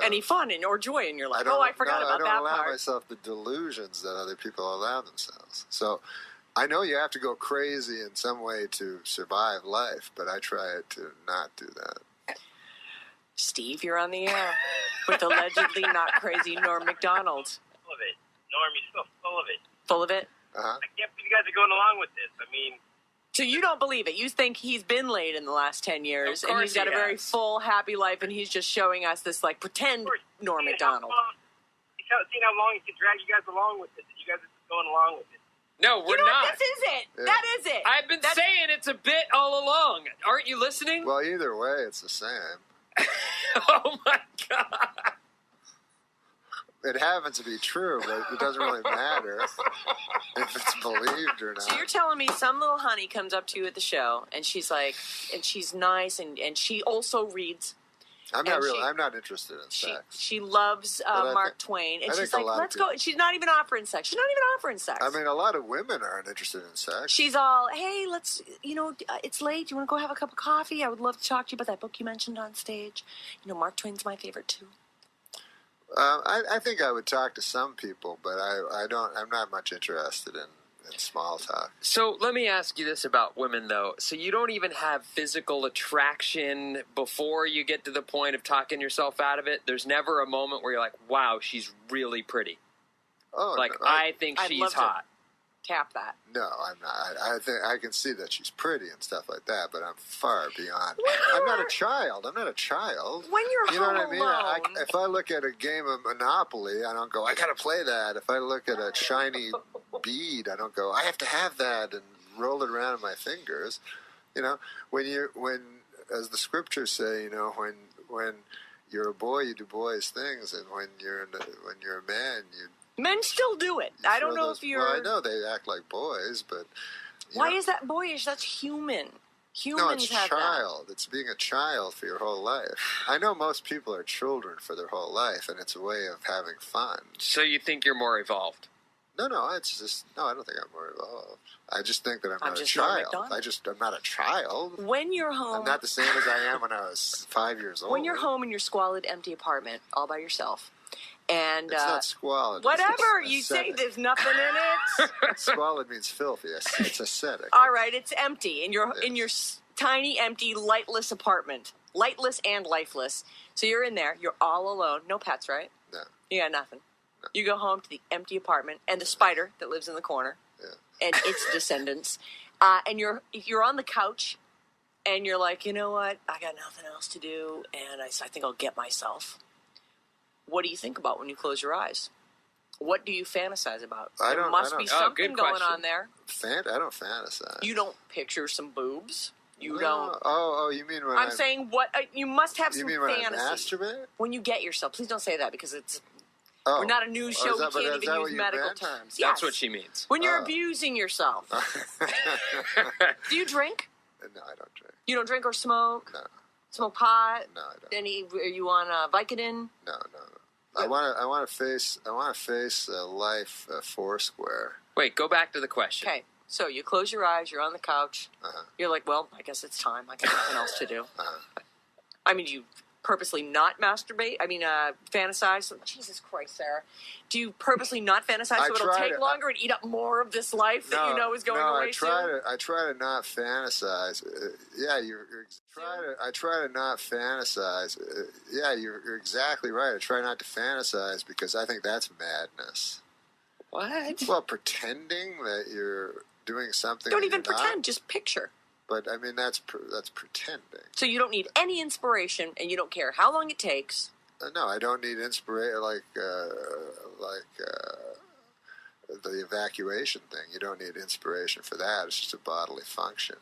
any fun or joy in your life. I forgot about that part. I don't allow myself the delusions that other people allow themselves. So I know you have to go crazy in some way to survive life, but I try to not do that. Steve, you're on the air with allegedly not crazy Norm Macdonald. Full of it. Norm, you're so full of it. Full of it? Uh-huh. I can't believe you guys are going along with this. I mean... So you don't believe it. You think he's been laid in the last 10 years, and he's got a very full, happy life, and he's just showing us this, like, pretend Norm Macdonald. Seeing how long he can drag you guys along with this. You guys are just going along with it. No, we're not. This is it. Yeah. That is it. I've been saying it's a bit all along. Aren't you listening? Well, either way, it's the same. Oh, my God. It happens to be true, but it doesn't really matter if it's believed or not. So you're telling me some little honey comes up to you at the show, and she's like, and she's nice, and she also reads. I'm not interested in sex. She loves Mark Twain, and she's like, let's go. She's not even offering sex. She's not even offering sex. I mean, a lot of women aren't interested in sex. She's all, hey, let's, it's late. You want to go have a cup of coffee? I would love to talk to you about that book you mentioned on stage. Mark Twain's my favorite, too. I think I would talk to some people, but I'm not much interested in small talk. So let me ask you this about women, though. So you don't even have physical attraction before you get to the point of talking yourself out of it? There's never a moment where you're like, wow, she's really pretty. Oh, like, no, I think she's hot. Tap that. No, I'm not. I think I can see that she's pretty and stuff like that, but I'm far beyond. I'm not a child. I'm not a child. When you're you know home what I mean? alone. If I look at a game of Monopoly, I don't go, I gotta play that. If I look at a shiny bead, I don't go, I have to have that and roll it around in my fingers. When as the scriptures say, when you're a boy, you do boys things, and when you're a man, you. Men still do it. I don't know if you're... Well, I know they act like boys, but... Why is that boyish? That's human. Humans no, it's have child. It's being a child for your whole life. I know most people are children for their whole life, and it's a way of having fun. So you think you're more evolved? No, it's just... No, I don't think I'm more evolved. I just think that I'm not a child. I'm not a child. When you're home... I'm not the same as I am when I was 5 years old. When you're home in your squalid, empty apartment, all by yourself... And it's not squalid. Whatever you say, there's nothing in it. Squalid means filthy. It's aesthetic. All right, it's empty in your tiny, empty, lightless apartment, lightless and lifeless. So you're in there. You're all alone. No pets, right? No. You got nothing. No. You go home to the empty apartment and the spider that lives in the corner, and its descendants. And you're on the couch, and you're like, you know what? I got nothing else to do, and I think I'll get myself. What do you think about when you close your eyes? What do you fantasize about? There must be something going on there. I don't fantasize. You don't picture some boobs? You no. don't. Oh, you mean when I'm saying what? You must have some fantasy. You mean when I masturbate? When you get yourself. Please don't say that because it's... we're not a news show. We can't even use medical terms. That's what she means. When you're abusing yourself. Do you drink? No, I don't drink. You don't drink or smoke? No. Smoke pot? No, I don't. Are you on Vicodin? No. I want to face life foursquare. Wait, go back to the question. Okay, so you close your eyes. You're on the couch. You're like, well, I guess it's time. I got nothing else to do. I mean, you purposely not masturbate? I mean, fantasize? Jesus Christ, Sarah. Do you purposely not fantasize so it'll take longer and eat up more of this life that you know is going away soon? I try to not fantasize. I try to not fantasize. You're exactly right. I try not to fantasize because I think that's madness. What? Well, pretending that you're doing something. Don't even pretend. Just picture. But I mean, that's pretending. So you don't need any inspiration, and you don't care how long it takes. No, I don't need inspiration like the evacuation thing. You don't need inspiration for that. It's just a bodily function.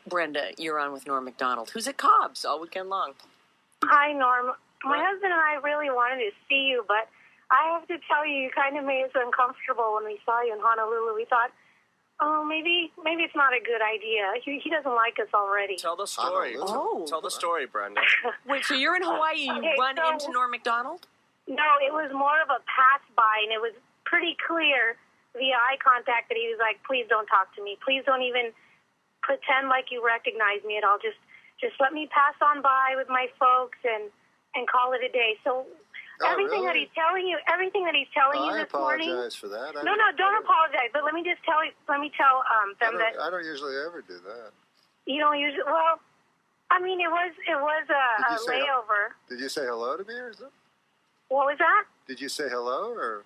Brenda, you're on with Norm Macdonald, who's at Cobb's all weekend long. Hi, Norm. My husband and I really wanted to see you, but I have to tell you, you kind of made us uncomfortable when we saw you in Honolulu. We thought, Oh, maybe it's not a good idea. He doesn't like us already. Tell the story. Oh. Tell the story, Brenda. Wait, so you're in Hawaii and you run into Norm Macdonald? No, it was more of a pass-by, and it was pretty clear via eye contact that he was like, please don't talk to me. Please don't even pretend like you recognize me at all. Just let me pass on by with my folks and call it a day. So everything that he's telling you this morning. I apologize for that. No, don't apologize. But let me tell them that I don't usually ever do that. you don't usually. Well, I mean, it was a layover. Did you say hello to me or something? What was that? Did you say hello or?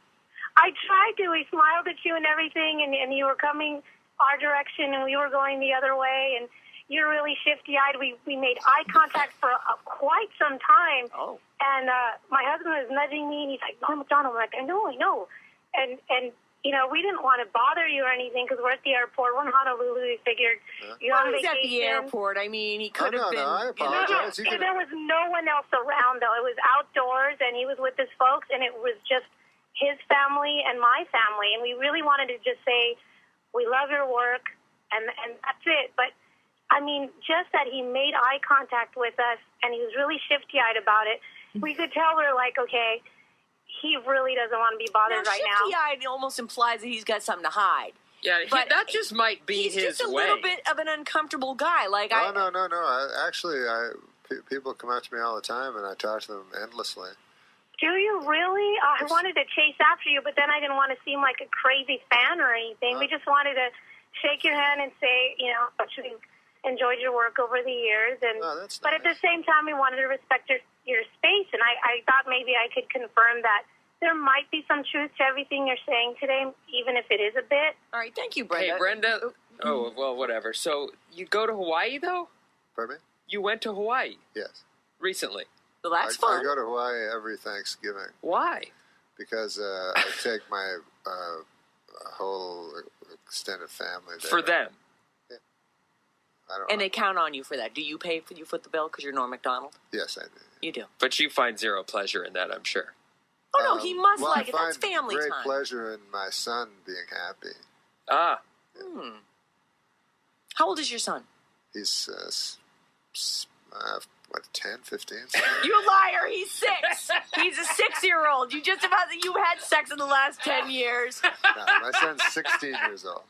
I tried to. He smiled at you and everything, and you were coming our direction, and we were going the other way, and you're really shifty-eyed. We made eye contact for quite some time. Oh. And my husband was nudging me, and he's like, Norm Macdonald. I'm like, I know. And you know, we didn't want to bother you or anything because we're at the airport. We're in Honolulu. We figured you're on He's vacation. at the airport. I mean, he could have been. No, I apologize. No, there was no one else around, though. It was outdoors, and he was with his folks, and it was just his family and my family. And we really wanted to just say, we love your work, and that's it. But I mean, just that he made eye contact with us, and he was really shifty-eyed about it. We could tell we're like, okay, he really doesn't want to be bothered right now. Shifty-eyed almost implies that he's got something to hide. Yeah, But that just might be He's his just a way. little bit of an uncomfortable guy. Like No. People come up to me all the time, and I talk to them endlessly. Do you really? I wanted to chase after you, but then I didn't want to seem like a crazy fan or anything. We just wanted to shake your hand and say, you know, we enjoyed your work over the years. And but at the same time, we wanted to respect your space. And I thought maybe I could confirm that there might be some truth to everything you're saying today, even if it is a bit. All right, thank you, Brenda. Hey, Brenda. Oh, well, whatever. So you go to Hawaii, though? Pardon me? You went to Hawaii? Yes. Recently? Well, that's I go to Hawaii every Thanksgiving. Why? Because I take my whole extended family there. For them? Yeah. I don't And they count on you for that. Do you pay for you foot the bill because you're Norm Macdonald? Yes, I do. You do. But you find zero pleasure in that, I'm sure. Oh, no, he must well, like it. I That's find family great time. pleasure in my son being happy. Ah. Hmm. How old is your son? He's, 10, 15? You liar! He's 6. He's a 6-year-old. You just about you had sex in the last 10 years. No, my son's 16 years old.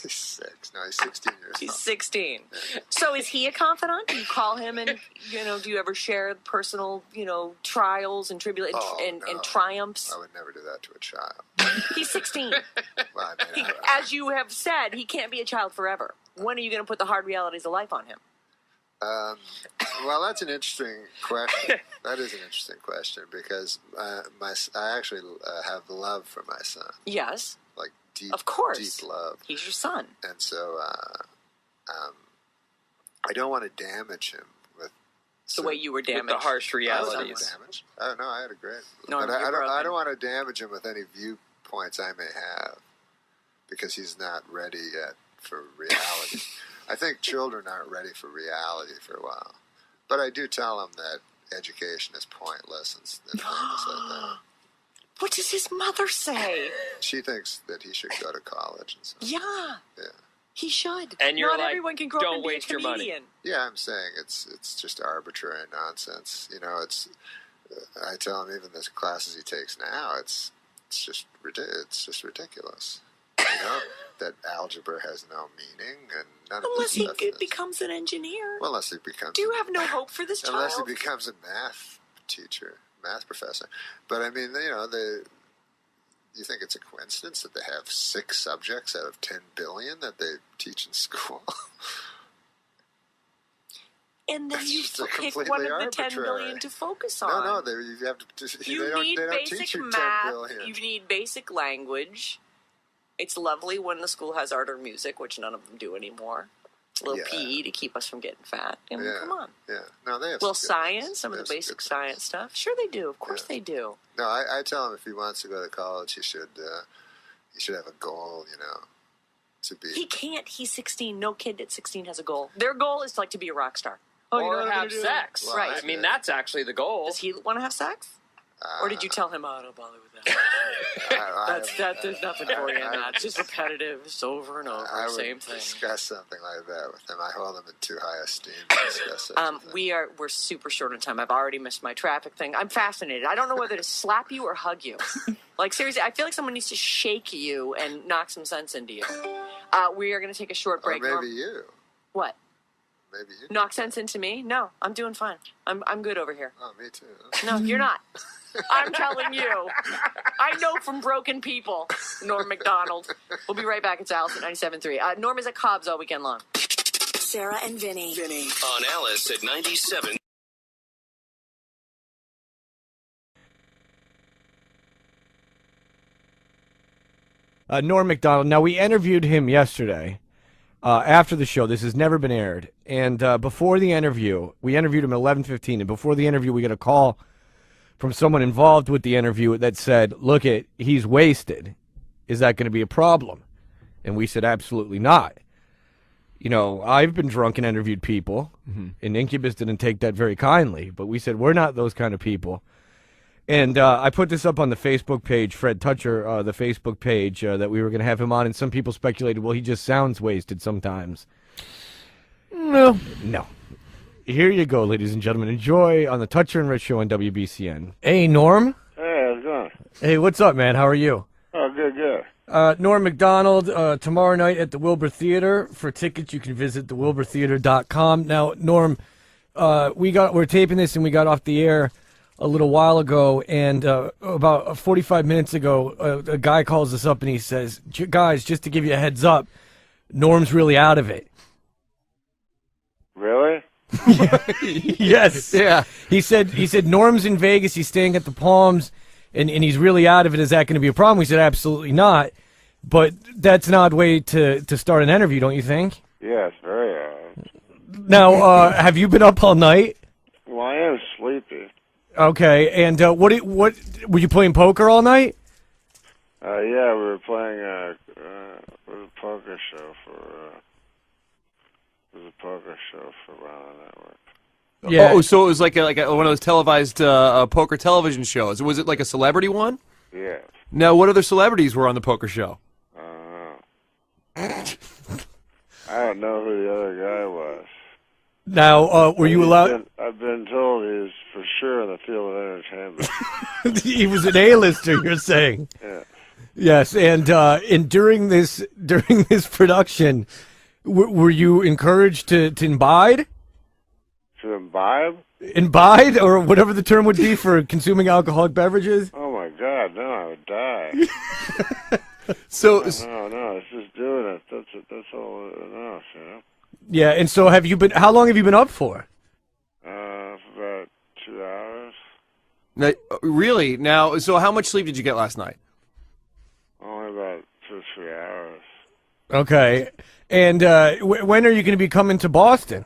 He's 6. No, he's 16 years old. He's 16. So is he a confidant? Do you call him and, do you ever share personal, trials and tribulations and triumphs? I would never do that to a child. He's 16. Well, As you have said, he can't be a child forever. When are you going to put the hard realities of life on him? Well, that's an interesting question. That is an interesting question because I actually have love for my son. Yes. Like deep, of course. deep love. He's your son. And so I don't want to damage him with the way you were damaged. With the harsh realities. Damaged? Oh, no, I had a great. No, but I don't want to damage him with any viewpoints I may have because he's not ready yet for reality. I think children aren't ready for reality for a while. But I do tell them that education is pointless and things like that. What does his mother say? She thinks that he should go to college and stuff. Yeah. He should. And you're Not like, everyone can grow up don't and be waste a your money. comedian. Yeah, I'm saying it's just arbitrary nonsense. I tell him even the classes he takes now, it's just ridiculous. That algebra has no meaning and none unless of this he stuff becomes an engineer. Well, unless he becomes. Do you have no hope for this child? Unless he becomes a math teacher, math professor. But I mean, you think it's a coincidence that they have 6 subjects out of 10 billion that they teach in school? And then you pick one of the 10 billion to focus on. No, you have to. You need basic math. You need basic language. It's lovely when the school has art or music, which none of them do anymore. A little PE to keep us from getting fat. I mean, come on. Yeah. No, they have science, some of the basic science stuff. Sure they do. Of course they do. No, I tell him if he wants to go to college, he should have a goal, to be. He can't. He's 16. No kid at 16 has a goal. Their goal is to be a rock star. Or have sex. Well, right. I mean, that's actually the goal. Does he want to have sex? Or did you tell him, oh, don't bother with that? There's nothing for you in that. It's just repetitive. It's over and over. I Same would thing. discuss something like that with him. I hold him in too high esteem to discuss such a thing. We're super short on time. I've already missed my traffic thing. I'm fascinated. I don't know whether to slap you or hug you. Like, seriously, I feel like someone needs to shake you and knock some sense into you. We are going to take a short break. Or maybe you. What? Maybe you. Knock sense into me? No, I'm doing fine. I'm good over here. Oh, me too. No, you're not. I'm telling you. I know from broken people, Norm Macdonald. We'll be right back. It's Alice at 97.3. Norm is at Cobb's all weekend long. Sarah and Vinny. On Alice at 97. Norm Macdonald. Now, we interviewed him yesterday after the show. This has never been aired. And before the interview, we interviewed him at 11:15. And before the interview, we got a call from someone involved with the interview that said, look, he's wasted. Is that going to be a problem? And we said, absolutely not. You know, I've been drunk and interviewed people, and Incubus didn't take that very kindly. But we said, we're not those kind of people. And I put this up on the Facebook page, Fred Toucher, the Facebook page, that we were going to have him on. And some people speculated, well, he just sounds wasted sometimes. No. Here you go, ladies and gentlemen. Enjoy on the Toucher and Rich Show on WBCN. Hey, Norm. Hey, how's it going? Hey, what's up, man? How are you? Oh, good. Norm Macdonald, tomorrow night at the Wilbur Theater. For tickets, you can visit thewilburtheater.com. Now, Norm, we're taping this and we got off the air a little while ago, and about 45 minutes ago, a guy calls us up and he says, guys, just to give you a heads up, Norm's really out of it. Really? Yes. Yeah. He said Norm's in Vegas. He's staying at the Palms, and he's really out of it. Is that going to be a problem? We said absolutely not. But that's an odd way to start an interview, don't you think? Yes, very odd. Now, have you been up all night? Well, I am sleepy. Okay. And what were you playing poker all night? Yeah, we were playing a poker show for. It was a poker show for Ron Network. Yeah. Oh, so it was like one of those televised poker television shows. Was it like a celebrity one? Yeah. Now, what other celebrities were on the poker show? I don't know who the other guy was. Now, were you allowed? I've been told he's for sure in the field of entertainment. He was an A-lister, you're saying? Yeah. Yes, and during this production, were you encouraged to imbibe? To imbibe? Imbibe, or whatever the term would be for consuming alcoholic beverages? Oh my God, no, I would die. So no, it's just doing it. That's all enough, you know. Yeah, and so how long have you been up for? For about 2 hours. Now, really? Now, so how much sleep did you get last night? Only about 2 or 3 hours. Okay, and when are you going to be coming to Boston?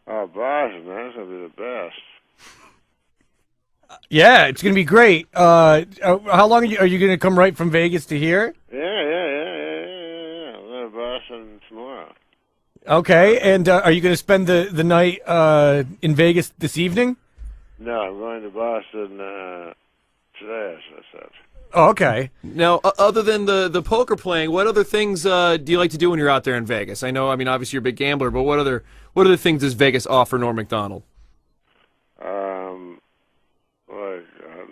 Oh, Boston, that's going to be the best. Yeah, it's going to be great. How long are you going to come right from Vegas to here? Yeah. I'm going to Boston tomorrow. Okay, and are you going to spend the night in Vegas this evening? No, I'm going to Boston today, as I said. Oh, okay. Now, other than the poker playing, what other things do you like to do when you're out there in Vegas? I know, obviously you're a big gambler, but what other things does Vegas offer Norm Macdonald?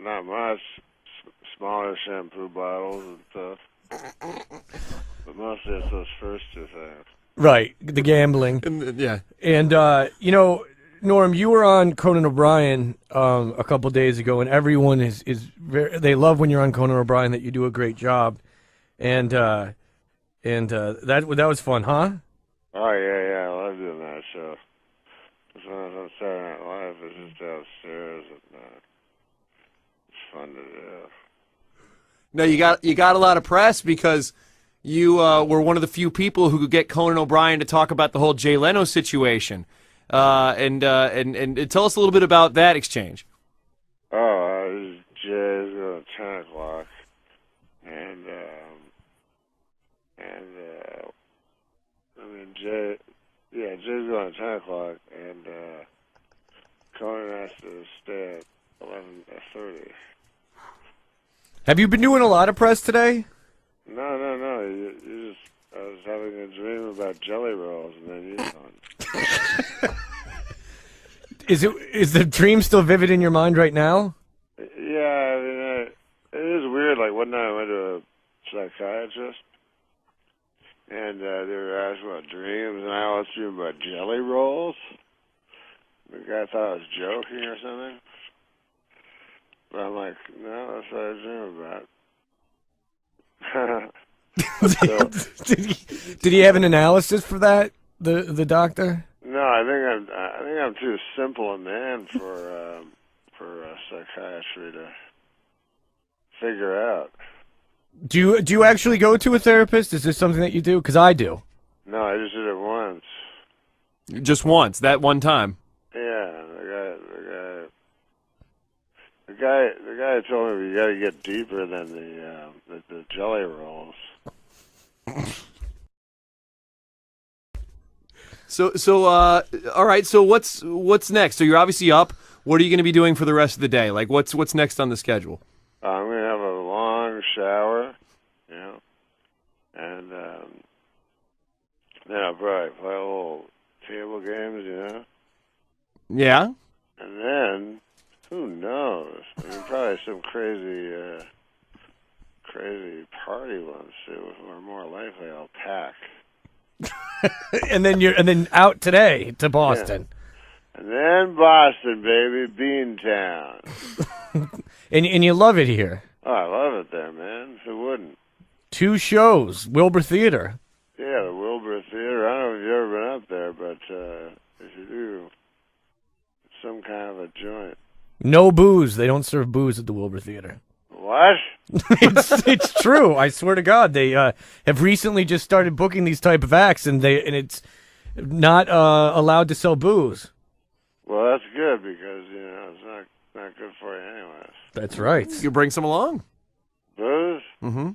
Not much. Smaller shampoo bottles and stuff. But mostly it's those first two things. Right, the gambling. Yeah. And, Norm, you were on Conan O'Brien a couple days ago, and everyone is they love when you're on Conan O'Brien, that you do a great job. And that was fun, huh? Oh, yeah, I love doing that show. Because when I was on Saturday Night Live, it was just downstairs, and it's fun to do. No, you got a lot of press because you were one of the few people who could get Conan O'Brien to talk about the whole Jay Leno situation. And tell us a little bit about that exchange. Oh, Jay's going at 10 o'clock, and Jay's going at 10 o'clock, and Conan has to stay at 11:30. Have you been doing a lot of press today? No. You just, I was having a dream about jelly rolls, and then you gone. Is the dream still vivid in your mind right now? Yeah, I mean, it is weird. Like one night I went to a psychiatrist, and they were asking about dreams, and I always dream about jelly rolls. The guy thought I was joking or something. But I'm like, no, that's what I dream about. Did he have an analysis for that? The doctor? No, I think I'm too simple a man for psychiatry to figure out. Do you actually go to a therapist? Is this something that you do? Because I do. No, I just did it once. Just once, that one time. Yeah, the guy told me you got to get deeper than the jelly rolls. So, all right. So, what's next? So, you're obviously up. What are you going to be doing for the rest of the day? Like, what's next on the schedule? I'm going to have a long shower, and then I'll probably play a little table games, Yeah. And then, who knows? I mean, probably some crazy party ones too, or more likely I'll pack. and then out today to Boston. Yeah. And then Boston, baby, Beantown. and you love it here. Oh, I love it there, man. Who wouldn't? 2 shows, Wilbur Theater. Yeah, the Wilbur Theater. I don't know if you've ever been up there, but if you do, it's some kind of a joint. No booze. They don't serve booze at the Wilbur Theater. What? it's true. I swear to God, they have recently just started booking these type of acts, and it's not allowed to sell booze. Well, that's good because it's not good for you anyways. That's right. You bring some along. Booze? Mm-hmm.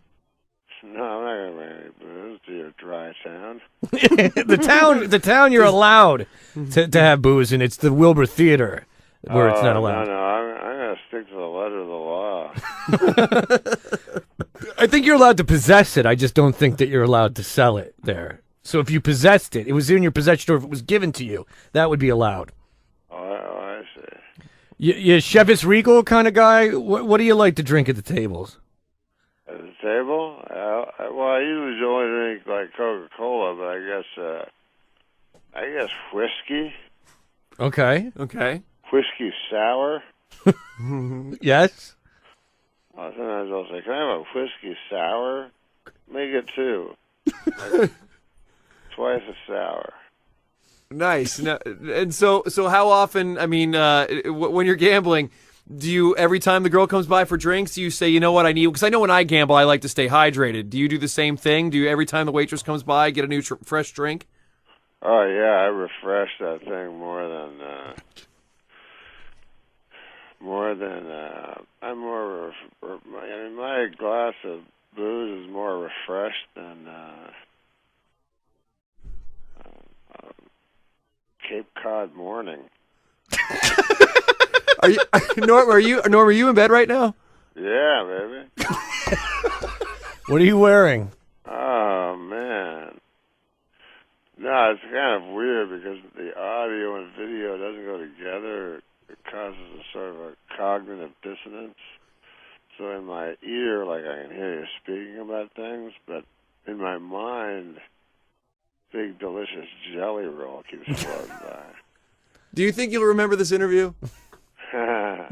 No, I'm not gonna bring any booze to your dry town. the town you're allowed to have booze in. It's the Wilbur Theater where it's not allowed. No, I'm gonna stick to the letter of the law. I think you're allowed to possess it. I just don't think that you're allowed to sell it there. So if you possessed it, it was in your possession, or if it was given to you, that would be allowed. Oh, I see. You Chivas Regal kind of guy? What do you like to drink at the tables? At the table? I usually only drink like Coca-Cola, but I guess whiskey. Okay. Whiskey sour. Yes. Well, sometimes I'll say, "Can I have a whiskey sour? Make it 2. Twice as sour." Nice. And so how often? I mean, when you're gambling, do you every time the girl comes by for drinks, do you say, you know what I need? Because I know when I gamble, I like to stay hydrated. Do you do the same thing? Do you every time the waitress comes by get a new fresh drink? Oh yeah, I refresh that thing more than. I mean, my glass of booze is more refreshed than Cape Cod morning. Norm, are you in bed right now? Yeah, baby. What are you wearing? Oh man. No, it's kind of weird because the audio and video doesn't go together. It causes a sort of a cognitive dissonance. So in my ear, like I can hear you speaking about things, but in my mind, big delicious jelly roll keeps floating by. Do you think you'll remember this interview? I'd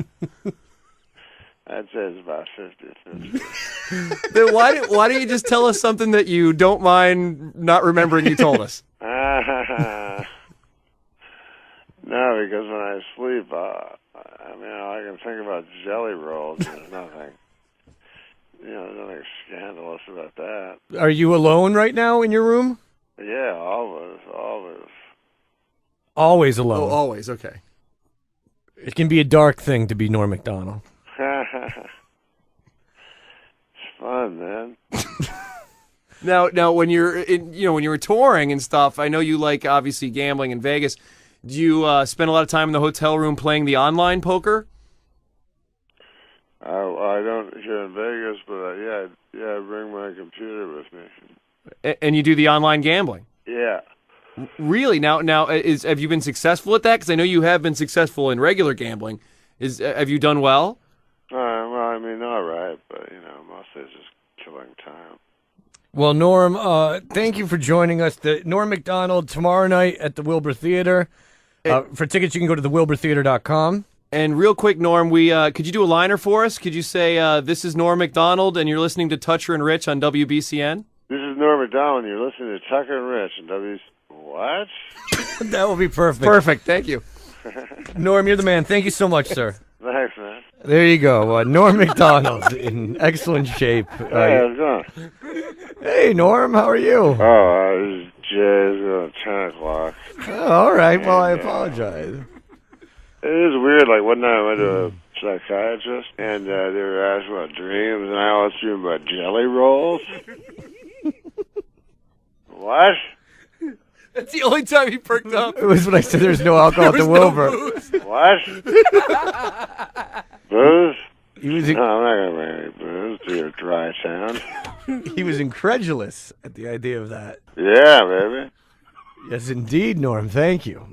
say it's about 50-50. Then why don't you just tell us something that you don't mind not remembering you told us? No, because when I sleep, I mean, I can think about jelly rolls. There's nothing, there's nothing scandalous about that. Are you alone right now in your room? Yeah, always. Always alone. Oh, always. Okay. It can be a dark thing to be Norm Macdonald. It's fun, man. Now, when you're when you were touring and stuff, I know you like obviously gambling in Vegas. Do you spend a lot of time in the hotel room playing the online poker? I don't here in Vegas, but yeah, I bring my computer with me. And you do the online gambling? Yeah. Really? Now, have you been successful at that? Because I know you have been successful in regular gambling. Have you done well? Well, I mean, all right, but mostly it's just killing time. Well, Norm, thank you for joining us. The Norm Macdonald tomorrow night at the Wilbur Theater. For tickets, you can go to thewilburtheater.com. And real quick, Norm, could you do a liner for us? Could you say, this is Norm Macdonald, and you're listening to Toucher and Rich on WBCN? This is Norm Macdonald, and you're listening to Tucker and Rich on What? That will be perfect. Perfect, thank you. Norm, you're the man. Thank you so much, sir. Thanks, man. There you go. Norm Macdonald in excellent shape. Hey, how's it going? Hey, Norm, how are you? Oh, this is Jay's 10 o'clock. Oh, all right. Well, I apologize. It is weird. Like, one night I went to a psychiatrist, and they were asking about dreams, and I always dream about jelly rolls. What? That's the only time he perked up. It was when I said there's no alcohol at the Wilbur. What? Booze? No, I'm not going to bring any booze to your dry town. He was incredulous at the idea of that. Yeah, baby. Yes, indeed, Norm. Thank you.